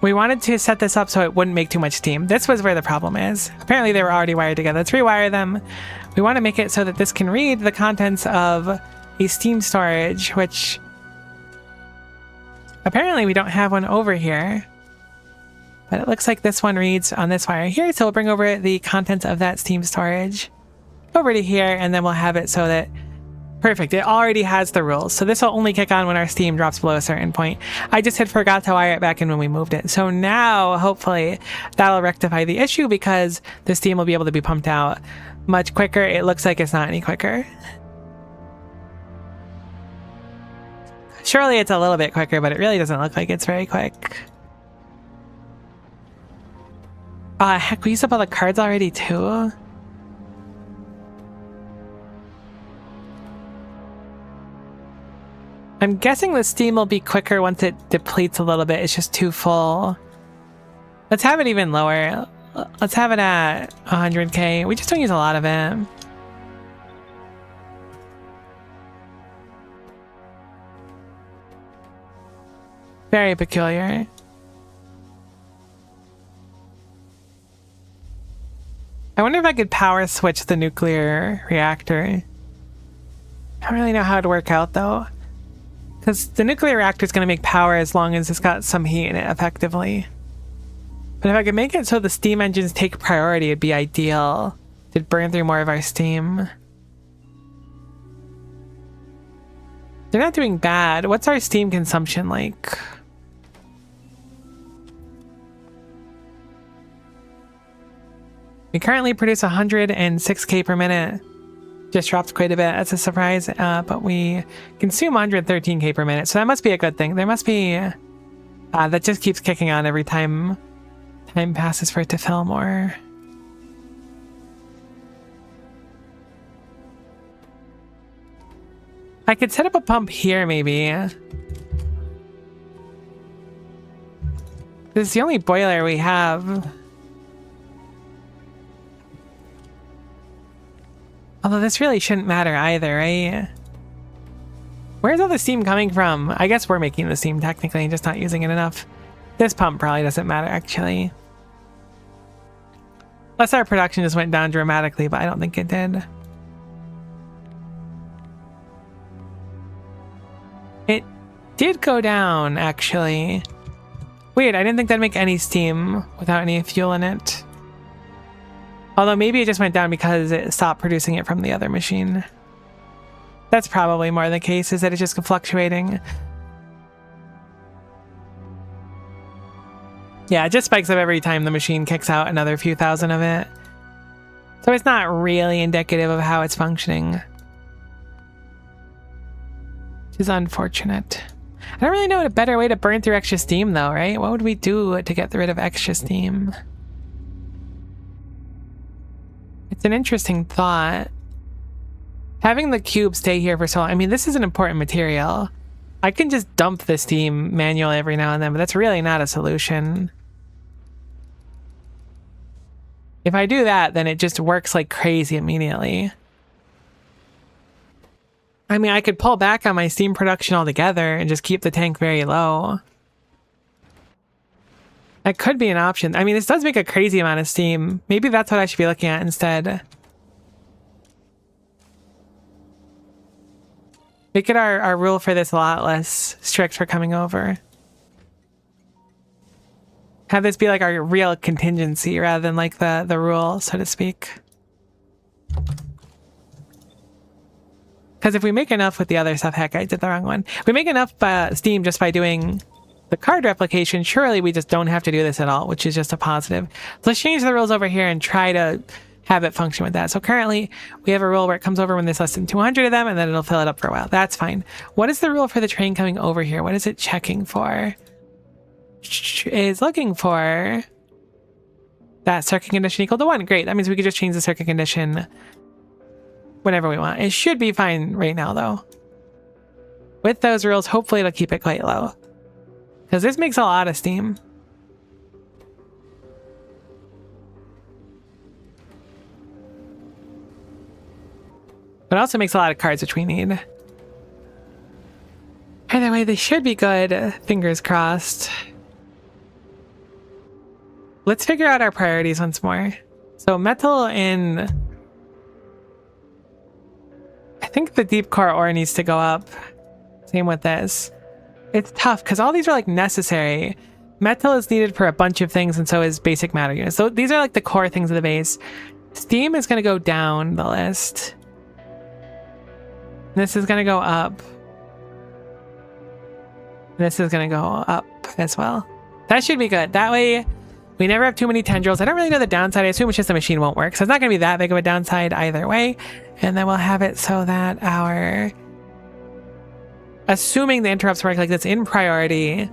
Speaker 2: We wanted to set this up so it wouldn't make too much steam. This was where the problem is. Apparently they were already wired together. Let's rewire them. We want to make it so that this can read the contents of a steam storage, which... apparently we don't have one over here, but it looks like this one reads on this wire here, so we'll bring over the contents of that steam storage over to here, and then we'll have it so that... perfect, it already has the rules, so this will only kick on when our steam drops below a certain point. I just had forgot to wire it back in when we moved it, so now hopefully that'll rectify the issue because the steam will be able to be pumped out much quicker. It looks like it's not any quicker. Surely it's a little bit quicker, but it really doesn't look like it's very quick. Heck, we used up all the cards already too? I'm guessing the steam will be quicker once it depletes a little bit. It's just too full. Let's have it even lower. Let's have it at 100k. We just don't use a lot of it. Very peculiar. I wonder if I could power switch the nuclear reactor. I don't really know how it'd work out though. Because the nuclear reactor is going to make power as long as it's got some heat in it effectively. But if I could make it so the steam engines take priority, it'd be ideal. It'd burn through more of our steam. They're not doing bad. What's our steam consumption like? We currently produce 106k per minute. Just dropped quite a bit. That's a surprise. But we consume 113k per minute. So that must be a good thing. There must be... that just keeps kicking on every time time passes for it to fill more. I could set up a pump here, maybe. This is the only boiler we have. Although this really shouldn't matter either, right? Where's all the steam coming from? I guess we're making the steam technically and just not using it enough. This pump probably doesn't matter, actually. Unless our production just went down dramatically, but I don't think it did. It did go down, actually. Weird, I didn't think that'd make any steam without any fuel in it. Although maybe it just went down because it stopped producing it from the other machine. That's probably more the case, is that it's just fluctuating. Yeah, it just spikes up every time the machine kicks out another few thousand of it. So it's not really indicative of how it's functioning. Which is unfortunate. I don't really know a better way to burn through extra steam though, right? What would we do to get rid of extra steam? It's an interesting thought. Having the cube stay here for so long, I mean, this is an important material. I can just dump the steam manually every now and then, but that's really not a solution. If I do that, then it just works like crazy immediately. I mean, I could pull back on my steam production altogether and just keep the tank very low. That could be an option. I mean, this does make a crazy amount of steam. Maybe that's what I should be looking at instead. Make it our rule for this a lot less strict for coming over. Have this be like our real contingency rather than like the rule, so to speak. Because if we make enough with the other stuff, heck, I did the wrong one. If we make enough steam just by doing the card replication, surely we just don't have to do this at all, which is just a positive. So let's change the rules over here and try to have it function with that. So currently we have a rule where it comes over when there's less than 200 of them, and then it'll fill it up for a while. That's fine. What is the rule for the train coming over here? What is it checking for? Is looking for that circuit condition equal to 1. Great. That means we could just change the circuit condition whenever we want. It should be fine right now, though. With those rules, hopefully it'll keep it quite low. Because this makes a lot of steam. But it also makes a lot of cards, which we need. Either way, they should be good. Fingers crossed. Let's figure out our priorities once more. So metal and... I think the deep core ore needs to go up. Same with this. It's tough because all these are like necessary. Metal is needed for a bunch of things, and so is basic matter units. So these are like the core things of the base. Steam is going to go down the list. This is going to go up. This is going to go up as well. That should be good. That way, we never have too many tendrils. I don't really know the downside. I assume it's just the machine won't work. So it's not going to be that big of a downside either way. And then we'll have it so that our... Assuming the interrupts work like this in priority,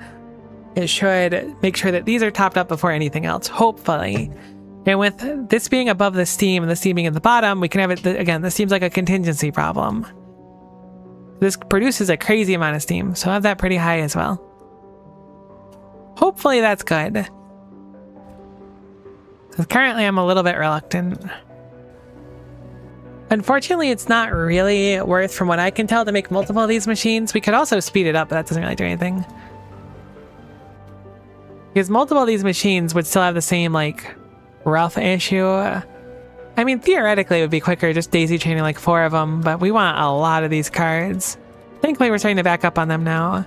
Speaker 2: it should make sure that these are topped up before anything else, hopefully. And with this being above the steam and the steam being at the bottom, we can have it... Again, this seems like a contingency problem. This produces a crazy amount of steam, so I'll have that pretty high as well. Hopefully that's good. Because currently I'm a little bit reluctant. Unfortunately, it's not really worth, from what I can tell, to make multiple of these machines. We could also speed it up, but that doesn't really do anything. Because multiple of these machines would still have the same, like, rough issue. I mean, theoretically, it would be quicker just daisy chaining like 4 of them, but we want a lot of these cards. Thankfully, we're starting to back up on them now.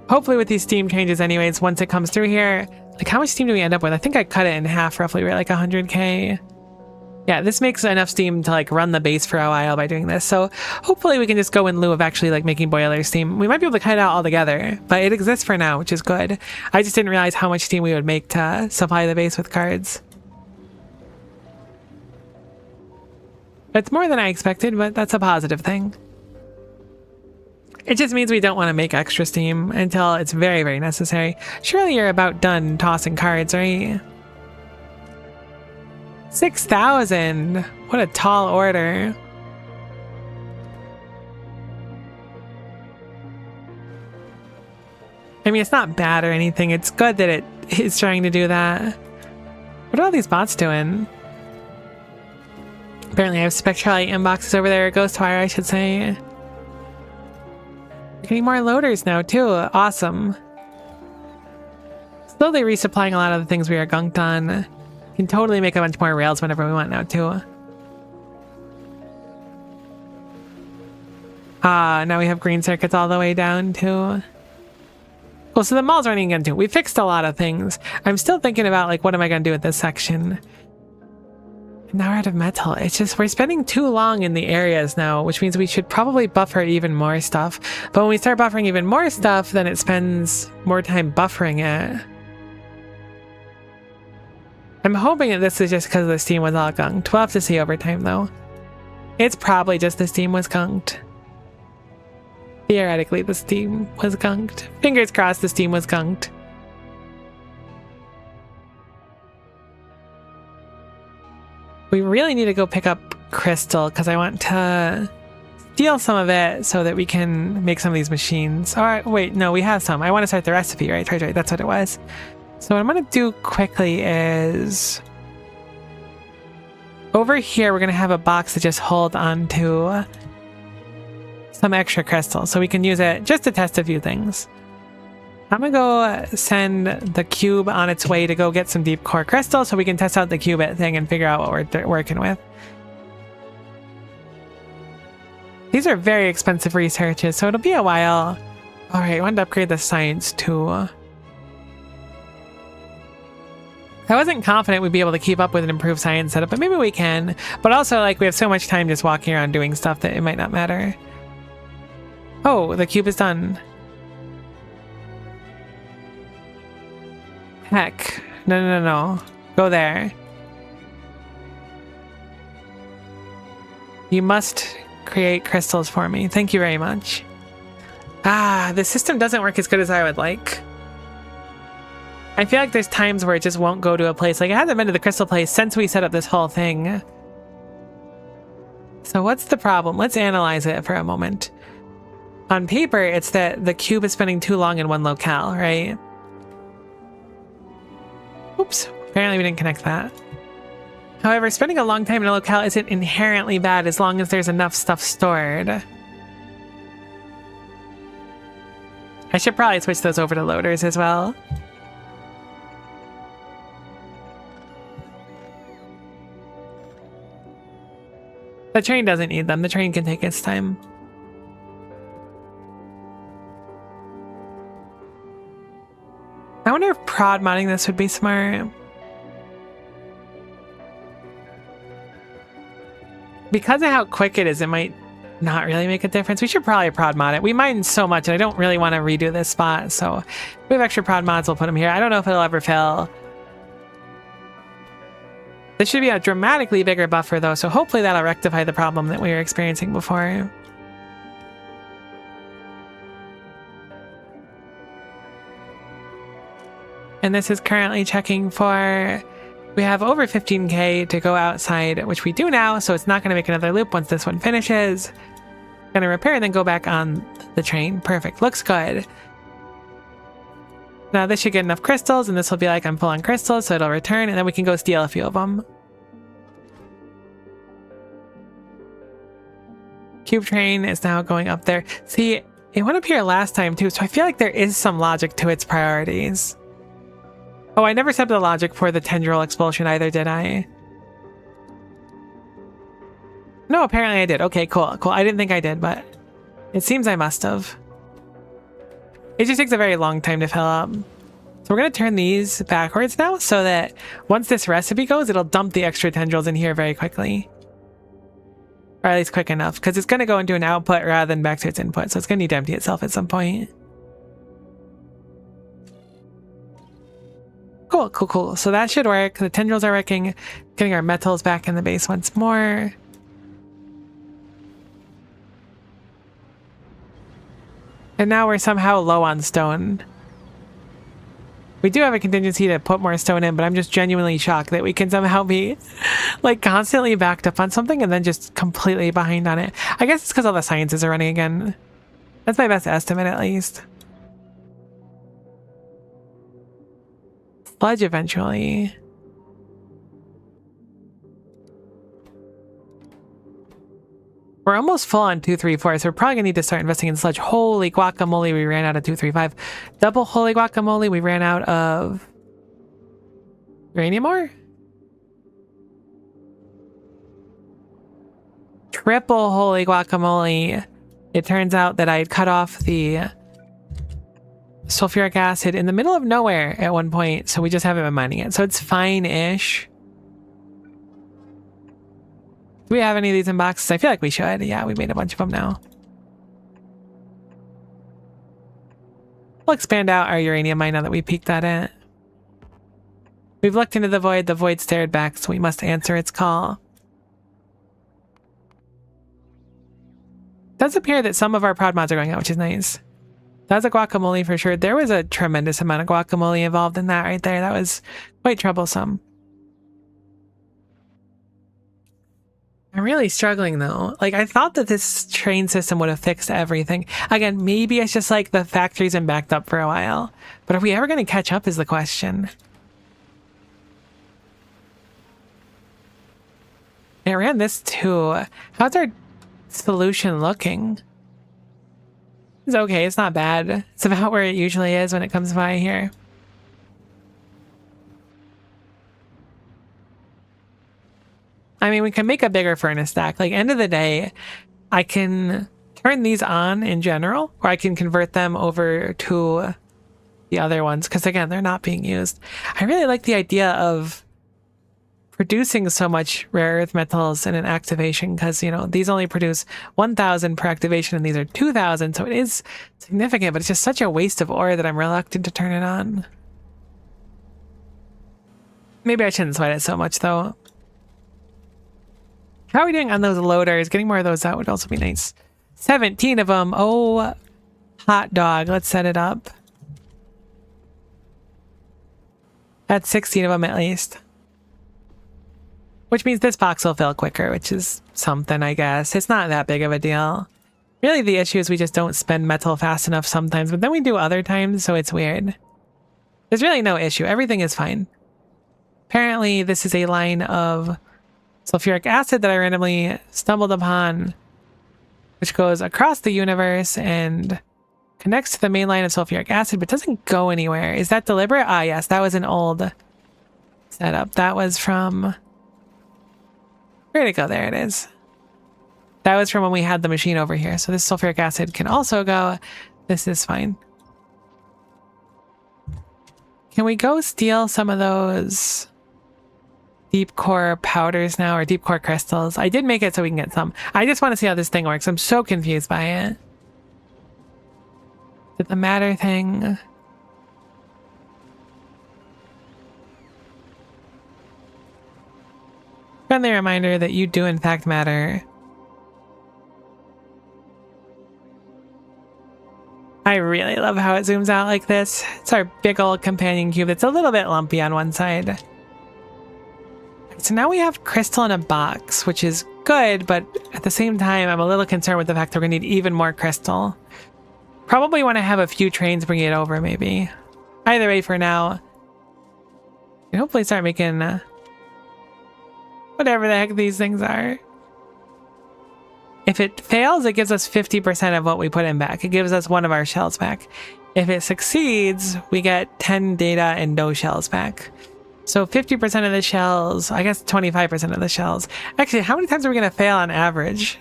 Speaker 2: Hopefully with these steam changes anyways, once it comes through here, like how much steam do we end up with? I think I cut it in half roughly. We're at like 100k. Yeah, this makes enough steam to like run the base for a while by doing this. So hopefully we can just go in lieu of actually like making boiler steam. We might be able to cut it out altogether, but it exists for now, which is good. I just didn't realize how much steam we would make to supply the base with cards. It's more than I expected, but that's a positive thing. It just means we don't want to make extra steam until it's very, very necessary. Surely you're about done tossing cards, right? 6,000! What a tall order. I mean, it's not bad or anything. It's good that it is trying to do that. What are all these bots doing? Apparently I have Spectralite inboxes over there. Ghostwire, I should say. Getting more loaders now, too. Awesome. Slowly resupplying a lot of the things we are gunked on. Can totally make a bunch more rails whenever we want now, too. Now we have green circuits all the way down, too. Well, so the mall's running again, too. We fixed a lot of things. I'm still thinking about, like, what am I going to do with this section? Now we're out of metal. It's just we're spending too long in the areas now, which means we should probably buffer even more stuff. But when we start buffering even more stuff, then it spends more time buffering it. I'm hoping that this is just because the steam was all gunked. We'll have to see over time, though. It's probably just the steam was gunked. Theoretically, the steam was gunked. Fingers crossed the steam was gunked. We really need to go pick up crystal because I want to steal some of it so that we can make some of these machines. All right, wait, no, we have some. I want to start the recipe, right? Right, that's what it was. So what I'm going to do quickly is over here, we're going to have a box to just hold on to some extra crystals so we can use it just to test a few things. I'm going to go send the cube on its way to go get some deep core crystal so we can test out the qubit thing and figure out what we're working with. These are very expensive researches, so it'll be a while. All right, I wanted to upgrade the science too. I wasn't confident we'd be able to keep up with an improved science setup, but maybe we can. But also, like, we have so much time just walking around doing stuff that it might not matter. Oh, the cube is done. Heck. No. Go there. You must create crystals for me. Thank you very much. Ah, the system doesn't work as good as I would like. I feel like there's times where it just won't go to a place. Like, it hasn't been to the crystal place since we set up this whole thing. So what's the problem? Let's analyze it for a moment. On paper, it's that the cube is spending too long in one locale, right? Oops, apparently we didn't connect that. However, spending a long time in a locale isn't inherently bad as long as there's enough stuff stored. I should probably switch those over to loaders as well. The train doesn't need them. The train can take its time. I wonder if prod modding this would be smart. Because of how quick it is, it might not really make a difference. We should probably prod mod it. We mine so much, and I don't really want to redo this spot, so if we have extra prod mods, we'll put them here. I don't know if it'll ever fail. This should be a dramatically bigger buffer, though, so hopefully that'll rectify the problem that we were experiencing before. And this is currently checking for... We have over 15k to go outside, which we do now, so it's not going to make another loop once this one finishes. Going to repair and then go back on the train. Perfect. Looks good. Now this should get enough crystals, and this will be like I'm full on crystals, so it'll return, and then we can go steal a few of them. Cube train is now going up there. See, it went up here last time too, so I feel like there is some logic to its priorities. Oh, I never set the logic for the tendril expulsion either, did I? No, apparently I did. Okay, cool. I didn't think I did, but it seems I must have. It just takes a very long time to fill up. So we're going to turn these backwards now so that once this recipe goes, it'll dump the extra tendrils in here very quickly. Or at least quick enough, because it's going to go into an output rather than back to its input, so it's going to need to empty itself at some point. Cool. So that should work. The tendrils are working. Getting our metals back in the base once more. And now we're somehow low on stone. We do have a contingency to put more stone in, but I'm just genuinely shocked that we can somehow be like constantly backed up on something and then just completely behind on it. I guess it's because all the sciences are running again. That's my best estimate, at least. Sludge eventually. We're almost full on 234, so we're probably gonna need to start investing in sludge. Holy guacamole, we ran out of 235. Double holy guacamole, we ran out of uranium ore? Triple holy guacamole. It turns out that I had cut off the sulfuric acid in the middle of nowhere at one point, so we just haven't been mining it. So it's fine-ish. Do we have any of these in boxes? I feel like we should. Yeah, we made a bunch of them now. We'll expand out our uranium mine now that we peeked at it. We've looked into the void stared back, so we must answer its call. It does appear that some of our prod mods are going out, which is nice. That was a guacamole for sure. There was a tremendous amount of guacamole involved in that right there. That was quite troublesome. I'm really struggling though. Like, I thought that this train system would have fixed everything. Again, maybe it's just like the factory's been backed up for a while. But are we ever going to catch up is the question. I ran this too. How's our solution looking? It's okay. It's not bad. It's about where it usually is when it comes by here. I mean, we can make a bigger furnace stack. Like, end of the day, I can turn these on in general, or I can convert them over to the other ones, because again, they're not being used. I really like the idea of producing so much rare earth metals in an activation, because, you know, these only produce 1,000 per activation, and these are 2,000, so it is significant, but it's just such a waste of ore that I'm reluctant to turn it on. Maybe I shouldn't sweat it so much, though. How are we doing on those loaders? Getting more of those out would also be nice. 17 of them. Oh, hot dog. Let's set it up. That's 16 of them at least. Which means this box will fill quicker, which is something, I guess. It's not that big of a deal. Really, the issue is we just don't spend metal fast enough sometimes, but then we do other times, so it's weird. There's really no issue. Everything is fine. Apparently, this is a line of sulfuric acid that I randomly stumbled upon, which goes across the universe and connects to the main line of sulfuric acid, but doesn't go anywhere. Is that deliberate? Ah, yes, that was an old setup. That was from... Where'd it go? There it is. That was from when we had the machine over here. So this sulfuric acid can also go. This is fine. Can we go steal some of those deep core powders now, or deep core crystals? I did make it so we can get some. I just want to see how this thing works. I'm so confused by it. Did the matter thing... Friendly reminder that you do in fact matter. I really love how it zooms out like this. It's our big old companion cube that's a little bit lumpy on one side. So now we have crystal in a box, which is good, but at the same time, I'm a little concerned with the fact that we're going to need even more crystal. Probably want to have a few trains bring it over, maybe. Either way, for now, and hopefully start making whatever the heck these things are. If it fails, it gives us 50% of what we put in back. It gives us one of our shells back. If it succeeds, we get 10 data and no shells back. So 50% of the shells, I guess 25% of the shells. Actually, how many times are we going to fail on average?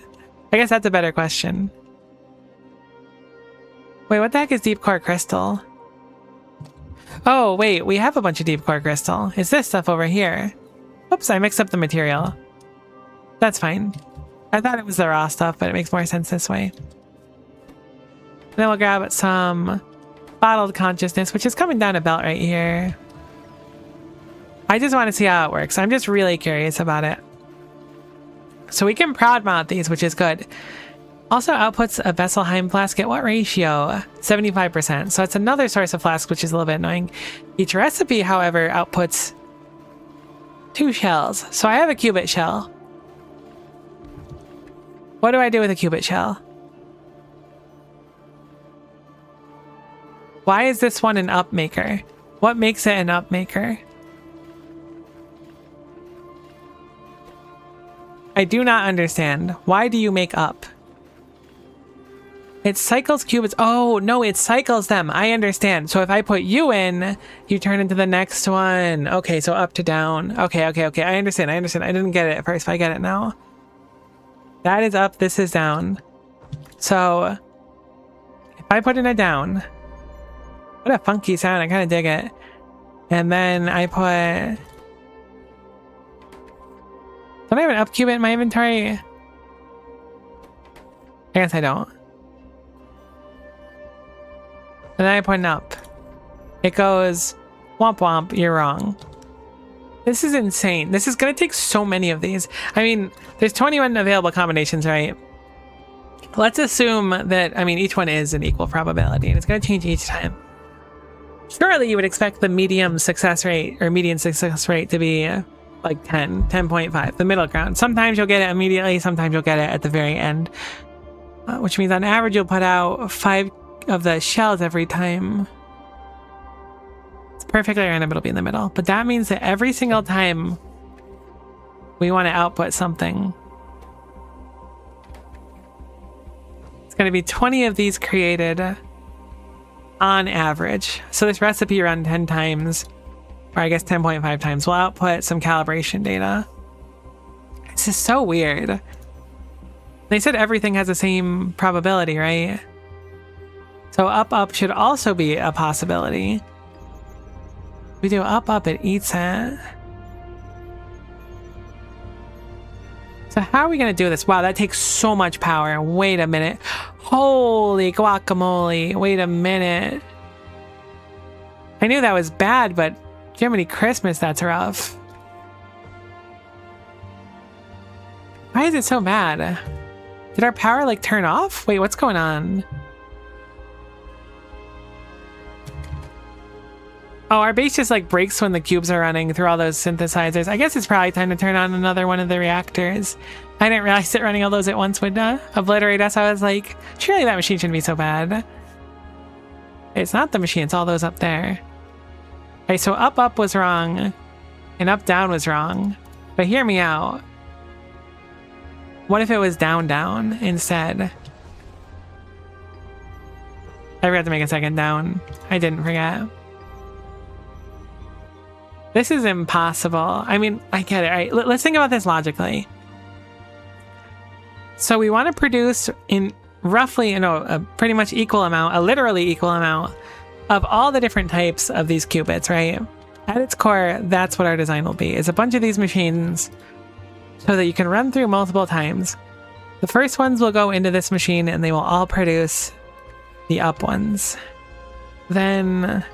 Speaker 2: I guess that's a better question. Wait, what the heck is deep core crystal? Oh, wait, we have a bunch of deep core crystal. It's this stuff over here. Oops, I mixed up the material. That's fine. I thought it was the raw stuff, but it makes more sense this way. And then we'll grab some bottled consciousness, which is coming down a belt right here. I just want to see how it works. I'm just really curious about it. So we can prod mount these, which is good. Also outputs a Vesselheim flask at what ratio? 75%. So it's another source of flask, which is a little bit annoying. Each recipe, however, outputs 2 shells. So I have a cubit shell. What do I do with a cubit shell? Why is this one an up maker? What makes it an up maker? I do not understand. Why do you make up? It cycles qubits. Oh, no, it cycles them. I understand. So if I put you in, you turn into the next one. Okay, so up to down. Okay. I understand. I didn't get it at first, but I get it now. That is up, this is down. So if I put in a down, what a funky sound. I kind of dig it. And then I put... Don't I have an up qubit in my inventory? I guess I don't. And then I put an up. It goes, womp womp, you're wrong. This is insane. This is going to take so many of these. I mean, there's 21 available combinations, right? Let's assume that, I mean, each one is an equal probability, and it's going to change each time. Surely you would expect the medium success rate, or median success rate, to be like 10, 10.5, the middle ground. Sometimes you'll get it immediately, sometimes you'll get it at the very end. Which means on average you'll put out 5 of the shells every time. It's perfectly random, it'll be in the middle. But that means that every single time we want to output something, it's going to be 20 of these created on average. So this recipe run 10 times, or I guess 10.5 times, will output some calibration data. This is so weird. They said everything has the same probability, right? So up should also be a possibility. We do up, it eats it. So how are we going to do this? Wow, that takes so much power. Wait a minute. Holy guacamole. Wait a minute. I knew that was bad, but Jiminy Christmas, that's rough. Why is it so bad? Did our power like turn off? Wait, what's going on? Oh, our base just like breaks when the cubes are running through all those synthesizers. I guess it's probably time to turn on another one of the reactors. I didn't realize that running all those at once would obliterate us. I was like, surely that machine shouldn't be so bad. It's not the machine, it's all those up there. Okay, so up was wrong, and down was wrong. But hear me out. What if it was down instead? I forgot to make a second down. I didn't forget. This is impossible. I mean, I get it. All right, let's think about this logically. So we want to produce in roughly, a pretty much equal amount, a literally equal amount of all the different types of these qubits, right? At its core, that's what our design will be. Is a bunch of these machines so that you can run through multiple times. The first ones will go into this machine and they will all produce the up ones. Then,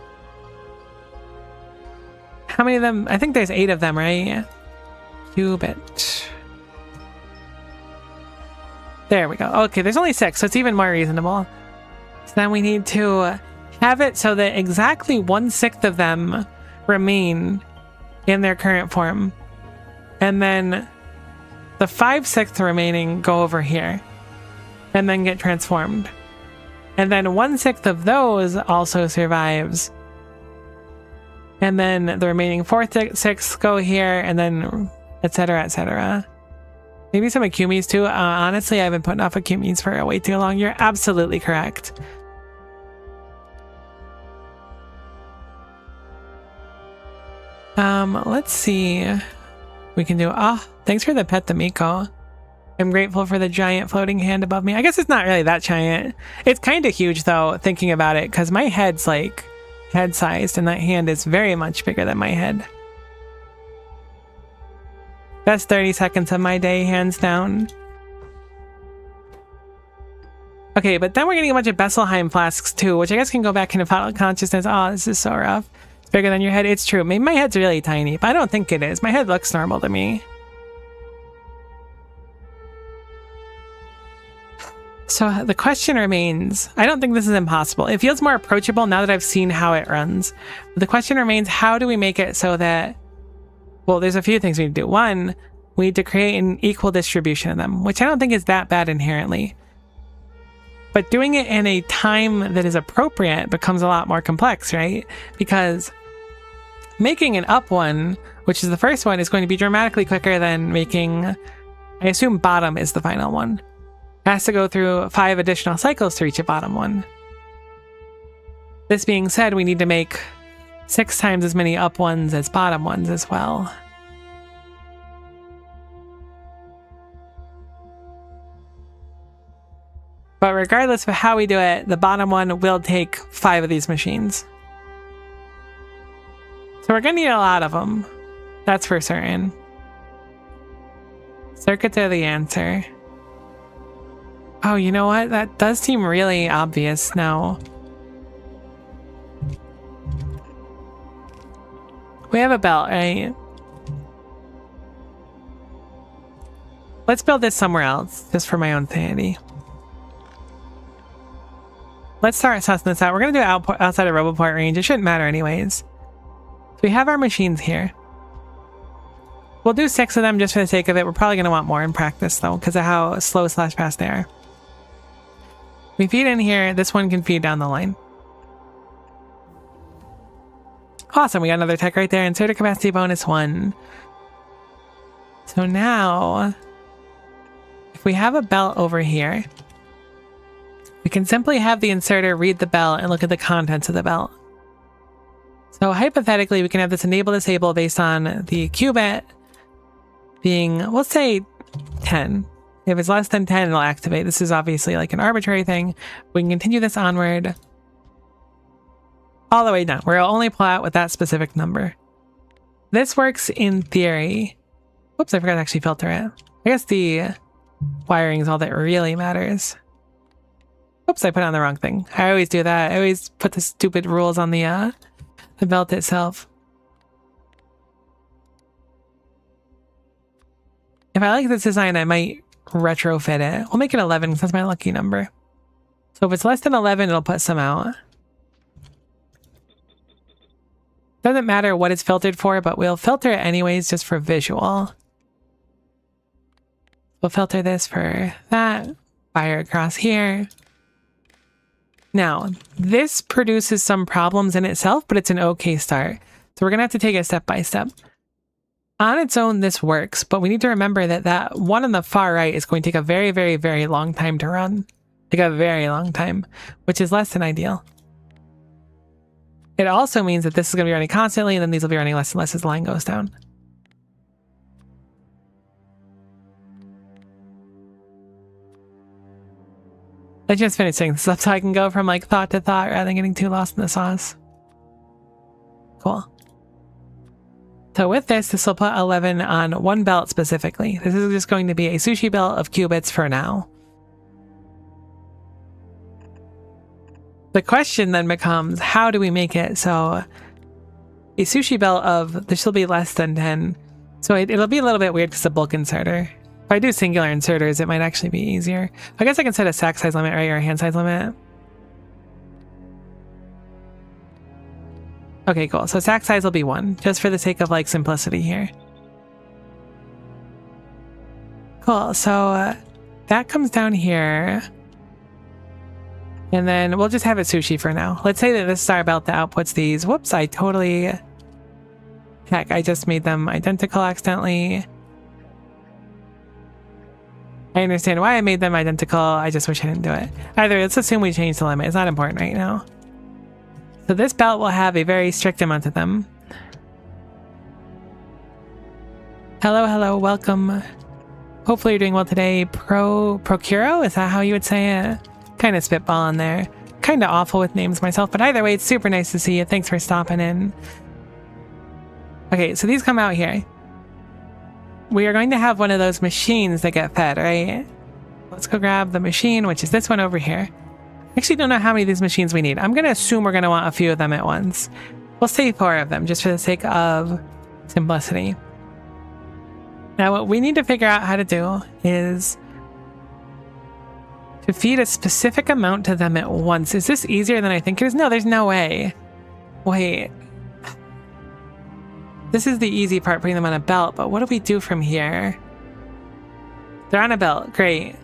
Speaker 2: how many of them? I think there's 8 of them, right? Qubit. There we go. Okay, there's only 6, so it's even more reasonable. So then we need to have it so that exactly 1/6 of them remain in their current form. And then the 5/6 remaining go over here and then get transformed. And then 1/6 of those also survives. And then the remaining 4/6 go here, and then etc, etc. Maybe some Akumis too. Honestly, I've been putting off Akumis for way too long. You're absolutely correct. Let's see. We can do, thanks for the pet D'Amico. I'm grateful for the giant floating hand above me. I guess it's not really that giant. It's kind of huge though, thinking about it, because my head's like head-sized and that hand is very much bigger than my head. Best 30 seconds of my day, hands down. Okay, but then we're getting a bunch of Besselheim flasks too, which I guess can go back into final consciousness. Oh, this is so rough. It's bigger than your head. It's true. Maybe my head's really tiny, but I don't think it is. My head looks normal to me. So the question remains, I don't think this is impossible. It feels more approachable now that I've seen how it runs. But the question remains, how do we make it so that, well, there's a few things we need to do. One, we need to create an equal distribution of them, which I don't think is that bad inherently. But doing it in a time that is appropriate becomes a lot more complex, right? Because making an up one, which is the first one, is going to be dramatically quicker than making, I assume bottom is the final one. It has to go through 5 additional cycles to reach a bottom one. This being said, we need to make 6 times as many up ones as bottom ones as well. But regardless of how we do it, the bottom one will take 5 of these machines. So we're going to need a lot of them. That's for certain. Circuits are the answer. Oh, you know what? That does seem really obvious now. We have a belt, right? Let's build this somewhere else, just for my own sanity. Let's start sussing this out. We're going to do it outside of Roboport range. It shouldn't matter anyways. So we have our machines here. We'll do 6 of them just for the sake of it. We're probably going to want more in practice, though, because of how slow / fast they are. We feed in here. This one can feed down the line. Awesome. We got another tech right there. Inserter capacity bonus 1. So now, if we have a belt over here, we can simply have the inserter read the belt and look at the contents of the belt. So hypothetically, we can have this enable disable based on the qubit being, we'll say 10. If it's less than 10, it'll activate. This is obviously like an arbitrary thing. We can continue this onward all the way down. We'll only pull out with that specific number. This works in theory. Whoops, I forgot to actually filter it. I guess the wiring is all that really matters. Oops, I put on the wrong thing. I always do that. I always put the stupid rules on the belt itself. If I like this design, I might retrofit it. We'll make it 11 because that's my lucky number. So if it's less than 11, it'll put some out. Doesn't matter what it's filtered for, but we'll filter it anyways just for visual. We'll filter this for that. Fire across here. Now, this produces some problems in itself, but it's an okay start. So we're going to have to take it step by step. On its own, this works, but we need to remember that that one on the far right is going to take a very, very, very long time to run. Like a very long time, which is less than ideal. It also means that this is going to be running constantly, and then these will be running less and less as the line goes down. Let's just finish saying this up so I can go from like thought to thought rather than getting too lost in the sauce. Cool. So with this will put 11 on one belt specifically. This is just going to be a sushi belt of qubits for now. The question then becomes, how do we make it so a sushi belt of, this will be less than 10. So it'll be a little bit weird because it's a bulk inserter. If I do singular inserters, it might actually be easier. I guess I can set a sack size limit, right? Or a hand size limit. Okay, cool. So sack size will be 1, just for the sake of like simplicity here. Cool. So that comes down here. And then we'll just have it sushi for now. Let's say that this is our belt that outputs these. Whoops, I totally... Heck, I just made them identical accidentally. I understand why I made them identical. I just wish I didn't do it. Either way, let's assume we change the limit. It's not important right now. So this belt will have a very strict amount of them. Hello, hello, welcome. Hopefully you're doing well today. Procuro? Is that how you would say it? Kind of spitballing there. Kind of awful with names myself, but either way, it's super nice to see you. Thanks for stopping in. Okay, so these come out here. We are going to have one of those machines that get fed, right? Let's go grab the machine, which is this one over here. I actually don't know how many of these machines we need. I'm going to assume we're going to want a few of them at once. We'll say 4 of them, just for the sake of simplicity. Now, what we need to figure out how to do is to feed a specific amount to them at once. Is this easier than I think it is? No, there's no way. Wait. This is the easy part, putting them on a belt, but what do we do from here? They're on a belt, great.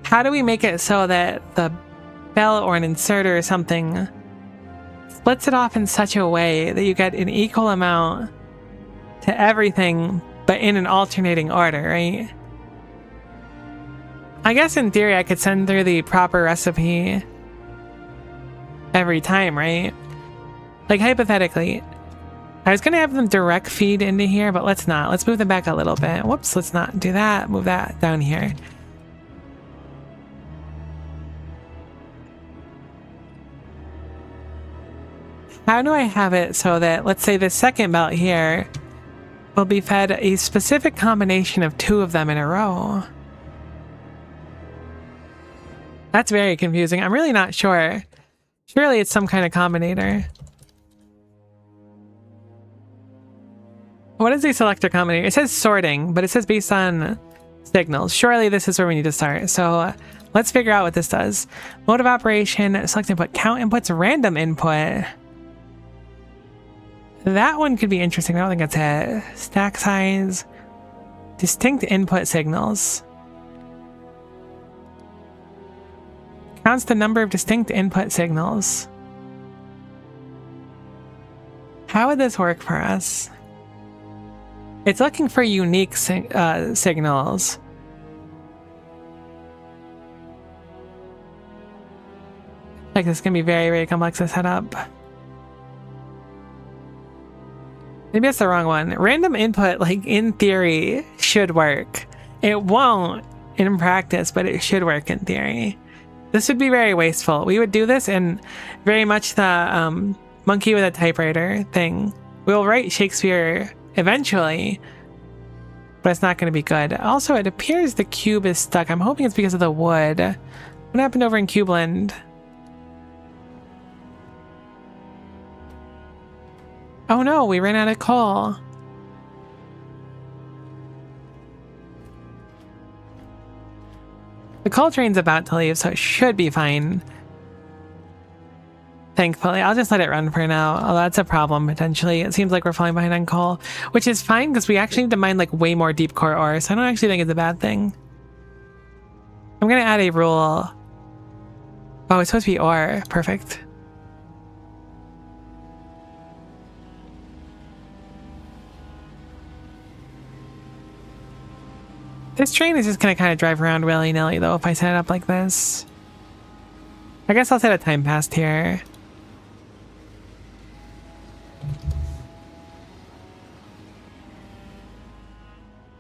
Speaker 2: How do we make it so that the belt or an inserter or something splits it off in such a way that you get an equal amount to everything, but in an alternating order, right? I guess in theory I could send through the proper recipe every time, right? Like hypothetically, I was going to have them direct feed into here, but let's not. Let's move them back a little bit. Whoops, let's not do that. Move that down here. How do I have it so that, let's say this second belt here will be fed a specific combination of 2 of them in a row? That's very confusing. I'm really not sure. Surely it's some kind of combinator. What is the selector combinator? It says sorting, but it says based on signals. Surely this is where we need to start. So let's figure out what this does. Mode of operation, select input, count inputs, random input. That one could be interesting. I don't think that's it. Stack size. Distinct input signals. Counts the number of distinct input signals. How would this work for us? It's looking for unique signals. Like, this can be very, very complex to set up. Maybe that's the wrong one. Random input, like, in theory, should work. It won't in practice, but it should work in theory. This would be very wasteful. We would do this in very much the monkey with a typewriter thing. We'll write Shakespeare eventually, but it's not going to be good. Also, it appears the cube is stuck. I'm hoping it's because of the wood. What happened over in Cubeland? Oh no, we ran out of coal. The coal train's about to leave, so it should be fine. Thankfully, I'll just let it run for now. Although that's a problem, potentially. It seems like we're falling behind on coal, which is fine because we actually need to mine like way more deep core ore, so I don't actually think it's a bad thing. I'm gonna add a rule. Oh, it's supposed to be ore. Perfect. This train is just gonna kind of drive around willy-nilly though if I set it up like this. I guess I'll set a time past here.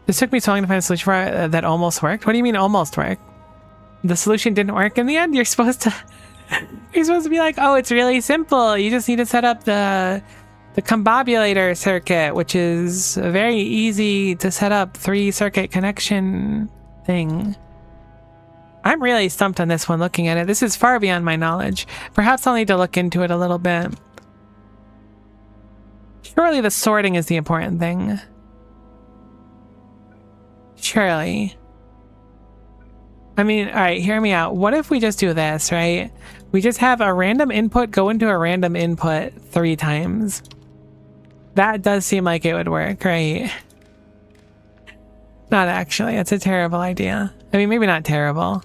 Speaker 2: This took me so long to find a solution for it that almost worked. What do you mean almost worked? The solution didn't work in the end? You're supposed to be like, oh, it's really simple. You just need to set up the combobulator circuit, which is a very easy to set up 3-circuit connection thing. I'm really stumped on this one looking at it. This is far beyond my knowledge. Perhaps I'll need to look into it a little bit. Surely the sorting is the important thing. Surely. I mean, alright, hear me out. What if we just do this, right? We just have a random input go into a random input 3 times. That does seem like it would work, right? Not actually. It's a terrible idea. I mean, maybe not terrible.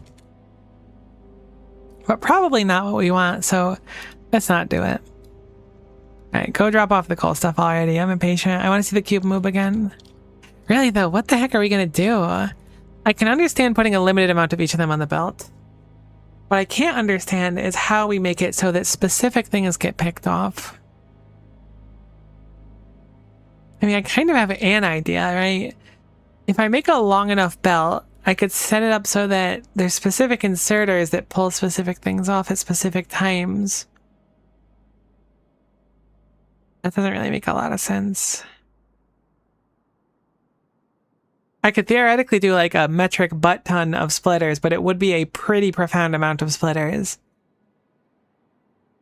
Speaker 2: But probably not what we want, so let's not do it. Alright, go drop off the coal stuff already. I'm impatient. I want to see the cube move again. Really though, what the heck are we gonna do? I can understand putting a limited amount of each of them on the belt. What I can't understand is how we make it so that specific things get picked off. I mean, I kind of have an idea, right? If I make a long enough belt, I could set it up so that there's specific inserters that pull specific things off at specific times. That doesn't really make a lot of sense. I could theoretically do like a metric butt ton of splitters, but it would be a pretty profound amount of splitters.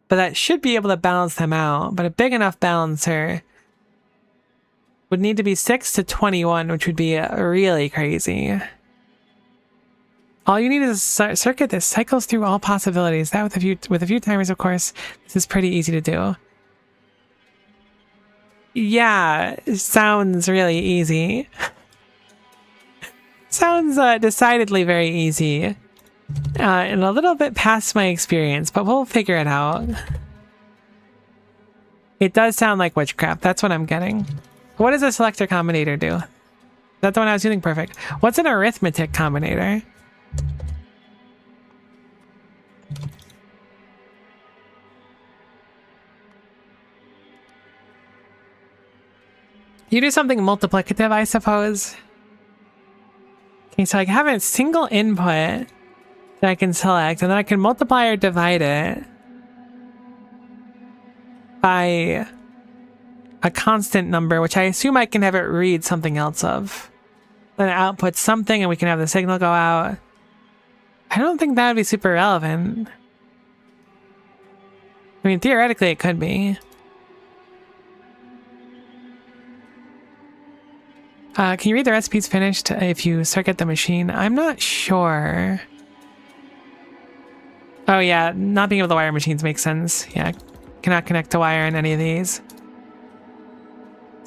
Speaker 2: But that should be able to balance them out. But a big enough balancer would need to be 6 to 21, which would be really crazy. All you need is a circuit that cycles through all possibilities. That with a few timers, of course, this is pretty easy to do. Yeah, it sounds really easy. Sounds decidedly very easy. And a little bit past my experience, but we'll figure it out. It does sound like witchcraft. That's what I'm getting. What does a selector combinator do? That's the one I was using. Perfect. What's an arithmetic combinator? You do something multiplicative, I suppose. Okay, so I have a single input that I can select, and then I can multiply or divide it by a constant number, which I assume I can have it read something else of. Then it outputs something, and we can have the signal go out. I don't think that would be super relevant. I mean, theoretically, it could be. Can you read the recipes finished if you circuit the machine? I'm not sure. Oh yeah, not being able to wire machines makes sense. Yeah, cannot connect to wire in any of these.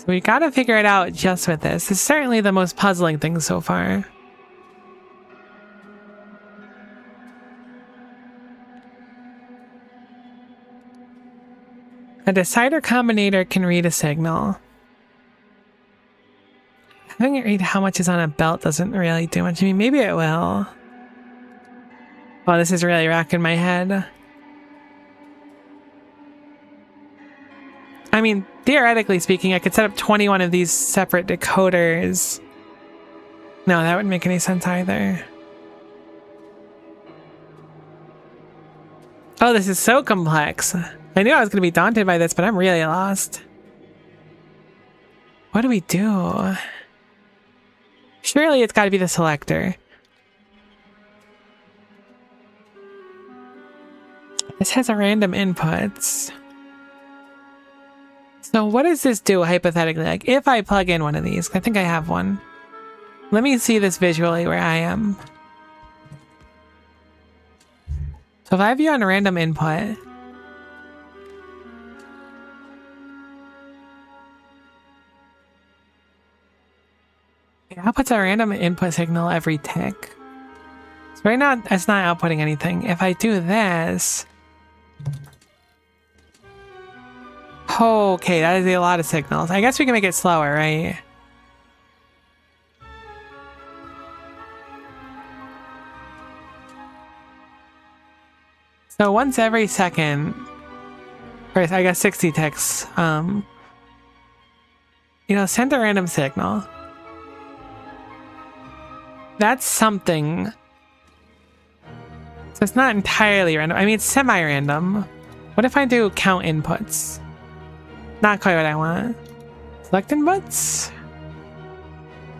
Speaker 2: So we gotta figure it out just with this. This is certainly the most puzzling thing so far. A decider combinator can read a signal. Having it read how much is on a belt doesn't really do much. I mean, maybe it will. Oh, this is really racking my head. I mean, theoretically speaking, I could set up 21 of these separate decoders. No, that wouldn't make any sense either. Oh, this is so complex. I knew I was going to be daunted by this, but I'm really lost. What do we do? Surely it's got to be the selector. This has a random inputs. So what does this do hypothetically? Like if I plug in one of these, I think I have one. Let me see this visually where I am. So if I have you on a random input, it outputs a random input signal every tick. So right now it's not outputting anything. If I do this, okay, that is a lot of signals. I guess we can make it slower, right? So once every second, or I guess 60 ticks, send a random signal. That's something. So it's not entirely random. I mean, it's semi-random. What if I do count inputs? Not quite what I want. Select inputs?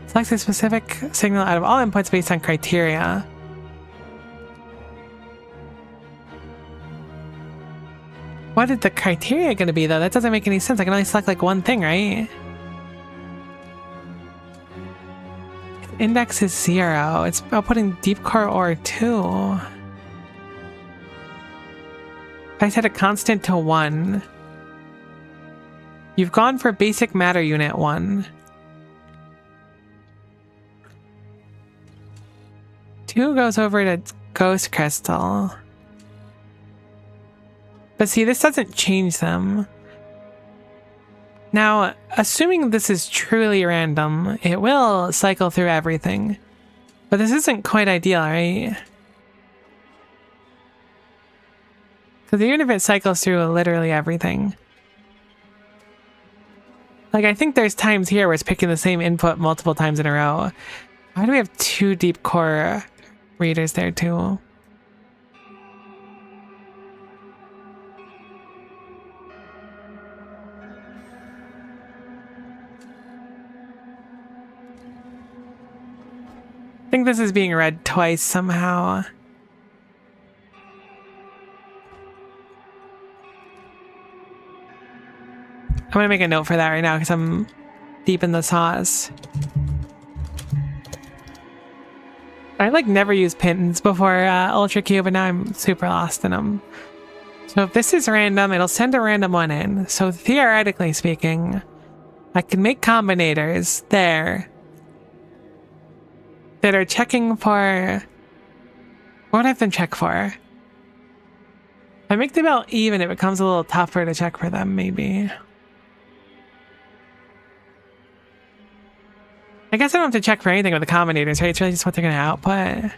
Speaker 2: Select a specific signal out of all inputs based on criteria. What is the criteria going to be, though? That doesn't make any sense. I can only select like one thing, right? Index is 0. It's outputting deep core ore 2. I set a constant to 1. You've gone for basic matter unit 1. 2 goes over to ghost crystal. But see, this doesn't change them. Now, assuming this is truly random, it will cycle through everything. But this isn't quite ideal, right? Because even if it cycles through literally everything. Like, I think there's times here where it's picking the same input multiple times in a row. Why do we have 2 deep core readers there, too? I think this is being read twice somehow. I'm gonna make a note for that right now because I'm deep in the sauce. I like never used pins before Ultra Q, but now I'm super lost in them. So if this is random, it'll send a random one in. So theoretically speaking, I can make combinators there that are checking for... What would I have them check for? If I make them out even, it becomes a little tougher to check for them, maybe. I guess I don't have to check for anything with the combinators, right? It's really just what they're going to output.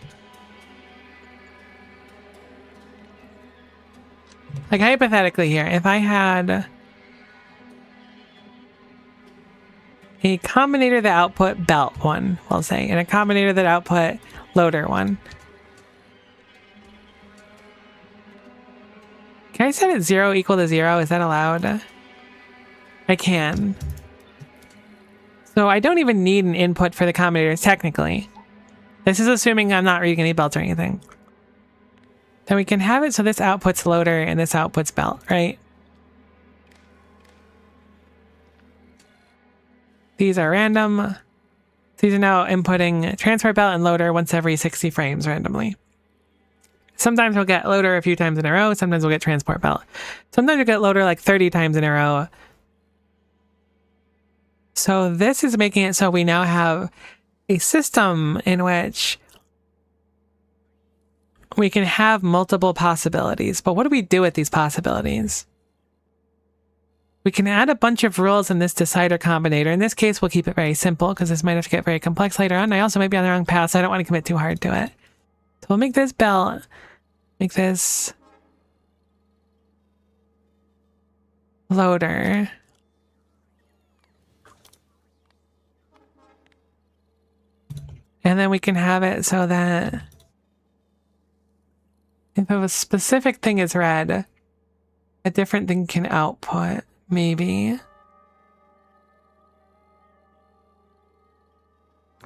Speaker 2: Like, hypothetically here, if I had a combinator that output belt 1, we'll say, and a combinator that output loader 1. Can I set it 0 equal to 0? Is that allowed? I can. So I don't even need an input for the combinators, technically. This is assuming I'm not reading any belts or anything. Then we can have it so this outputs loader and this outputs belt, right? These are random. These are now inputting transport belt and loader once every 60 frames randomly. Sometimes we'll get loader a few times in a row. Sometimes we'll get transport belt. Sometimes we'll get loader like 30 times in a row. So this is making it so we now have a system in which we can have multiple possibilities. But what do we do with these possibilities? We can add a bunch of rules in this decider combinator. In this case, we'll keep it very simple because this might have to get very complex later on. I also might be on the wrong path, so I don't want to commit too hard to it. So we'll make this bell, make this loader. And then we can have it so that if a specific thing is read, a different thing can output, maybe.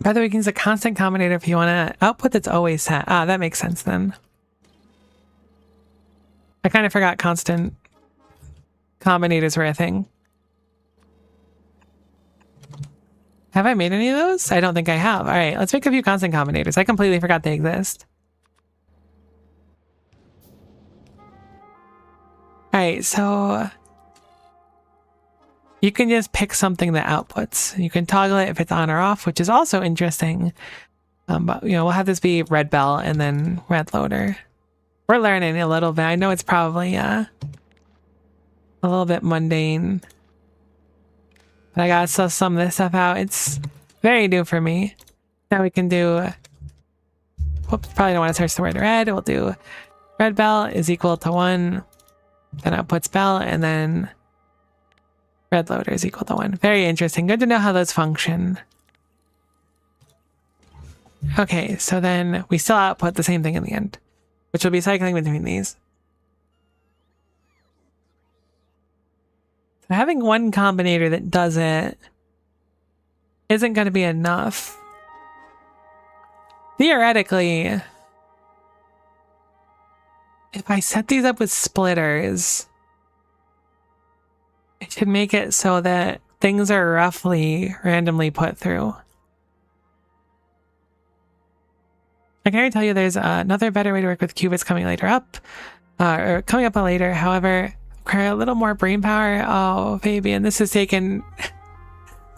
Speaker 2: By the way, we can use a constant combinator if you want to output that's always set. Ah, that makes sense then. I kind of forgot constant combinators were a thing. Have I made any of those? I don't think I have. All right, let's make a few constant combinators. I completely forgot they exist. All right, so you can just pick something that outputs. You can toggle it if it's on or off, which is also interesting. But, you know, we'll have this be red bell and then red loader. We're learning a little bit. I know it's probably a little bit mundane. But I gotta suss some of this stuff out. It's very new for me. Now we can do... Whoops, probably don't want to search the word red. We'll do red bell is equal to 1. Then outputs bell, and then red loader is equal to 1. Very interesting. Good to know how those function. Okay, so then we still output the same thing in the end, which will be cycling between these. So having one combinator that does it isn't going to be enough. Theoretically, if I set these up with splitters, it should make it so that things are roughly randomly put through. I can already tell you there's another better way to work with qubits coming later up, or coming up later. However, require a little more brain power. Oh, baby, and this is taking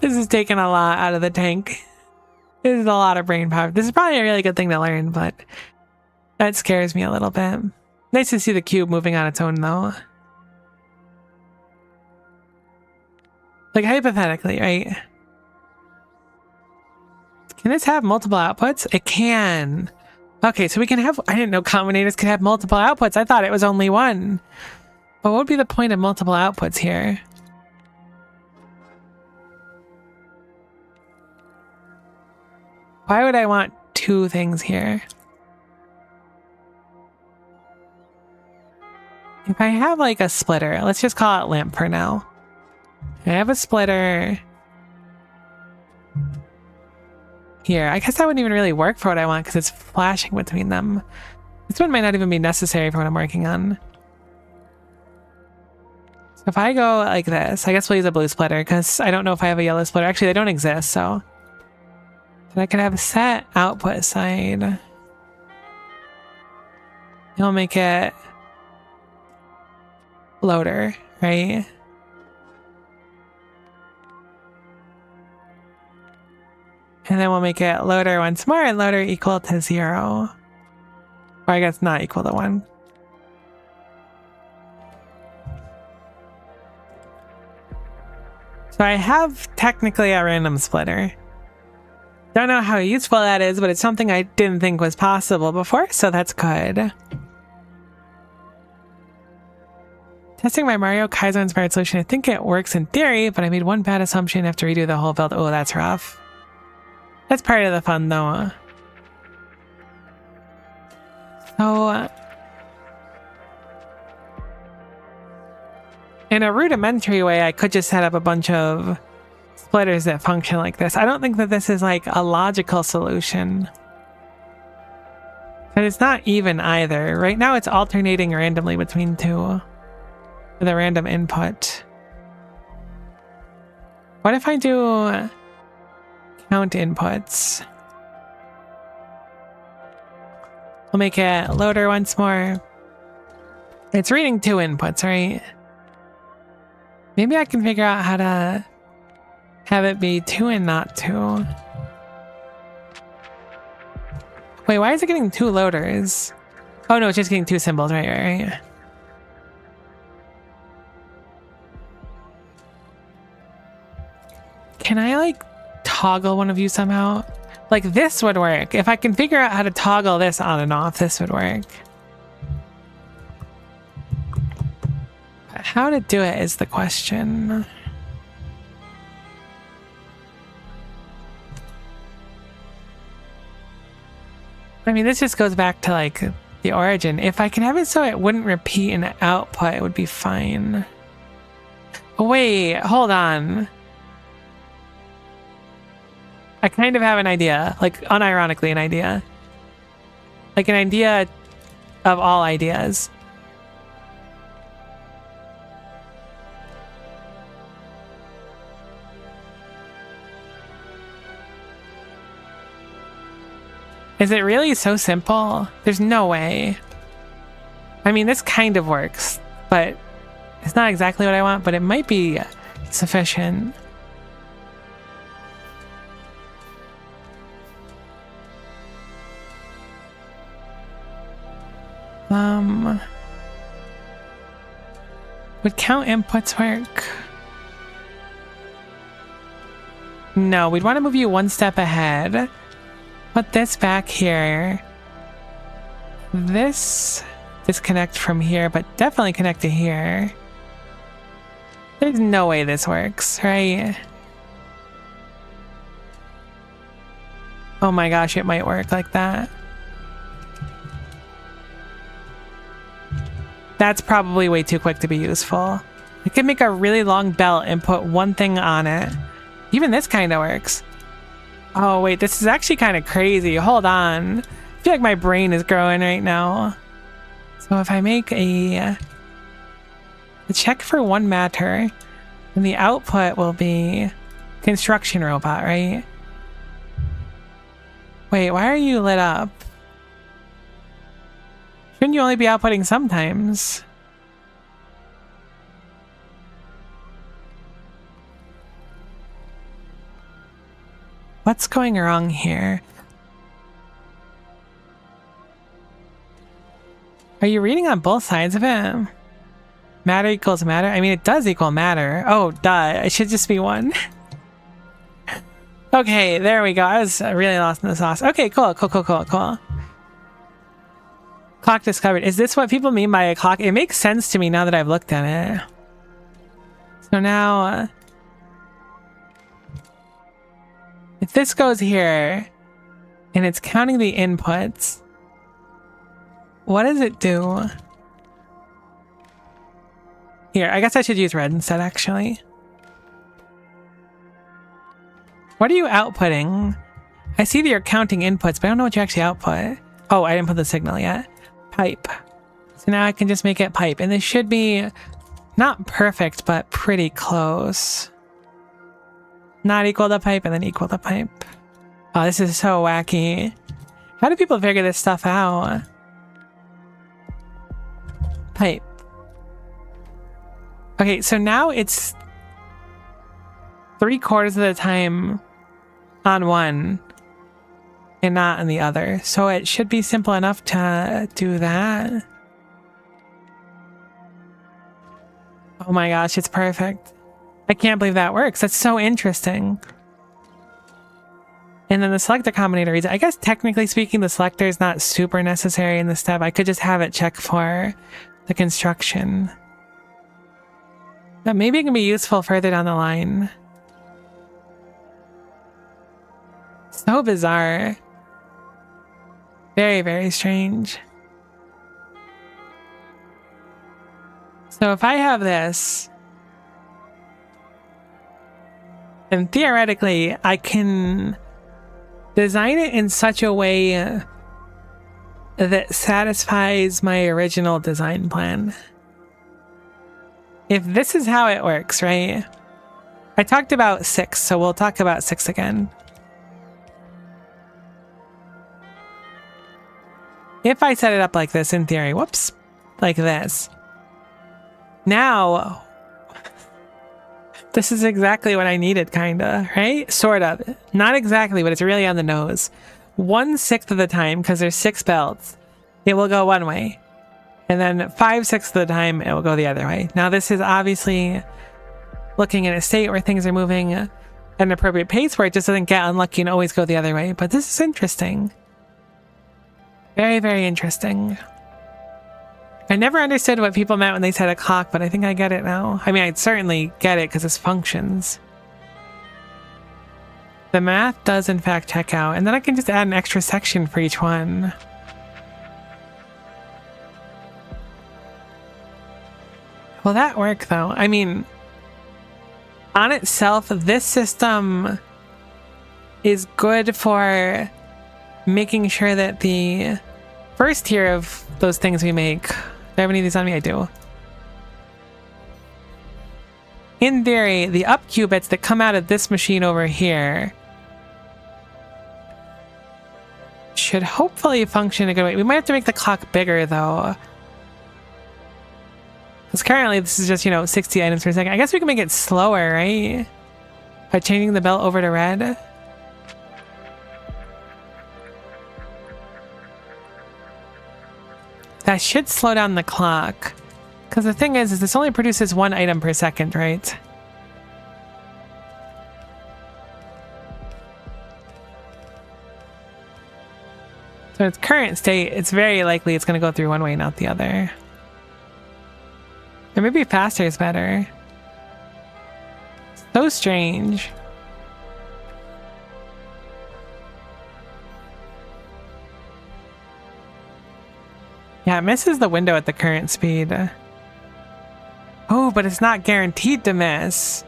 Speaker 2: a lot out of the tank. This is a lot of brain power. This is probably a really good thing to learn, but that scares me a little bit. Nice to see the cube moving on its own, though. Like, hypothetically, right? Can this have multiple outputs? It can. Okay, so we can have... I didn't know combinators could have multiple outputs. I thought it was only one. But what would be the point of multiple outputs here? Why would I want two things here? If I have like a splitter, let's just call it lamp for now. I have a splitter here. I guess that wouldn't even really work for what I want because it's flashing between them. This one might not even be necessary for what I'm working on. So if I go like this, I guess we'll use a blue splitter because I don't know if I have a yellow splitter. Actually, they don't exist, so. Then I could have a set output side. I'll make it loader, right? And then we'll make it loader once more and loader equal to 0. Or I guess not equal to 1. So I have technically a random splitter. Don't know how useful that is, but it's something I didn't think was possible before, so that's good. Testing my Mario Kaizo inspired solution. I think it works in theory, but I made one bad assumption. I have to redo the whole build. Oh, that's rough. That's part of the fun, though. So, in a rudimentary way, I could just set up a bunch of splitters that function like this. I don't think that this is like a logical solution. And it's not even either. Right now it's alternating randomly between two with a random input. What if I do count inputs? We'll make it loader once more. It's reading 2 inputs, right? Maybe I can figure out how to have it be 2 and not 2. Wait, why is it getting 2 loaders? Oh no, it's just getting 2 symbols, right. Can I like toggle one of you somehow? Like this would work. If I can figure out how to toggle this on and off, this would work. But how to do it is the question. I mean, this just goes back to like the origin. If I can have it so it wouldn't repeat an output, it would be fine. Oh, wait, hold on. I kind of have an idea, like unironically an idea. Like an idea of all ideas. Is it really so simple? There's no way. I mean, this kind of works, but it's not exactly what I want, but it might be sufficient. Would count inputs work? No, we'd want to move you one step ahead. Put this back here. This disconnect from here, but definitely connect to here. There's no way this works, right? Oh my gosh, it might work like that. That's probably way too quick to be useful. I could make a really long belt and put one thing on it. Even this kind of works. Oh wait, this is actually kind of crazy. Hold on. I feel like my brain is growing right now. So if I make a check for one matter, then the output will be construction robot, right? Wait, why are you lit up? Shouldn't you only be outputting sometimes? What's going wrong here? Are you reading on both sides of it? Matter equals matter? I mean, it does equal matter. Oh, duh. It should just be one. Okay, there we go. I was really lost in the sauce. Okay, cool. Clock discovered. Is this what people mean by a clock? It makes sense to me now that I've looked at it. So now, if this goes here and it's counting the inputs, what does it do? Here, I guess I should use red instead, actually. What are you outputting? I see that you're counting inputs, but I don't know what you actually output. Oh, I didn't put the signal yet. Pipe. So now I can just make it pipe. And this should be not perfect, but pretty close. Not equal to pipe and then equal to pipe. Oh, this is so wacky. How do people figure this stuff out? Pipe. Okay, so now it's 3/4 of the time on one and not on the other. So it should be simple enough to do that. Oh my gosh, it's perfect. I can't believe that works. That's so interesting. And then the selector combinator reads it. I guess technically speaking, the selector is not super necessary in this step. I could just have it check for the construction. But maybe it can be useful further down the line. So bizarre. Very, very strange. So if I have this, then theoretically I can design it in such a way that satisfies my original design plan. If this is how it works, right? I talked about 6, so we'll talk about 6 again. If I set it up like this in theory, whoops, like this. Now, This is exactly what I needed, kinda, right? Sort of. Not exactly, but it's really on the nose. 1/6 of the time, because there's 6 belts, it will go one way. And then 5/6 of the time, it will go the other way. Now, this is obviously looking at a state where things are moving at an appropriate pace where it just doesn't get unlucky and always go the other way. But this is interesting. Very, very interesting. I never understood what people meant when they said a clock, but I think I get it now. I mean, I certainly get it because it's functions. The math does in fact check out, and then I can just add an extra section for each one. Will that work though? I mean, on itself, this system is good for making sure that the first tier of those things we make... Do I have any of these on me? I do. In theory, the up qubits that come out of this machine over here should hopefully function a good way. We might have to make the clock bigger, though. Because currently, this is just, 60 items per second. I guess we can make it slower, right? By changing the belt over to red. That should slow down the clock. Because the thing is this only produces 1 item per second, right? So its current state, it's very likely it's going to go through one way, not the other. Or maybe faster is better. So strange. Yeah, it misses the window at the current speed. Oh, but it's not guaranteed to miss.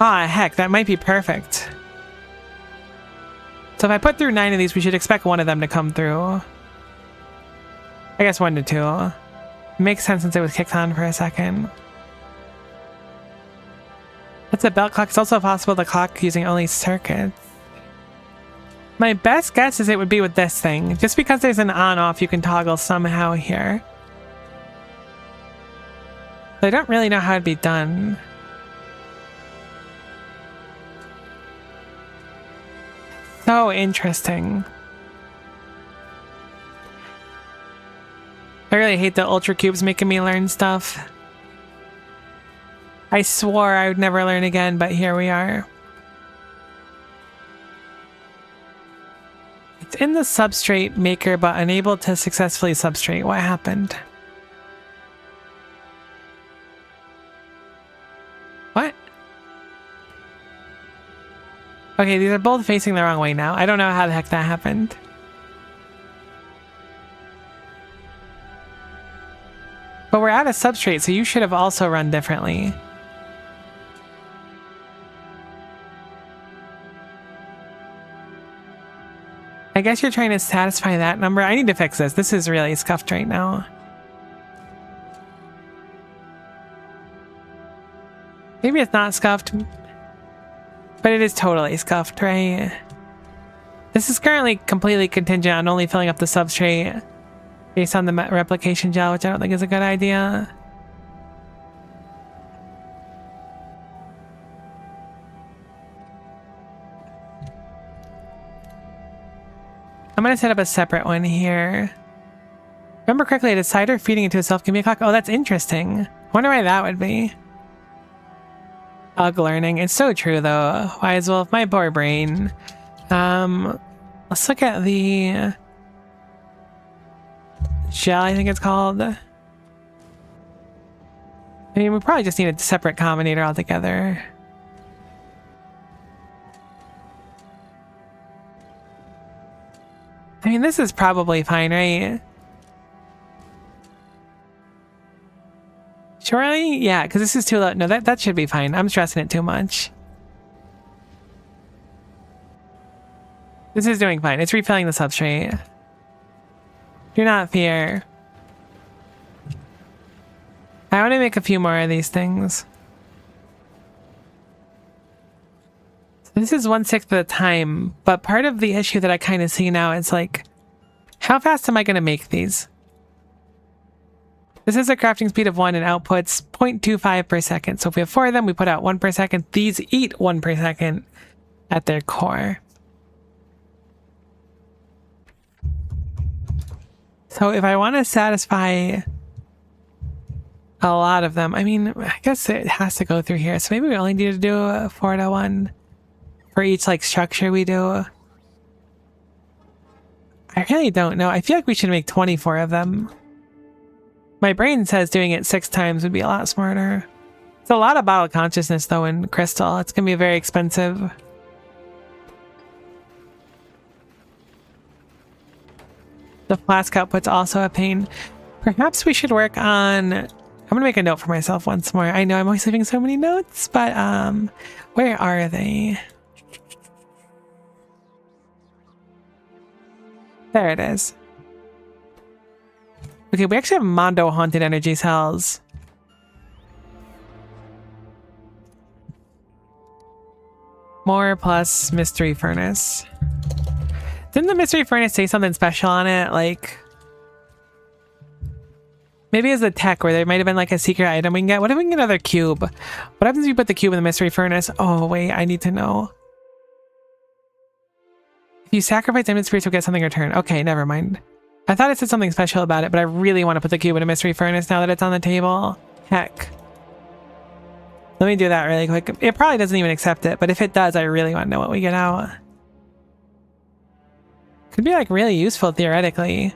Speaker 2: Ah, heck, that might be perfect. So if I put through 9 of these, we should expect one of them to come through. I guess 1 to 2. Makes sense since it was kicked on for a second. That's a belt clock. It's also possible the clock using only circuits. My best guess is it would be with this thing. Just because there's an on-off you can toggle somehow here. But I don't really know how it'd be done. So interesting. I really hate the Ultra Cubes making me learn stuff. I swore I would never learn again, but here we are. It's in the substrate maker, but unable to successfully substrate. What happened? What? Okay, these are both facing the wrong way now. I don't know how the heck that happened. But we're out of substrate, so you should have also run differently. I guess you're trying to satisfy that number. I need to fix this. This is really scuffed right now. Maybe it's not scuffed, but it is totally scuffed, right? This is currently completely contingent on only filling up the substrate based on the replication gel, which I don't think is a good idea. I'm going to set up a separate one here. Remember correctly, a decider feeding into itself can be a clock. Oh, that's interesting. Wonder why that would be. Ugh, learning. It's so true, though. Wise Wolf, my poor brain. Let's look at the gel, I think it's called. I mean, we probably just need a separate combinator altogether. I mean, this is probably fine, right? Surely? Yeah, because this is too low. No, that should be fine. I'm stressing it too much. This is doing fine. It's refilling the substrate. Do not fear. I want to make a few more of these things. So this is 1/6 of the time, but part of the issue that I kind of see now is like, how fast am I going to make these? This is a crafting speed of 1 and outputs 0.25 per second. So if we have 4 of them, we put out 1 per second. These eat 1 per second at their core. So if I want to satisfy a lot of them, I mean, I guess it has to go through here. So maybe we only need to do a 4 to 1 for each like structure we do. I really don't know. I feel like we should make 24 of them. My brain says doing it 6 times would be a lot smarter. It's a lot of bottle consciousness though in crystal. It's going to be very expensive. The flask output's also a pain. Perhaps we should work on... I'm going to make a note for myself once more. I know I'm always leaving so many notes, but where are they? There it is. Okay, we actually have Mondo Haunted Energy Cells. More plus Mystery Furnace. Didn't the Mystery Furnace say something special on it? Like... maybe as a tech where there might have been like a secret item we can get. What if we can get another cube? What happens if you put the cube in the Mystery Furnace? Oh, wait, I need to know. If you sacrifice Diamond Spirits, you'll get something in return. Okay, never mind. I thought it said something special about it, but I really want to put the cube in a Mystery Furnace now that it's on the table. Heck. Let me do that really quick. It probably doesn't even accept it, but if it does, I really want to know what we get out. Could be like really useful theoretically.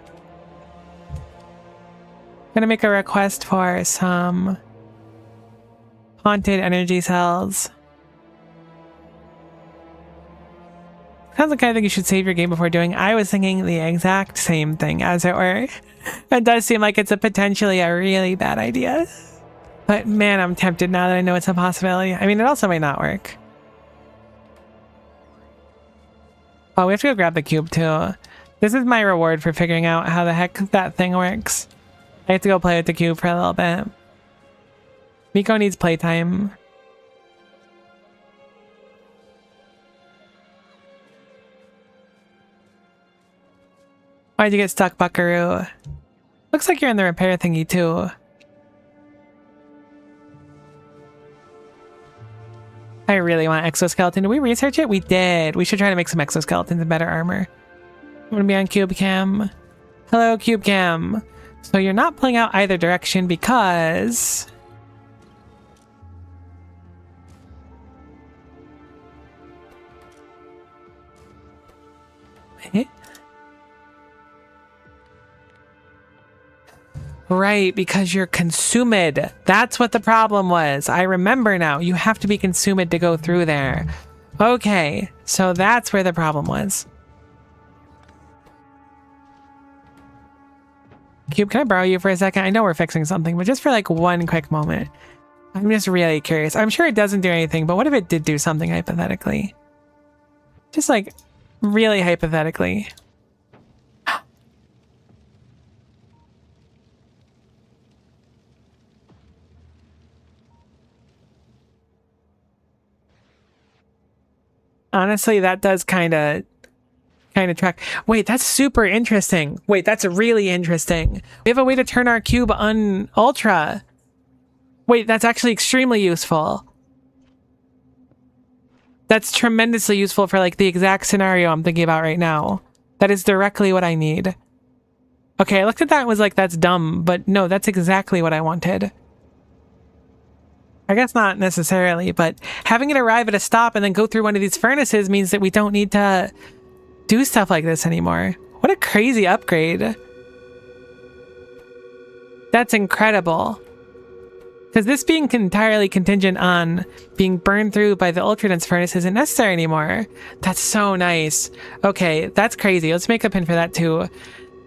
Speaker 2: I'm gonna make a request for some haunted energy cells. Sounds like the kind of thing you should save your game before doing. I was thinking the exact same thing, as it were. It does seem like it's a potentially a really bad idea. But man, I'm tempted now that I know it's a possibility. I mean, it also might not work. Oh, we have to go grab the cube too. This is my reward for figuring out how the heck that thing works. I have to go play with the cube for a little bit. Miko needs playtime. Why'd you get stuck, Buckaroo? Looks like you're in the repair thingy too. I really want exoskeleton. Did we research it? We did. We should try to make some exoskeletons and better armor. I'm gonna be on Cube Cam. Hello, Cube Cam. So you're not pulling out either direction because... Eh? Right, because you're consumed. That's what the problem was. I remember now. You have to be consumed to go through there. Okay, so that's where the problem was. Cube, can I borrow you for a second? I know we're fixing something, but just for like one quick moment. I'm just really curious. I'm sure it doesn't do anything, but what if it did do something hypothetically? Just like really hypothetically. Honestly, that does kind of track. Wait, that's super interesting. Wait, that's really interesting. We have a way to turn our cube on ultra. Wait, that's actually extremely useful. That's tremendously useful for like the exact scenario I'm thinking about right now. That is directly what I need. Okay, I looked at that and was like, that's dumb, but no, that's exactly what I wanted. I guess not necessarily, but having it arrive at a stop and then go through one of these furnaces means that we don't need to do stuff like this anymore. What a crazy upgrade. That's incredible. Because this being entirely contingent on being burned through by the ultradense furnace isn't necessary anymore. That's so nice. Okay, that's crazy. Let's make a pin for that too.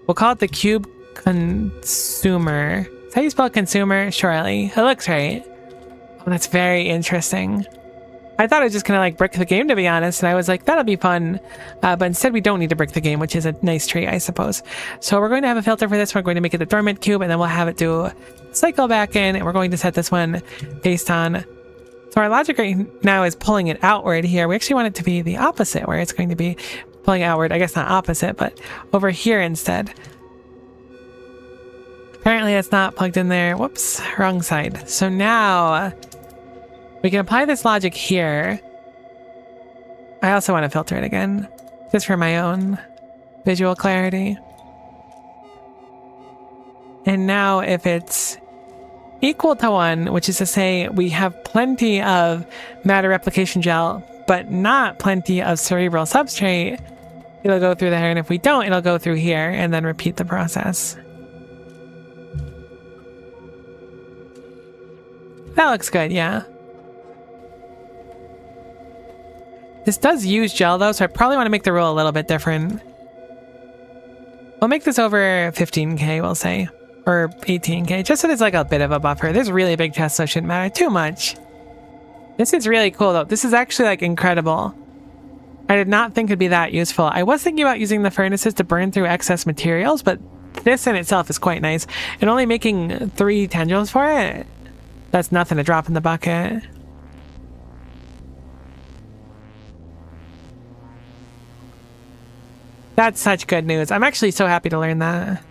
Speaker 2: We'll call it the cube consumer. Is that how you spell consumer? Surely. It looks right. Oh, that's very interesting. I thought I was just gonna like brick the game, to be honest, and I was like, that'll be fun. But instead we don't need to brick the game, which is a nice treat, I suppose. So we're going to have a filter for this. We're going to make it the dormant cube, and then we'll have it do cycle back in, and we're going to set this one based on... So our logic right now is pulling it outward here. We actually want it to be the opposite, where it's going to be pulling outward. I guess not opposite, but over here instead. Apparently it's not plugged in there. Whoops, wrong side. So now we can apply this logic here. I also want to filter it again, just for my own visual clarity. And now if it's equal to 1, which is to say we have plenty of matter replication gel, but not plenty of cerebral substrate, it'll go through there. And if we don't, it'll go through here and then repeat the process. That looks good, yeah. This does use gel though, so I probably want to make the rule a little bit different. We'll make this over 15k, we'll say. Or 18k, just so there's like a bit of a buffer. There's really big chests, so it shouldn't matter too much. This is really cool though. This is actually like incredible. I did not think it'd be that useful. I was thinking about using the furnaces to burn through excess materials, but this in itself is quite nice. And only making 3 tendrils for it, that's nothing to drop in the bucket. That's such good news. I'm actually so happy to learn that.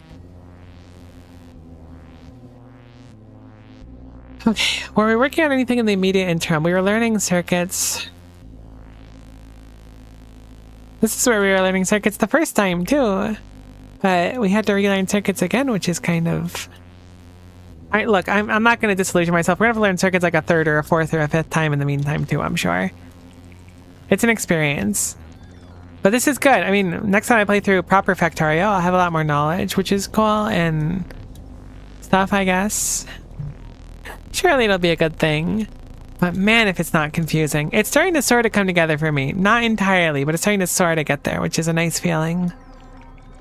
Speaker 2: Okay, were we working on anything in the immediate interim? We were learning circuits. This is where we were learning circuits the first time too. But we had to relearn circuits again, which is kind of... Look, I'm not going to disillusion myself. We're going to have to learn circuits like a 3rd or a 4th or a 5th time in the meantime too, I'm sure. It's an experience. But this is good. I mean, next time I play through proper Factorio, I'll have a lot more knowledge, which is cool, and stuff, I guess. Surely it'll be a good thing. But man, if it's not confusing. It's starting to sort of come together for me. Not entirely, but it's starting to sort of get there, which is a nice feeling.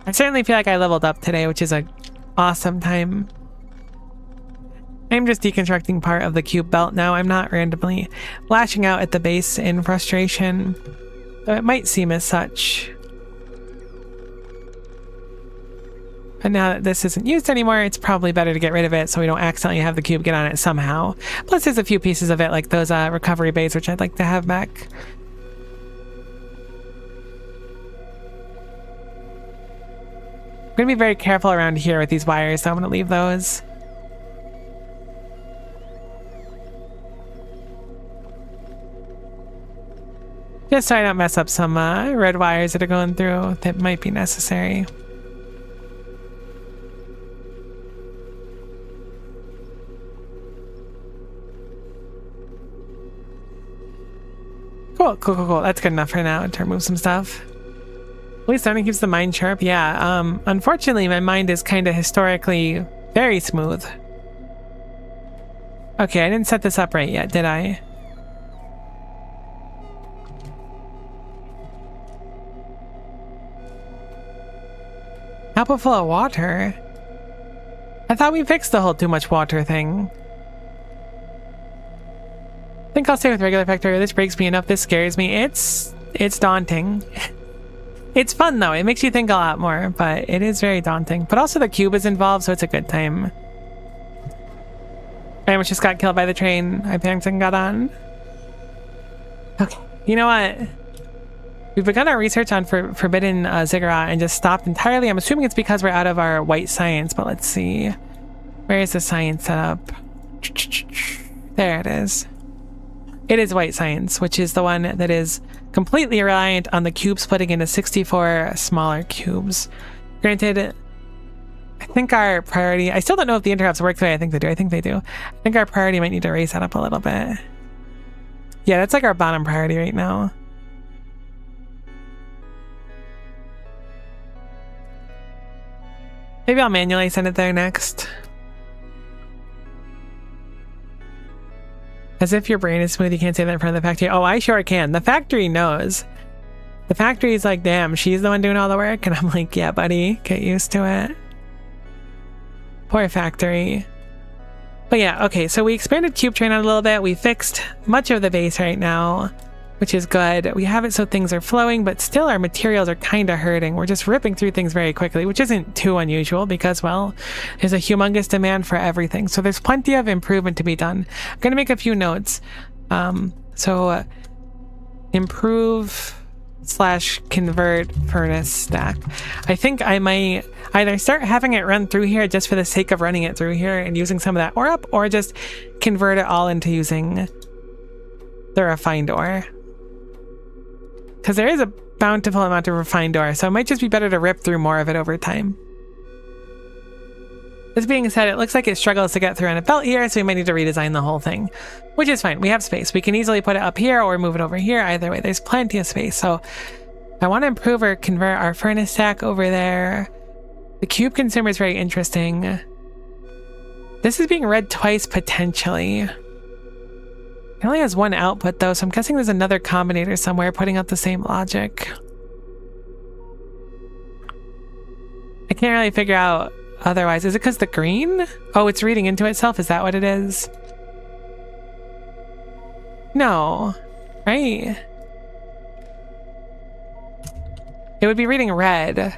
Speaker 2: I certainly feel like I leveled up today, which is an awesome time. I'm just deconstructing part of the cube belt now. I'm not randomly lashing out at the base in frustration. Though it might seem as such. But now that this isn't used anymore, it's probably better to get rid of it so we don't accidentally have the cube get on it somehow. Plus there's a few pieces of it like those recovery bays which I'd like to have back. I'm going to be very careful around here with these wires, so I'm going to leave those. Just so I don't mess up some red wires that are going through that might be necessary. Cool. That's good enough for now to remove some stuff. At least learning keeps the mind sharp. Yeah, unfortunately my mind is kind of historically very smooth. Okay, I didn't set this up right yet, did I? Apple full of water? I thought we fixed the whole too much water thing. I think I'll stay with regular Factorio. This breaks me enough. This scares me. It's daunting. It's fun though. It makes you think a lot more, but it is very daunting. But also the cube is involved, so it's a good time. I almost just got killed by the train I panicked and got on. Okay, you know what? We've begun our research on forbidden ziggurat and just stopped entirely. I'm assuming it's because we're out of our white science, but let's see. Where is the science set up? There it is. It is white science, which is the one that is completely reliant on the cube splitting into 64 smaller cubes. Granted, I think our priority... I still don't know if the interrupts work the way I think they do. I think they do. I think our priority might need to raise that up a little bit. Yeah, that's like our bottom priority right now. Maybe I'll manually send it there next. As if your brain is smooth, you can't say that in front of the factory. Oh, I sure can. The factory knows. The factory's like, damn, she's the one doing all the work. And I'm like, yeah, buddy, get used to it. Poor factory. But yeah, okay, so we expanded Cube Train out a little bit. We fixed much of the base right now, which is good. We have it so things are flowing, but still our materials are kind of hurting. We're just ripping through things very quickly, which isn't too unusual because, well, there's a humongous demand for everything. So there's plenty of improvement to be done. I'm going to make a few notes. Improve / convert furnace stack. I think I might either start having it run through here just for the sake of running it through here and using some of that ore up, or just convert it all into using the refined ore. Because there is a bountiful amount of refined ore, so it might just be better to rip through more of it over time. This being said, it looks like it struggles to get through on a belt here, so we might need to redesign the whole thing, which is fine. We have space. We can easily put it up here or move it over here. Either way, there's plenty of space. So I want to improve or convert our furnace stack over there. The cube consumer is very interesting. This is being read twice potentially. It only has one output though, so I'm guessing there's another combinator somewhere putting out the same logic. I can't really figure out otherwise. Is it because the green? Oh, it's reading into itself? Is that what it is? No, right? It would be reading red. I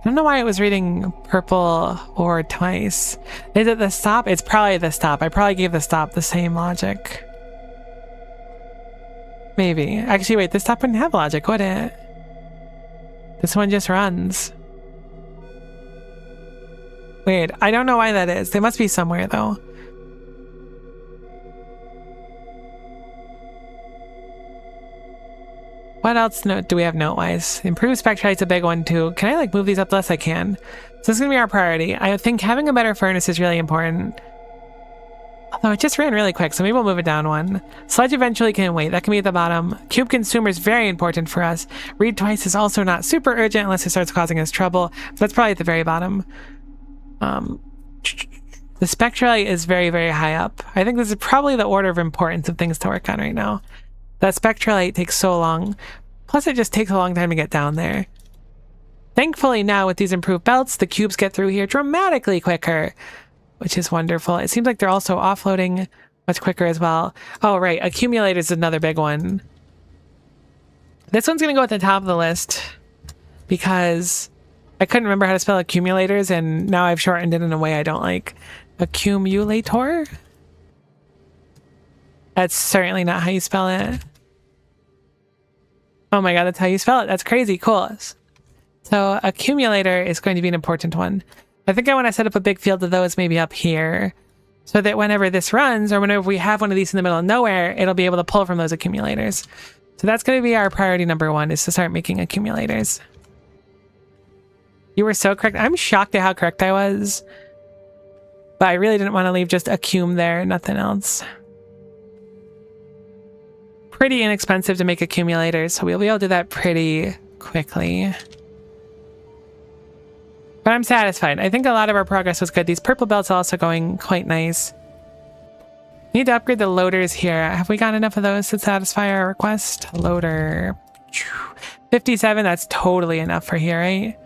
Speaker 2: don't know why it was reading purple or twice. Is it the stop? It's probably the stop. I probably gave the stop the same logic. Maybe. Actually, wait, this stop wouldn't have logic, would it? This one just runs. Weird. I don't know why that is. They must be somewhere, though. What else do we have note-wise? Improved spectrite's a big one, too. Can I, like, move these up the less I can? So this is going to be our priority. I think having a better furnace is really important. Although it just ran really quick, so maybe we'll move it down one. Sludge eventually can wait. That can be at the bottom. Cube consumer is very important for us. Read twice is also not super urgent unless it starts causing us trouble. But that's probably at the very bottom. The spectralite is very, very high up. I think this is probably the order of importance of things to work on right now. That spectralite takes so long. Plus, it just takes a long time to get down there. Thankfully, now with these improved belts, the cubes get through here dramatically quicker, which is wonderful. It seems like they're also offloading much quicker as well. Oh, right. Accumulators is another big one. This one's going to go at the top of the list because I couldn't remember how to spell accumulators, and now I've shortened it in a way I don't like. Accumulator? That's certainly not how you spell it. Oh my god, that's how you spell it. That's crazy. Cool. So accumulator is going to be an important one. I think I want to set up a big field of those maybe up here so that whenever this runs or whenever we have one of these in the middle of nowhere, it'll be able to pull from those accumulators. So that's going to be our priority number one, is to start making accumulators. You were so correct. I'm shocked at how correct I was. But I really didn't want to leave just accum there, nothing else. Pretty inexpensive to make accumulators, so we'll be able to do that pretty quickly. But I'm satisfied. I think a lot of our progress was good. These purple belts are also going quite nice. Need to upgrade the loaders here. Have we got enough of those to satisfy our request? Loader. 57, that's totally enough for here, right?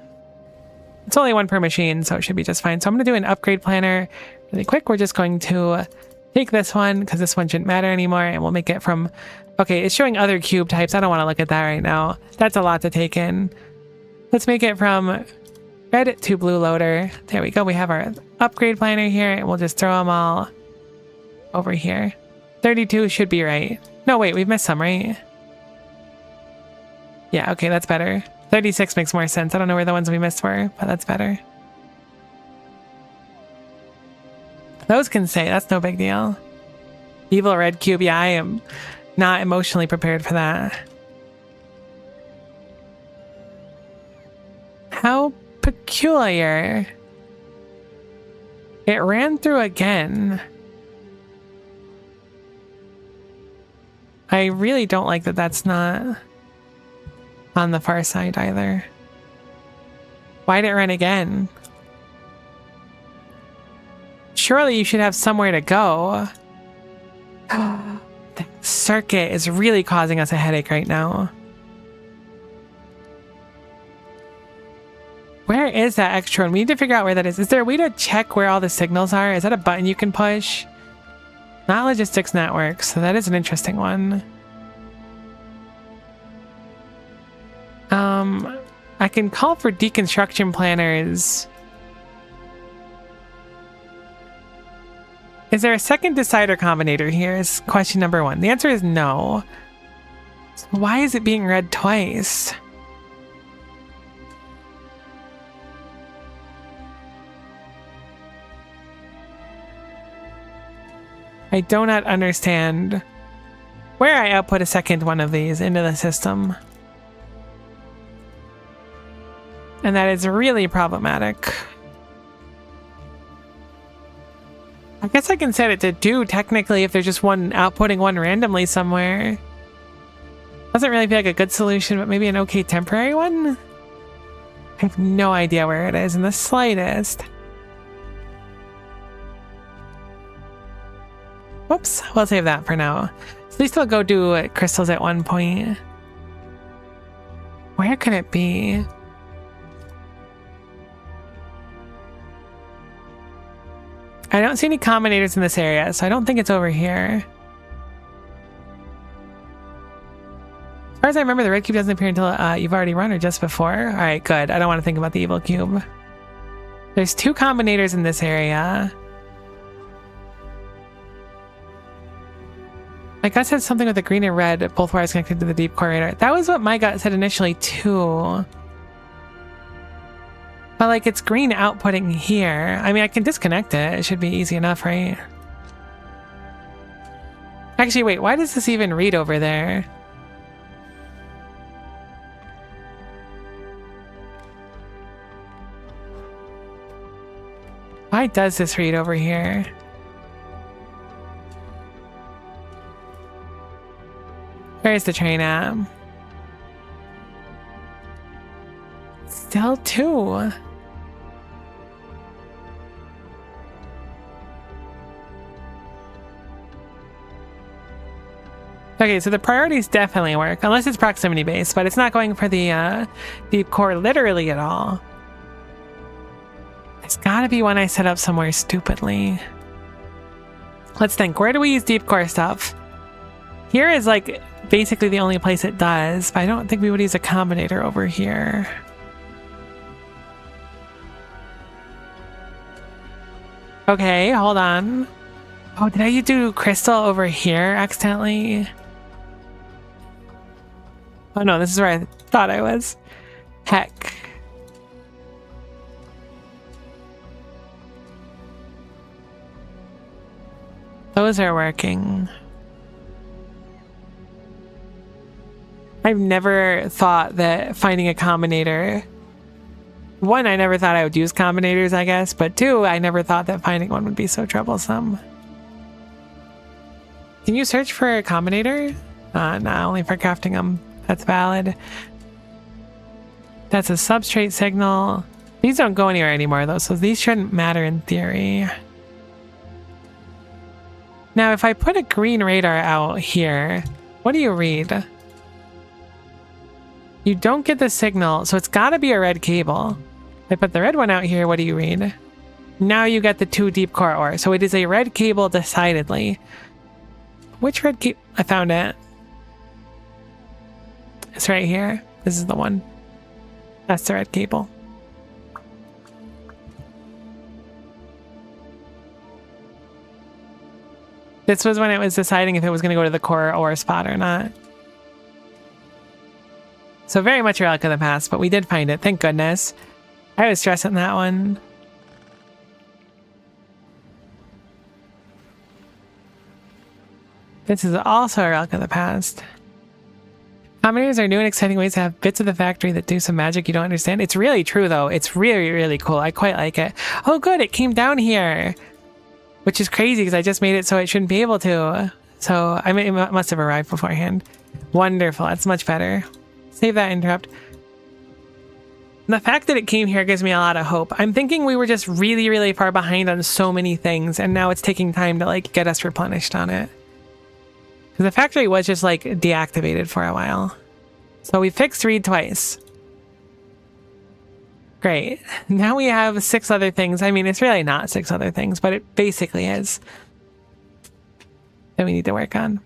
Speaker 2: It's only one per machine, so it should be just fine. So I'm going to do an upgrade planner really quick. We're just going to take this one, because this one shouldn't matter anymore, and we'll make it from... Okay, it's showing other cube types. I don't want to look at that right now. That's a lot to take in. Let's make it from red to blue loader. There we go. We have our upgrade planner here, and we'll just throw them all over here. 32 should be right. No, wait, we've missed some, right? Yeah, okay, that's better. 36 makes more sense. I don't know where the ones we missed were, but that's better. Those can stay. That's no big deal. Evil red cube. Yeah, I am not emotionally prepared for that. How peculiar. It ran through again. I really don't like that that's not on the far side either. Why'd it run again? Surely you should have somewhere to go. The circuit is really causing us a headache right now. Where is that extra one? We need to figure out where that is. Is there a way to check where all the signals are? Is that a button you can push? Not logistics network, so that is an interesting one. I can call for deconstruction planners. Is there a second decider combinator here is question number one. The answer is no. So why is it being read twice? I do not understand where I output a second one of these into the system. And that is really problematic. I guess I can set it to do technically if there's just one outputting one randomly somewhere. Doesn't really feel like a good solution, but maybe an okay temporary one? I have no idea where it is in the slightest. Whoops, we'll save that for now. At least I'll go do crystals at one point. Where could it be? I don't see any combinators in this area, so I don't think it's over here. As far as I remember, the red cube doesn't appear until you've already run or just before. All right, good. I don't want to think about the evil cube. There's 2 combinators in this area. My gut said something with the green and red, both wires connected to the deep core radar. That was what my gut said initially too. But like it's green outputting here. I mean, I can disconnect it. It should be easy enough, right? Actually, wait, why does this even read over there? Why does this read over here? Where's the train at? Still 2. Okay, so the priorities definitely work, unless it's proximity based, but it's not going for the deep core literally at all. There's gotta be one I set up somewhere stupidly. Let's think, where do we use deep core stuff? Here is like basically the only place it does, but I don't think we would use a combinator over here. Okay, hold on. Oh, did I do crystal over here accidentally? Oh no, this is where I thought I was. Heck. Those are working. I've never thought that finding a combinator... One, I never thought I would use combinators, I guess, but 2, I never thought that finding one would be so troublesome. Can you search for a combinator? Nah, only for crafting them. That's valid. That's a substrate signal. These don't go anywhere anymore, though, so these shouldn't matter in theory. Now, if I put a green radar out here, what do you read? You don't get the signal, so it's gotta be a red cable. I put the red one out here, what do you read? Now you get the 2 deep core ore, so it is a red cable decidedly. Which red cable? I found it. It's right here. This is the one. That's the red cable. This was when it was deciding if it was going to go to the core ore spot or not. So very much a relic of the past, but we did find it. Thank goodness. I was stressing that one. This is also a relic of the past. Combinators are new and exciting ways to have bits of the factory that do some magic you don't understand. It's really true, though. It's really, really cool. I quite like it. Oh, good. It came down here. Which is crazy because I just made it so it shouldn't be able to. So I mean, it must have arrived beforehand. Wonderful. That's much better. Save that interrupt. The fact that it came here gives me a lot of hope. I'm thinking we were just really, really far behind on so many things, and now it's taking time to like get us replenished on it. Because the factory was just like deactivated for a while. So we fixed read twice. Great. Now we have 6 other things. I mean, it's really not 6 other things, but it basically is. That we need to work on.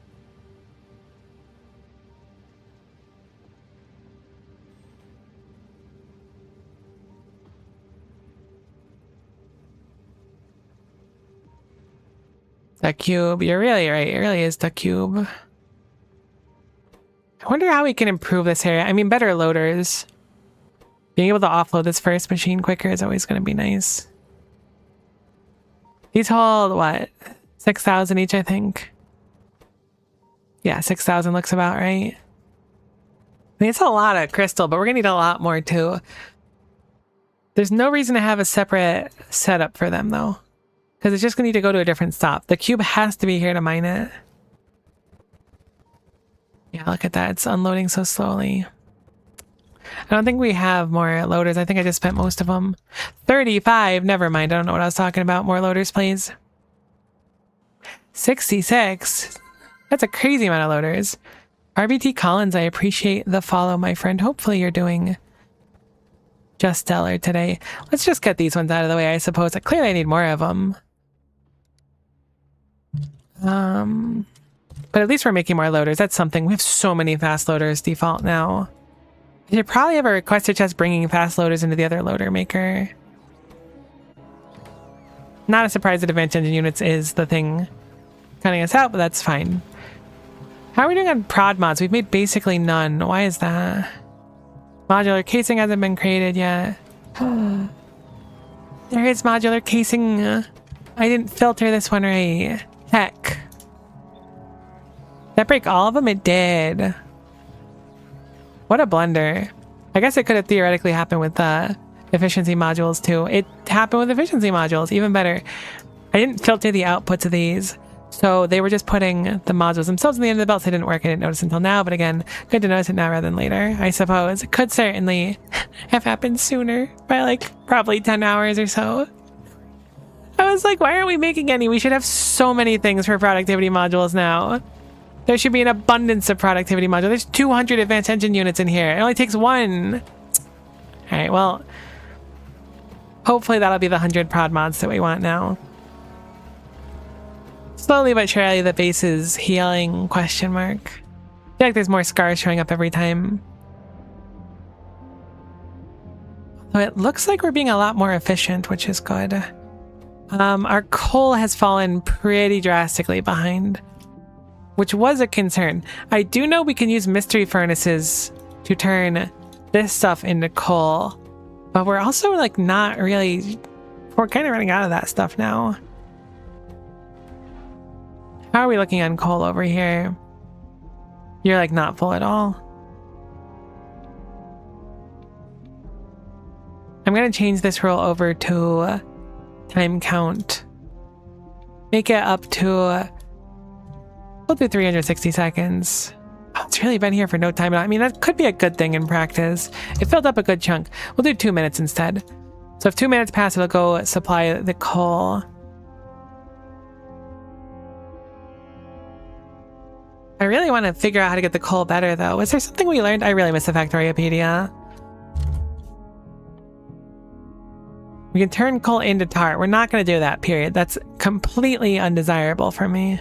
Speaker 2: The cube. You're really right. It really is the cube. I wonder how we can improve this area. I mean, better loaders. Being able to offload this first machine quicker is always going to be nice. These hold, what? 6,000 each, I think. Yeah, 6,000 looks about right. I mean, it's a lot of crystal, but we're going to need a lot more too. There's no reason to have a separate setup for them though. Because it's just going to need to go to a different stop. The cube has to be here to mine it. Yeah, look at that. It's unloading so slowly. I don't think we have more loaders. I think I just spent most of them. 35. Never mind. I don't know what I was talking about. More loaders, please. 66. That's a crazy amount of loaders. RBT Collins, I appreciate the follow, my friend. Hopefully you're doing just stellar today. Let's just get these ones out of the way, I suppose. Clearly I need more of them. But at least we're making more loaders. That's something. We have so many fast loaders default now. I should probably have a requester chest bringing fast loaders into the other loader maker. Not a surprise that advanced engine units is the thing cutting us out, but that's fine. How are we doing on prod mods? We've made basically none. Why is that? Modular casing hasn't been created yet. There is modular casing. I didn't filter this one right. Heck. Did that break all of them? It did. What a blunder. I guess it could have theoretically happened with efficiency modules too. It happened with efficiency modules, even better. I didn't filter the outputs of these, so they were just putting the modules themselves in the end of the belt, so they didn't work. I didn't notice until now, but again, good to notice it now rather than later, I suppose. It could certainly have happened sooner, by like probably 10 hours or so. I was like, why aren't we making any? We should have so many things for productivity modules now. There should be an abundance of productivity modules. There's 200 advanced engine units in here. It only takes one. All right, well, hopefully that'll be the 100 prod mods that we want now. Slowly but surely, the base is healing, question mark. I feel like there's more scars showing up every time. So it looks like we're being a lot more efficient, which is good. Our coal has fallen pretty drastically behind, which was a concern. I do know we can use mystery furnaces to turn this stuff into coal, but we're also like not really, we're kind of running out of that stuff now. How are we looking on coal over here? You're like not full at all. I'm gonna change this rule over to time count. Make it up to, we'll do 360 seconds. Oh, it's really been here for no time at all. I mean, that could be a good thing in practice. It filled up a good chunk. We'll do 2 minutes instead. So if 2 minutes pass, it'll go supply the coal. I really want to figure out how to get the coal better, though. Was there something we learned? I really miss the Factoriopedia. We can turn coal into tar. We're not going to do that, period. That's completely undesirable for me.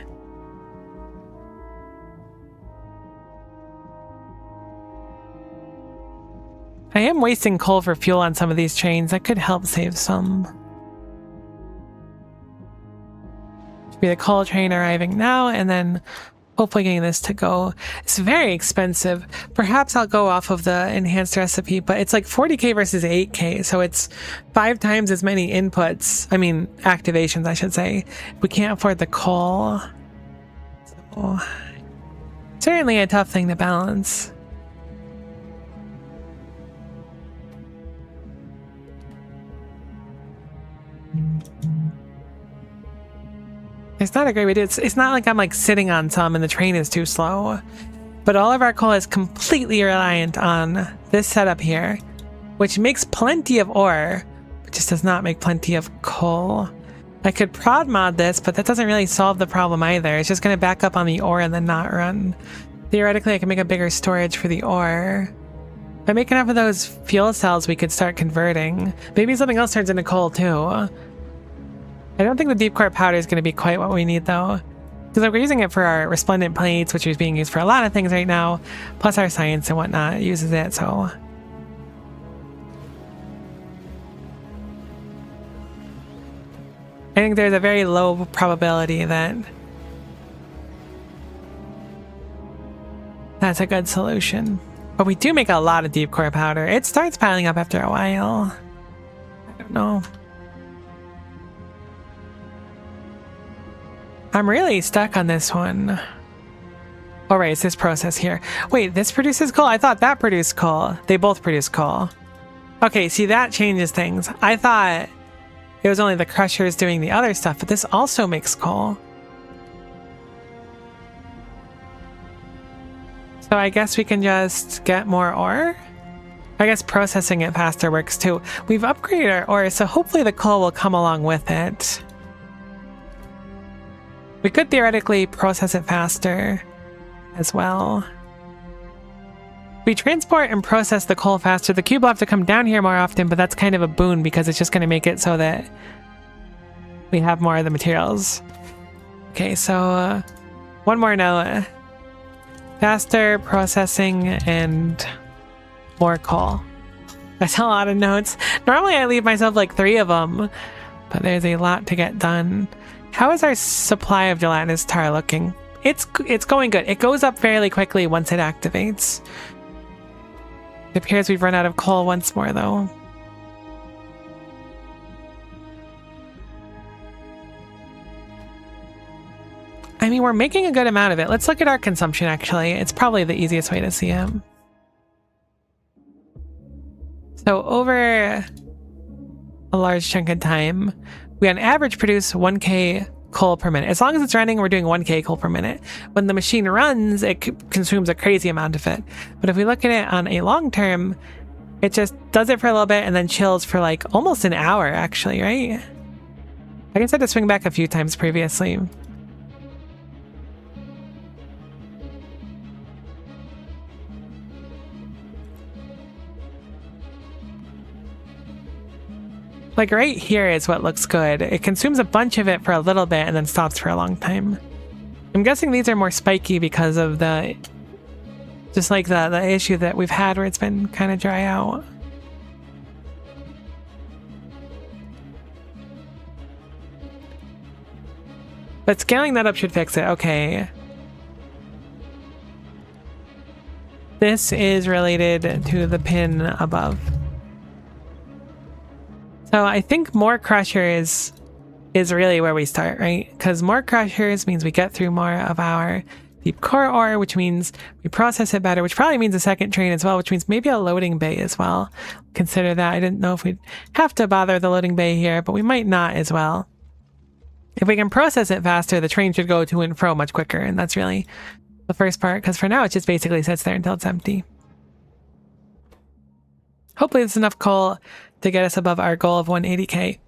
Speaker 2: I am wasting coal for fuel on some of these trains. That could help save some. Should be the coal train arriving now, and then hopefully getting this to go. It's very expensive. Perhaps I'll go off of the enhanced recipe, but it's like 40k versus 8k, so it's 5 times as many inputs. I mean, activations, I should say. We can't afford the coal. So, certainly a tough thing to balance. It's not a great way to do it. It's not like I'm like sitting on some and the train is too slow. But all of our coal is completely reliant on this setup here, which makes plenty of ore, but just does not make plenty of coal. I could prod mod this, but that doesn't really solve the problem either. It's just going to back up on the ore and then not run. Theoretically, I can make a bigger storage for the ore. If I make enough of those fuel cells, we could start converting. Maybe something else turns into coal too. I don't think the deep core powder is going to be quite what we need though, because we're using it for our resplendent plates, which is being used for a lot of things right now, plus our science and whatnot uses it, so. I think there's a very low probability that That's a good solution. But we do make a lot of deep core powder. It starts piling up after a while. I don't know. I'm really stuck on this one. Oh, right, it's this process here. Wait, this produces coal? I thought that produced coal. They both produce coal. Okay, see, that changes things. I thought it was only the crushers doing the other stuff, but this also makes coal. So I guess we can just get more ore? I guess processing it faster works too. We've upgraded our ore, so hopefully the coal will come along with it. We could theoretically process it faster as well. We transport and process the coal faster. The cube will have to come down here more often, but that's kind of a boon because it's just going to make it so that we have more of the materials. Okay, so one more note. Faster processing and more coal. That's a lot of notes. Normally I leave myself like 3 of them, but there's a lot to get done. How is our supply of gelatinous tar looking? It's going good. It goes up fairly quickly once it activates. It appears we've run out of coal once more, though. I mean, we're making a good amount of it. Let's look at our consumption, actually. It's probably the easiest way to see it. So over a large chunk of time, we on average produce 1K coal per minute. As long as it's running, we're doing 1K coal per minute. When the machine runs, it consumes a crazy amount of it. But if we look at it on a long term, it just does it for a little bit and then chills for like almost an hour, actually, right? I guess I had to swing back a few times previously. Like right here is what looks good. It consumes a bunch of it for a little bit and then stops for a long time. I'm guessing these are more spiky because of the issue that we've had where it's been kind of dry out. But scaling that up should fix it. Okay. This is related to the pin above. So I think more crushers is really where we start, right? Because more crushers means we get through more of our deep core ore, which means we process it better, which probably means a second train as well, which means maybe a loading bay as well. Consider that. I didn't know if we'd have to bother the loading bay here, but we might not as well. If we can process it faster, the train should go to and fro much quicker, and that's really the first part, because for now it just basically sits there until it's empty. Hopefully it's enough coal to get us above our goal of 180k.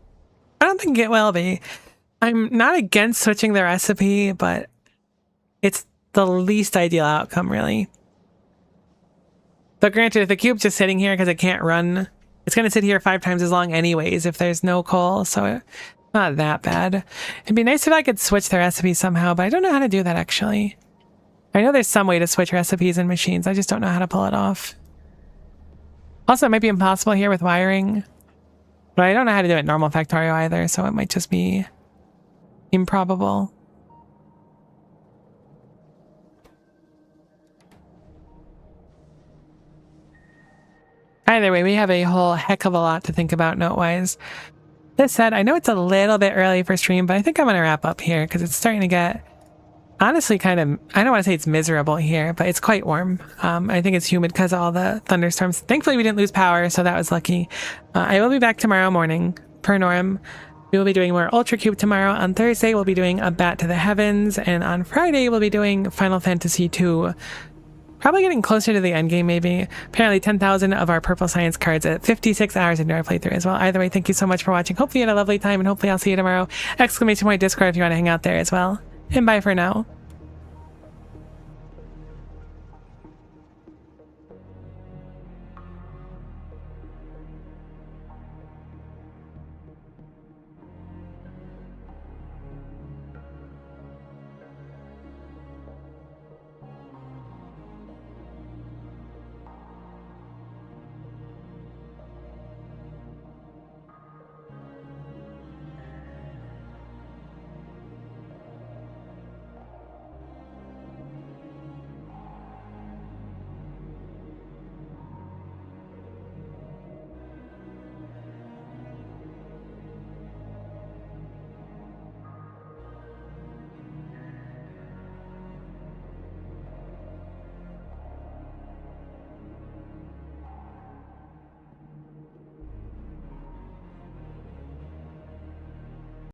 Speaker 2: I don't think it will be. I'm not against switching the recipe, but it's the least ideal outcome, really. But granted, if the cube's just sitting here because it can't run, it's going to sit here 5 times as long anyways if there's no coal, so it's not that bad. It'd be nice if I could switch the recipe somehow, but I don't know how to do that, actually. I know there's some way to switch recipes in machines, I just don't know how to pull it off. Also, it might be impossible here with wiring, but I don't know how to do it in normal Factorio either, so it might just be improbable. Either way, we have a whole heck of a lot to think about note-wise. This said, I know it's a little bit early for stream, but I think I'm going to wrap up here because it's starting to get, honestly, kind of, I don't want to say it's miserable here, but it's quite warm. I think it's humid because of all the thunderstorms. Thankfully, we didn't lose power, so that was lucky. I will be back tomorrow morning, per norm. We will be doing more Ultra Cube tomorrow. On Thursday, we'll be doing A Bat to the Heavens, and on Friday, we'll be doing Final Fantasy II. Probably getting closer to the end game, maybe. Apparently 10,000 of our purple science cards at 56 hours into our playthrough as well. Either way, thank you so much for watching. Hopefully you had a lovely time, and hopefully I'll see you tomorrow. Exclamation point Discord if you want to hang out there as well. And bye for now.